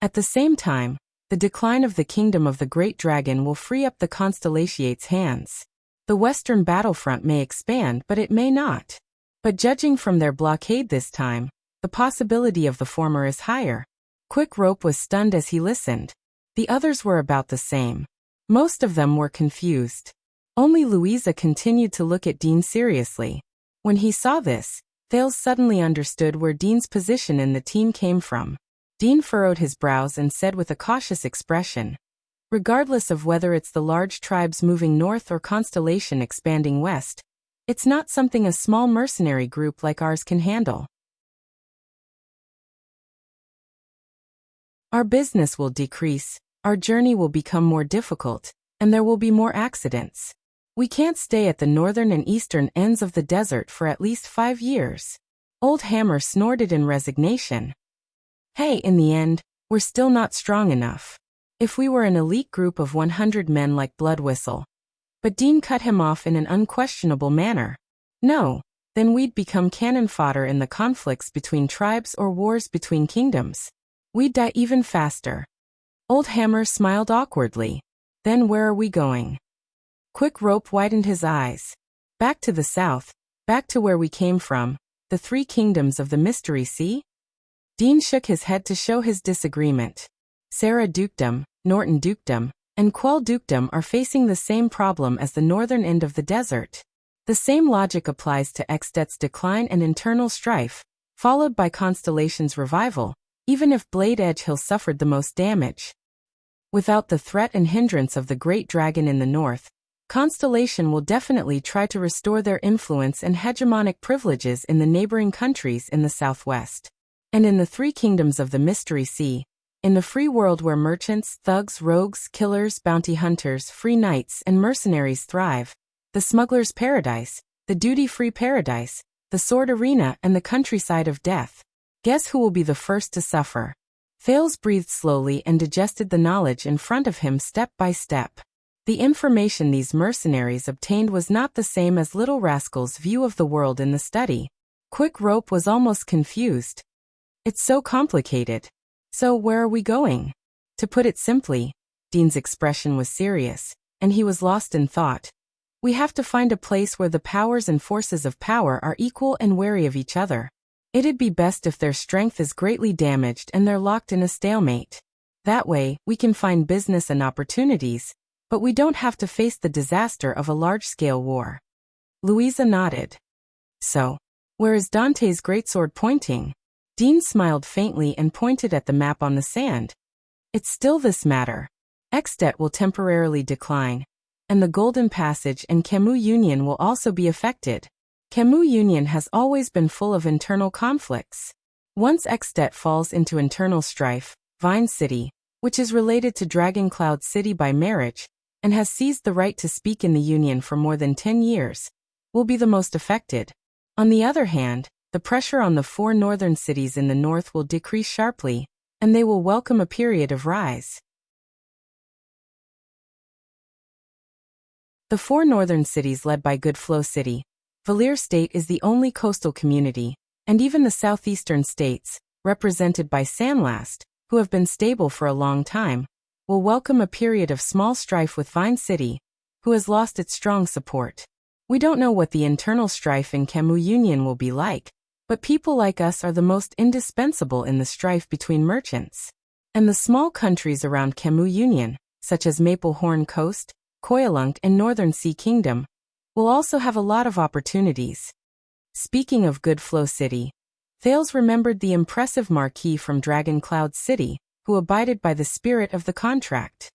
At the same time, the decline of the kingdom of the Great Dragon will free up the Constellation's hands. The western battlefront may expand, but it may not. But judging from their blockade this time, the possibility of the former is higher. Quick Rope was stunned as he listened. The others were about the same. Most of them were confused. Only Louisa continued to look at Dean seriously. When he saw this, Thales suddenly understood where Dean's position in the team came from. Dean furrowed his brows and said with a cautious expression, regardless of whether it's the large tribes moving north or Constellation expanding west, it's not something a small mercenary group like ours can handle. Our business will decrease, our journey will become more difficult, and there will be more accidents. We can't stay at the northern and eastern ends of the desert for at least 5 years. Old Hammer snorted in resignation. Hey, in the end, we're still not strong enough. If we were an elite group of 100 men like Blood Whistle. But Dean cut him off in an unquestionable manner. No, then we'd become cannon fodder in the conflicts between tribes or wars between kingdoms. We'd die even faster. Old Hammer smiled awkwardly. Then where are we going? Quick Rope widened his eyes. Back to the south, back to where we came from, the 3 kingdoms of the Mystery Sea? Dean shook his head to show his disagreement. Sarah Dukedom, Norton Dukedom, and Quell Dukedom are facing the same problem as the northern end of the desert. The same logic applies to Extet's decline and internal strife, followed by Constellation's revival, even if Blade Edge Hill suffered the most damage. Without the threat and hindrance of the Great Dragon in the north, Constellation will definitely try to restore their influence and hegemonic privileges in the neighboring countries in the southwest. And in the 3 kingdoms of the Mystery Sea, in the free world where merchants, thugs, rogues, killers, bounty hunters, free knights, and mercenaries thrive, the smuggler's paradise, the duty-free paradise, the sword arena, and the countryside of death. Guess who will be the first to suffer? Thales breathed slowly and digested the knowledge in front of him step by step. The information these mercenaries obtained was not the same as Little Rascal's view of the world in the study. Quick Rope was almost confused. It's so complicated. So where are we going? To put it simply, Dean's expression was serious, and he was lost in thought. We have to find a place where the powers and forces of power are equal and wary of each other. It'd be best if their strength is greatly damaged and they're locked in a stalemate. That way, we can find business and opportunities, but we don't have to face the disaster of a large-scale war. Louisa nodded. So, where is Dante's greatsword pointing? Dean smiled faintly and pointed at the map on the sand. It's still this matter. Extet will temporarily decline, and the Golden Passage and Camus Union will also be affected. Camus Union has always been full of internal conflicts. Once Extet falls into internal strife, Vine City, which is related to Dragon Cloud City by marriage, and has seized the right to speak in the Union for more than 10 years, will be the most affected. On the other hand, the pressure on the 4 northern cities in the north will decrease sharply, and they will welcome a period of rise. The 4 northern cities led by Goodflow City, Valir State is the only coastal community, and even the southeastern states, represented by Sandlast, who have been stable for a long time, will welcome a period of small strife with Vine City, who has lost its strong support. We don't know what the internal strife in Camus Union will be like, but people like us are the most indispensable in the strife between merchants. And the small countries around Camus Union, such as Maple Horn Coast, Koyalunk and Northern Sea Kingdom, will also have a lot of opportunities. Speaking of Good Flow City, Thales remembered the impressive marquis from Dragon Cloud City, who abided by the spirit of the contract.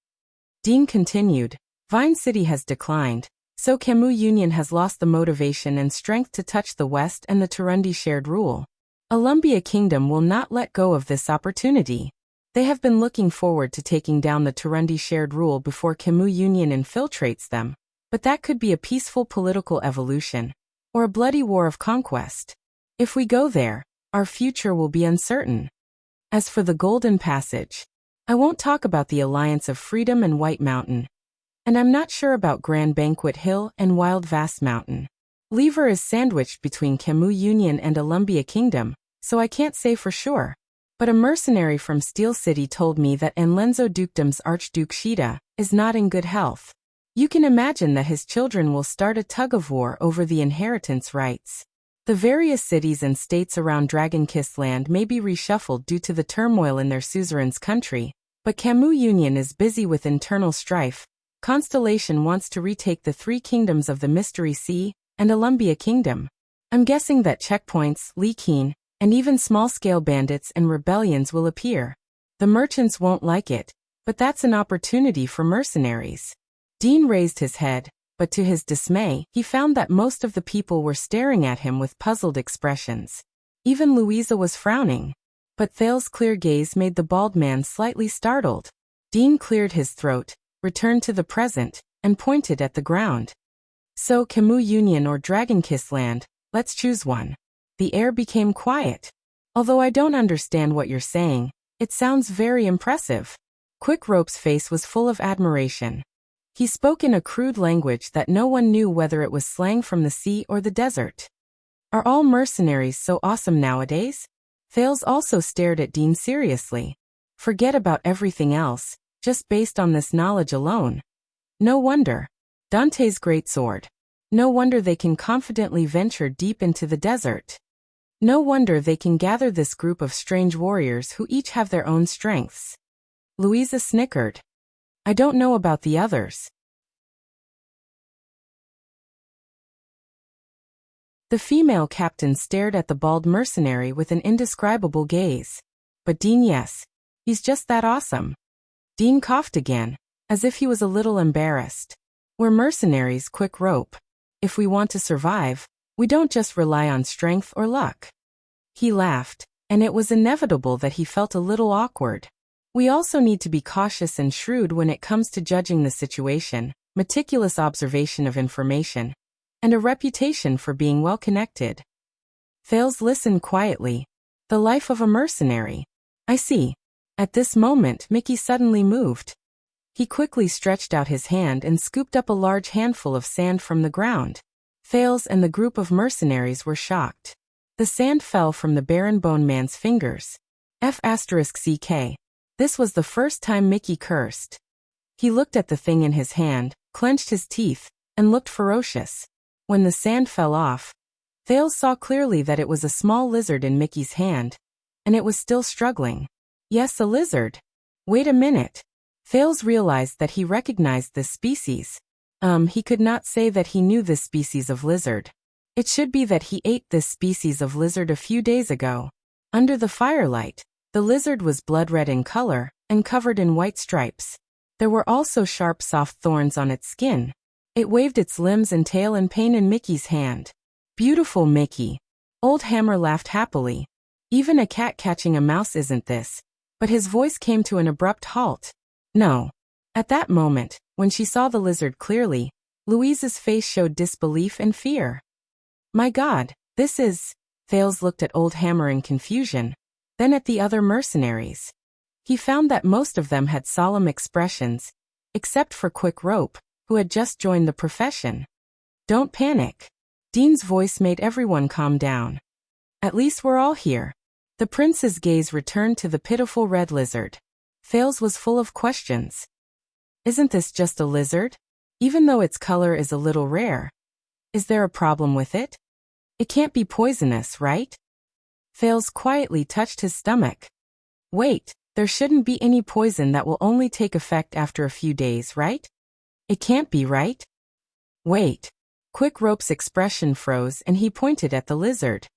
Dean continued, Vine City has declined, so Camus Union has lost the motivation and strength to touch the West and the Turundi shared rule. Alumbia Kingdom will not let go of this opportunity. They have been looking forward to taking down the Turundi shared rule before Camus Union infiltrates them, but that could be a peaceful political evolution, or a bloody war of conquest. If we go there, our future will be uncertain. As for the Golden Passage, I won't talk about the Alliance of Freedom and White Mountain. And I'm not sure about Grand Banquet Hill and Wild Vast Mountain. Lever is sandwiched between Camus Union and Alumbia Kingdom, so I can't say for sure. But a mercenary from Steel City told me that Enlenzo Dukedom's Archduke Shida is not in good health. You can imagine that his children will start a tug-of-war over the inheritance rights. The various cities and states around Dragon-Kissed Land may be reshuffled due to the turmoil in their suzerain's country, but Camus Union is busy with internal strife. Constellation wants to retake the three kingdoms of the Mystery Sea and Alumbia Kingdom. I'm guessing that checkpoints, leaking, and even small-scale bandits and rebellions will appear. The merchants won't like it, but that's an opportunity for mercenaries. Dean raised his head, but to his dismay, he found that most of the people were staring at him with puzzled expressions. Even Louisa was frowning. But Thales' clear gaze made the bald man slightly startled. Dean cleared his throat, returned to the present, and pointed at the ground. So Camus Union or Dragon-Kissed Land, let's choose one. The air became quiet. Although I don't understand what you're saying, it sounds very impressive. Quick Rope's face was full of admiration. He spoke in a crude language that no one knew whether it was slang from the sea or the desert. Are all mercenaries so awesome nowadays? Thales also stared at Dean seriously. Forget about everything else, just based on this knowledge alone. No wonder. Dante's great sword. No wonder they can confidently venture deep into the desert. No wonder they can gather this group of strange warriors who each have their own strengths. Louisa snickered. I don't know about the others. The female captain stared at the bald mercenary with an indescribable gaze. But Dean, yes. He's just that awesome. Dean coughed again, as if he was a little embarrassed. We're mercenaries, Quick Rope. If we want to survive, we don't just rely on strength or luck. He laughed, and it was inevitable that he felt a little awkward. We also need to be cautious and shrewd when it comes to judging the situation, meticulous observation of information, and a reputation for being well-connected. Thales listened quietly. The life of a mercenary. I see. At this moment, Mickey suddenly moved. He quickly stretched out his hand and scooped up a large handful of sand from the ground. Thales and the group of mercenaries were shocked. The sand fell from the Baron Bone Man's fingers. F***CK. This was the first time Mickey cursed. He looked at the thing in his hand, clenched his teeth, and looked ferocious. When the sand fell off, Thales saw clearly that it was a small lizard in Mickey's hand, and it was still struggling. Yes, a lizard. Wait a minute. Thales realized that he recognized this species. He could not say that he knew this species of lizard. It should be that he ate this species of lizard a few days ago. Under the firelight, the lizard was blood-red in color and covered in white stripes. There were also sharp soft thorns on its skin. It waved its limbs and tail in pain in Mickey's hand. Beautiful Mickey. Old Hammer laughed happily. Even a cat catching a mouse isn't this. But his voice came to an abrupt halt. No. At that moment, when she saw the lizard clearly, Louisa's face showed disbelief and fear. My God, this is... Thales looked at Old Hammer in confusion, then at the other mercenaries. He found that most of them had solemn expressions, except for Quick Rope, who had just joined the profession. Don't panic. Dean's voice made everyone calm down. At least we're all here. The prince's gaze returned to the pitiful red lizard. Thales was full of questions. Isn't this just a lizard? Even though its color is a little rare. Is there a problem with it? It can't be poisonous, right? Thales quietly touched his stomach. Wait, there shouldn't be any poison that will only take effect after a few days, right? It can't be, right? Wait. Quick Rope's expression froze and he pointed at the lizard.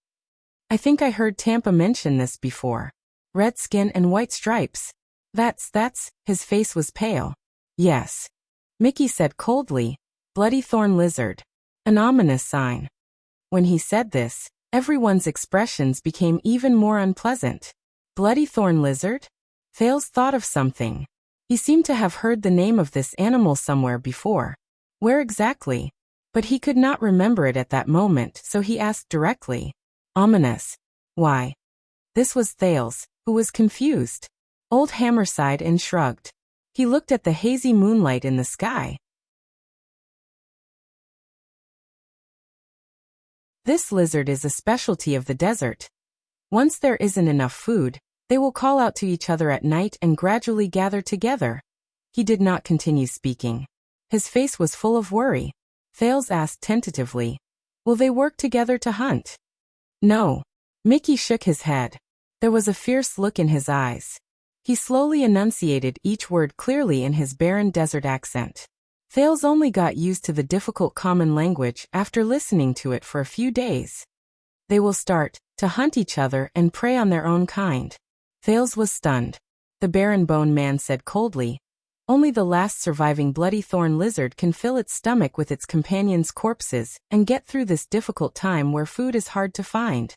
I think I heard Tampa mention this before. Red skin and white stripes. That's, his face was pale. Yes. Mickey said coldly, bloody thorn lizard. An ominous sign. When he said this, everyone's expressions became even more unpleasant. Bloody thorn lizard? Thales thought of something. He seemed to have heard the name of this animal somewhere before. Where exactly? But he could not remember it at that moment, so he asked directly. Ominous. Why? This was Thales, who was confused. Old Hammer sighed and shrugged. He looked at the hazy moonlight in the sky. This lizard is a specialty of the desert. Once there isn't enough food, they will call out to each other at night and gradually gather together. He did not continue speaking. His face was full of worry. Thales asked tentatively, will they work together to hunt? No. Mickey shook his head. There was a fierce look in his eyes. He slowly enunciated each word clearly in his barren desert accent. Thales only got used to the difficult common language after listening to it for a few days. They will start to hunt each other and prey on their own kind. Thales was stunned. The barren bone man said coldly, only the last surviving bloody thorn lizard can fill its stomach with its companions' corpses and get through this difficult time where food is hard to find.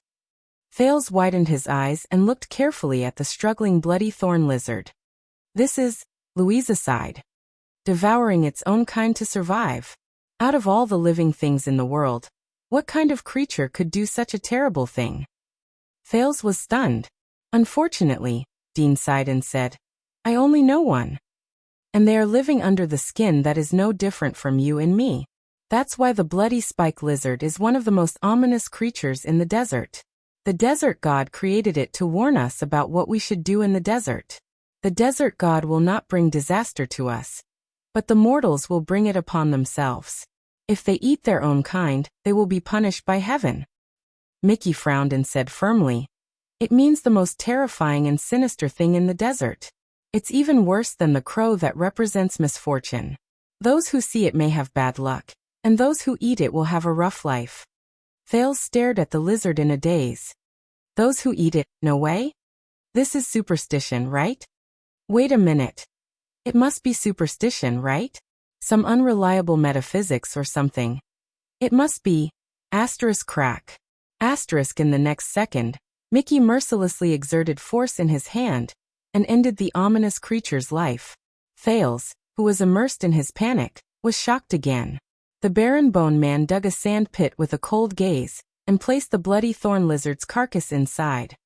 Thales widened his eyes and looked carefully at the struggling bloody thorn lizard. This is, Louisa sighed. Devouring its own kind to survive. Out of all the living things in the world, what kind of creature could do such a terrible thing? Thales was stunned. Unfortunately, Dean sighed and said, I only know one. And they are living under the skin that is no different from you and me. That's why the bloody spike lizard is one of the most ominous creatures in the desert. The desert god created it to warn us about what we should do in the desert. The desert god will not bring disaster to us, but the mortals will bring it upon themselves. If they eat their own kind, they will be punished by heaven. Mickey frowned and said firmly, it means the most terrifying and sinister thing in the desert. It's even worse than the crow that represents misfortune. Those who see it may have bad luck, and those who eat it will have a rough life. Thales stared at the lizard in a daze. Those who eat it, no way? This is superstition, right? Wait a minute. It must be superstition, right? Some unreliable metaphysics or something. It must be. Crack. In the next second, Mickey mercilessly exerted force in his hand and ended the ominous creature's life. Thales, who was immersed in his panic, was shocked again. The barren bone man dug a sand pit with a cold gaze and placed the bloody thorn lizard's carcass inside.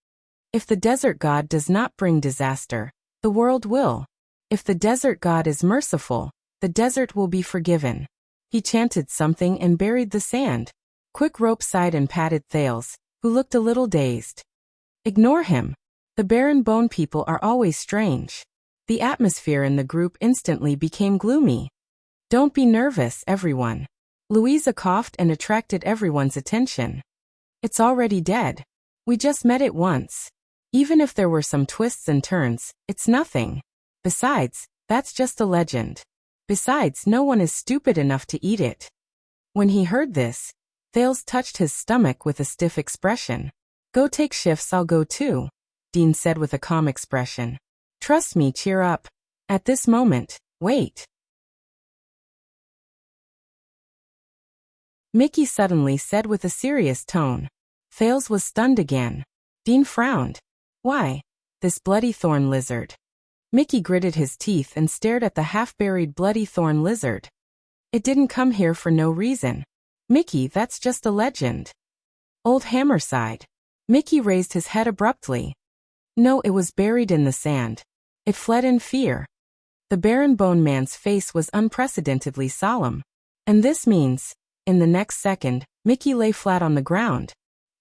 If the desert god does not bring disaster, the world will. If the desert god is merciful, the desert will be forgiven. He chanted something and buried the sand. Quick Rope sighed and patted Thales, who looked a little dazed. Ignore him. The barren bone people are always strange. The atmosphere in the group instantly became gloomy. Don't be nervous, everyone. Louisa coughed and attracted everyone's attention. It's already dead. We just met it once. Even if there were some twists and turns, it's nothing. Besides, that's just a legend. Besides, no one is stupid enough to eat it. When he heard this, Thales touched his stomach with a stiff expression. Go take shifts, I'll go too, Dean said with a calm expression. Trust me, cheer up. At this moment, wait. Mickey suddenly said with a serious tone. Thales was stunned again. Dean frowned. Why? This bloody thorn lizard. Mickey gritted his teeth and stared at the half-buried bloody thorn lizard. It didn't come here for no reason. Mickey, that's just a legend. Old Hammer sighed. Mickey raised his head abruptly. No, it was buried in the sand. It fled in fear. The barren bone man's face was unprecedentedly solemn. And this means, in the next second, Mickey lay flat on the ground.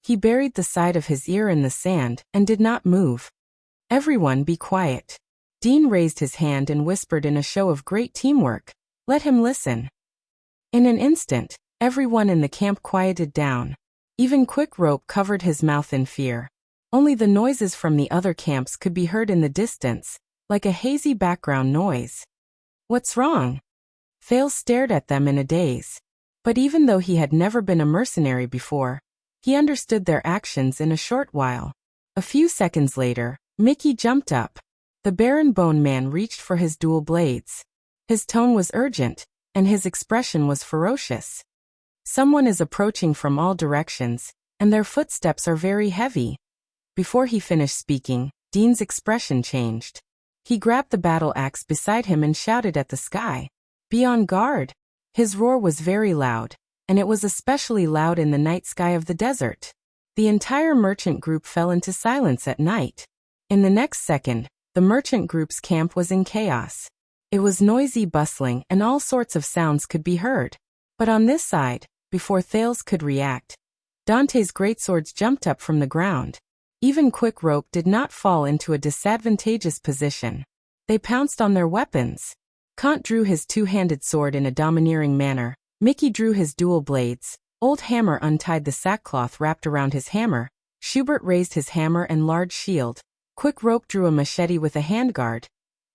He buried the side of his ear in the sand and did not move. Everyone be quiet. Dean raised his hand and whispered in a show of great teamwork, "Let him listen." In an instant, everyone in the camp quieted down. Even Quick Rope covered his mouth in fear. Only the noises from the other camps could be heard in the distance, like a hazy background noise. "What's wrong?" Thales stared at them in a daze. But even though he had never been a mercenary before, he understood their actions in a short while. A few seconds later, Mickey jumped up. The Baron Bone Man reached for his dual blades. His tone was urgent, and his expression was ferocious. "Someone is approaching from all directions, and their footsteps are very heavy." Before he finished speaking, Dean's expression changed. He grabbed the battle axe beside him and shouted at the sky, "Be on guard!" His roar was very loud, and it was especially loud in the night sky of the desert. The entire merchant group fell into silence at night. In the next second, the merchant group's camp was in chaos. It was noisy, bustling, and all sorts of sounds could be heard. But on this side, before Thales could react, Dante's greatswords jumped up from the ground. Even Quick Rope did not fall into a disadvantageous position. They pounced on their weapons. Kant drew his two-handed sword in a domineering manner. Mickey drew his dual blades. Old Hammer untied the sackcloth wrapped around his hammer. Schubert raised his hammer and large shield. Quick Rope drew a machete with a handguard.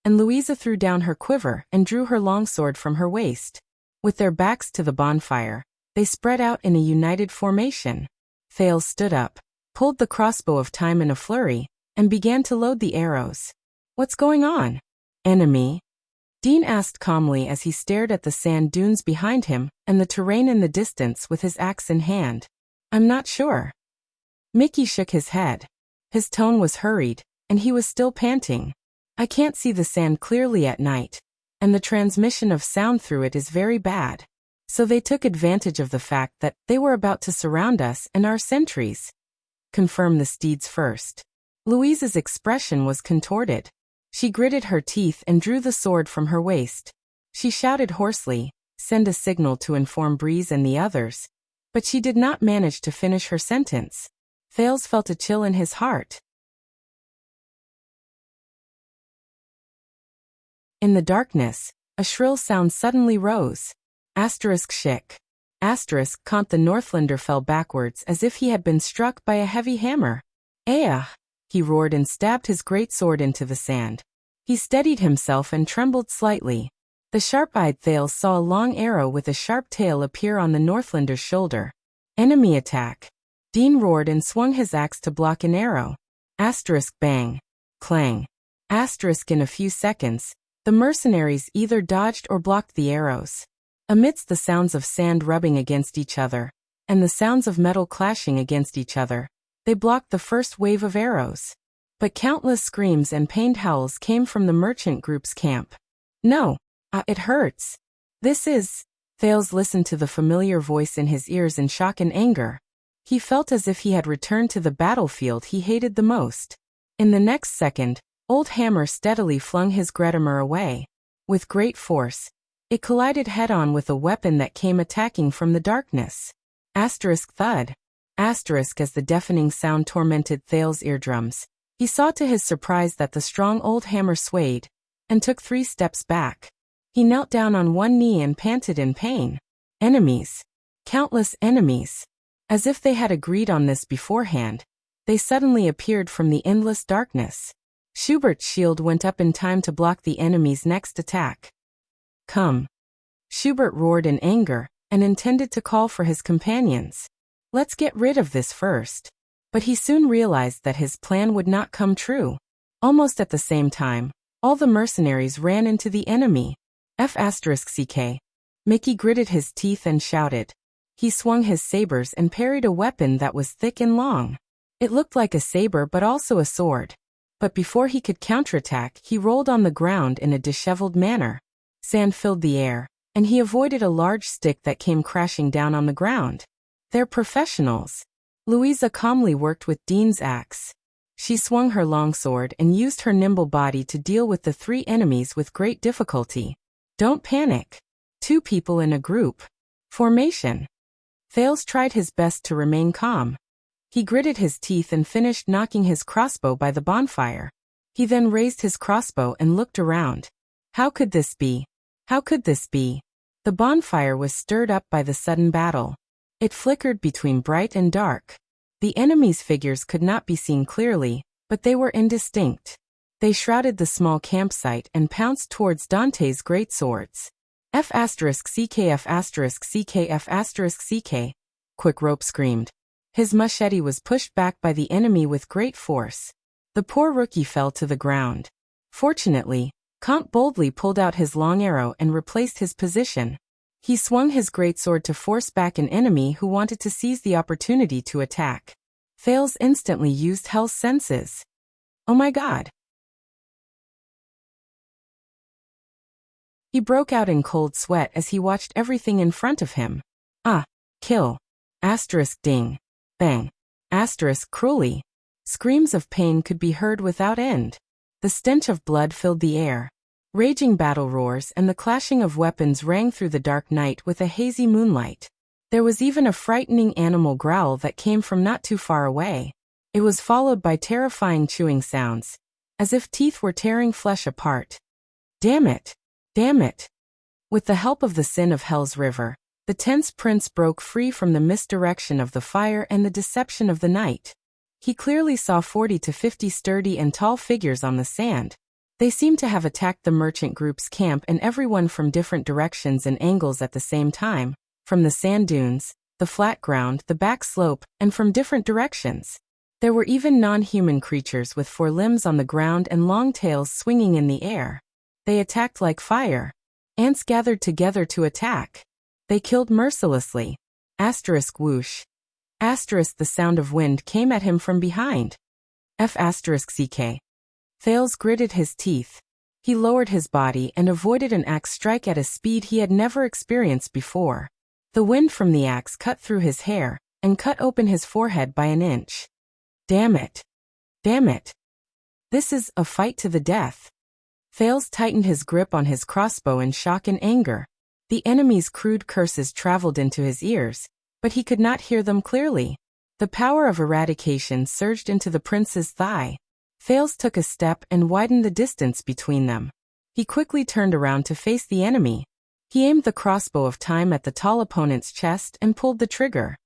And Louisa threw down her quiver and drew her longsword from her waist. With their backs to the bonfire, they spread out in a united formation. Thales stood up, pulled the crossbow of time in a flurry, and began to load the arrows. "What's going on?" "Enemy?" Dean asked calmly as he stared at the sand dunes behind him and the terrain in the distance with his axe in hand. "I'm not sure." Mickey shook his head. His tone was hurried, and he was still panting. "I can't see the sand clearly at night, and the transmission of sound through it is very bad. So they took advantage of the fact that they were about to surround us and our sentries." "Confirm the steeds first." Louisa's expression was contorted. She gritted her teeth and drew the sword from her waist. She shouted hoarsely, "Send a signal to inform Breeze and the others." But she did not manage to finish her sentence. Thales felt a chill in his heart. In the darkness, a shrill sound suddenly rose. Shik. Kant the Northlander fell backwards as if he had been struck by a heavy hammer. "Aya!" he roared and stabbed his great sword into the sand. He steadied himself and trembled slightly. The sharp-eyed Thales saw a long arrow with a sharp tail appear on the Northlander's shoulder. "Enemy attack!" Dean roared and swung his axe to block an arrow. Bang! Clang! In a few seconds, the mercenaries either dodged or blocked the arrows. Amidst the sounds of sand rubbing against each other, and the sounds of metal clashing against each other, they blocked the first wave of arrows. But countless screams and pained howls came from the merchant group's camp. "No! It hurts! This is..." Thales listened to the familiar voice in his ears in shock and anger. He felt as if he had returned to the battlefield he hated the most. In the next second, Old Hammer steadily flung his Gretamer away. With great force, it collided head-on with a weapon that came attacking from the darkness. Thud. As the deafening sound tormented Thales' eardrums, he saw to his surprise that the strong old hammer swayed, and took 3 steps back. He knelt down on one knee and panted in pain. Enemies. Countless enemies. As if they had agreed on this beforehand, they suddenly appeared from the endless darkness. Schubert's shield went up in time to block the enemy's next attack. "Come!" Schubert roared in anger, and intended to call for his companions. "Let's get rid of this first." But he soon realized that his plan would not come true. Almost at the same time, all the mercenaries ran into the enemy. Ck. Mickey gritted his teeth and shouted. He swung his sabers and parried a weapon that was thick and long. It looked like a saber but also a sword. But before he could counterattack, he rolled on the ground in a disheveled manner. Sand filled the air, and he avoided a large stick that came crashing down on the ground. "They're professionals." Louisa calmly worked with Dean's axe. She swung her longsword and used her nimble body to deal with the 3 enemies with great difficulty. "Don't panic. 2 people in a group. Formation." Thales tried his best to remain calm. He gritted his teeth and finished knocking his crossbow by the bonfire. He then raised his crossbow and looked around. How could this be? How could this be? The bonfire was stirred up by the sudden battle. It flickered between bright and dark. The enemy's figures could not be seen clearly, but they were indistinct. They shrouded the small campsite and pounced towards Dante's great swords. F***CK**CK**CK. Quick Rope screamed. His machete was pushed back by the enemy with great force. The poor rookie fell to the ground. Fortunately, Count boldly pulled out his long arrow and replaced his position. He swung his greatsword to force back an enemy who wanted to seize the opportunity to attack. Thales instantly used Hell's senses. Oh my god! He broke out in cold sweat as he watched everything in front of him. Ah! Kill! Ding! Bang! Cruelly! Screams of pain could be heard without end. The stench of blood filled the air. Raging battle roars and the clashing of weapons rang through the dark night with a hazy moonlight. There was even a frightening animal growl that came from not too far away. It was followed by terrifying chewing sounds, as if teeth were tearing flesh apart. Damn it! Damn it! With the help of the sin of Hell's River, the tense prince broke free from the misdirection of the fire and the deception of the night. He clearly saw 40 to 50 sturdy and tall figures on the sand. They seemed to have attacked the merchant group's camp and everyone from different directions and angles at the same time, from the sand dunes, the flat ground, the back slope, and from different directions. There were even non-human creatures with 4 limbs on the ground and long tails swinging in the air. They attacked like fire. Ants gathered together to attack. They killed mercilessly. Whoosh. The sound of wind came at him from behind. F***CK. Thales gritted his teeth. He lowered his body and avoided an axe strike at a speed he had never experienced before. The wind from the axe cut through his hair and cut open his forehead by an inch. Damn it. Damn it. This is a fight to the death. Thales tightened his grip on his crossbow in shock and anger. The enemy's crude curses traveled into his ears, but he could not hear them clearly. The power of eradication surged into the prince's thigh. Thales took a step and widened the distance between them. He quickly turned around to face the enemy. He aimed the crossbow of time at the tall opponent's chest and pulled the trigger.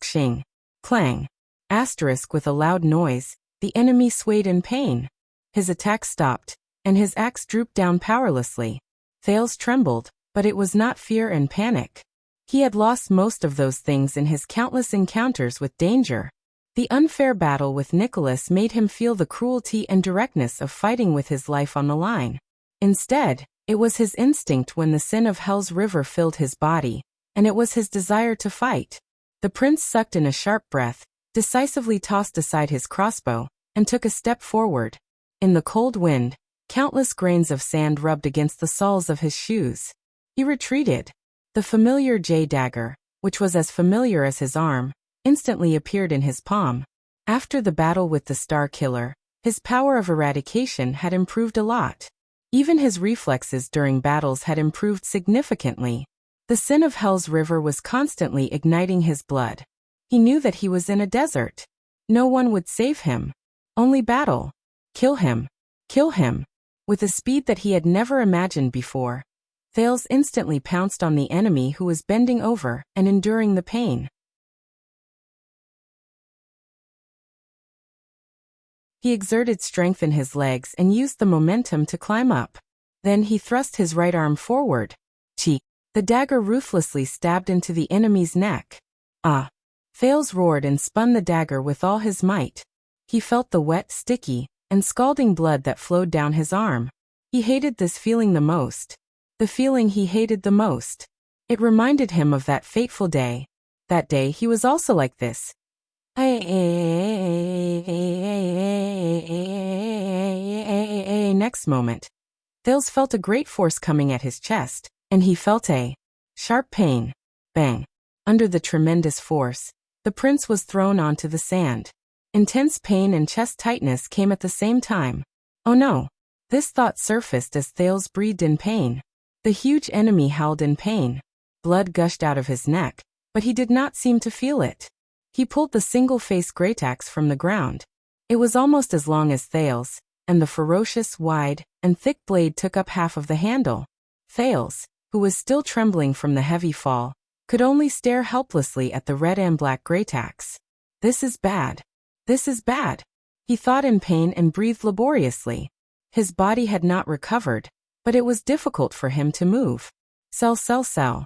Shing. Clang. With a loud noise, the enemy swayed in pain. His attack stopped, and his axe drooped down powerlessly. Thales trembled, but it was not fear and panic. He had lost most of those things in his countless encounters with danger. The unfair battle with Nicholas made him feel the cruelty and directness of fighting with his life on the line. Instead, it was his instinct when the sin of Hell's River filled his body, and it was his desire to fight. The prince sucked in a sharp breath, decisively tossed aside his crossbow, and took a step forward. In the cold wind, countless grains of sand rubbed against the soles of his shoes. He retreated. The familiar J-dagger, which was as familiar as his arm, instantly appeared in his palm. After the battle with the Star Killer, his power of eradication had improved a lot. Even his reflexes during battles had improved significantly. The sin of Hell's River was constantly igniting his blood. He knew that he was in a desert. No one would save him. Only battle. Kill him. Kill him. With a speed that he had never imagined before, Thales instantly pounced on the enemy who was bending over and enduring the pain. He exerted strength in his legs and used the momentum to climb up. Then he thrust his right arm forward. Cheek. The dagger ruthlessly stabbed into the enemy's neck. Ah! Thales roared and spun the dagger with all his might. He felt the wet, sticky, and scalding blood that flowed down his arm. He hated this feeling the most. The feeling he hated the most. It reminded him of that fateful day. That day he was also like this. Next moment, Thales felt a great force coming at his chest, and he felt a sharp pain. Bang! Under the tremendous force, the prince was thrown onto the sand. Intense pain and chest tightness came at the same time. Oh no! This thought surfaced as Thales breathed in pain. The huge enemy howled in pain. Blood gushed out of his neck, but he did not seem to feel it. He pulled the single-face greataxe from the ground. It was almost as long as Thales, and the ferocious, wide, and thick blade took up half of the handle. Thales, who was still trembling from the heavy fall, could only stare helplessly at the red and black Greytax. This is bad. This is bad. He thought in pain and breathed laboriously. His body had not recovered, but it was difficult for him to move. Sell, sell, sell.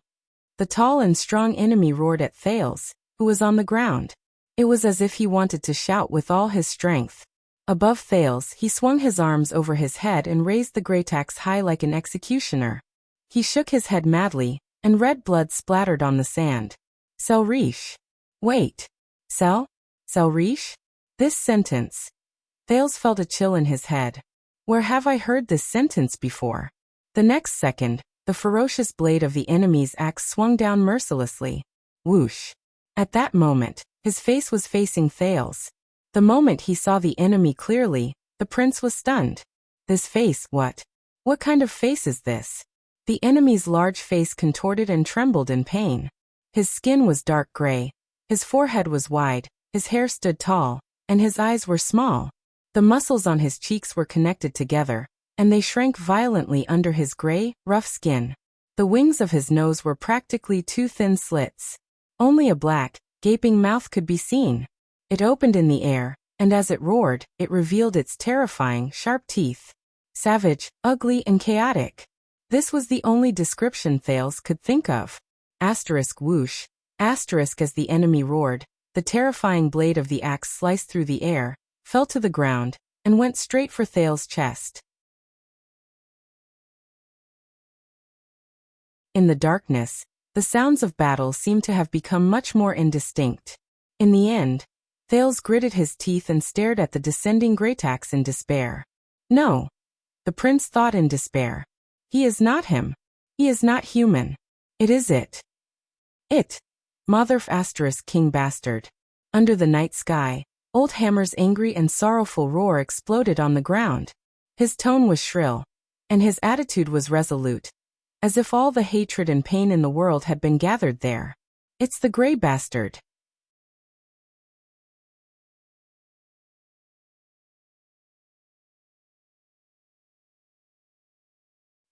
The tall and strong enemy roared at Thales, who was on the ground. It was as if he wanted to shout with all his strength. Above Thales, he swung his arms over his head and raised the Greytax high like an executioner. He shook his head madly, and red blood splattered on the sand. Selrish. Wait. Selrish? This sentence. Thales felt a chill in his head. Where have I heard this sentence before? The next second, the ferocious blade of the enemy's axe swung down mercilessly. Whoosh. At that moment, his face was facing Thales. The moment he saw the enemy clearly, the prince was stunned. This face, what? What kind of face is this? The enemy's large face contorted and trembled in pain. His skin was dark gray, his forehead was wide, his hair stood tall, and his eyes were small. The muscles on his cheeks were connected together, and they shrank violently under his gray, rough skin. The wings of his nose were practically two thin slits. Only a black, gaping mouth could be seen. It opened in the air, and as it roared, it revealed its terrifying, sharp teeth. Savage, ugly, and chaotic. This was the only description Thales could think of. Asterisk whoosh. Asterisk as the enemy roared, the terrifying blade of the axe sliced through the air, fell to the ground, and went straight for Thales' chest. In the darkness, the sounds of battle seemed to have become much more indistinct. In the end, Thales gritted his teeth and stared at the descending Greytax in despair. No. The prince thought in despair. He is not him. He is not human. It is it. It. Motherf asterisk king bastard. Under the night sky, Old Hammer's angry and sorrowful roar exploded on the ground. His tone was shrill, and his attitude was resolute, as if all the hatred and pain in the world had been gathered there. It's the Grey Bastard.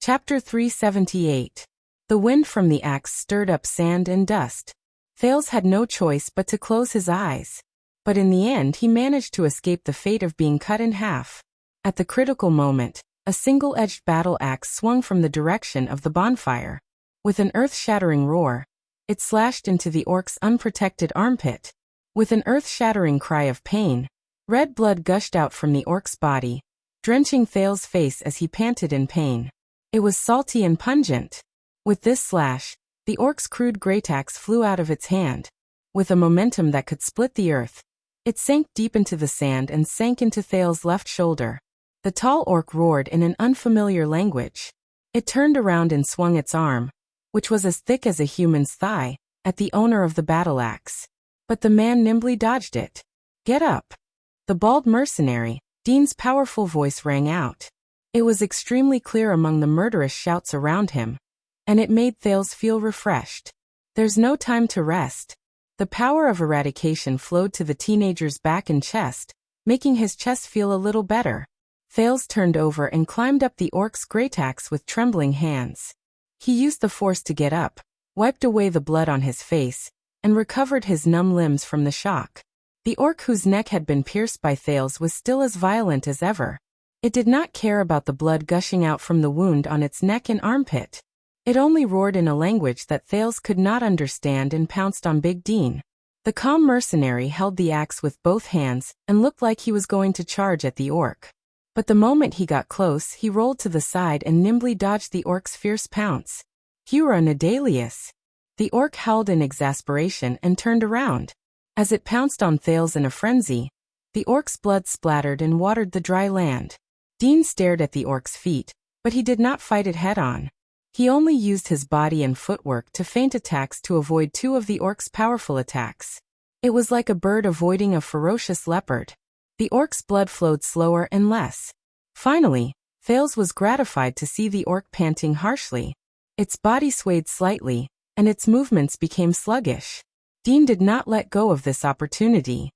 Chapter 378. The wind from the axe stirred up sand and dust. Thales had no choice but to close his eyes. But in the end he managed to escape the fate of being cut in half. At the critical moment, a single-edged battle axe swung from the direction of the bonfire. With an earth-shattering roar, it slashed into the orc's unprotected armpit. With an earth-shattering cry of pain, red blood gushed out from the orc's body, drenching Thales' face as he panted in pain. It was salty and pungent. With this slash, the orc's crude Greytax flew out of its hand. With a momentum that could split the earth, it sank deep into the sand and sank into Thales' left shoulder. The tall orc roared in an unfamiliar language. It turned around and swung its arm, which was as thick as a human's thigh, at the owner of the battle axe. But the man nimbly dodged it. Get up! The bald mercenary, Dean's powerful voice rang out. It was extremely clear among the murderous shouts around him, and it made Thales feel refreshed. There's no time to rest. The power of eradication flowed to the teenager's back and chest, making his chest feel a little better. Thales turned over and climbed up the orc's Greytax with trembling hands. He used the force to get up, wiped away the blood on his face, and recovered his numb limbs from the shock. The orc whose neck had been pierced by Thales was still as violent as ever. It did not care about the blood gushing out from the wound on its neck and armpit. It only roared in a language that Thales could not understand and pounced on Big Dean. The calm mercenary held the axe with both hands and looked like he was going to charge at the orc. But the moment he got close, he rolled to the side and nimbly dodged the orc's fierce pounce. Hura Nadalius! The orc howled in exasperation and turned around. As it pounced on Thales in a frenzy, the orc's blood splattered and watered the dry land. Dean stared at the orc's feet, but he did not fight it head-on. He only used his body and footwork to feint attacks to avoid two of the orc's powerful attacks. It was like a bird avoiding a ferocious leopard. The orc's blood flowed slower and less. Finally, Thales was gratified to see the orc panting harshly. Its body swayed slightly, and its movements became sluggish. Dean did not let go of this opportunity.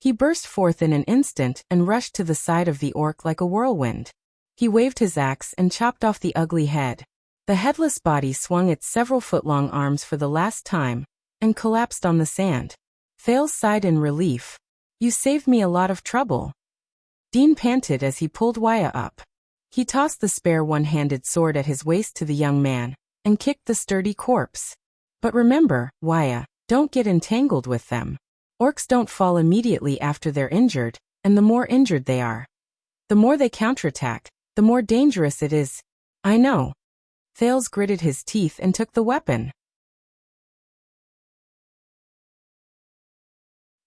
He burst forth in an instant and rushed to the side of the orc like a whirlwind. He waved his axe and chopped off the ugly head. The headless body swung its several-foot-long arms for the last time and collapsed on the sand. Thales sighed in relief. "You saved me a lot of trouble." Dean panted as he pulled Waya up. He tossed the spare one-handed sword at his waist to the young man and kicked the sturdy corpse. "But remember, Waya, don't get entangled with them. Orcs don't fall immediately after they're injured, and the more injured they are, the more they counterattack, the more dangerous it is." "I know." Thales gritted his teeth and took the weapon.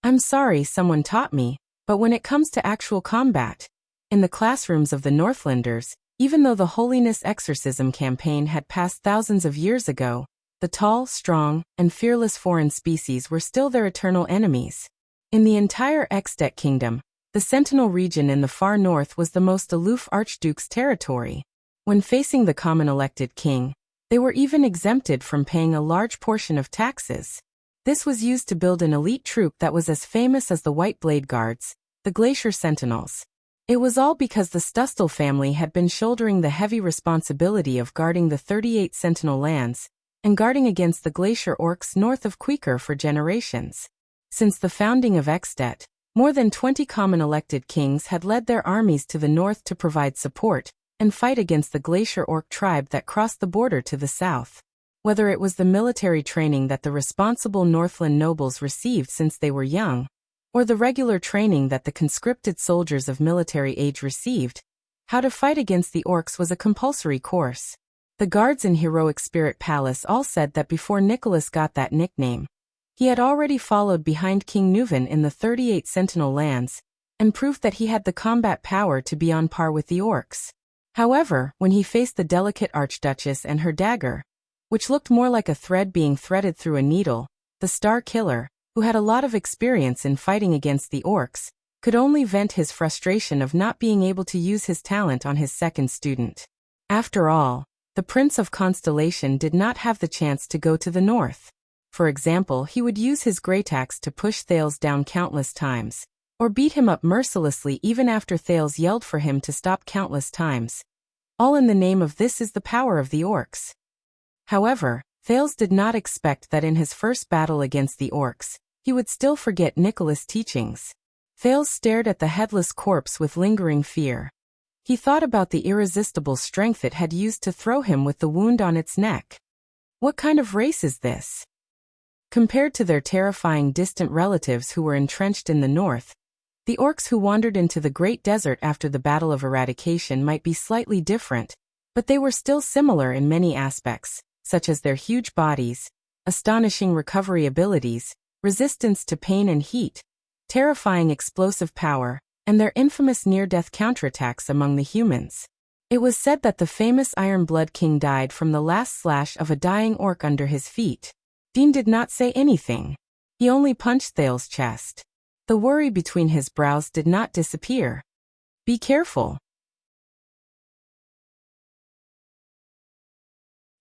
"I'm sorry someone taught me, but when it comes to actual combat, in the classrooms of the Northlanders, even though the Holiness Exorcism campaign had passed thousands of years ago, the tall, strong, and fearless foreign species were still their eternal enemies. In the entire Extet Kingdom, the Sentinel region in the far north was the most aloof Archduke's territory. When facing the common elected king, they were even exempted from paying a large portion of taxes. This was used to build an elite troop that was as famous as the White Blade Guards, the Glacier Sentinels. It was all because the Stustel family had been shouldering the heavy responsibility of guarding the 38 Sentinel lands and guarding against the glacier orcs north of Queeker for generations. Since the founding of Extet, more than 20 common elected kings had led their armies to the north to provide support and fight against the glacier orc tribe that crossed the border to the south. Whether it was the military training that the responsible Northland nobles received since they were young, or the regular training that the conscripted soldiers of military age received, how to fight against the orcs was a compulsory course. The guards in Heroic Spirit Palace all said that before Nicholas got that nickname, he had already followed behind King Nuvan in the 38 Sentinel lands, and proved that he had the combat power to be on par with the orcs. However, when he faced the delicate Archduchess and her dagger, which looked more like a thread being threaded through a needle, the Star Killer, who had a lot of experience in fighting against the orcs, could only vent his frustration of not being able to use his talent on his second student. After all, the Prince of Constellation did not have the chance to go to the north. For example, he would use his greataxe to push Thales down countless times, or beat him up mercilessly even after Thales yelled for him to stop countless times. All in the name of "this is the power of the orcs." However, Thales did not expect that in his first battle against the orcs, he would still forget Nicholas' teachings. Thales stared at the headless corpse with lingering fear. He thought about the irresistible strength it had used to throw him with the wound on its neck. What kind of race is this? Compared to their terrifying distant relatives who were entrenched in the north, the orcs who wandered into the Great Desert after the Battle of Eradication might be slightly different, but they were still similar in many aspects, such as their huge bodies, astonishing recovery abilities, resistance to pain and heat, terrifying explosive power, and their infamous near-death counterattacks among the humans. It was said that the famous Iron Blood King died from the last slash of a dying orc under his feet. Dean did not say anything. He only punched Thales' chest. The worry between his brows did not disappear. "Be careful."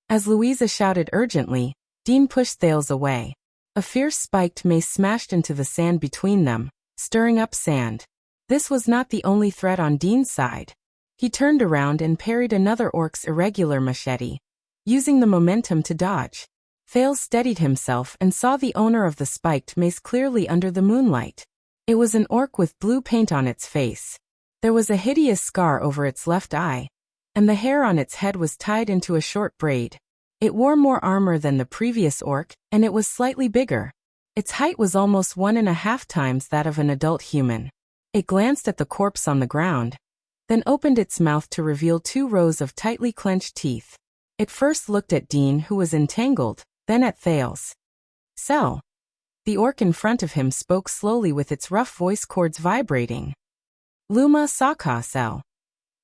As Louisa shouted urgently, Dean pushed Thales away. A fierce spiked mace smashed into the sand between them, stirring up sand. This was not the only threat on Dean's side. He turned around and parried another orc's irregular machete, using the momentum to dodge. Thales steadied himself and saw the owner of the spiked mace clearly under the moonlight. It was an orc with blue paint on its face. There was a hideous scar over its left eye, and the hair on its head was tied into a short braid. It wore more armor than the previous orc, and it was slightly bigger. Its height was almost 1.5 times that of an adult human. It glanced at the corpse on the ground, then opened its mouth to reveal 2 rows of tightly clenched teeth. It first looked at Dean, who was entangled, then at Thales. "Sel." The orc in front of him spoke slowly with its rough voice cords vibrating. "Luma Saka Sel."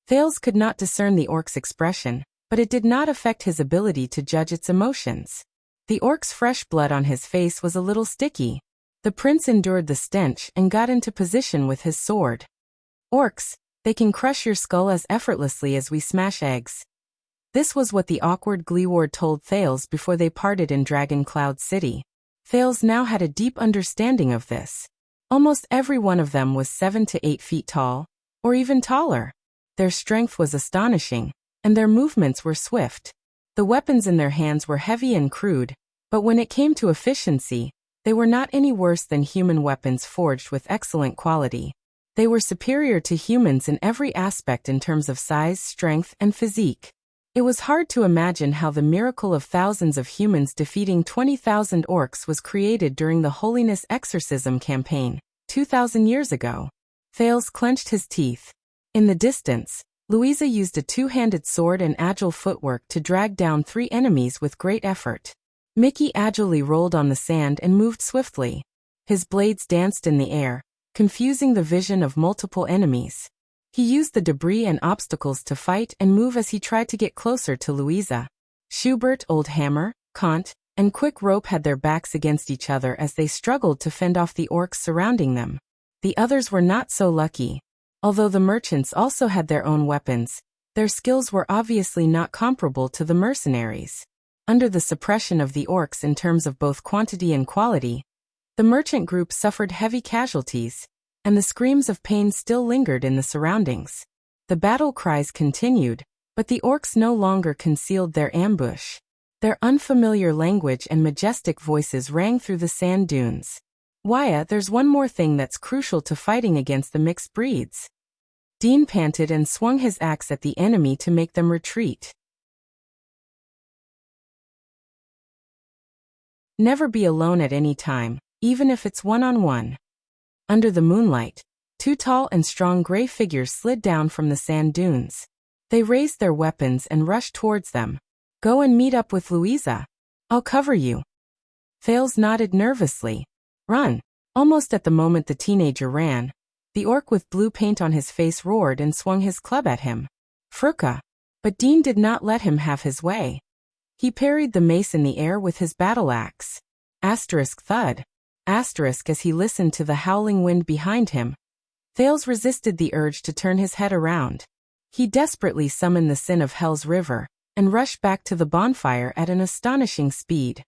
Thales could not discern the orc's expression, but it did not affect his ability to judge its emotions. The orc's fresh blood on his face was a little sticky. The prince endured the stench and got into position with his sword. "Orcs, they can crush your skull as effortlessly as we smash eggs." This was what the awkward Gleeward told Thales before they parted in Dragon Cloud City. Thales now had a deep understanding of this. Almost every one of them was 7 to 8 feet tall, or even taller. Their strength was astonishing, and their movements were swift. The weapons in their hands were heavy and crude, but when it came to efficiency, they were not any worse than human weapons forged with excellent quality. They were superior to humans in every aspect in terms of size, strength, and physique. It was hard to imagine how the miracle of thousands of humans defeating 20,000 orcs was created during the Holiness Exorcism campaign, 2,000 years ago. Thales clenched his teeth. In the distance, Louisa used a two-handed sword and agile footwork to drag down 3 enemies with great effort. Mickey agilely rolled on the sand and moved swiftly. His blades danced in the air, confusing the vision of multiple enemies. He used the debris and obstacles to fight and move as he tried to get closer to Louisa. Schubert, Old Hammer, Kant, and Quick Rope had their backs against each other as they struggled to fend off the orcs surrounding them. The others were not so lucky. Although the merchants also had their own weapons, their skills were obviously not comparable to the mercenaries. Under the suppression of the orcs in terms of both quantity and quality, the merchant group suffered heavy casualties, and the screams of pain still lingered in the surroundings. The battle cries continued, but the orcs no longer concealed their ambush. Their unfamiliar language and majestic voices rang through the sand dunes. Waya, there's one more thing that's crucial to fighting against the mixed breeds. Dean panted and swung his axe at the enemy to make them retreat. Never be alone at any time, even if it's one-on-one. Under the moonlight, 2 tall and strong gray figures slid down from the sand dunes. They raised their weapons and rushed towards them. Go and meet up with Louisa. I'll cover you. Thales nodded nervously. Run. Almost at the moment the teenager ran, the orc with blue paint on his face roared and swung his club at him. Fruka. But Dean did not let him have his way. He parried the mace in the air with his battle axe. Asterisk thud. Asterisk as he listened to the howling wind behind him. Thales resisted the urge to turn his head around. He desperately summoned the sin of Hell's River, and rushed back to the bonfire at an astonishing speed.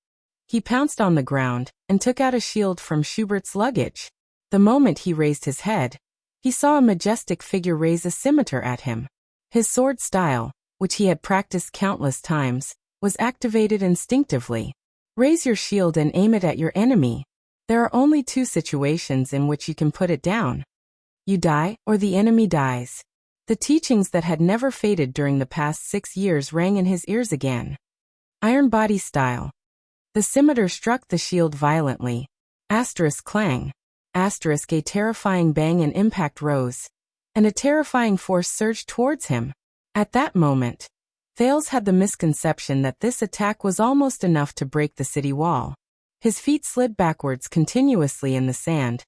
He pounced on the ground, and took out a shield from Schubert's luggage. The moment he raised his head, he saw a majestic figure raise a scimitar at him. His sword style, which he had practiced countless times, was activated instinctively. Raise your shield and aim it at your enemy. There are only 2 situations in which you can put it down. You die, or the enemy dies. The teachings that had never faded during the past 6 years rang in his ears again. Iron body style. The scimitar struck the shield violently. Asterisk clang. Asterisk a terrifying bang and impact rose, and a terrifying force surged towards him. At that moment, Thales had the misconception that this attack was almost enough to break the city wall. His feet slid backwards continuously in the sand,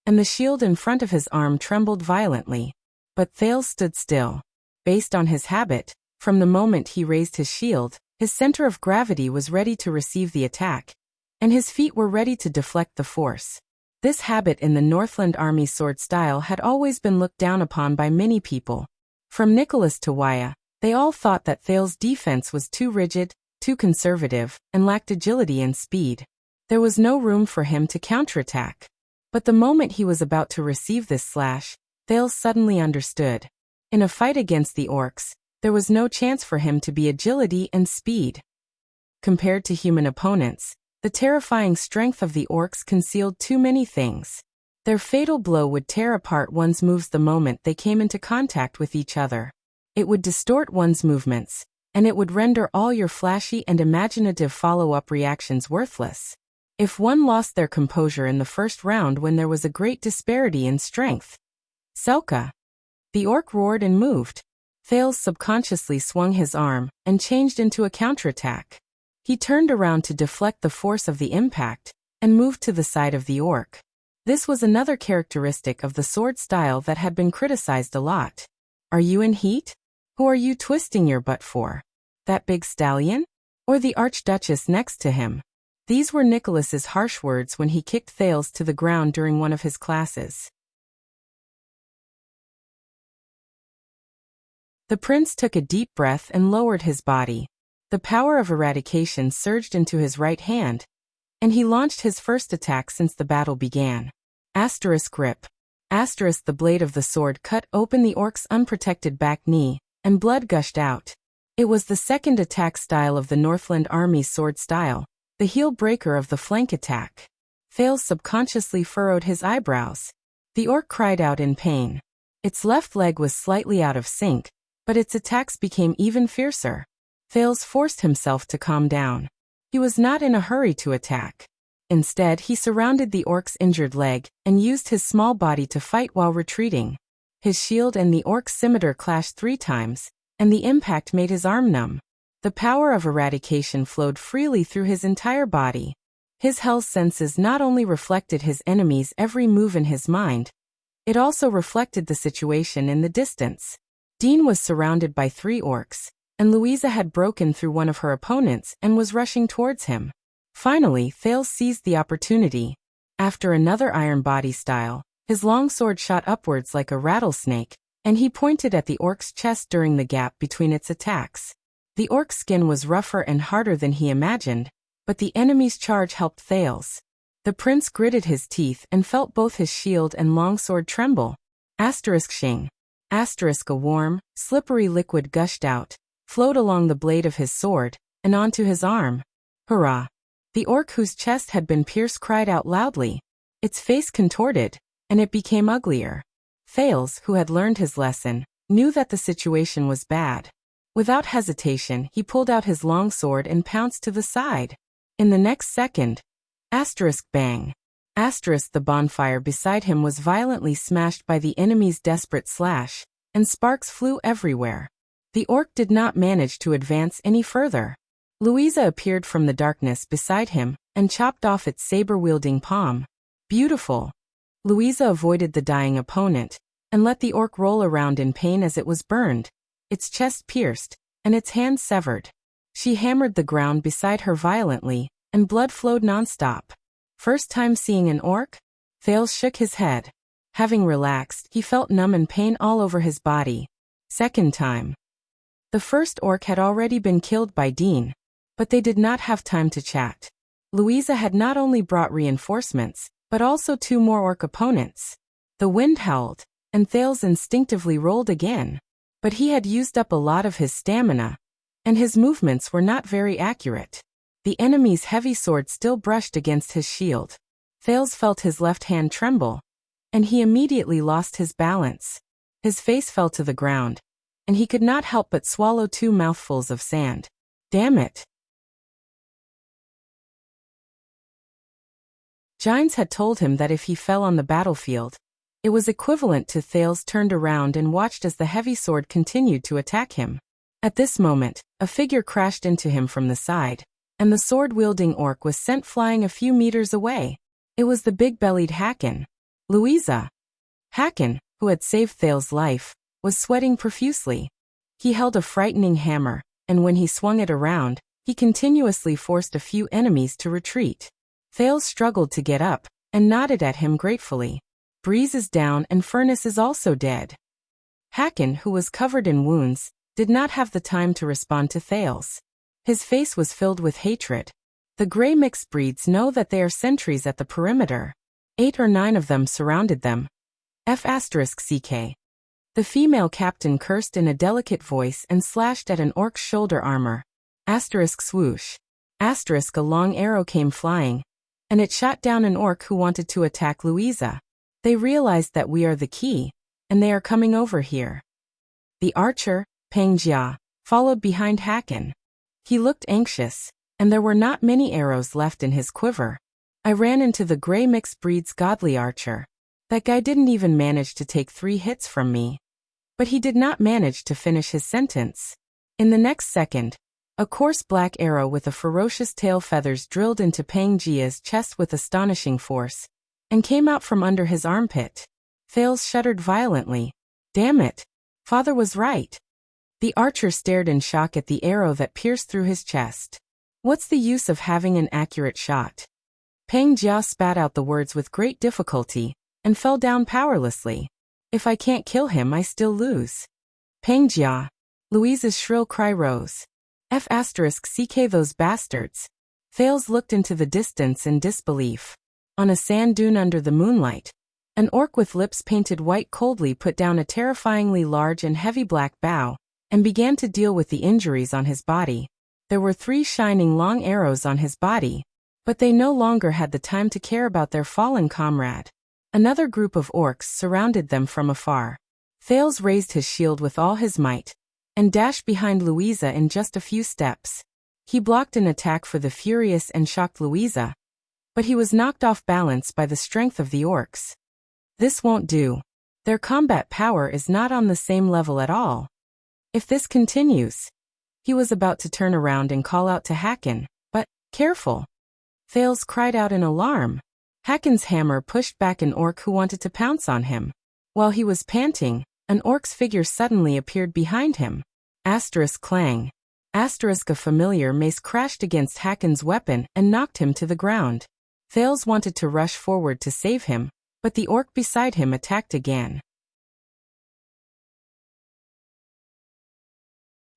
and the shield in front of his arm trembled violently. But Thales stood still. Based on his habit, from the moment he raised his shield, his center of gravity was ready to receive the attack, and his feet were ready to deflect the force. This habit in the Northland Army's sword style had always been looked down upon by many people. From Nicholas to Waya, they all thought that Thales' defense was too rigid, too conservative, and lacked agility and speed. There was no room for him to counterattack. But the moment he was about to receive this slash, Thales suddenly understood. In a fight against the orcs, there was no chance for him to be agility and speed. Compared to human opponents, the terrifying strength of the orcs concealed too many things. Their fatal blow would tear apart one's moves the moment they came into contact with each other. It would distort one's movements, and it would render all your flashy and imaginative follow-up reactions worthless. If one lost their composure in the first round when there was a great disparity in strength. Selka. The orc roared and moved. Thales subconsciously swung his arm and changed into a counterattack. He turned around to deflect the force of the impact and moved to the side of the orc. This was another characteristic of the sword style that had been criticized a lot. Are you in heat? Who are you twisting your butt for? That big stallion? Or the Archduchess next to him? These were Nicholas's harsh words when he kicked Thales to the ground during one of his classes. The prince took a deep breath and lowered his body. The power of eradication surged into his right hand, and he launched his first attack since the battle began. Rip. The blade of the sword cut open the orc's unprotected back knee, and blood gushed out. It was the second attack style of the Northland Army's sword style, the heel breaker of the flank attack. Thales subconsciously furrowed his eyebrows. The orc cried out in pain. Its left leg was slightly out of sync, but its attacks became even fiercer. Thales forced himself to calm down. He was not in a hurry to attack. Instead, he surrounded the orc's injured leg and used his small body to fight while retreating. His shield and the orc's scimitar clashed 3 times, and the impact made his arm numb. The power of eradication flowed freely through his entire body. His hell's senses not only reflected his enemy's every move in his mind, it also reflected the situation in the distance. Dean was surrounded by 3 orcs, and Louisa had broken through one of her opponents and was rushing towards him. Finally, Thales seized the opportunity. After another iron body style, his longsword shot upwards like a rattlesnake, and he pointed at the orc's chest during the gap between its attacks. The orc's skin was rougher and harder than he imagined, but the enemy's charge helped Thales. The prince gritted his teeth and felt both his shield and longsword tremble. Shing. A warm, slippery liquid gushed out, flowed along the blade of his sword, and onto his arm. Hurrah! The orc whose chest had been pierced cried out loudly. Its face contorted, and it became uglier. Thales, who had learned his lesson, knew that the situation was bad. Without hesitation, he pulled out his longsword and pounced to the side. In the next second, bang! The bonfire beside him was violently smashed by the enemy's desperate slash, and sparks flew everywhere. The orc did not manage to advance any further. Louisa appeared from the darkness beside him and chopped off its saber-wielding palm. Beautiful. Louisa avoided the dying opponent and let the orc roll around in pain as it was burned, its chest pierced, and its hand severed. She hammered the ground beside her violently, and blood flowed nonstop. First time seeing an orc? Thales shook his head. Having relaxed, he felt numb and pain all over his body. Second time. The first orc had already been killed by Dean, but they did not have time to chat. Louisa had not only brought reinforcements, but also 2 more orc opponents. The wind howled, and Thales instinctively rolled again. But he had used up a lot of his stamina, and his movements were not very accurate. The enemy's heavy sword still brushed against his shield. Thales felt his left hand tremble, and he immediately lost his balance. His face fell to the ground, and he could not help but swallow 2 mouthfuls of sand. Damn it! Gines had told him that if he fell on the battlefield, it was equivalent to Thales turned around and watched as the heavy sword continued to attack him. At this moment, a figure crashed into him from the side, and the sword-wielding orc was sent flying a few meters away. It was the big-bellied Hakon. Louisa. Hakon, who had saved Thales' life, was sweating profusely. He held a frightening hammer, and when he swung it around, he continuously forced a few enemies to retreat. Thales struggled to get up, and nodded at him gratefully. Breeze is down and Furnace is also dead. Hakon, who was covered in wounds, did not have the time to respond to Thales. His face was filled with hatred. The gray mixed breeds know that they are sentries at the perimeter. 8 or 9 of them surrounded them. *CK. The female captain cursed in a delicate voice and slashed at an orc's shoulder armor. *swoosh. A long arrow came flying, and it shot down an orc who wanted to attack Louisa. They realized that we are the key, and they are coming over here. The archer, Pengjia, followed behind Hakon. He looked anxious, and there were not many arrows left in his quiver. I ran into the gray mixed breed's godly archer. That guy didn't even manage to take 3 hits from me. But he did not manage to finish his sentence. In the next second, a coarse black arrow with a ferocious tail feathers drilled into Pangjia's chest with astonishing force, and came out from under his armpit. Thales shuddered violently. Damn it! Father was right. The archer stared in shock at the arrow that pierced through his chest. What's the use of having an accurate shot? Pengjia spat out the words with great difficulty, and fell down powerlessly. If I can't kill him, I still lose. Pengjia. Louisa's shrill cry rose. *CK those bastards. Thales looked into the distance in disbelief. On a sand dune under the moonlight, An orc with lips painted white coldly put down a terrifyingly large and heavy black bough, and began to deal with the injuries on his body. There were 3 shining long arrows on his body, but they no longer had the time to care about their fallen comrade. Another group of orcs surrounded them from afar. Thales raised his shield with all his might, and dashed behind Louisa in just a few steps. He blocked an attack for the furious and shocked Louisa, but he was knocked off balance by the strength of the orcs. This won't do. Their combat power is not on the same level at all. If this continues... He was about to turn around and call out to Hakon, but, careful! Thales cried out in alarm. Hakon's hammer pushed back an orc who wanted to pounce on him. While he was panting, an orc's figure suddenly appeared behind him. Asterisk clang. Asterisk a familiar mace crashed against Hakon's weapon and knocked him to the ground. Thales wanted to rush forward to save him, but the orc beside him attacked again.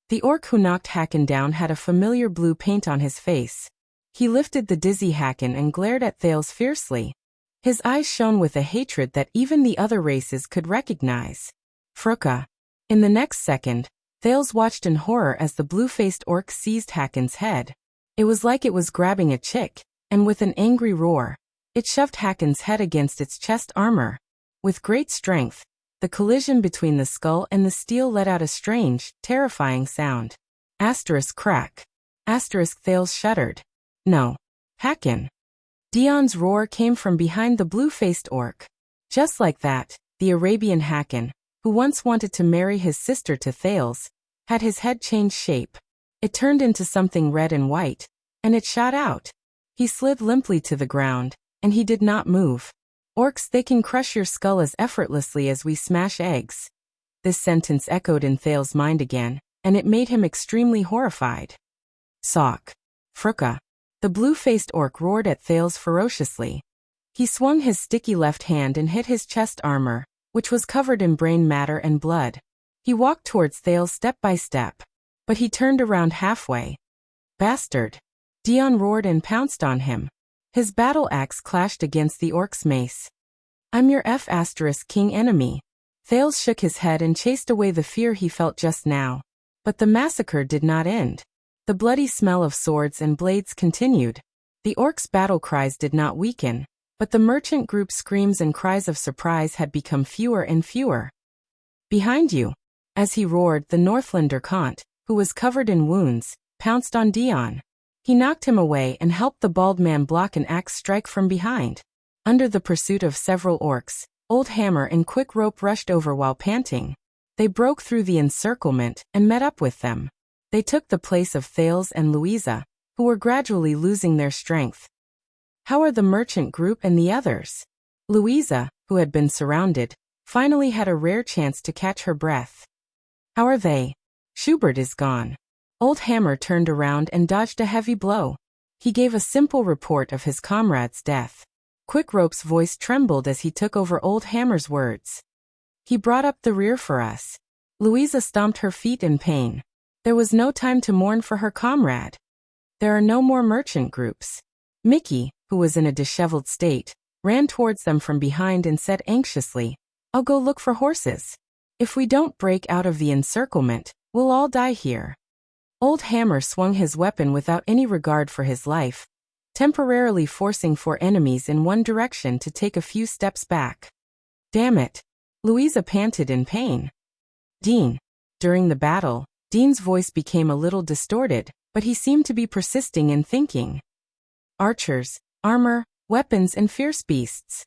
The orc who knocked Hakon down had a familiar blue paint on his face. He lifted the dizzy Hakon and glared at Thales fiercely. His eyes shone with a hatred that even the other races could recognize. Fruka. In the next second, Thales watched in horror as the blue-faced orc seized Hakon's head. It was like it was grabbing a chick, and with an angry roar, it shoved Hakon's head against its chest armor. With great strength, the collision between the skull and the steel let out a strange, terrifying sound. Asterisk crack. Asterisk Thales shuddered. No. Hakon. Dion's roar came from behind the blue-faced orc. Just like that, the Arabian Hakon, who once wanted to marry his sister to Thales, had his head change shape. It turned into something red and white, and it shot out. He slid limply to the ground, and he did not move. Orcs, they can crush your skull as effortlessly as we smash eggs. This sentence echoed in Thales' mind again, and it made him extremely horrified. Sock. Fruka. The blue-faced orc roared at Thales ferociously. He swung his sticky left hand and hit his chest armor, which was covered in brain matter and blood. He walked towards Thales step by step, but he turned around halfway. Bastard. Dion roared and pounced on him. His battle axe clashed against the orc's mace. I'm your King enemy. Thales shook his head and chased away the fear he felt just now. But the massacre did not end. The bloody smell of swords and blades continued. The orcs' battle cries did not weaken, but the merchant group's screams and cries of surprise had become fewer and fewer. Behind you. As he roared, the Northlander Kant, who was covered in wounds, pounced on Dion. He knocked him away and helped the bald man block an axe strike from behind. Under the pursuit of several orcs, Old Hammer and Quick Rope rushed over while panting. They broke through the encirclement and met up with them. They took the place of Thales and Louisa, who were gradually losing their strength. How are the merchant group and the others? Louisa, who had been surrounded, finally had a rare chance to catch her breath. How are they? Schubert is gone. Old Hammer turned around and dodged a heavy blow. He gave a simple report of his comrade's death. Quick Rope's voice trembled as he took over Old Hammer's words. He brought up the rear for us. Louisa stomped her feet in pain. There was no time to mourn for her comrade. There are no more merchant groups. Mickey, who was in a disheveled state, ran towards them from behind and said anxiously, I'll go look for horses. If we don't break out of the encirclement, we'll all die here. Old Hammer swung his weapon without any regard for his life, temporarily forcing 4 enemies in one direction to take a few steps back. Damn it! Louisa panted in pain. Dean. During the battle, Dean's voice became a little distorted, but he seemed to be persisting in thinking. Archers, armor, weapons and fierce beasts.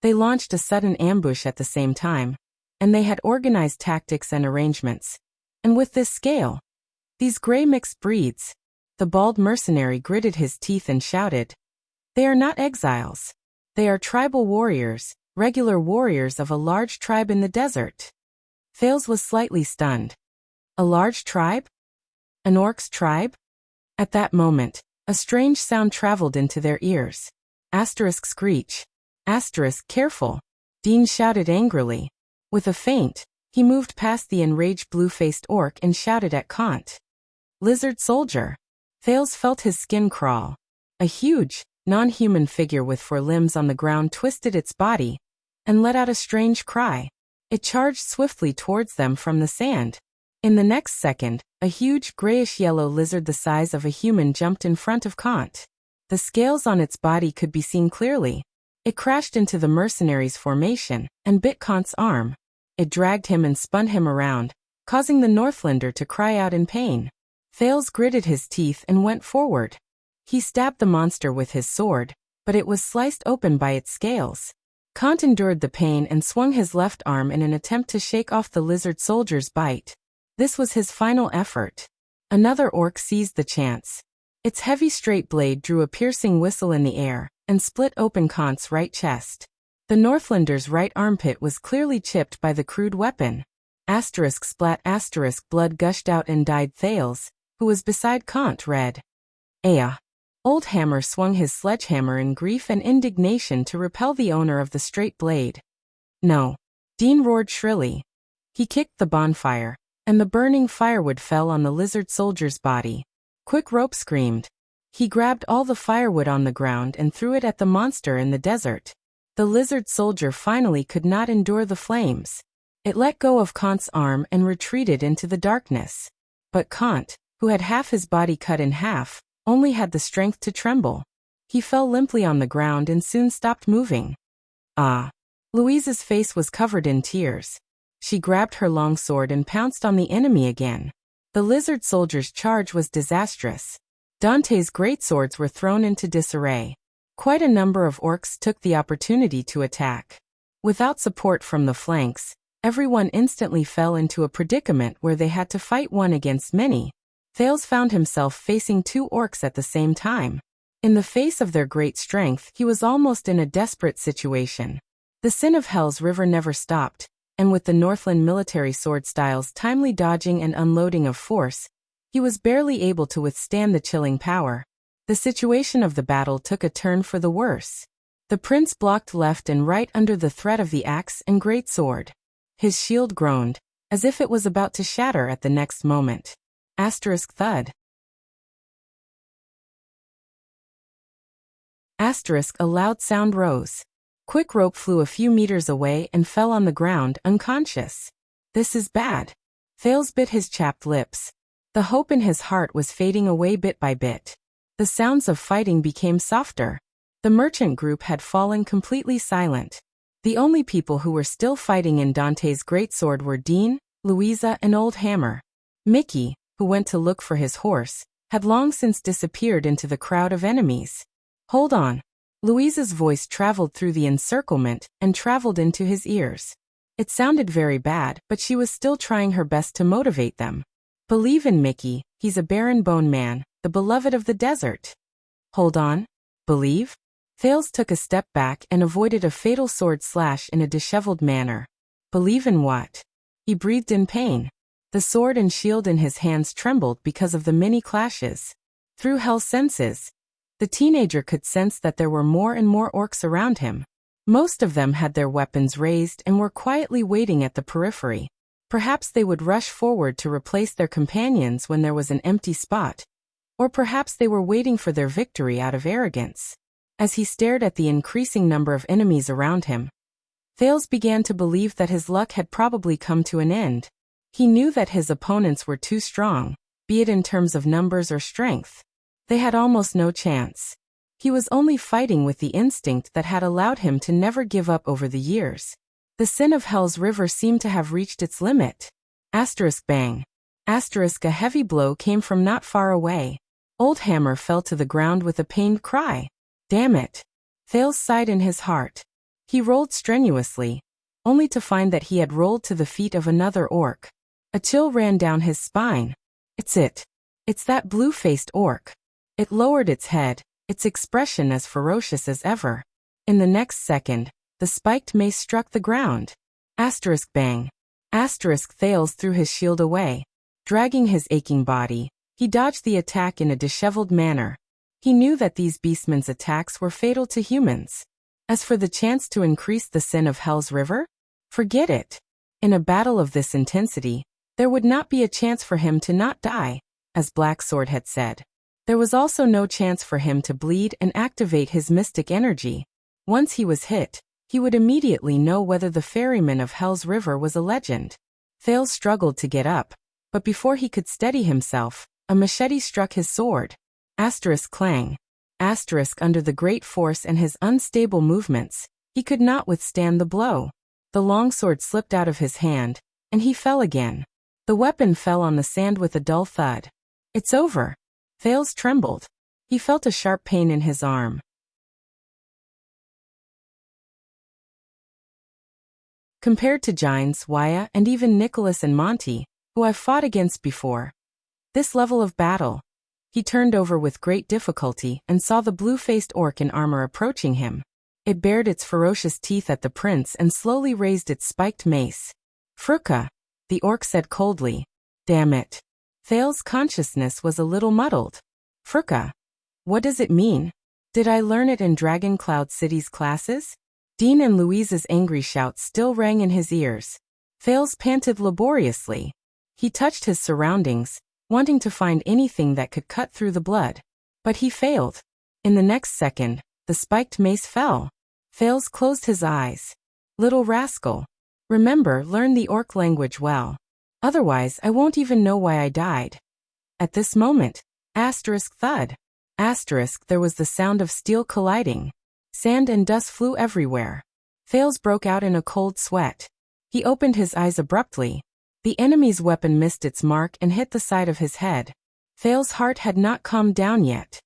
They launched a sudden ambush at the same time, and they had organized tactics and arrangements. And with this scale, these gray mixed breeds, the bald mercenary gritted his teeth and shouted, they are not exiles. They are tribal warriors, regular warriors of a large tribe in the desert. Thales was slightly stunned. A large tribe? An orc's tribe? At that moment, a strange sound traveled into their ears. Asterisk screech. Asterisk careful. Dean shouted angrily. With a feint, he moved past the enraged blue-faced orc and shouted at Kant. Lizard soldier. Thales felt his skin crawl. A huge, non-human figure with 4 limbs on the ground twisted its body and let out a strange cry. It charged swiftly towards them from the sand. In the next second, a huge grayish-yellow lizard the size of a human jumped in front of Kant. The scales on its body could be seen clearly. It crashed into the mercenaries' formation and bit Kant's arm. It dragged him and spun him around, causing the Northlander to cry out in pain. Thales gritted his teeth and went forward. He stabbed the monster with his sword, but it was sliced open by its scales. Kant endured the pain and swung his left arm in an attempt to shake off the lizard soldier's bite. This was his final effort. Another orc seized the chance. Its heavy straight blade drew a piercing whistle in the air and split open Kant's right chest. The Northlander's right armpit was clearly chipped by the crude weapon. Splat blood gushed out and died. Thales, who was beside Kant, read. Aya. Old Hammer swung his sledgehammer in grief and indignation to repel the owner of the straight blade. No. Dean roared shrilly. He kicked the bonfire, and the burning firewood fell on the lizard soldier's body. Quick Rope screamed. He grabbed all the firewood on the ground and threw it at the monster in the desert. The lizard soldier finally could not endure the flames. It let go of Kant's arm and retreated into the darkness. But Kant, who had half his body cut in half, only had the strength to tremble. He fell limply on the ground and soon stopped moving. Ah! Louise's face was covered in tears. She grabbed her long sword and pounced on the enemy again. The lizard soldier's charge was disastrous. Dante's great swords were thrown into disarray. Quite a number of orcs took the opportunity to attack. Without support from the flanks, everyone instantly fell into a predicament where they had to fight one against many. Thales found himself facing 2 orcs at the same time. In the face of their great strength, he was almost in a desperate situation. The sin of Hell's River never stopped, and with the Northland military sword styles timely dodging and unloading of force, he was barely able to withstand the chilling power. The situation of the battle took a turn for the worse. The prince blocked left and right under the threat of the axe and great sword. His shield groaned, as if it was about to shatter at the next moment. Thud. A loud sound rose. Quick Rope flew a few meters away and fell on the ground unconscious. This is bad. Thales bit his chapped lips. The hope in his heart was fading away bit by bit. The sounds of fighting became softer. The merchant group had fallen completely silent. The only people who were still fighting in Dante's greatsword were Dean, Louisa, and Old Hammer. Mickey, who went to look for his horse, had long since disappeared into the crowd of enemies. Hold on. Louisa's voice traveled through the encirclement and traveled into his ears. It sounded very bad, but she was still trying her best to motivate them. Believe in Mickey, he's a barren bone man, the beloved of the desert. Hold on. Believe? Thales took a step back and avoided a fatal sword slash in a disheveled manner. Believe in what? He breathed in pain. The sword and shield in his hands trembled because of the many clashes. Through Hell's senses, the teenager could sense that there were more and more orcs around him. Most of them had their weapons raised and were quietly waiting at the periphery. Perhaps they would rush forward to replace their companions when there was an empty spot. Or perhaps they were waiting for their victory out of arrogance. As he stared at the increasing number of enemies around him, Thales began to believe that his luck had probably come to an end. He knew that his opponents were too strong, be it in terms of numbers or strength. They had almost no chance. He was only fighting with the instinct that had allowed him to never give up over the years. The sin of Hell's River seemed to have reached its limit. Bang. A heavy blow came from not far away. Old Hammer fell to the ground with a pained cry. Damn it. Thales sighed in his heart. He rolled strenuously, only to find that he had rolled to the feet of another orc. A chill ran down his spine. It's it. It's that blue-faced orc. It lowered its head, its expression as ferocious as ever. In the next second, the spiked mace struck the ground. Bang. Thales threw his shield away. Dragging his aching body, he dodged the attack in a disheveled manner. He knew that these beastmen's attacks were fatal to humans. As for the chance to increase the sin of Hell's River? Forget it. In a battle of this intensity, there would not be a chance for him to not die, as Black Sword had said. There was also no chance for him to bleed and activate his mystic energy. Once he was hit, he would immediately know whether the ferryman of Hell's River was a legend. Thales struggled to get up, but before he could steady himself, a machete struck his sword. Asterisk clang. Asterisk under the great force and his unstable movements, he could not withstand the blow. The longsword slipped out of his hand, and he fell again. The weapon fell on the sand with a dull thud. It's over. Thales trembled. He felt a sharp pain in his arm. Compared to Gines, Waya, and even Nicholas and Monty, who I've fought against before, this level of battle. He turned over with great difficulty and saw the blue-faced orc in armor approaching him. It bared its ferocious teeth at the prince and slowly raised its spiked mace. Fruka, the orc said coldly. Damn it. Thales' consciousness was a little muddled. Fruka. What does it mean? Did I learn it in Dragon Cloud City's classes? Dean and Louise's angry shouts still rang in his ears. Thales panted laboriously. He touched his surroundings, wanting to find anything that could cut through the blood. But he failed. In the next second, the spiked mace fell. Thales closed his eyes. Little rascal. Remember, learn the orc language well. Otherwise, I won't even know why I died. At this moment, asterisk thud. Asterisk there was the sound of steel colliding. Sand and dust flew everywhere. Thales broke out in a cold sweat. He opened his eyes abruptly. The enemy's weapon missed its mark and hit the side of his head. Thales' heart had not calmed down yet.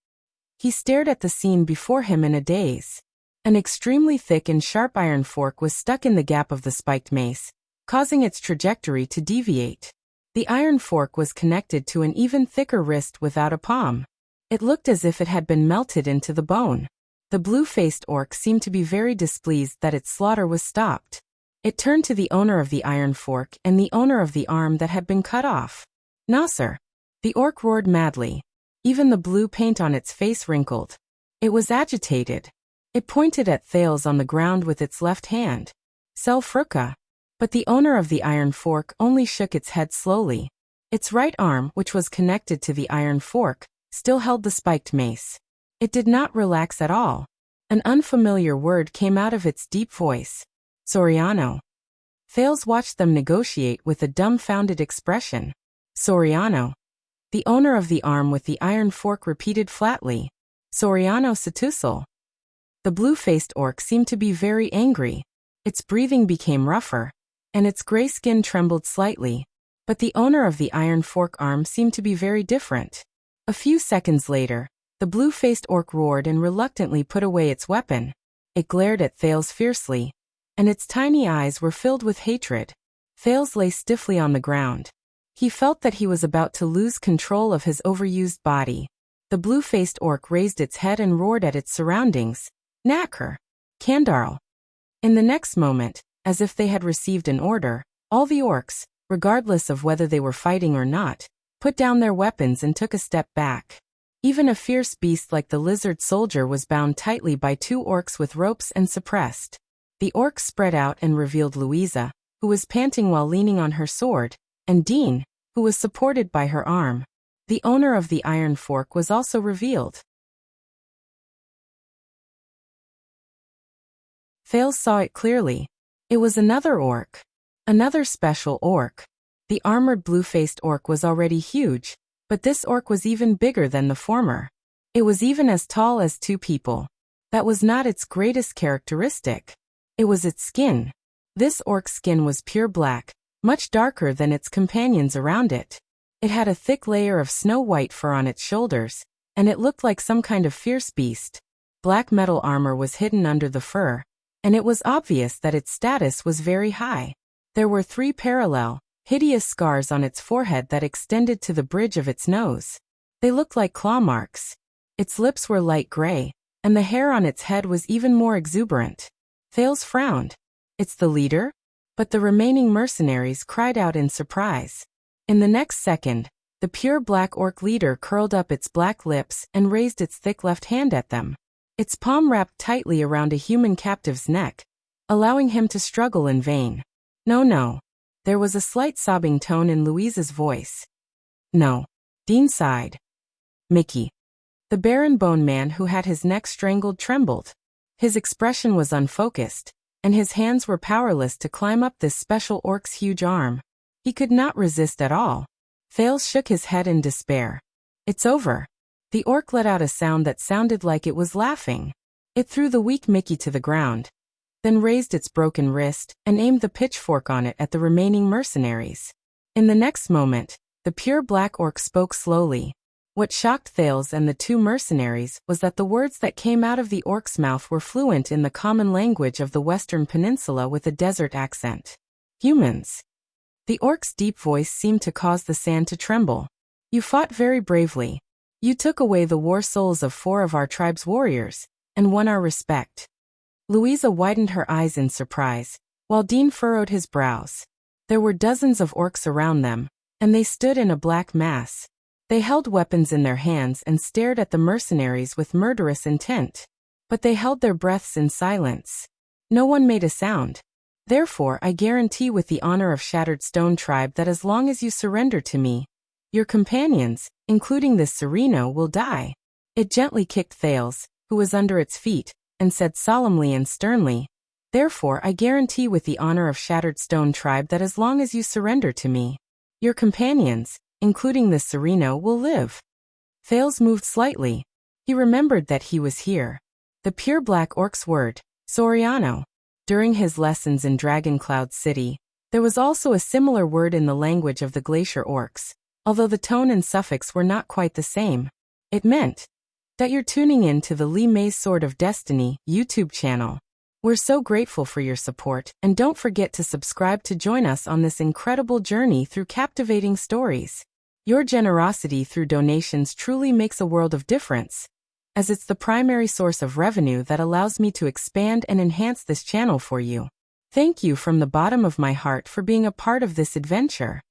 He stared at the scene before him in a daze. An extremely thick and sharp iron fork was stuck in the gap of the spiked mace, causing its trajectory to deviate. The iron fork was connected to an even thicker wrist without a palm. It looked as if it had been melted into the bone. The blue-faced orc seemed to be very displeased that its slaughter was stopped. It turned to the owner of the iron fork and the owner of the arm that had been cut off. Nasser. The orc roared madly. Even the blue paint on its face wrinkled. It was agitated. It pointed at Thales on the ground with its left hand. Sel Fruka. But the owner of the iron fork only shook its head slowly. Its right arm, which was connected to the iron fork, still held the spiked mace. It did not relax at all. An unfamiliar word came out of its deep voice. Soriano. Thales watched them negotiate with a dumbfounded expression. Soriano. The owner of the arm with the iron fork repeated flatly. Soriano Satusal. The blue-faced orc seemed to be very angry. Its breathing became rougher, and its gray skin trembled slightly. But the owner of the iron fork arm seemed to be very different. A few seconds later, the blue-faced orc roared and reluctantly put away its weapon. It glared at Thales fiercely, and its tiny eyes were filled with hatred. Thales lay stiffly on the ground. He felt that he was about to lose control of his overused body. The blue-faced orc raised its head and roared at its surroundings. Knacker. Kandarl. In the next moment, as if they had received an order, all the orcs, regardless of whether they were fighting or not, put down their weapons and took a step back. Even a fierce beast like the lizard soldier was bound tightly by two orcs with ropes and suppressed. The orcs spread out and revealed Louisa, who was panting while leaning on her sword, and Dean, who was supported by her arm. The owner of the iron fork was also revealed. Thales saw it clearly. It was another orc. Another special orc. The armored blue-faced orc was already huge, but this orc was even bigger than the former. It was even as tall as two people. That was not its greatest characteristic. It was its skin. This orc's skin was pure black, much darker than its companions around it. It had a thick layer of snow-white fur on its shoulders, and it looked like some kind of fierce beast. Black metal armor was hidden under the fur, and it was obvious that its status was very high. There were 3 parallel, hideous scars on its forehead that extended to the bridge of its nose. They looked like claw marks. Its lips were light gray, and the hair on its head was even more exuberant. Thales frowned. It's the leader? But the remaining mercenaries cried out in surprise. In the next second, the pure black orc leader curled up its black lips and raised its thick left hand at them. Its palm wrapped tightly around a human captive's neck, allowing him to struggle in vain. No. There was a slight sobbing tone in Louise's voice. No. Dean sighed. Mickey. The barren bone man who had his neck strangled trembled. His expression was unfocused, and his hands were powerless to climb up this special orc's huge arm. He could not resist at all. Thales shook his head in despair. It's over. The orc let out a sound that sounded like it was laughing. It threw the weak Mickey to the ground, then raised its broken wrist and aimed the pitchfork on it at the remaining mercenaries. In the next moment, the pure black orc spoke slowly. What shocked Thales and the two mercenaries was that the words that came out of the orc's mouth were fluent in the common language of the Western Peninsula with a desert accent. Humans. The orc's deep voice seemed to cause the sand to tremble. You fought very bravely. You took away the war souls of 4 of our tribe's warriors, and won our respect. Louisa widened her eyes in surprise, while Dean furrowed his brows. There were dozens of orcs around them, and they stood in a black mass. They held weapons in their hands and stared at the mercenaries with murderous intent. But they held their breaths in silence. No one made a sound. Therefore, I guarantee with the honor of Shattered Stone Tribe that as long as you surrender to me, your companions, including this Sereno, will die. It gently kicked Thales, who was under its feet, and said solemnly and sternly, Therefore, I guarantee with the honor of Shattered Stone Tribe that as long as you surrender to me, your companions, including this Sereno, will live. Thales moved slightly. He remembered that he was here. The pure black orc's word, Soriano. During his lessons in Dragoncloud City, there was also a similar word in the language of the Glacier Orcs, although the tone and suffix were not quite the same. It meant that you're tuning in to the Lee May's Sword of Destiny YouTube channel. We're so grateful for your support, and don't forget to subscribe to join us on this incredible journey through captivating stories. Your generosity through donations truly makes a world of difference, as it's the primary source of revenue that allows me to expand and enhance this channel for you. Thank you from the bottom of my heart for being a part of this adventure.